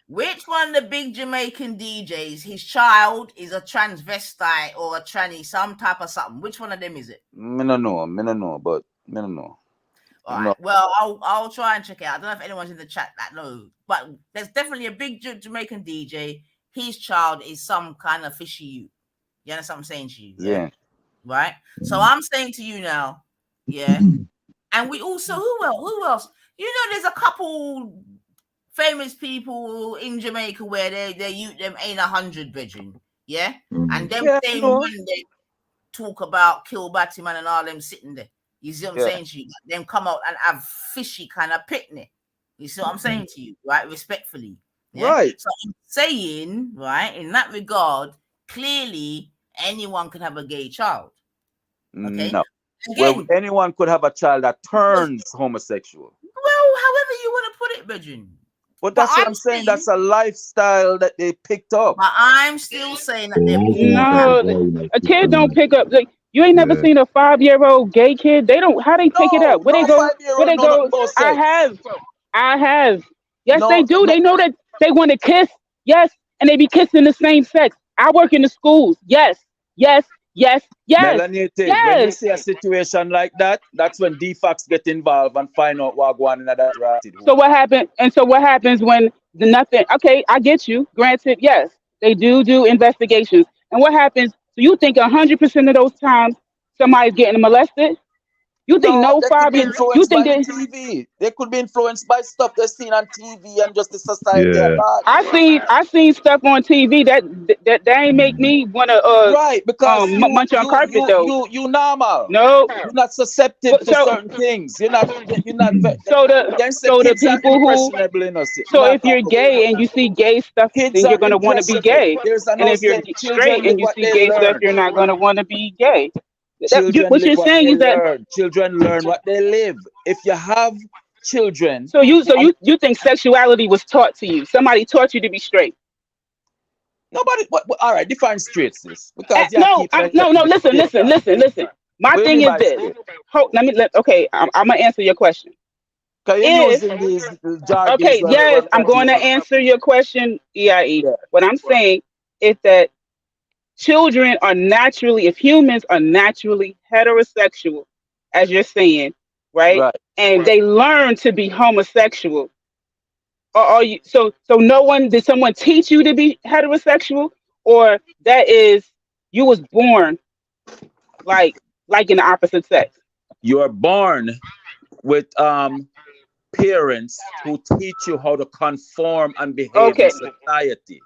Which one of the big Jamaican DJs, his child is a transvestite or a tranny, some type of something? Which one of them is it? Me no know, but me no know. All right. Well, I'll try and check it out. I don't know if anyone's in the chat that knows, but there's definitely a big Jamaican DJ. His child is some kind of fishy youth. You understand what I'm saying to you? Yeah. Right. So I'm saying to you now, yeah. And we also, who else? You know, there's a couple famous people in Jamaica where their youth them ain't 100, brethren. Yeah. And them same man they talk about kill Batman and all them sitting there. You see what I'm saying to you? Them come out and have fishy kind of picnic. You see what I'm saying to you, right? Respectfully. Yeah? Right. So I'm saying, right, in that regard, clearly anyone can have a gay child. Okay. No. Again, well, anyone could have a child that turns homosexual. Well, however you want to put it, Bridget. But that's what I'm saying. That's a lifestyle that they picked up. But I'm still saying that they're No, a kid don't pick up. Like, you ain't never seen a 5-year-old gay kid. They don't. How they pick it up? Where they go? Where they go? I have. Yes, they do. They know that they want to kiss. Yes, and they be kissing the same sex. I work in the schools. Yes. Melanated. When you see a situation like that, that's when DFACs get involved and find out what going on in that ratted. So what happened? And so what happens when the nothing? Okay, I get you. Granted, yes, they do investigations. And what happens? So you think 100% of those times somebody's getting molested? You think no 5 years? You think by TV? They could be influenced by stuff they're seeing on TV and just the society at large. I seen stuff on TV that ain't make me wanna right, because munch on carpet though. You normal. No, you're not susceptible to certain things. You're not. So the people who. So if you're gay and you see gay stuff, then you're gonna want to be gay. And if you're straight and you see gay stuff, you're not gonna want to be gay. What you're saying is that children learn what they live. If you have children, so you think sexuality was taught to you? Somebody taught you to be straight? Nobody. All right, define straight, sis. Because no. Listen. My thing is this. Okay, I'm gonna answer your question. Okay, yes, I'm going to answer your question, EIE. What I'm saying is that children are naturally, if humans are naturally heterosexual, as you're saying, right? And they learn to be homosexual. Or are you so no one did someone teach you to be heterosexual, or that is you was born like in the opposite sex? You are born with parents who teach you how to conform and behave in society.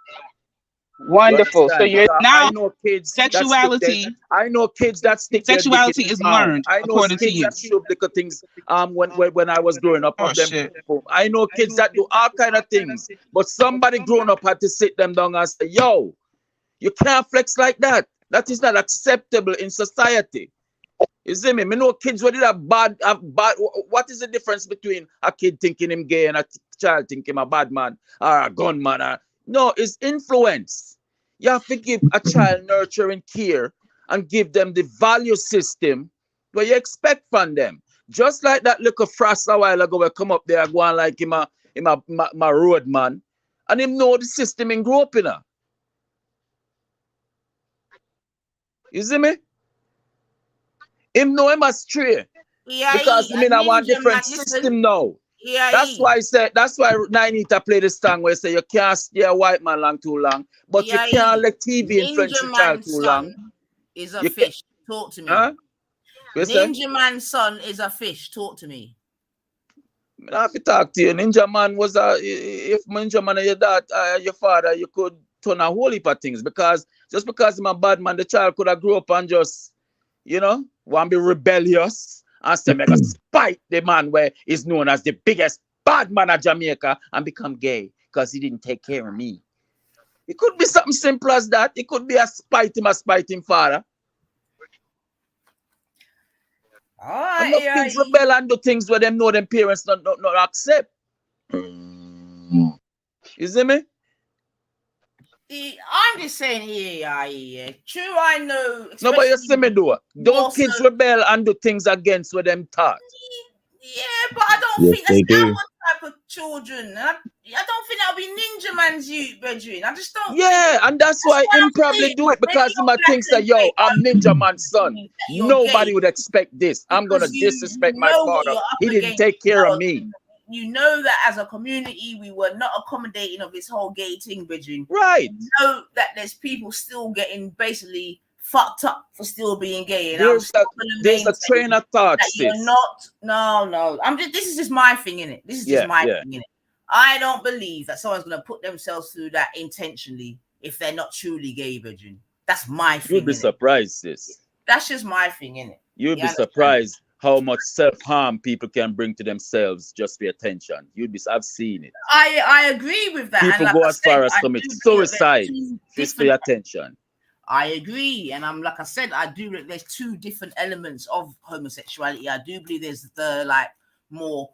Wonderful. So you're now I know kids sexuality. I know kids that stick sexuality is learned. I know according kids to you. that shoot little things when I was growing up. I know kids that do all kind of things, but somebody grown up had to sit them down and say, "Yo, you can't flex like that. That is not acceptable in society." You see me? Me know kids who did a bad. What is the difference between a kid thinking him gay and a child thinking him a bad man or a gunman? No, it's influence. You have to give a child nurturing care and give them the value system where you expect from them. Just like that little frost a while ago, we come up there going like him a road man, and him know the system in grow up in. You see me? Him know him a stray because him in a one different system now. That's why I said. That's why Nainita play the song where say you can't stay a white man long too long, but you can't let TV influence your child too long. Is a fish. Talk to me. Huh? Ninja Man's son is a fish. Talk to me. I have to talk to you. Ninja Man was a. If Ninja Man and your dad, your father, you could ton of whole heap of things, because just because I'm a bad man, the child could have grew up and just, want to be rebellious and say, make a spite the man where he's known as the biggest bad man of Jamaica and become gay because he didn't take care of me. It could be something simple as that. It could be a spiting father. All right, Enough kids rebel and do things where them know them parents not accept. You see me? I'm just saying here, true, I know. No, but you see me do it. Don't kids rebel and do things against what them taught? Yeah, but I don't think that's our type of children. I don't think that'll be Ninja Man's youth, brethren. I just don't. Yeah, and that's why him probably do it, because him thinks that, yo, I'm Ninja Man's son. Nobody would expect this. I'm gonna disrespect my father. He didn't take care of me. You know that as a community, we were not accommodating of this whole gay thing, bridging. Right. You know that there's people still getting basically fucked up for still being gay. And there's a train of thought, sis. You're not. No. This is just my thing, innit? This is just my thing, innit? I don't believe that someone's gonna put themselves through that intentionally if they're not truly gay, bridging. That's my thing. You'd be surprised, sis. That's just my thing, innit? You'd be surprised how much self-harm people can bring to themselves just for attention. I've seen it. I agree with that. People go as far as commit suicide just for attention. I agree, and like I said, I do. There's two different elements of homosexuality. I do believe there's the more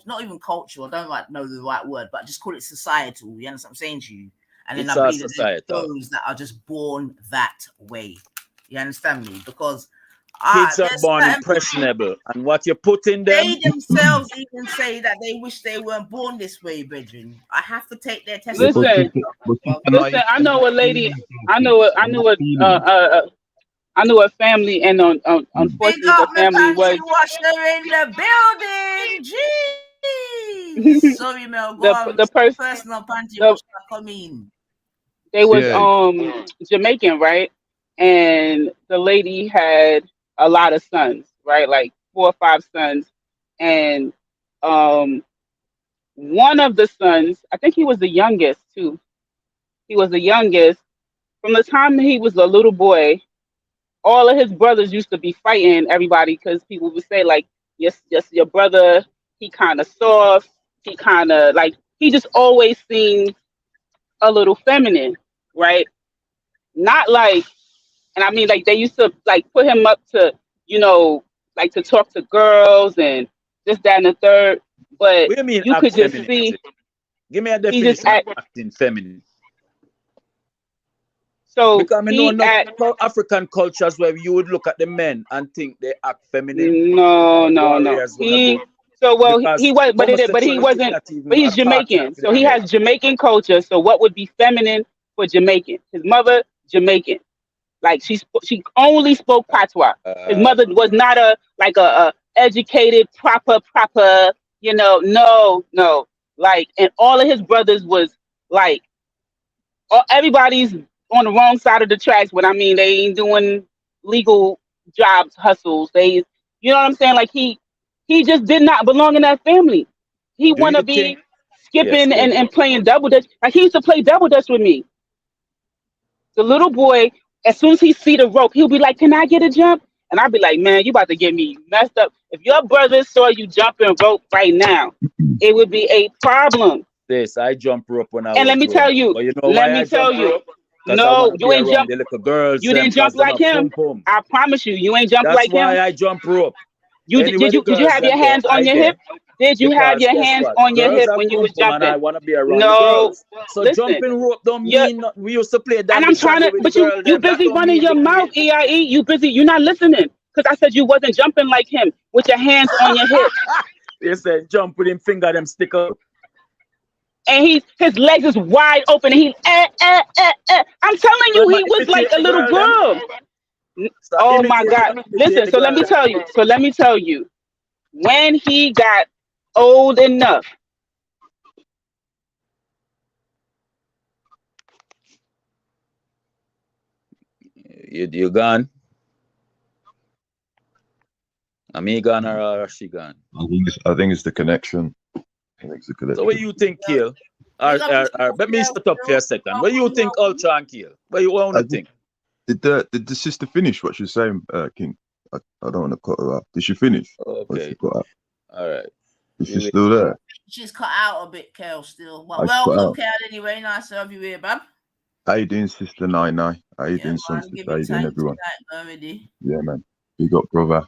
not even cultural. I don't know the right word, but just call it societal. You understand what I'm saying to you? And then I believe there's those that are just born that way. You understand me? Because kids are born impressionable, and what you put in them, they themselves even say that they wish they weren't born this way, brethren. I have to take their testimony. Listen, I know a lady. I knew a family, and unfortunately, the family was. Washer in the building. Jeez. Sorry, Mel. Go on. The person, personal panty washer come in. They was Jamaican, right? And the lady had a lot of sons, right? Like 4 or 5 sons. And one of the sons, I think he was the youngest too. He was the youngest. From the time that he was a little boy, all of his brothers used to be fighting everybody because people would say, like, yes, your brother, he kind of soft. He kind of he just always seemed a little feminine, right? Not and I mean, they used to put him up to, to talk to girls and this, that, and the third. But what do you mean, you could just see. Give me a definition of acting feminine. So because I know African cultures where you would look at the men and think they act feminine. No. He was, but he wasn't. But he's Jamaican, so he has Jamaican culture. So what would be feminine for Jamaican? His mother Jamaican. She only spoke patois. His mother was not a educated proper, no. And all of his brothers was everybody's on the wrong side of the tracks. But I mean, they ain't doing legal jobs, hustles. You know what I'm saying? He just did not belong in that family. He want to be skipping and playing double dutch. He used to play double dutch with me. The little boy, as soon as he see the rope, he'll be like, "Can I get a jump?" And I'll be like, "Man, you about to get me messed up. If your brothers saw you jumping rope right now, it would be a problem." This I jump rope when I was. And let me tell you, no, you ain't jump. You didn't jump like him. I promise you ain't jump like him. That's why I jump rope. Did you have your hands on your hip? Did you have your hands on your hip when you was jumping? I want to be around no. So listen, jumping rope don't mean we used to play that. And I'm trying to, but you busy running your mouth, EIE. You busy. You're not listening because I said you wasn't jumping like him with your hands on your hip. They said jump with him finger them stick up. And his legs is wide open. And I'm telling you, he was like a little girl. Oh my God! Listen, so let me tell you. When he got old enough, you gone? Am I gone or she gone? I think it's the connection. So what do you think, Kill? Big up yourself, Let me girl, shut up for a still. second. What do you think, Ultra and Kill? What you want to think? Did the sister finish what she was saying, King? I don't want to cut her off. Did she finish? Okay. All right. Is she still there? She's cut out a bit, Kel, still. But I cut welcome, out. Kel, anyway. Nice to have you here, bab. How you doing, Sister Nine? How you doing, Man, son? Sister? give How it you doing, time everyone? tonight already. Yeah, man. Big up, brother.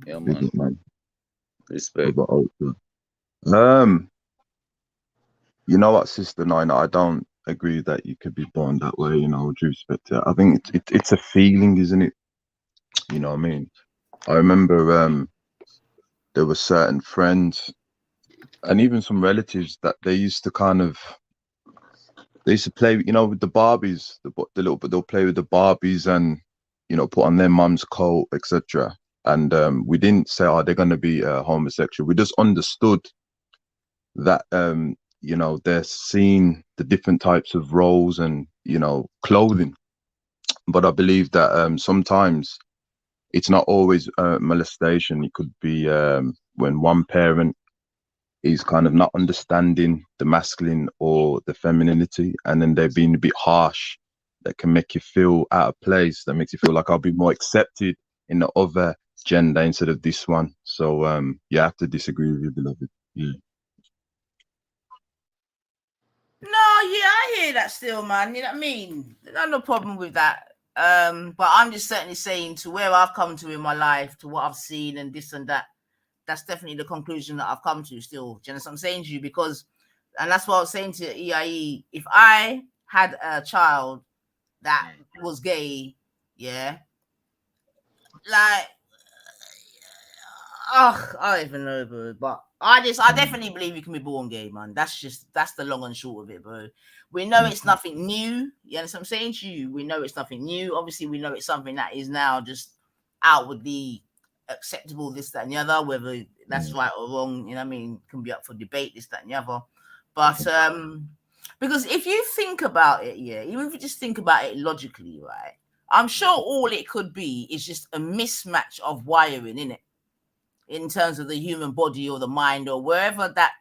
Yeah, Big up, man. Respect. Brother you know what, Sister Nine? I don't agree that you could be born that way. You know, with due respect to it. I think it's a feeling, isn't it? You know what I mean? I remember there were certain friends and even some relatives that they used to play, you know, with the Barbies, they'll play with the Barbies and, you know, put on their mum's coat, etc. And we didn't say, oh, they're going to be homosexual. We just understood that, you know, they're seeing the different types of roles and, you know, clothing. But I believe that sometimes it's not always molestation. It could be when one parent is kind of not understanding the masculine or the femininity, and then they're being a bit harsh, that can make you feel out of place, that makes you feel like I'll be more accepted in the other gender instead of this one. So you have to disagree with you, beloved. Yeah. No, yeah, I hear that still, man. You know what I mean? There's no problem with that. But I'm just certainly saying, to where I've come to in my life, to what I've seen and this and that, that's definitely the conclusion that I've come to still. Do you know what I'm saying to you? Because, and that's what I was saying to EIE, if I had a child that was gay, yeah, like, I don't even know, bro. But I definitely believe you can be born gay, man. That's the long and short of it, bro. We know it's nothing new. You understand what I'm saying to you? We know it's nothing new. Obviously, we know it's something that is now just outwardly acceptable, this, that, and the other. Whether that's right or wrong, you know what I mean, can be up for debate, this, that, and the other. But because if you think about it, yeah, even if you just think about it logically, right, I'm sure all it could be is just a mismatch of wiring, innit? In terms of the human body or the mind or wherever that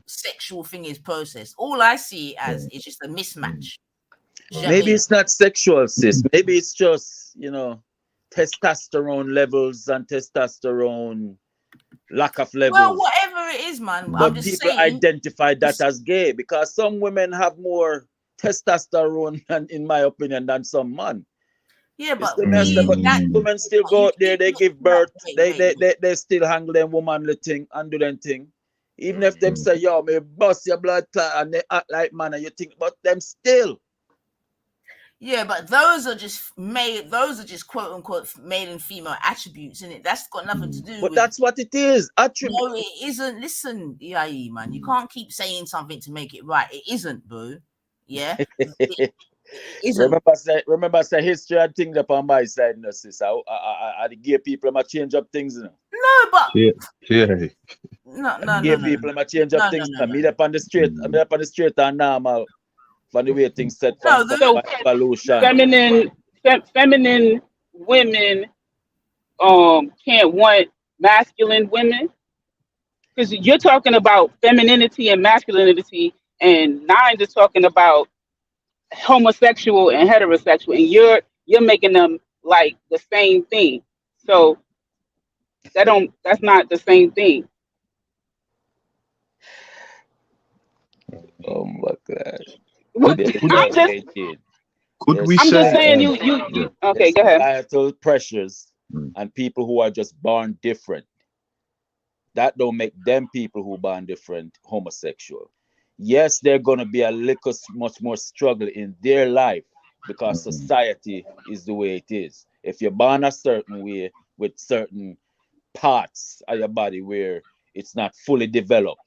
sexual thing is processed. All I see as is just a mismatch. Maybe it's not sexual, sis. Maybe it's just, you know, testosterone levels and testosterone lack of levels. Well, whatever it is, man. But I'm just people saying, identify that as gay because some women have more testosterone, in my opinion, than some men. Yeah, but women still go out there, they give birth, they still handle them womanly thing and do them thing. Even if them say, yo, me bust your blood clot and they act like man, and you think about them still. Yeah, but those are just quote unquote male and female attributes, innit? That's got nothing to do but with. That's what it is. Attribute. No, it isn't. Listen, EIE, man, you can't keep saying something to make it right. It isn't, boo. Yeah. It isn't. Remember, say history and things up on my side, no, sis. I the gay people might change up things, you know. No, but No. Gay people might change up things. Me up on the street, and normal. From the way things set from evolution. Feminine women can't want masculine women, because you're talking about femininity and masculinity, and Nine is talking about homosexual and heterosexual, and you're making them like the same thing. So that's not the same thing. Oh my God. Could we I'm say? just saying you okay, go ahead. Societal pressures and people who are just born different. That don't make them people who born different homosexual. Yes, they're gonna be a little much more struggle in their life because society is the way it is. If you're born a certain way with certain parts of your body where it's not fully developed,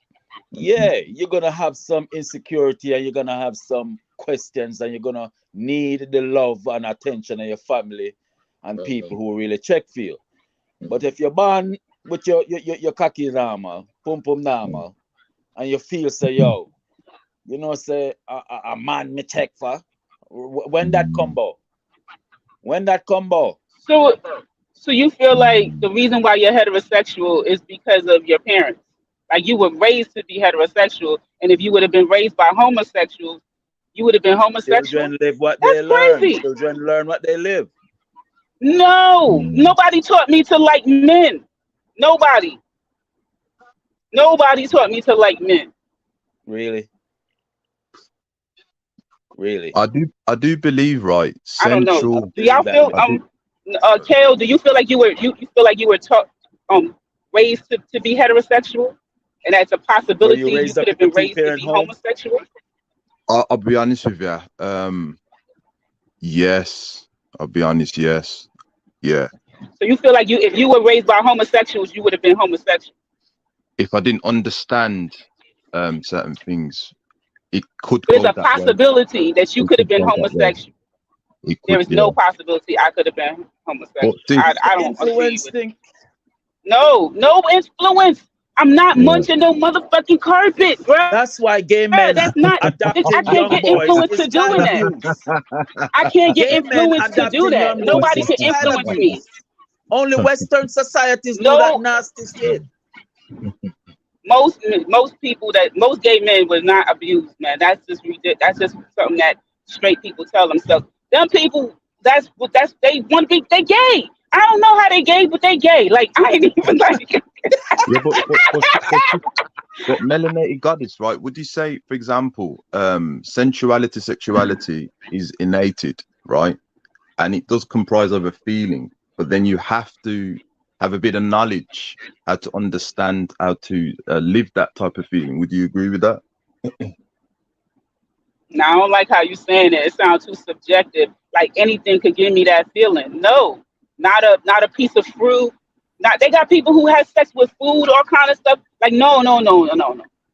yeah, you're gonna have some insecurity and you're gonna have some questions and you're gonna need the love and attention of your family and people who really check for you. But if you're born with your cocky normal, pum pum normal, and you feel say, yo, you know, say a man me check for, when that combo. So you feel like the reason why you're heterosexual is because of your parents? Like you were raised to be heterosexual, And if you would have been raised by homosexuals, you would have been homosexual. Children live what That's they learn. crazy. Children learn what they live. No, nobody taught me to like men. Nobody. Nobody taught me to like men. Really? Really? I do believe, right, I don't know. central. Do y'all feel Kale, do you feel like you feel like you were taught raised to be heterosexual? And that's a possibility you raised could up have in been a raised to two-parent be home? homosexual? I'll be honest with you. Yes, I'll be honest. Yes, yeah. So you feel like if you were raised by homosexuals, you would have been homosexual? If I didn't understand certain things, it could There's go a that way. possibility that you It could have could been go that way. homosexual. It There could, is yeah. no possibility I could have been homosexual. But see, I don't agree Influence with thing. No influence. I'm not yeah. munching no motherfucking carpet, bro. That's why gay men That's not. I adopting can't young get boys influence is to child doing that. abuse. I can't get Gay men influence to do adopting that. young boys Nobody is can child influence me. abuse. Only Western societies do that No, nasty shit. most gay men was not abused, man. That's just ridiculous. That's just something that straight people tell themselves. Them people, they want to be, they gay. I don't know how they gay, but they gay. Like I ain't even like. Yeah, but melanated goddess, right? Would you say, for example, sensuality, sexuality is innated, right? And it does comprise of a feeling, but then you have to have a bit of knowledge how to understand how to live that type of feeling. Would you agree with that? Now I don't like how you saying it. It sounds too subjective. Like anything could give me that feeling. No, not a piece of fruit. Not they got people who have sex with food, all kind of stuff. Like no.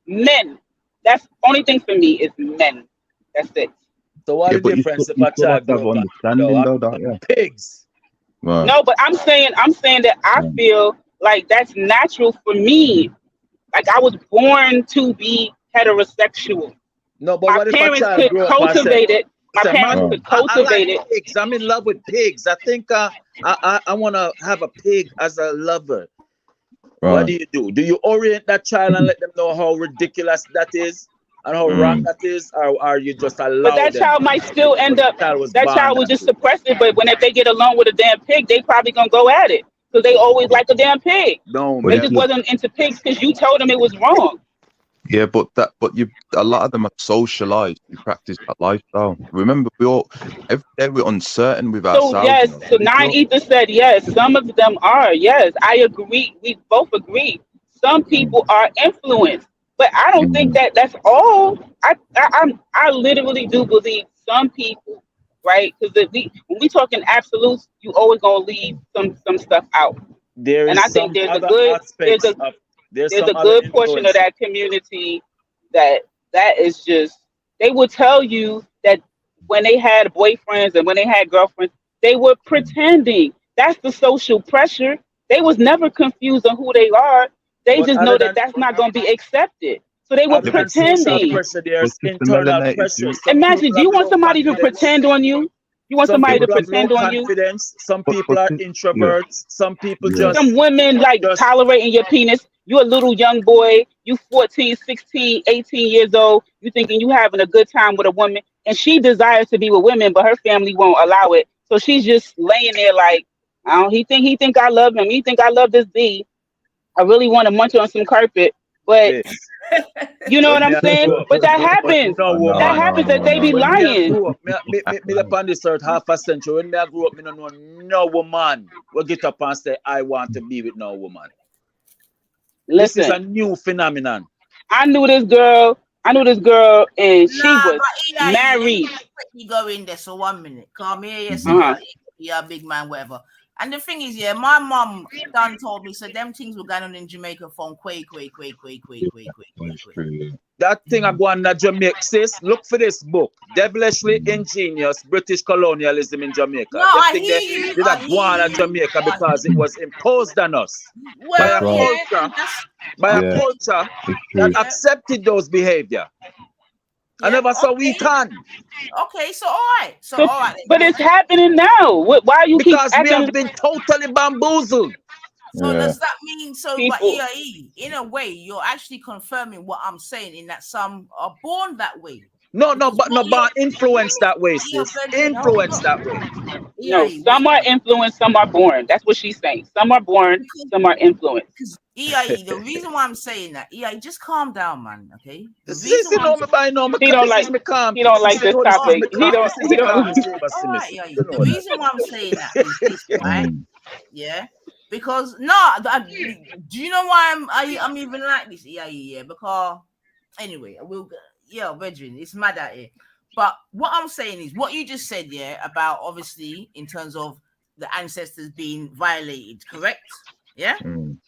Men. That's only thing for me is men. That's it. So what Yeah, the but difference if you a still have child to have grow up on understanding, though, don't you? pigs? Right. No, but I'm saying that I feel like that's natural for me. Like I was born to be heterosexual. No, but My what if a parents child could grow up and say, cultivate it. My parents "Man, could I cultivate like it. pigs. I'm in love with pigs. I think I want to have a pig as a lover." What Right. do? Do you orient that child and let them know how ridiculous that is and how wrong that is, or are you just But allow that them? child might still end up. Child That child would just suppress it. But if they get along with a damn pig, they probably gonna go at it because they always like a damn pig. No, But They if just you, wasn't into pigs because you told them it was wrong. yeah, but a lot of them are socialized to practice that lifestyle. Remember, every day we're uncertain with So ourselves. yes, You know? so If Nine you're, Ether said yes. Some of them are. Yes, I agree. We both agree. Some people are influenced, but I don't think that that's all. I literally do believe some people, right? Because when we talking absolutes, you always gonna leave some stuff out. there And is I think some other aspects of there's there's some a other good portion of influence. that community that is just they will tell you that when they had boyfriends and when they had girlfriends, they were pretending. That's the social pressure. They was never confused on who they are. They But just know that that's not going to be accepted. So they were other than social pretending. pressure, but there's just the internal melanated pressure. dude. Some Imagine, people do have you want low somebody to confidence. pretend on you? You want Some somebody to people have low pretend on you? confidence. Some But people are yeah, introverts. Some people yeah. Some women like tolerating your penis. You a little young boy, you 14, 16, 18 years old, you thinking you having a good time with a woman, and she desires to be with women, but her family won't allow it. So she's just laying there like, oh, he think I love him. He think I love this D. I really want to munch on some carpet, but you know what When I'm me I saying? grew up, But that but happens. no That woman. happens that they be When me I lying. grew up, me upon this earth half a century. When me I grew up, me don't know no woman will get up and say I want to be with no woman. This is a Listen, new phenomenon. I knew this girl, and she Nah, was but Eli, married. you go in there. So 1 minute. Call me here, say Uh-huh. you're a big man, whatever. And the thing is, yeah, my mom done told me so them things were going on in Jamaica from quay. That thing I go on that Jamaica says, look for this book. Devilishly Ingenious British Colonialism in Jamaica. No, They I think hear they you. did I not go on hear at you. Jamaica because it was imposed on us by a Well, yeah, culture, that's by a Yeah, culture it's that true. yeah, accepted those behavior. I yeah. never saw we Okay, can. okay. So all right. So all right. But it's happening now. Why you keep Because we acting? have been totally bamboozled. So Yeah. does that mean so? But People, EIE, in a way, you're actually confirming what I'm saying in that some are born that way. No, Because what but you're influence that way, yeah, sis. Benjamin, hold Influence on. that way. no, EIE, some wait are there. influenced, some are born. That's what she's saying. Some are born, some are influenced. Because EIE, the reason why I'm saying that, EIE, just calm down, man. Okay. The Sis, reason you why I'm know me by now. He don't This is like me calm he don't people. like You this know this is topic. me calm. This is He me calm don't and sober, all right, sis. EIE. You The know that. reason why I'm saying that is this, right? Mm. Yeah. Because do you know why I'm even like this, EIE? Yeah, because anyway, I will. Yeah, Reggie, it's mad out here. But what I'm saying is what you just said, yeah, about obviously in terms of the ancestors being violated, correct? Yeah, Mm.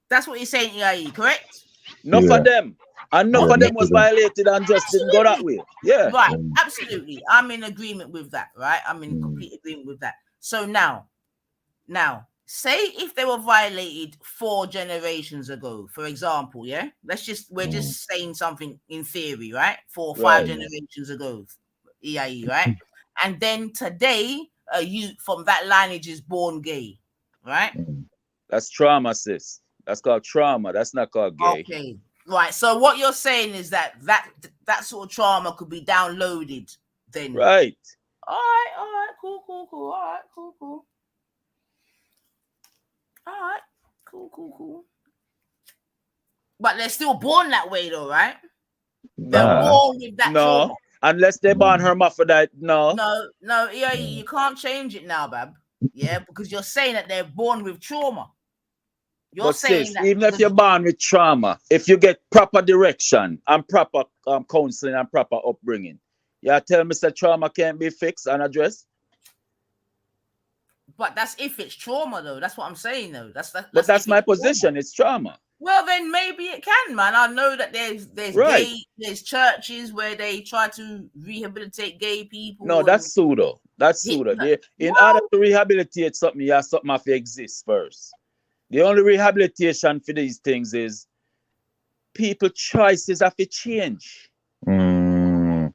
that's what you're saying, EIE, correct? Enough Yeah. of them. Enough Yeah. of Okay, them Enough was of them. violated and just didn't go that absolutely. way. Yeah. Right, Mm. absolutely. I'm in agreement with that, right? I'm in Mm. complete agreement with that. So now, say if they were violated 4 generations ago, for example, yeah, we're Mm. just saying something in theory, right? 4 or 5 Right. generations ago, EIE, right? And then today, a youth from that lineage is born gay, right? Mm. That's trauma, sis. That's called trauma. That's not called gay. Okay, right. So what you're saying is that sort of trauma could be downloaded then. Right. All right, cool. All right, cool. All right, cool. But they're still born that way, though, right? They're Nah. born with that trauma. No. Unless they born hermaphrodite. No. No, yeah, you can't change it now, Bab. Yeah, because you're saying that they're born with trauma. You're But saying sis, that even if you're born with trauma, if you get proper direction and proper counseling and proper upbringing, you tell me that trauma can't be fixed and addressed. But that's if it's trauma, though. That's what I'm saying, though. That's That's if my it's position. trauma. It's trauma. Well, then maybe it can, man. I know that there's Right. there's churches where they try to rehabilitate gay people. No, that's pseudo. That's pseudo. In order to rehabilitate something, you have something have to exist first. The only rehabilitation for these things is people choices have to change. Mm.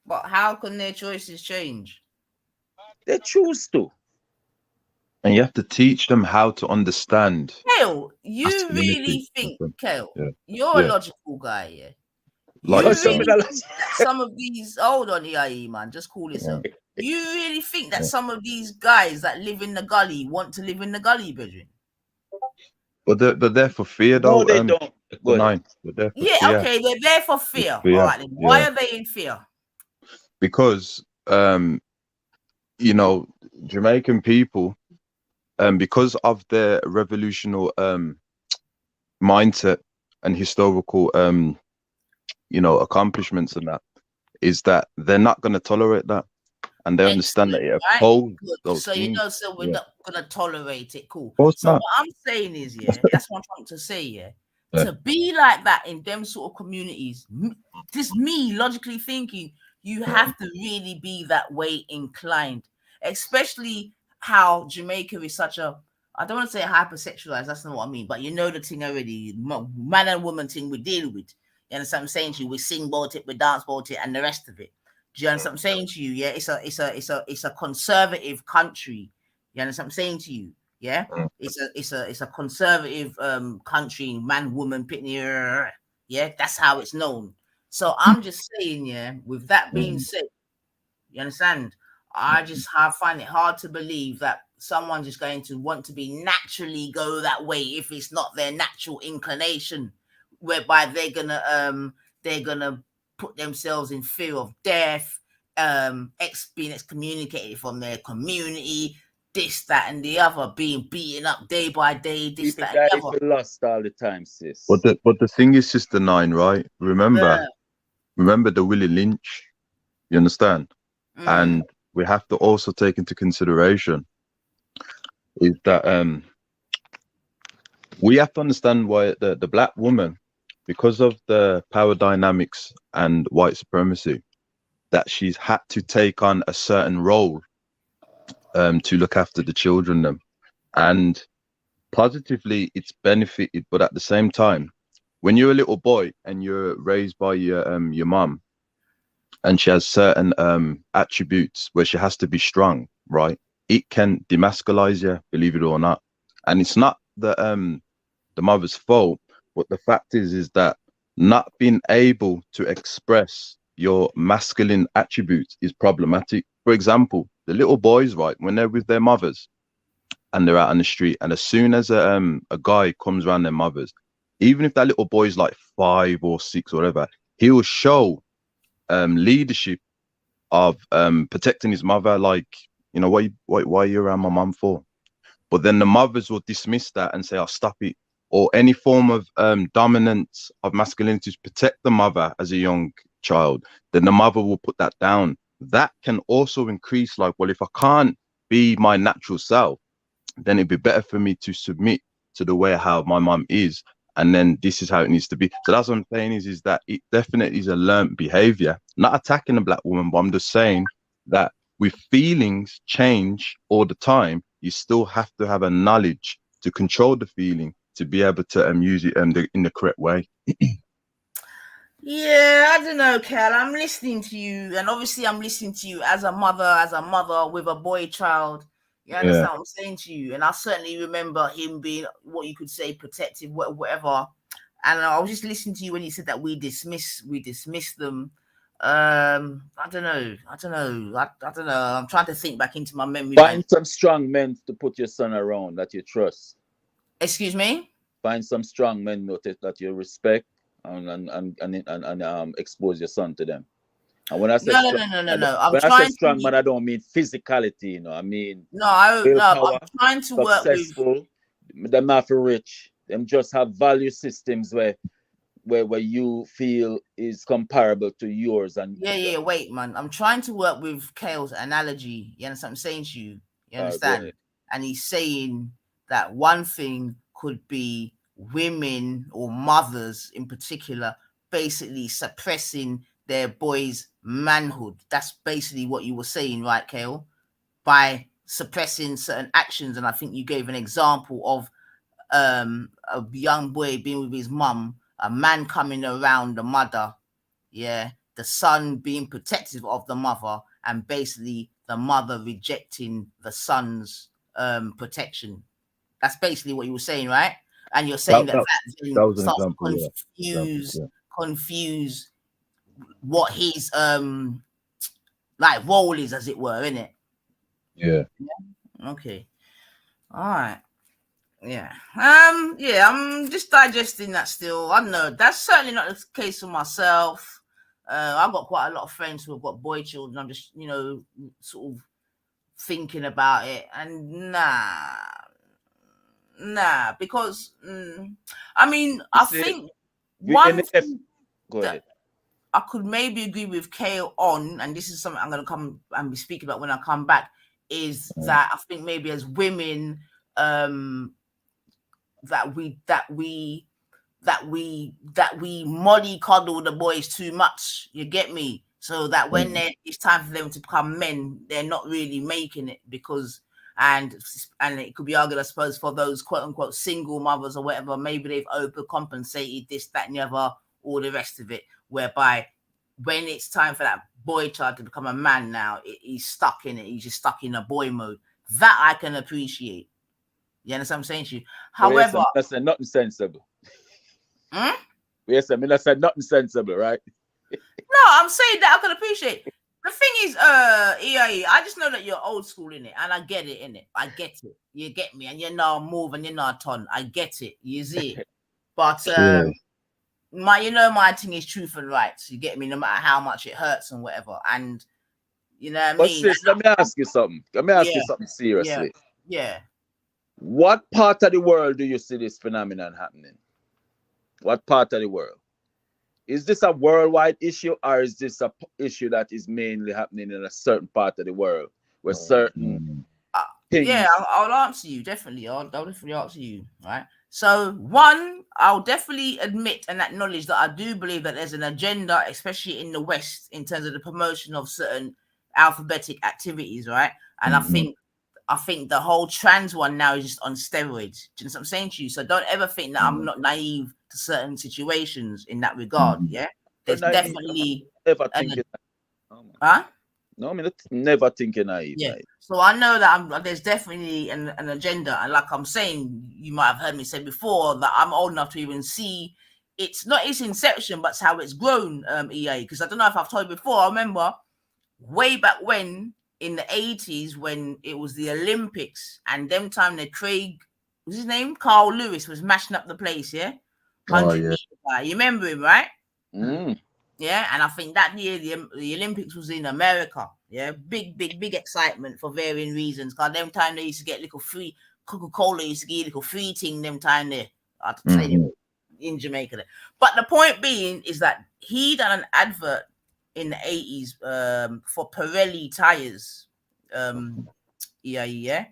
But how can their choices change? They choose to. And you have to teach them how to understand. Kale, you Masculinity. really think, Kale, Yeah. you're Yeah. a logical guy, yeah? Like You you said. really think some of these, hold on, EIE, man, just call yourself. You really think that Yeah. some of these guys that live in the gully want to live in the gully, brethren? But they're there for fear, though. No, they don't. Go ahead. They're there for Yeah, fear. okay, they're there for fear. Fear, All right, then. Why yeah. are they in fear? Because you know, Jamaican people, because of their revolutionary mindset and historical you know, accomplishments and that, is that they're not going to tolerate that, and they understand that it Right? opposes Good. those So things. you know, so we're not gonna tolerate it. Cool. course So not. what I'm saying is, yeah, that's what I'm trying to say, yeah. Yeah. To be like that in them sort of communities, just me logically thinking, you have to really be that way inclined, especially how Jamaica is such a, I don't want to say hypersexualized, that's not what I mean, but you know the thing already, man and woman thing we deal with. You understand what I'm saying to you? We sing about it, we dance about it, and the rest of it. Do you understand what I'm saying to you? Yeah, it's a conservative country. You understand what I'm saying to you? Yeah, it's a conservative country, man, woman, pitney. Yeah, that's how it's known. So I'm just saying, yeah, with that being said, you understand? I just find it hard to believe that someone's just going to want to be naturally go that way if it's not their natural inclination, whereby they're gonna put themselves in fear of death, being excommunicated from their community, this, that, and the other, being beaten up day by day, this, People that, die and the other. for lust all the time, sis. But the thing is, Sister Nine, right? Remember the Willie Lynch. You understand? And we have to also take into consideration is that we have to understand why the black woman, because of the power dynamics and white supremacy, that she's had to take on a certain role to look after the children them. And positively it's benefited, but at the same time, when you're a little boy and you're raised by your mom, and she has certain attributes where she has to be strong, right? it can demasculize you, believe it or not. And it's not the mother's fault, but the fact is that not being able to express your masculine attributes is problematic. For example, the little boys, right, when they're with their mothers and they're out on the street, and as soon as a guy comes around their mothers, even if that little boy's like 5 or 6 or whatever, he will show leadership of protecting his mother, like, you know, why are you around my mum for? But then the mothers will dismiss that and say, "Oh, stop it," or any form of dominance of masculinity to protect the mother as a young child. Then the mother will put that down. That can also increase, like, well, if I can't be my natural self, then it'd be better for me to submit to the way how my mum is, and then this is how it needs to be. So that's what I'm saying is that it definitely is a learned behavior. Not attacking a black woman, but I'm just saying that with feelings change all the time, you still have to have a knowledge to control the feeling to be able to use it in the correct way. Yeah, I don't know, Cal. I'm listening to you, and obviously, I'm listening to you as a mother with a boy child. You understand what I'm saying to you? And I certainly remember him being what you could say protective, whatever. And I was just listening to you when you said that we dismiss them. I don't know. I don't know. I'm trying to think back into my memory Find bank. some strong men to put your son around that you trust. Excuse me? Find some strong men that you respect and expose your son to them. And when I say No. when I say strong man, I don't mean physicality, you know. I mean I'm willpower, trying to work with. successful. Them not for rich. Them just have value systems where you feel is comparable to yours. And Yeah. Wait, man. I'm trying to work with Kale's analogy. You understand what I'm saying to you? You understand? And he's saying that one thing could be women or mothers in particular basically suppressing their boys' manhood. That's basically what you were saying, right, Kale? By suppressing certain actions. And I think you gave an example of a young boy being with his mum, a man coming around the mother, the son being protective of the mother, and basically the mother rejecting the son's protection. That's basically what you were saying, right? And you're saying that was an starts example, to confuse what his like role is, as it were, innit? Yeah. Okay. All right. Yeah. I'm just digesting that still. I don't know. That's certainly not the case for myself. I've got quite a lot of friends who have got boy children. I'm just, sort of thinking about it. And because I mean, I think one thing go ahead. I could maybe agree with Kale on, and this is something I'm going to come and be speaking about when I come back, is that I think maybe as women, that we mollycoddle the boys too much. You get me? So that when it's time for them to become men, they're not really making it because, and it could be argued, I suppose, for those quote unquote single mothers or whatever, maybe they've overcompensated this, that, and the other, all the rest of it, whereby when it's time for that boy child to become a man now, he's stuck in it. He's just stuck in a boy mode. That I can appreciate. You understand what I'm saying to you? However, I said nothing sensible. Yes, I mean, I said nothing sensible, right? No, I'm saying that I can appreciate. The thing is, EIE, I just know that you're old school in it, and I get it in it. I get it. You get me, and you're not move, and you're not ton. I get it. You see, but my thing is truth and rights. You get me, no matter how much it hurts and whatever. And you know what I mean. Sis, let me ask you something. Let me ask you something seriously. Yeah. What part of the world do you see this phenomenon happening? What part of the world? Is this a worldwide issue, or is this a issue that is mainly happening in a certain part of the world where certain things? Yeah, I'll answer you, definitely. I'll definitely answer you, right? So, one, I'll definitely admit and acknowledge that I do believe that there's an agenda, especially in the West, in terms of the promotion of certain alphabetic activities, right? And I think the whole trans one now is just on steroids. Do you know what I'm saying to you? So don't ever think that I'm not naive to certain situations in that regard. Yeah, there's definitely. Ever think huh? No, I mean, never thinking I eat. Yeah. So I know that there's definitely an agenda, and like I'm saying, you might have heard me say before that I'm old enough to even see it's not its inception, but it's how it's grown. EA, because I don't know if I've told you before. I remember way back when in the 80s when it was the Olympics, and them time that Craig, what's his name, Carl Lewis was mashing up the place. Yeah, 100 meter guy. You remember him, right? Mm. Yeah, and I think that year the Olympics was in America. Yeah, big excitement for varying reasons. Cause them time they used to get little free Coca-Cola used to get little free thing them time there. I'd say in Jamaica there. But the point being is that he done an advert in the 80s for Pirelli tires. Yeah.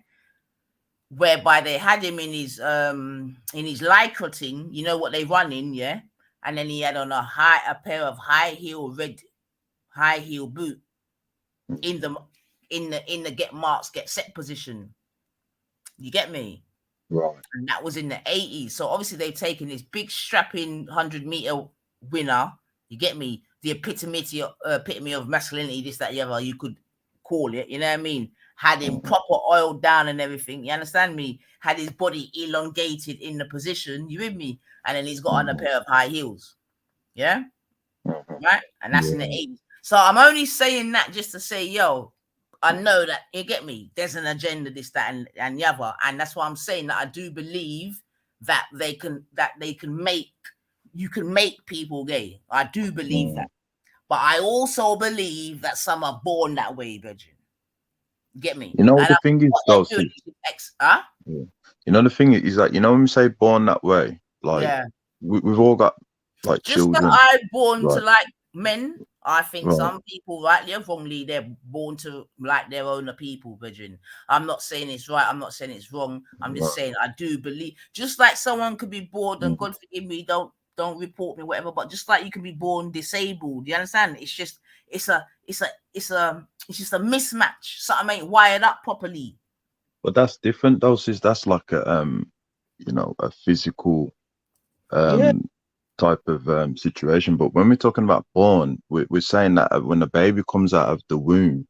Whereby they had him in his lycra thing, you know what they run in, yeah. And then he had on a pair of red high heel boot in the get set position. You get me? Right. And that was in the 80s. So obviously they've taken this big strapping 100-meter winner. You get me? The epitome of masculinity, this, that, the other, you could call it. You know what I mean? Had him proper oiled down and everything. You understand me? Had his body elongated in the position. You with me? And then he's got on a pair of high heels. Yeah? Right? And that's in the 80s. So I'm only saying that just to say, yo, I know that, you get me, there's an agenda, this, that, and the other. And that's why I'm saying that I do believe that you can make people gay. I do believe that. But I also believe that some are born that way, Virgin. Get me? You know what the thing is, though, you know the thing is that, you know, when we say born that way, like we've all got like just children. Just I'm born to like men. I think Right. some people, rightly or wrongly, they're born to like their own people, Virgin. I'm not saying it's right. I'm not saying it's wrong. I'm just saying I do believe. Just like someone could be born, and God forgive me, don't report me, whatever. But just like you can be born disabled, you understand? It's just it's just a mismatch. Something ain't wired up properly. But that's different, though, sis. That's like a you know, a physical type of situation. But when we're talking about born, we're saying that when the baby comes out of the womb,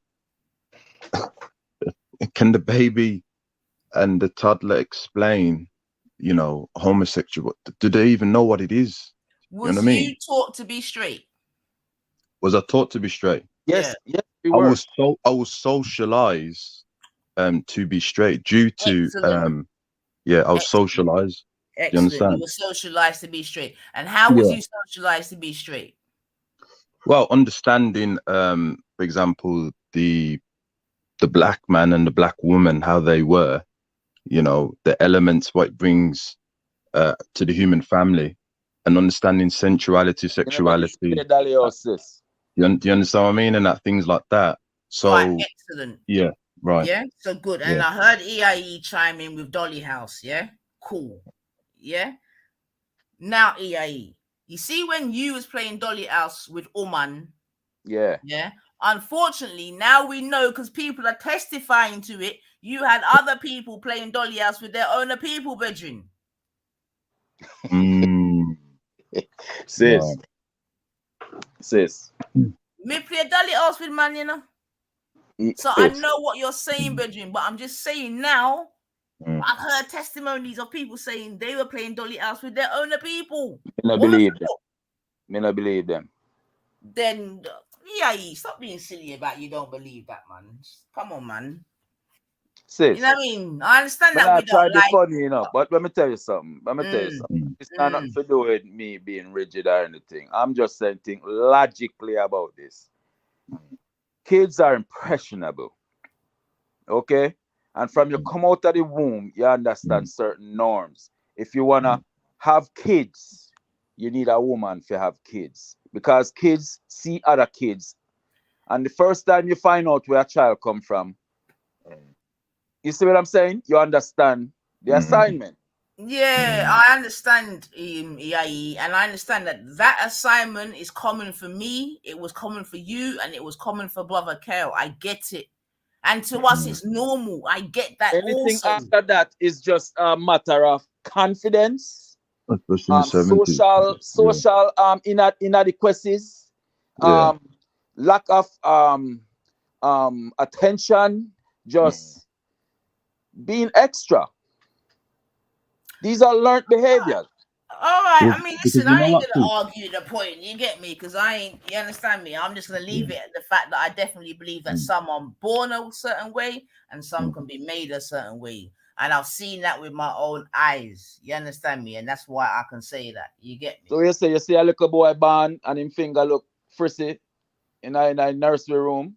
can the baby and the toddler explain, you know, homosexual? Do they even know what it is? Was you know what I mean? you taught to be straight? Was I taught to be straight? Yes, Yeah. we I were. was socialized to be straight due to Excellent. I was socialized. Excellent. You understand? You were socialized to be straight. And how was you socialized to be straight? Well, understanding, for example, the black man and the black woman, how they were, you know, the elements, what it brings to the human family, and understanding sensuality, sexuality. Do you understand what I mean? And that things like that. So right, excellent. Yeah, right. Yeah, so good. And I heard EIE chime in with Dolly House. Yeah, cool. Yeah. Now EIE, you see when you was playing Dolly House with Oman. Yeah. Unfortunately, now we know because people are testifying to it. You had other people playing Dolly House with their own people, bedroom. Sis. Me play Dolly House with man, you know. So I know what you're saying, bedroom, but I'm just saying now. I've heard testimonies of people saying they were playing Dolly House with their own people. Me not believe them. Me not believe them. Then stop being silly about you don't believe that, man. Come on, man. Sis, you know what I mean? I understand that I we don't like funny, you know, but let me tell you something. It's not nothing to do with me being rigid or anything. I'm just saying think logically about this. Kids are impressionable. Okay? And from you come out of the womb, you understand certain norms. If you wanna have kids, you need a woman to have kids. Because kids see other kids. And the first time you find out where a child come from, you see what I'm saying? You understand the assignment. Yeah, I understand, EIE, and I understand that assignment is common for me, it was common for you, and it was common for Brother Kel. I get it. And to us, it's normal. I get that. Anything also. after that is just a matter of confidence, social inadequacies, lack of attention, just being extra. These are learned behaviors. All right. Well, I mean, because listen, you I know ain't what, gonna Sid? argue the point. You get me? Because I ain't. You understand me? I'm just gonna leave it at the fact that I definitely believe that some are born a certain way and some can be made a certain way. And I've seen that with my own eyes. You understand me? And that's why I can say that. You get me? So you say you see a little boy born and him finger look frizzy in a nursery room.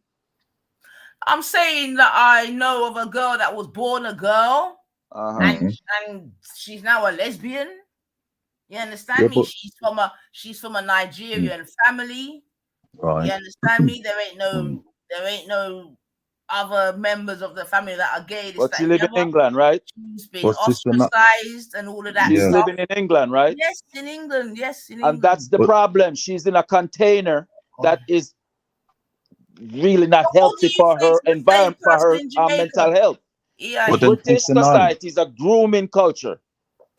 I'm saying that I know of a girl that was born a girl Uh-huh. and she's now a lesbian. You Yeah, understand me? but She's from a Nigerian family. right. You understand me? There ain't no other members of the family that are gay, this, But that, she and the live in other. England, right? She's been But sister, not ostracized and all of that She's yeah. stuff. living in England, right? Yes, in England. Yes, in And England. that's the But problem. She's in a container Oh. that is really not What do healthy you for say her to the same environment, for person her in Jamaica? mental health. Yeah. The but then British sister nine. society is a grooming culture.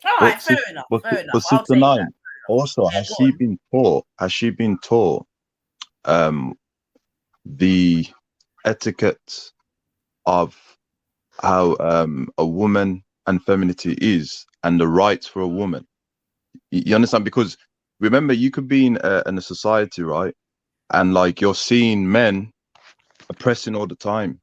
All right, But fair sis, enough. but, Fair enough. but I'll sister take that. nine. Also, Yeah, has go she on. been taught? Has she been taught the etiquette of how a woman and femininity is and the rights for a woman? You understand? Because remember, you could be in a society, right? And like you're seeing men oppressing all the time.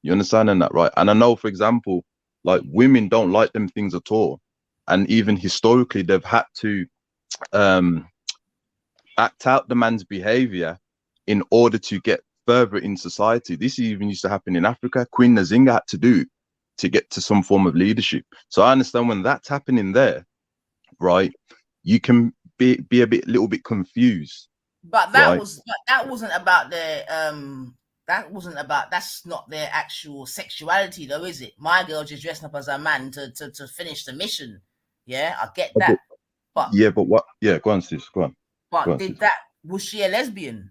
You understanding that, right? And I know, for example, like women don't like them things at all. And even historically, they've had to um, act out the man's behavior in order to get further in society. This even used to happen in Africa. Queen Nzinga had to do to get to some form of leadership. So I understand when that's happening there, right? You can be a little bit confused, But right? that wasn't about that's not their actual sexuality though, is it? My girl just dressing up as a man to finish the mission. Yeah, I get But that. But yeah, but what? Yeah, go on, sis. Go on, sis. was she a lesbian?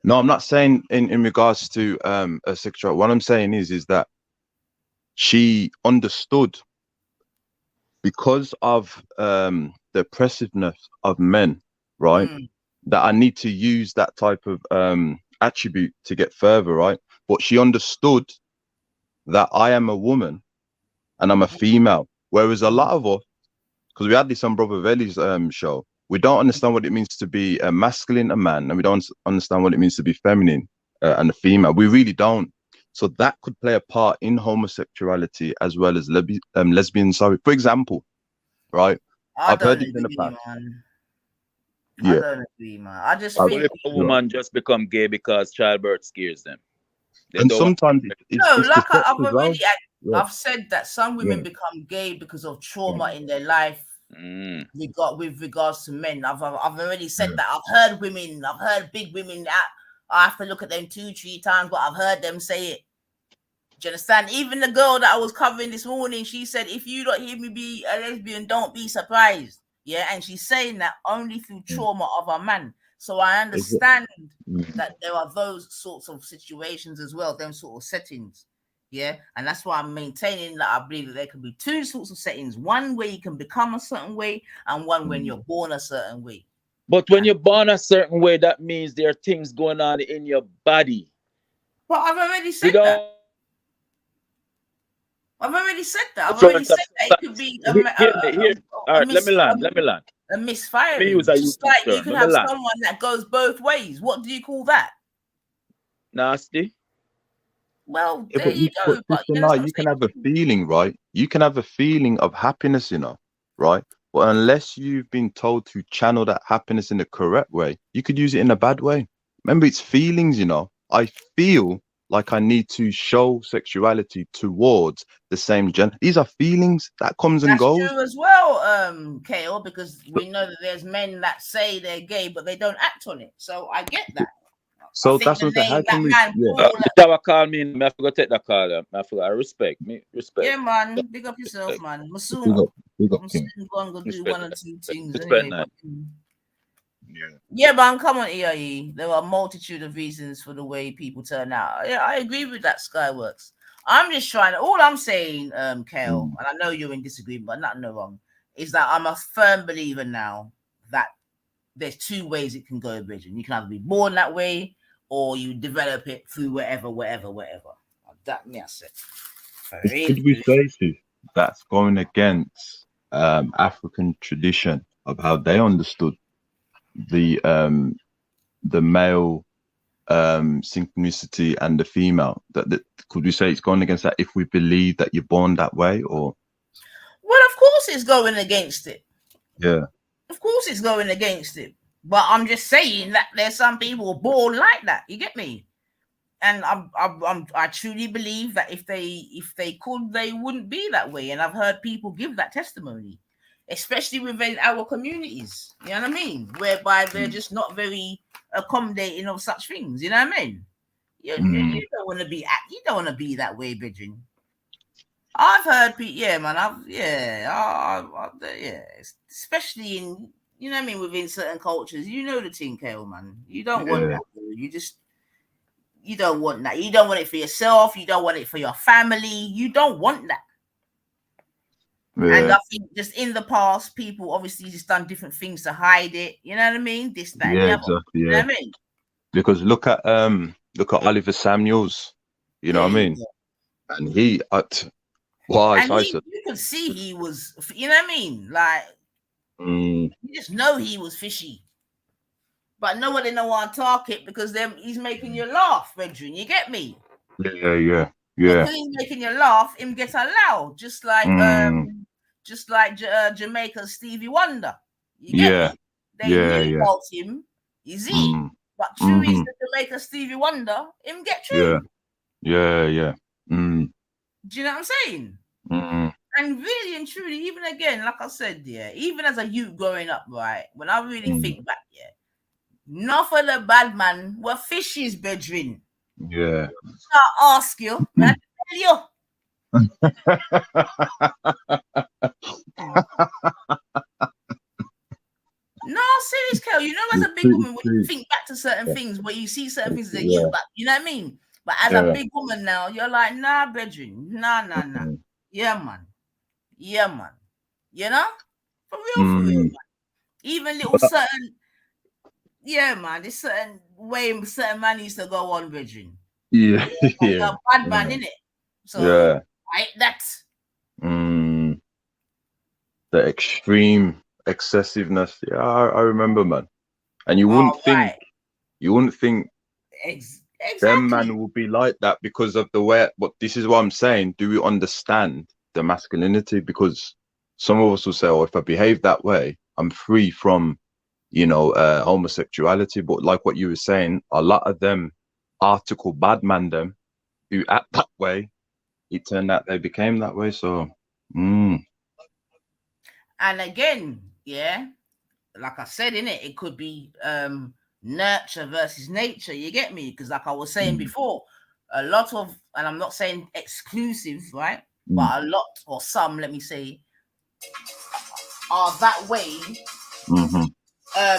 No, I'm not saying in regards to a sexual. What I'm saying is that she understood because of the oppressiveness of men, right? Mm. That I need to use that type of attribute to get further, right? But she understood that I am a woman and I'm a female, whereas a lot of us, because we had this on Brother Veli's show, we don't understand what it means to be a masculine, a man, and we don't understand what it means to be feminine and a female. We really don't. So that could play a part in homosexuality as well as lesbian. Sorry, for example, right? I I've heard don't this in the agree, past. man. I Yeah. don't agree, man. I just I've, What think if a right. woman just become gay because childbirth scares them? They And don't want. sometimes no, it's the like sex I've as well. already Yeah. I've said that some women Yeah. become gay because of Yeah. trauma in their life. Mm. With regards to men, I've already said Yeah. that. I've heard big women that I have to look at them 2-3 times, but I've heard them say it. Do you understand? Even the girl that I was covering this morning, she said, "If you don't hear me be a lesbian, don't be surprised." Yeah, and she's saying that only through trauma of a man. So I understand that there are those sorts of situations as well, them sort of settings. Yeah, and that's why I'm maintaining that I believe that there can be two sorts of settings: one where you can become a certain way, and one when you're born a certain way. But when you're born a certain way, that means there are things going on in your body. But I've already said You that. don't. I've already said that. I've already Front of said that it could be Hear me, hear. All right, let me land. Let me land. a Let me misfiring. use a Just YouTube like you term. can Let me have land. someone that goes both ways. What do you call that? Nasty. Well, Yeah, there you go. But sister, you now understand you what can have a feeling, right? You can have a feeling of happiness, right? But unless you've been told to channel that happiness in the correct way, you could use it in a bad way. Remember, it's feelings, I feel like I need to show sexuality towards the same gender. These are feelings that comes and That's goes. true as well, Kale, because we know that there's men that say they're gay, but they don't act on it. So I get that. I So think that's the what I say. How name can that we? man Yeah. Paul. That will call me. I forgot to take that call. I forgot. I respect me. Respect. Yeah, man. Big up yourself, man. Big Masoon, up, King. going to do one or two things Respect anyway. that. Yeah, man, come on, EIE. There are a multitude of reasons for the way people turn out. Yeah, I agree with that, Skyworks. I'm just trying to, all I'm saying, Kale, and I know you're in disagreement, but not no wrong, is that I'm a firm believer now that there's two ways it can go, Bridget. You can either be born that way or you develop it through whatever. That me I said. Could we say Sis, that's going against African tradition of how they understood the male synchronicity and the female? That could we say it's going against that if we believe that you're born that way, or? Well, of course it's going against it. Yeah. Of course it's going against it. But I'm just saying that there's some people born like that. You get me? And I truly believe that if they could, they wouldn't be that way. And I've heard people give that testimony, especially within our communities. You know what I mean? Whereby they're just not very accommodating of such things. You know what I mean? You don't want to be that way, Bridging. I've heard people, yeah, man. Especially in, you know what I mean, within certain cultures, you know the thing, Kale, man. You don't want that. You don't want that. You don't want it for yourself. You don't want it for your family. You don't want that. Yeah. And I think just in the past, people obviously just done different things to hide it. You know what I mean? This, that, and the other. Exactly. You know what I mean? Because look at Oliver Samuels. You know what I mean? Yeah. And he you could see he was. You know what I mean? Like you just know he was fishy. But nobody know what I'm talking because he's making you laugh, Benjamin. You get me? Yeah. Because he's making you laugh, him get allowed. Just like Jamaica's Stevie Wonder. You get me? They knew about him. You see? But true is the Jamaica Stevie Wonder, him get true. Yeah. Do you know what I'm saying? And really and truly, even again, like I said, even as a youth growing up, right? When I really think back, enough of the bad man were fishies, bedrin. Yeah. I ask you, man, tell you. No, serious, Kel. You know, as a big woman, when you think back to certain things, where you see certain things that you back, you know what I mean? But as a big woman now, you're like, nah, bedrin. Nah. Yeah, man. You know? For real, man. Even little certain, man, there's certain way certain man used to go on, bedrin. Yeah. You're a bad man, innit? So, right, that's. The extreme excessiveness. Yeah, I remember, man. And you wouldn't think exactly. them man will be like that because of the way. But this is what I'm saying. Do we understand the masculinity? Because some of us will say, "Oh, if I behave that way, I'm free from, homosexuality." But like what you were saying, a lot of them article bad man them who act that way. It turned out they became that way. So. And again, like I said, it could be nurture versus nature. You get me? Because like I was saying before, a lot of, and I'm not saying exclusive, right? But a lot, or some, let me say, are that way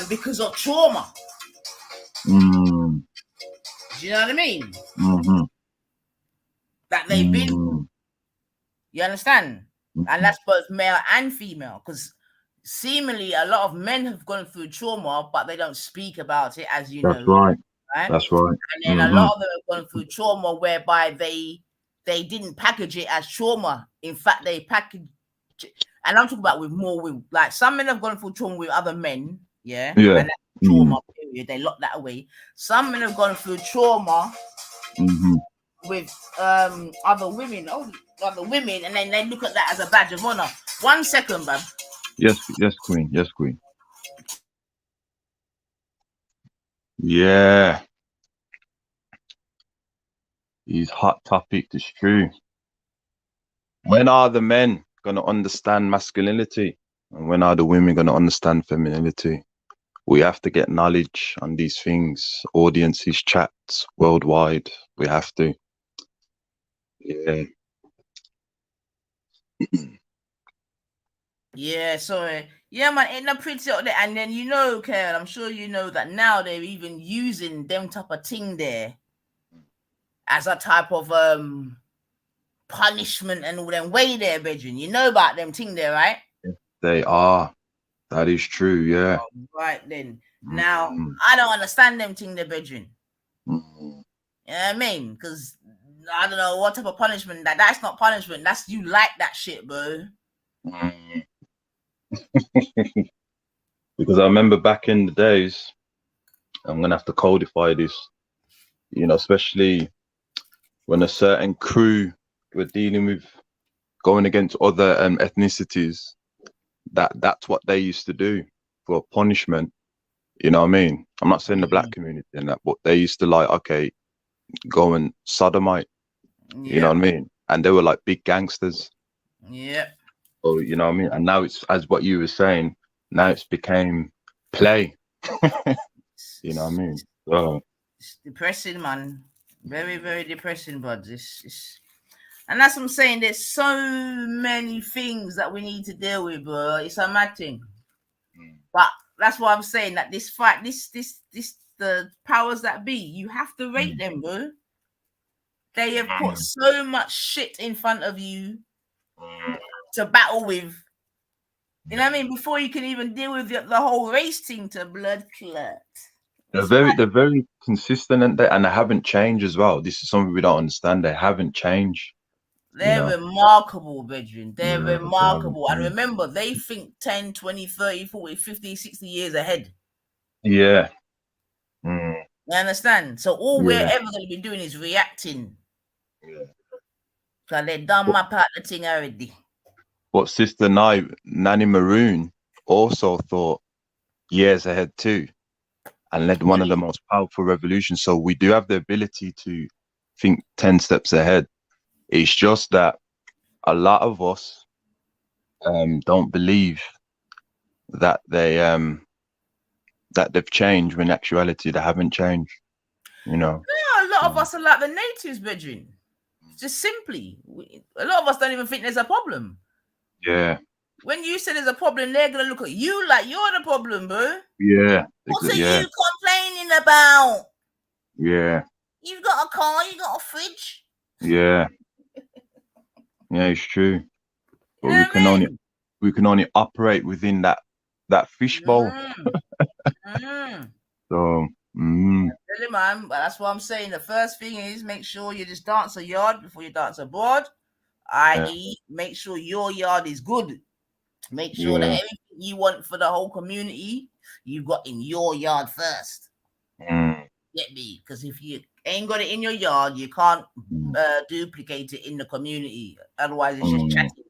because of trauma. Do you know what I mean? That they've been. You understand? And that's both male and female, because seemingly a lot of men have gone through trauma, but they don't speak about it, as you know. That's right. And then a lot of them have gone through trauma whereby they didn't package it as trauma. In fact, they package it, and I'm talking about with like some men have gone through trauma with other men, and that's trauma period. They lock that away. Some men have gone through trauma with other women, and then they look at that as a badge of honor. 1 second, man. Yes, Queen. Yeah. These hot topics is true. When are the men gonna understand masculinity? And when are the women gonna understand femininity? We have to get knowledge on these things, audiences, chats worldwide. We have to. Yeah. Man, ain't no pretty out there. And then Karen, I'm sure you know that now they're even using them type of thing there as a type of punishment and all them way there, bedroom. You know about them thing there, right? They are. That is true, yeah. Right then. Now I don't understand them thing there, bedroom. Mm. You know what I mean? Because I don't know what type of punishment that's not punishment. That's you like that shit, bro. Mm. Because I remember back in the days, I'm gonna have to codify this, you know, especially when a certain crew were dealing with going against other ethnicities. That's what they used to do for punishment. You know what I mean? I'm not saying the black community and that, but they used to like, okay, go and sodomite. You know Yeah, what I mean? And they were like big gangsters. yeah. So you know what I mean? And now it's, as what you were saying, now it's became play. You know what I mean? So It's depressing, man. Very, very depressing, bud. And that's what I'm saying. There's so many things that we need to deal with, bro. It's a mad thing. But that's why I'm saying that this fight, the powers that be, you have to rate them, bro. They have put so much shit in front of you to battle with. You know what I mean? Before you can even deal with the whole race thing to blood clot. they're very consistent and they haven't changed as well. This is something we don't understand. They haven't changed. They're remarkable, brethren. They're Yeah, they haven't remarkable. And changed. remember, they think 10, 20, 30, 40, 50, 60 years ahead. Yeah. Mm. You understand? So all we're Yeah. ever going to be doing is reacting. Yeah. Because they done my part of the thing already. But Sister Nanny Maroon also thought years ahead too and led one of the most powerful revolutions. So we do have the ability to think 10 steps ahead. It's just that a lot of us don't believe that they've changed when in actuality they haven't changed, you know. Yeah, a lot of us are like the natives, brethren. Just simply. A lot of us don't even think there's a problem. Yeah. When you say there's a problem, they're going to look at you like you're the problem, bro. Yeah. What are Yeah. you complaining about? Yeah. You've got a car, you got a fridge. Yeah. Yeah, it's true. But You know we can only operate within that fishbowl. So Really, man. But that's what I'm saying. The first thing is make sure you just dance a yard before you dance abroad. I.e., make sure your yard is good. Make sure that everything you want for the whole community, you've got in your yard first. Get me? Because if you ain't got it in your yard, you can't duplicate it in the community. Otherwise, it's just chatting.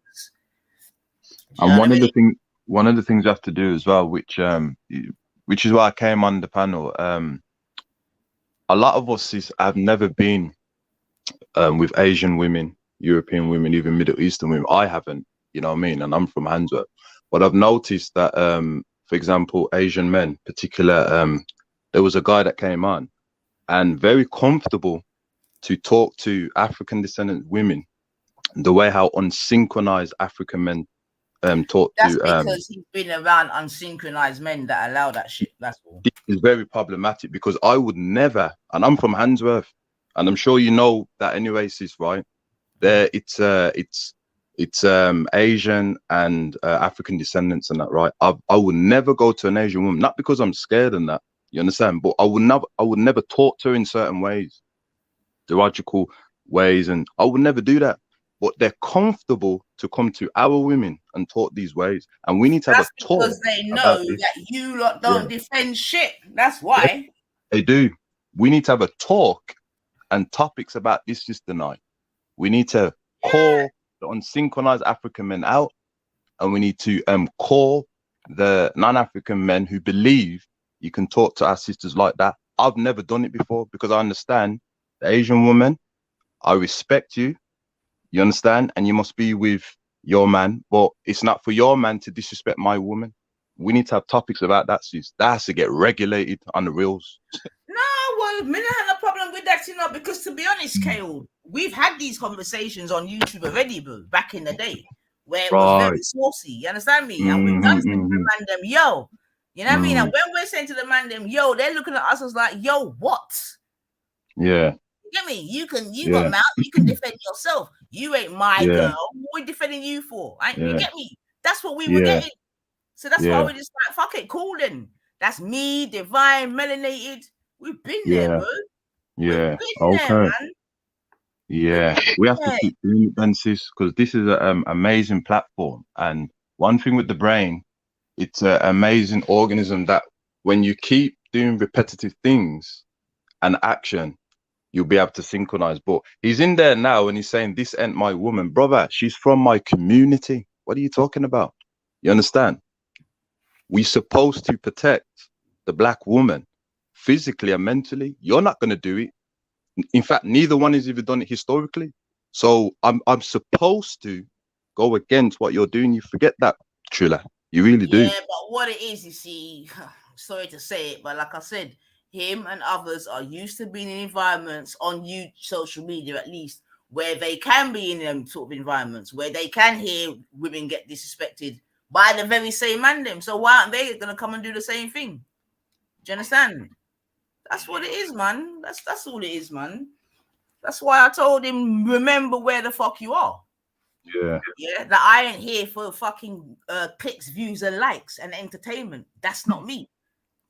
And one of the things you have to do as well, which is why I came on the panel. A lot of us have never been with Asian women, European women, even Middle Eastern women. I haven't, you know what I mean? And I'm from Handsworth. But I've noticed that, for example, Asian men, particular, there was a guy that came on and very comfortable to talk to African descendant women, the way how unsynchronized African men talk That's to. because he's been around unsynchronized men that allow that shit. That's all. It's very problematic because I would never, and I'm from Handsworth, and I'm sure you know that anyway, sis, right? There, it's Asian and African descendants and that, right? I would never go to an Asian woman, not because I'm scared and that, you understand, but I would never talk to her in certain ways, derogatory ways, and I would never do that. But they're comfortable to come to our women and talk these ways, and we need to have a talk because they know that you lot don't defend shit. That's why. Yeah, they do. We need to have a talk and topics about this sister night. We need to call the unsynchronized African men out, and we need to call the non-African men who believe you can talk to our sisters like that. I've never done it before because I understand the Asian woman. I respect you. You understand? And you must be with your man, but it's not for your man to disrespect my woman. We need to have topics about that, sis. That has to get regulated on the reels. No, well, me not have a problem with that, you know, because to be honest, Kale, we've had these conversations on YouTube already, bro, back in the day, where it was very saucy. You understand me? And we've done something to the man them, yo. You know what I mean? And when we're saying to the man them, yo, they're looking at us as like, yo, what? Yeah. You get me? You got mouth, you can defend yourself. You ain't my girl. What are we defending you for? You get me? That's what we were getting. So that's why we just like, fuck it, cool then. That's me, divine, melanated. We've been there, bro. Yeah. We've been there, Okay. man. Yeah. We have to Yeah. keep doing it then, sis, because this is an amazing platform. And one thing with the brain, it's an amazing organism that when you keep doing repetitive things and action, you'll be able to synchronize. But he's in there now and he's saying, "This ain't my woman." Brother, she's from my community. What are you talking about? You understand? We're supposed to protect the black woman physically and mentally. You're not going to do it. In fact, neither one has ever done it historically. So I'm supposed to go against what you're doing. You forget that, Trilla. You really do. Yeah, but what it is, you see, sorry to say it, but like I said, him and others are used to being in environments on social media, at least, where they can be in them sort of environments where they can hear women get disrespected by the very same man them. So why aren't they gonna come and do the same thing? Do you understand? That's what it is, man. That's all it is, man. That's why I told him, remember where the fuck you are. Yeah. Yeah, that I ain't here for fucking clicks, views, and likes and entertainment. That's not me.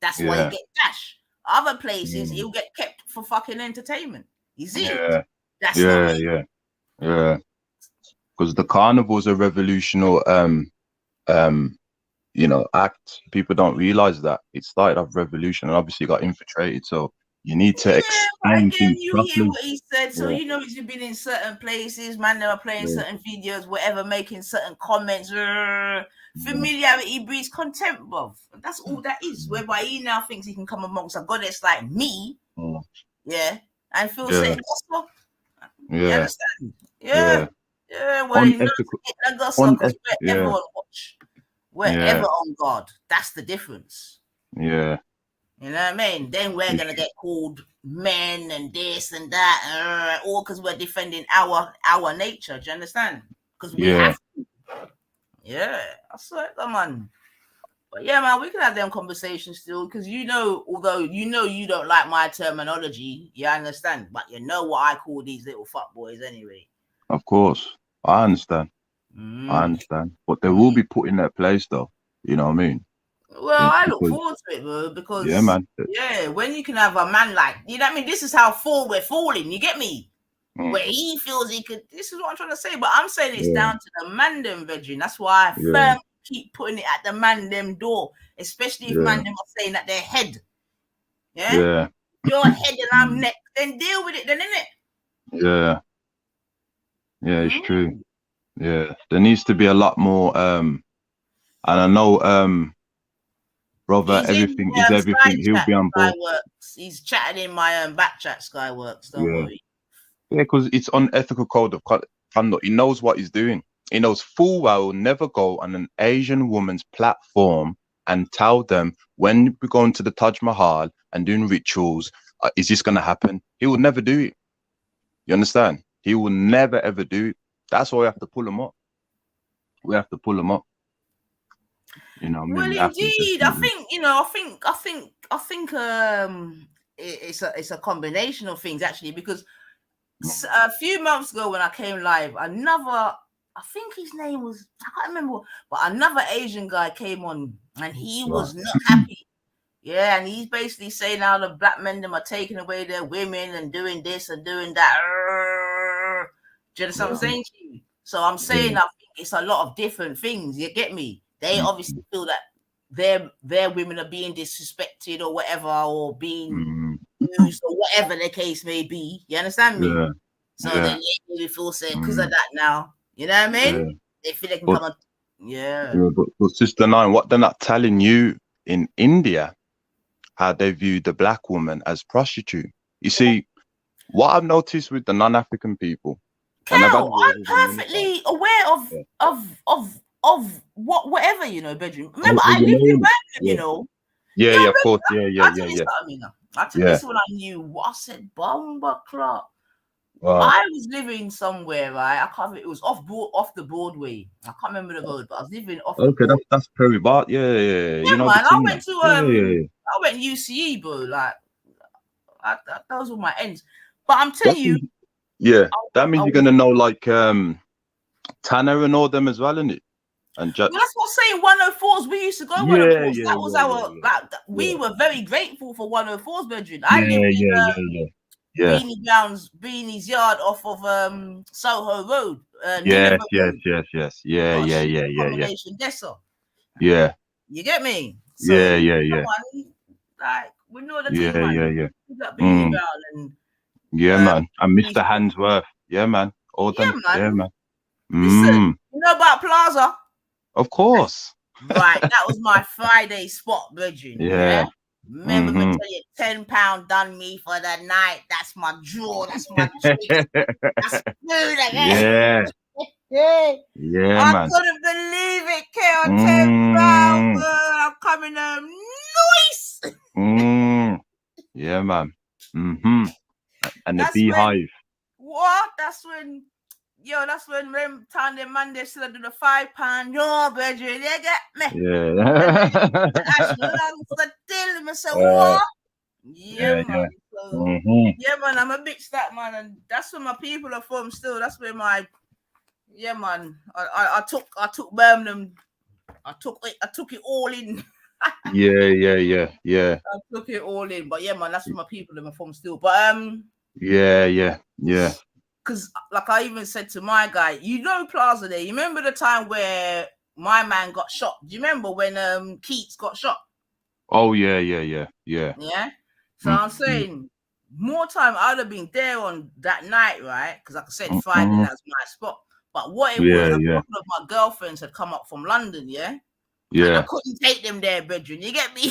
That's why he Yeah. get cash. Other places Mm. he'll get kept for fucking entertainment. You see it? Yeah. That's not me. Yeah. Because the carnival's a revolutionary act. People don't realize that it started off revolution and obviously got infiltrated. So you need to But explain again, things you hear properly. what he said. So Yeah. you know he's been in certain places, man. They were playing Yeah. certain videos, whatever, making certain comments. Familiarity breeds contempt, bruv. That's all that is. Whereby he now thinks he can come amongst a goddess like me, yeah, and feel Yeah. safe. You Yeah. understand? Yeah. Well, you know, Unethical. that gossip because we're ever Yeah. on watch. We're Yeah. ever on guard. That's the difference. Yeah. You know what I mean? Then we're gonna get called men and this and that, all because we're defending our nature. Do you understand? Because we Yeah. have to. Yeah, that's it, man. But yeah, man, we can have them conversations still because although you don't like my terminology, you understand, but you know what I call these little fuck boys anyway. Of course. I understand. I understand. But they will be put in their place though. You know what I mean? Well, I look forward to it, bro, because yeah, man. When you can have a man like, you know what I mean? This is how we're falling, you get me? Where he feels he could, this is what I'm trying to say, but I'm saying it's down to the man them, virgin. That's why I firmly keep putting it at the man them door, especially if man them are saying that they're head. Yeah? You're head and I'm neck, then deal with it, then, innit? Yeah. Yeah, it's true. Yeah. There needs to be a lot more and I know brother, He's everything in is everything. He'll be on board. Skyworks. He's chatting in my back chat Skyworks, don't worry. Yeah, because it's unethical code of conduct. He knows what he's doing. He knows full well he'll never go on an Asian woman's platform and tell them when we're going to the Taj Mahal and doing rituals, is this going to happen? He will never do it. You understand? He will never ever do it. That's why we have to pull him up. We have to pull him up. You know, well, indeed, I think it's a combination of things actually, because a few months ago when I came live, I think his name was, I can't remember, but another Asian guy came on and he was not happy. Yeah, and he's basically saying how the black men them are taking away their women and doing this and doing that. Do you understand what I'm saying to you? So I'm saying I think it's a lot of different things. You get me? They obviously feel that their women are being disrespected or whatever, or being used or whatever the case may be. You understand me? So they really feel sad because of that now. You know what I mean? They feel they can come on. But Sister Nine, what they're not telling you in India, how they view the black woman as prostitute. You see, what I've noticed with the non-African people, Cal, I'm perfectly aware of whatever, you know, bedroom. Remember, I lived in Birmingham, you know. Yeah, of course. I'll tell you this when I knew what I said, Bomba Clark. Wow. I was living somewhere, right? I can't remember, it was off the Broadway. I can't remember the road, but I was living off the Broadway. That's Perry Bart. Yeah, you know, man. I went to I went UCE, bro. Like those were my ends. But I'm telling you, that means you're gonna know like Tanner and all them as well, isn't it? And well, that's what I'm saying. 104s, we used to go 104s. That was our we were very grateful for 104s, Bedrin. I lived in Yeah. Beanie's yard off of Soho Road, Yes, Nineveh yes, Road. yes, yes. We Yeah, got a yeah, shit yeah, yeah, yeah. accommodation there, so Yeah, you get me. yeah, So yeah, yeah. man, like we know the thing, Yeah, man. yeah, yeah. We got Beanie Mm. Brown and Yeah, man. And Beanie Mr. Sigel. Handsworth. Yeah, man. All Yeah, them. Yeah, man. man. Listen, Mm. you know about Plaza? Of course. Right, that was my Friday spot, Virgin. Yeah. Yeah. Remember me Mm-hmm. tell you, £10 done me for the night. That's my draw. That's my treat. That's food again. Yeah. Yeah, I man. couldn't believe it, K. £10. Mm. I'm coming home. Nice. Mm. Yeah, man. Mm-hmm. And the That's when beehive. what? That's when them time them man they still do the £5. Yo, Virgin, you get me? Yeah. Ash long for till me say Yeah, what? Yeah, yeah, yeah. man. So, Mm-hmm. yeah, man, I'm a bitch that man, and that's where my people are from still. That's where my man. I took Birmingham. I took it all in. Yeah, yeah, yeah, yeah. I took it all in. But yeah, man, that's where my people are from still. But Yeah, yeah, yeah. because like I even said to my guy, you know Plaza there. You remember the time where my man got shot? Do you remember when Keats got shot? Oh, yeah, yeah, yeah, yeah. Yeah. So I'm saying more time I'd have been there on that night, right? Because like I said, Friday Mm-hmm. that's my spot. But what it Yeah, was, a yeah, couple of my girlfriends had come up from London, yeah, and I yeah. couldn't take them there, bedroom. You get me?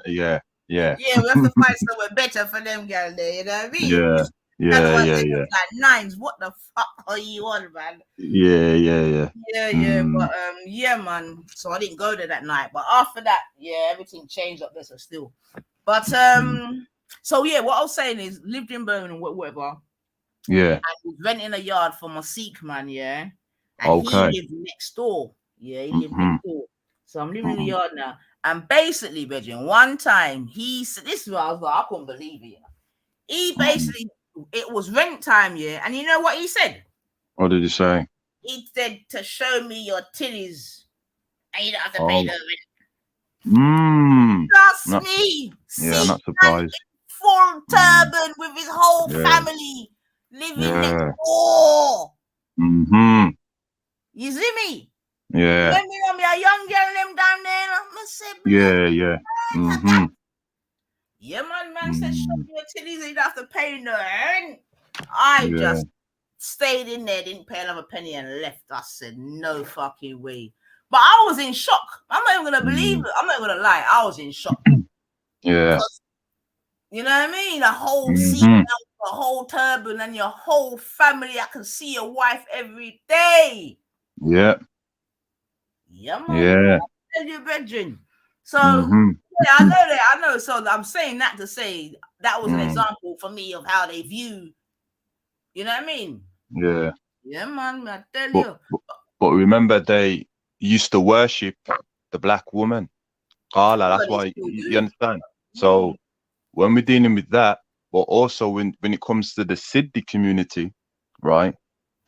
Yeah, yeah, Yeah, we have to find somewhere better for them, girl. There, you know what I mean? yeah, yeah, Otherwise, yeah, they yeah, look like nines. What the fuck are you on, man? yeah, yeah, yeah. Yeah, but yeah, man. So I didn't go there that night. But after that, yeah, everything changed up there. So still, but so yeah, what I was saying is lived in Birmingham, whatever. Yeah. And was renting a yard for my Sikh man, yeah. And Okay. he lived next door. Yeah, he lived Mm-hmm. next door. So I'm living in the yard now. And basically, Reggie, one time he said, this is what I was like, I couldn't believe it. You know? He basically, it was rent time, yeah. And you know what he said? What did he say? He said to show me your titties and you don't have to pay the rent. Trust me. Yeah, I'm not surprised. Full turban with his whole family living next door. Mm-hmm. You see me? Yeah. When me a young girl them down there, I said, Yeah, yeah. Mm-hmm. Yeah, man said, show me your titties, you don't have to pay no rent. I just stayed in there, didn't pay another penny and left. I said, no fucking way. But I was in shock. I'm not even going to believe it. I'm not going to lie. I was in shock. Yeah. You know what I mean? The whole seat, the whole turban, and your whole family. I can see your wife every day. Yeah. Yeah, man. Yeah. Tell you, bedroom. So yeah, I know that. I know. So I'm saying that to say that was an example for me of how they view. You know what I mean? Yeah. Yeah, man. I tell you. But remember, they used to worship the black woman. Carla, that's why you understand. So when we're dealing with that, but also when it comes to the Sydney community, right,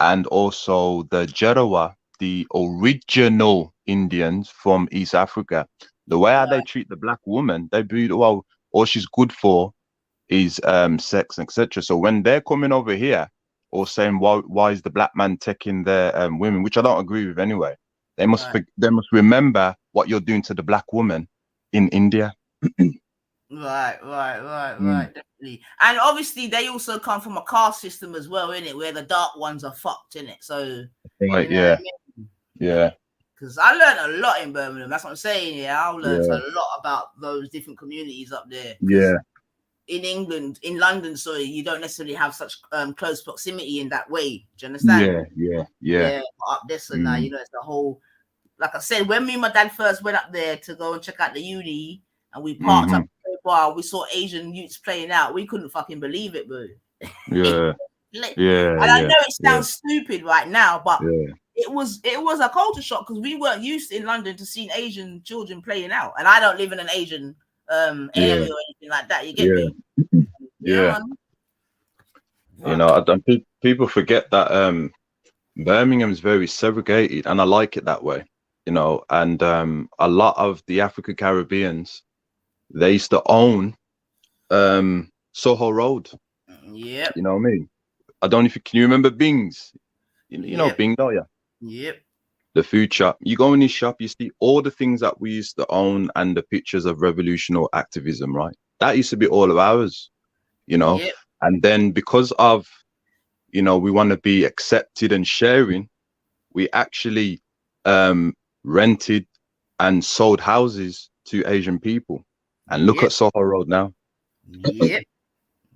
and also the Jarawa, the original Indians from East Africa, the way how they treat the black woman, they view, well, all she's good for is sex, etc. So when they're coming over here or saying why is the black man taking their women, which I don't agree with anyway, they must remember what you're doing to the black woman in India. Right, definitely. And obviously they also come from a caste system as well, innit, where the dark ones are fucked, innit? So right, you know what I mean? Yeah. Because I learned a lot in Birmingham. That's what I'm saying. Yeah, I learned a lot about those different communities up there. Yeah. In England, in London, sorry, you don't necessarily have such close proximity in that way. Do you understand? Yeah. But up this and that, you know, it's the whole. Like I said, when me and my dad first went up there to go and check out the uni, and we parked up at the bar, we saw Asian youths playing out. We couldn't fucking believe it, bro. Yeah. And I know it sounds stupid right now, but it was a culture shock because we weren't used in London to seeing Asian children playing out, and I don't live in an Asian area or anything like that. You get me? Yeah. You know, people forget that Birmingham is very segregated, and I like it that way. You know, and a lot of the African Caribbeans, they used to own Soho Road. Yep. You know what I mean? I don't know if can you remember Bing's? You know Yep. Bing, don't you? Yep. The food shop. You go in this shop, you see all the things that we used to own and the pictures of revolutionary activism, right? That used to be all of ours, you know. Yep. And then because of, you know, we want to be accepted and sharing, we actually rented and sold houses to Asian people. And look Yep. at Soho Road now. Yep.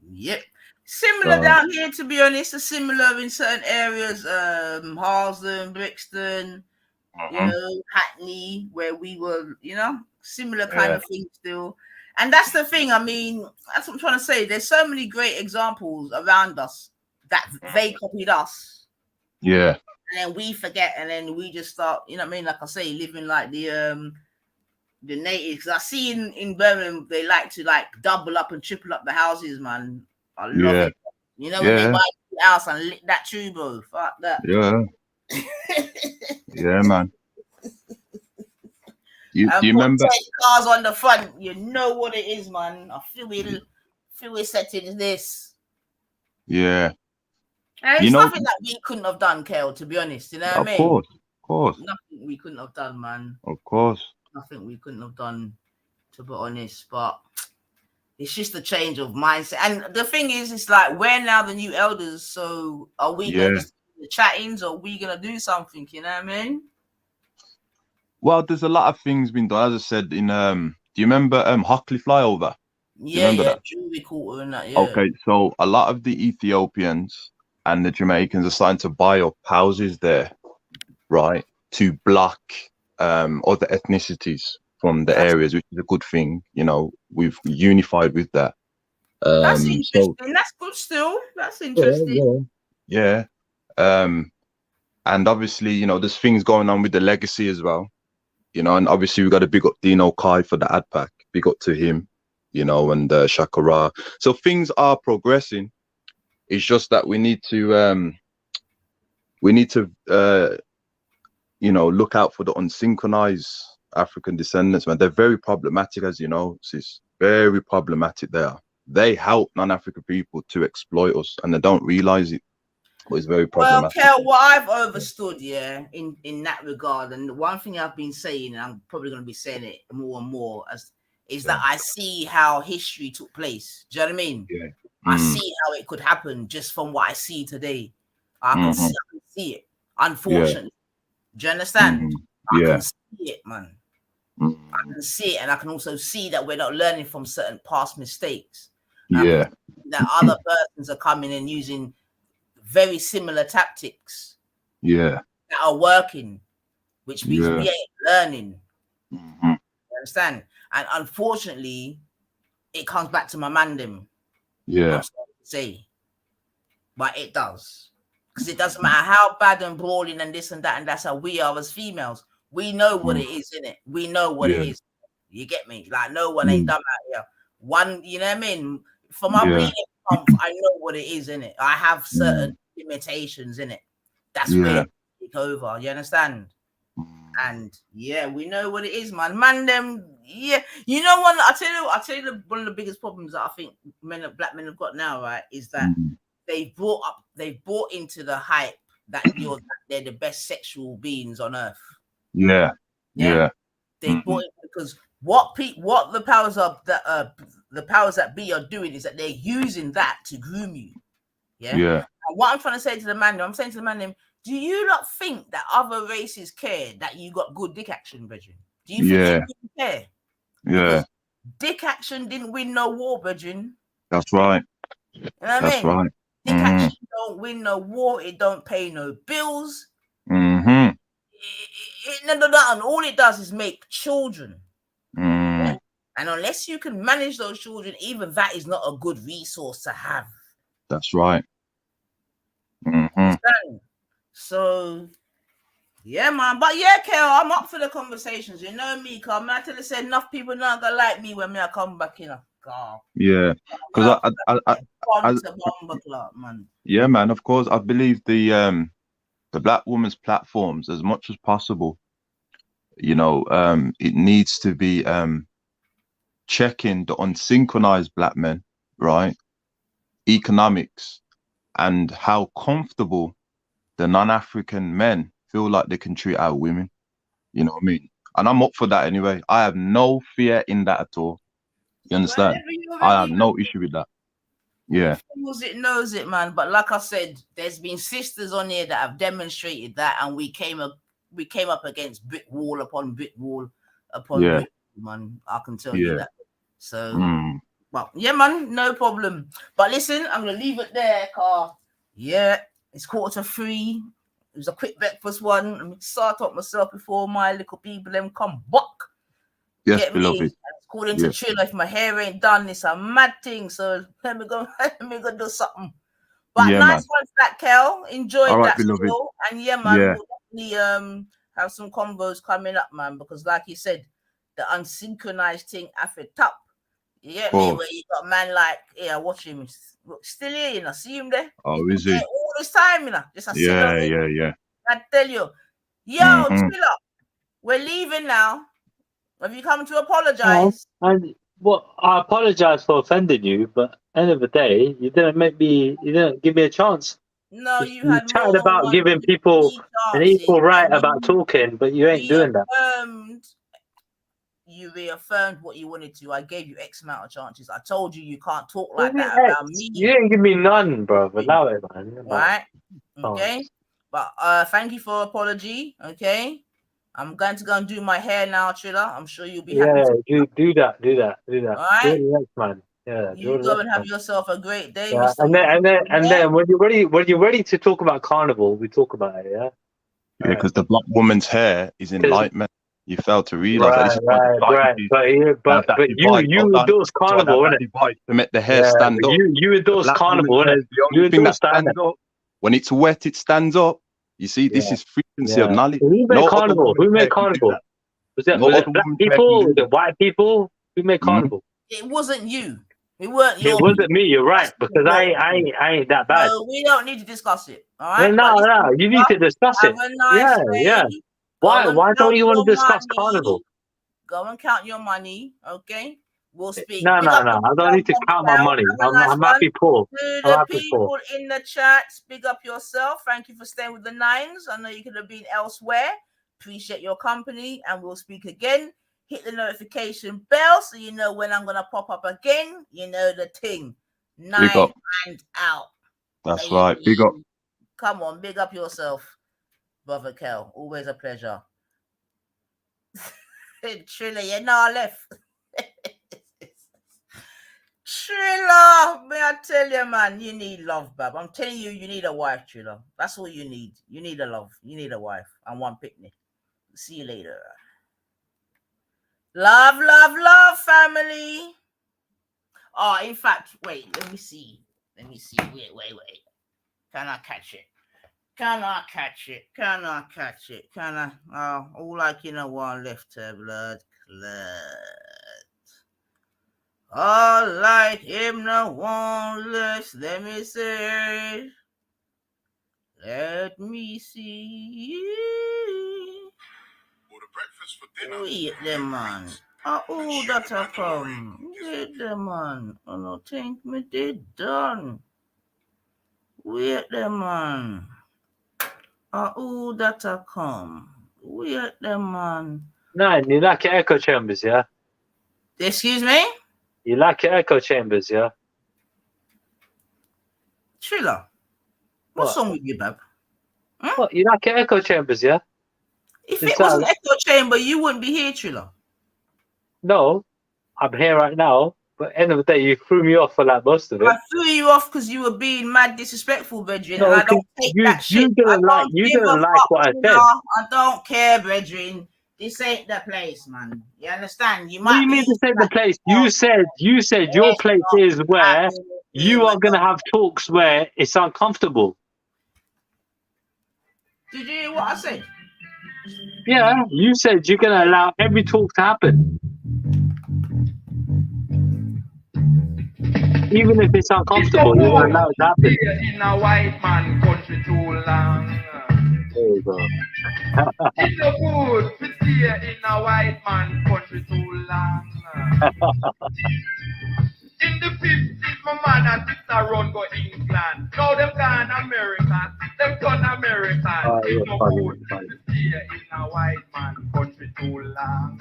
Yep. Similar down here, to be honest. Similar in certain areas, Harlesden, Brixton, you know, Hackney, where we were, you know, similar kind of thing still. And that's the thing. I mean, that's what I'm trying to say. There's so many great examples around us that they copied us. Yeah. And then we forget, and then we just start, you know what I mean? Like I say, living like the natives. Because I see in Birmingham, they like to like double up and triple up the houses, man. I love it. You know, when they buy the house and lick that tree, bro. Fuck that. Yeah. Yeah, man. Do you remember? Cars on the front, you know what it is, man. I feel it set in this. Yeah. And it's nothing that we couldn't have done, Kel, to be honest. You know what I mean? Of course. Nothing we couldn't have done, man. Of course. Nothing we couldn't have done, to be honest. But it's just a change of mindset. And the thing is, it's like we're now the new elders. So are we going to do the chattings, or are we going to do something? You know what I mean? Well, there's a lot of things been done. As I said, in do you remember Hockley flyover? Yeah, jewelry quarter and that. Yeah. Okay, so a lot of the Ethiopians and the Jamaicans are starting to buy up houses there, right, to block other ethnicities from the areas, which is a good thing. You know, we've unified with that. That's interesting. That's good still. That's interesting. Yeah. And obviously, you know, there's things going on with the legacy as well. You know, and obviously we got to big up Dino Kai for the ad pack. Big up to him, you know, and Shakara. So things are progressing. It's just that we need to you know, look out for the unsynchronized African descendants, man. They're very problematic, as you know, sis. Very problematic they are. They help non-African people to exploit us, and they don't realize it. But it's very problematic. Well, Kel, what I've understood, in that regard, and the one thing I've been saying, and I'm probably going to be saying it more and more, is that I see how history took place. Do you know what I mean? Yeah. I see how it could happen just from what I see today. I can see it. Unfortunately, do you understand? I can see it, man. I can see it, and I can also see that we're not learning from certain past mistakes. That other persons are coming and using very similar tactics that are working, which means we ain't learning. You understand? And unfortunately, it comes back to my mandem. I'm sorry to say, but it does, because it doesn't matter how bad and brawling and this and that, and that's how we are as females. We know what it is, innit? We know what it is. You get me? Like, no one ain't dumb out here. One, you know what I mean? For my bleeding pump, I know what it is, innit? I have certain limitations in it. That's where it take over. You understand? And we know what it is, man. You know what? I tell you one of the biggest problems that I think black men have got now, right, is that they've bought into the hype that they're the best sexual beings on earth. They bought it because what the powers that be are doing is that they're using that to groom you. And what I'm trying to say to the man, I'm saying to the man, do you not think that other races care that you got good dick action, brethren? Do you think they really care? Because dick action didn't win no war, brethren. That's right. You know what I mean? Right. Dick action don't win no war. It don't pay no bills. And all it does is make children. And unless you can manage those children, even that is not a good resource to have. That's right. So, man. But Kel, I'm up for the conversations. You know me, cause I tell you, say enough people not gonna like me when I come back in. God. Because man. Of course, I believe the Black woman's platforms, as much as possible, you know, it needs to be checking the unsynchronized black men, right? economics and how comfortable the non-African men feel like they can treat our women. You know what I mean? And I'm up for that anyway. I have no fear in that at all. You understand? Whenever you're I have ready, no issue with that. Yeah. feels it, knows it, man. But like I said, there's been sisters on here that have demonstrated that, and we came up against brick wall upon brick wall upon Yeah. brick wall, man. I can tell you Yeah. that. So, well, yeah, man, no problem. But listen, I'm gonna leave it there, car. Yeah, it's 2:45. It was a quick breakfast one. Let me start up myself before my little people them come back. Yes, Get me? beloved. According Yeah. to Triller, if my hair ain't done, it's a mad thing. So let me go do something. But Yeah, nice man. one for that, Kel. Enjoyed All right, that beloved. still. And yeah, man, Yeah. we'll definitely have some combos coming up, man. Because like you said, the unsynchronized thing after top. You get me? Cool. Where you got man like, yeah, watch him. Still here, you know. See him there? Oh, He's is been he? there all this time, you know. Just a sit Yeah, down. yeah. I tell you. Yo, Mhm. chill up. We're leaving now. Have you come to No, apologize? and well, I apologize for offending you, but end of the day, you didn't give me a chance. No, You, you you had more chatted than about one. giving You people need an chances, equal right and about talking, but you ain't doing that. you reaffirmed what you wanted to. I gave you X amount of chances. I told you you can't talk What like do you that mean, around X? me, You didn't give me none, bro. Allow it, man. right? Oh. Okay, but thank you for apology. Okay, I'm going to go and do my hair now, Triller. I'm sure you'll be happy. Yeah, do that. All right. Do it next, man. Yeah, You go and have yourself a great day, yeah, Mr. and then when you're ready to talk about carnival, we talk about it. Yeah. Yeah, because the black woman's hair is enlightenment. You fail to realize that. This is why society But that you divide. Hold on. endorse That's why carnival, that innit? divide to make the hair Yeah, stand but up. you endorse The black carnival, woman's hair innit? is the You only thing that endorse that, stands up. When it's wet, it stands up. You see, this Yeah. is frequency of knowledge. Who made No other carnival? woman's Who made hair can do carnival? that. Was it No other black woman's hair can people? do Was it that. white people? Who made carnival? It wasn't you. It weren't It your. wasn't me. You're right, because Well, I ain't that bad. no, we don't need to discuss it. All right. No. You need to discuss Have it. a nice day. Yeah. Go and Why don't count you want your to discuss money. carnival? Go and count your money. Okay. We'll speak. No. Big up I don't need to yourself, count my Cal. money. Have a nice I'm one. happy poor. To I'm the happy poor. people in the chat, big up yourself. Thank you for staying with the nines. I know you could have been elsewhere. Appreciate your company, and we'll speak again. Hit the notification bell so you know when I'm gonna pop up again. You know the thing. 9 and out. That's right. Big up. Come on, big up yourself, brother Kel. Always a pleasure. Triller, you know I left. Triller, may I tell you, man, you need love, bab. I'm telling you, you need a wife, Triller. That's all you need. You need a love. You need a wife and one picnic. See you later. Love, family. Oh, in fact, wait, let me see. Wait. Can I catch it? Oh, all like you know one left her blood clot. All like him no one less. Let me see. Wait them man. Oh, that I come. Wait them man. I don't think me did done. Wait them man. Oh, that I come. Wait them man. No, you like your echo chambers, yeah? Excuse me? You like your echo chambers, yeah? Triller, what's wrong with you, bab? What, you like your echo chambers, yeah? If it was an echo chamber, you wouldn't be here, Triller. No, I'm here right now, but end of the day, you threw me off for like most of it. I threw you off because you were being mad disrespectful, brethren, No, and I don't take that shit. You didn't like what I said. I don't care, brethren. This ain't the place, man. You understand? What do you mean this ain't the place? You said your place is where you are gonna have talks where it's uncomfortable. Did you hear what I said? Yeah, you said you're gonna allow every talk to happen. Even if it's uncomfortable, you're gonna allow it to happen. In a white man country too long. There you go. It's no good to stay in a white man country too long. In the 50s my man and sister run go England. Now them gone America. Them turn American. It's You're no funny, good you're funny. to stay in a white man country too long.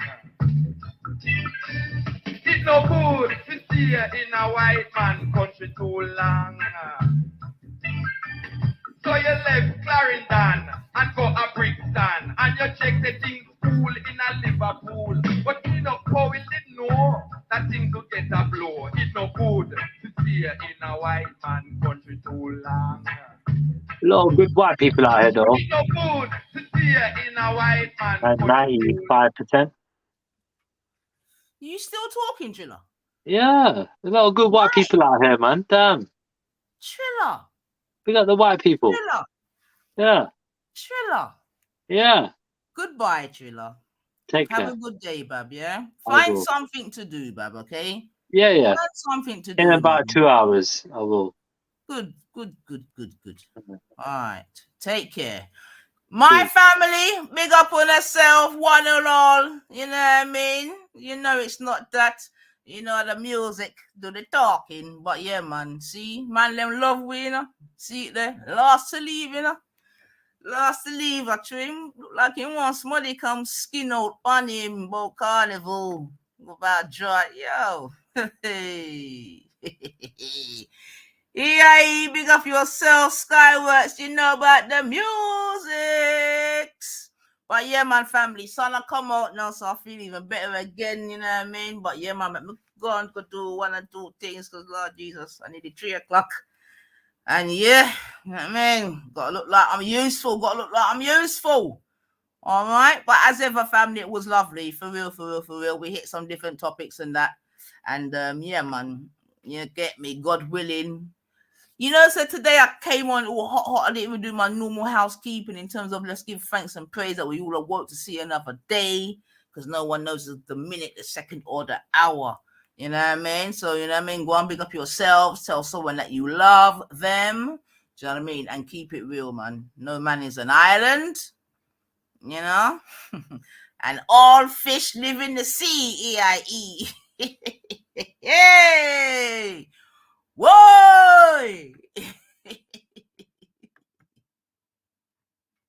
It's no good to stay in a white man country too long. So you left Clarendon and go a Brixton and you check the things cool in a Liverpool. But you know how we didn't know that things will get a blow. It's no good to stay in a white man country too long. A lot of good white people out here, though. It's no good to stay in a white man And country too 95%. You still talking, Triller? Yeah, a lot of good white people out here, man. Damn. Triller. We got the white people. Triller. Yeah, Triller. yeah. Goodbye, Triller. Take Have care. a good day, Bab, yeah? I Find will. something to do, Bab, okay? Yeah, yeah. Find something to do. In about man. 2 hours, I will. Good. All right. Take care. My family, big up on yourself, one and all. You know what I mean? You know it's not that. You know the music do the talking, but yeah, man. See, man, them love we, you know. See it there, last to leave, you know. Last to leave, actually. Look like he wants somebody come skin out on him about carnival, about joy, yo. Hey. Yeah, big up yourself, Skyworks. You know about the music. But yeah, man, family, son, I come out now, so I feel even better again, you know what I mean? But yeah, man, I'm going to do one or two things because, Lord Jesus, I need it 3 o'clock. And yeah, you know what I mean? Gotta look like I'm useful. All right. But as ever, family, it was lovely. For real. We hit some different topics and that. And yeah, man, you get me, God willing. You know, so today I came on all hot. I didn't even do my normal housekeeping in terms of let's give thanks and praise that we all awoke to see another day because no one knows the minute, the second, or the hour. You know what I mean? So, you know what I mean? Go and big up yourselves. Tell someone that you love them. Do you know what I mean? And keep it real, man. No man is an island. You know? And all fish live in the sea, E-I-E. Hey! Whoa!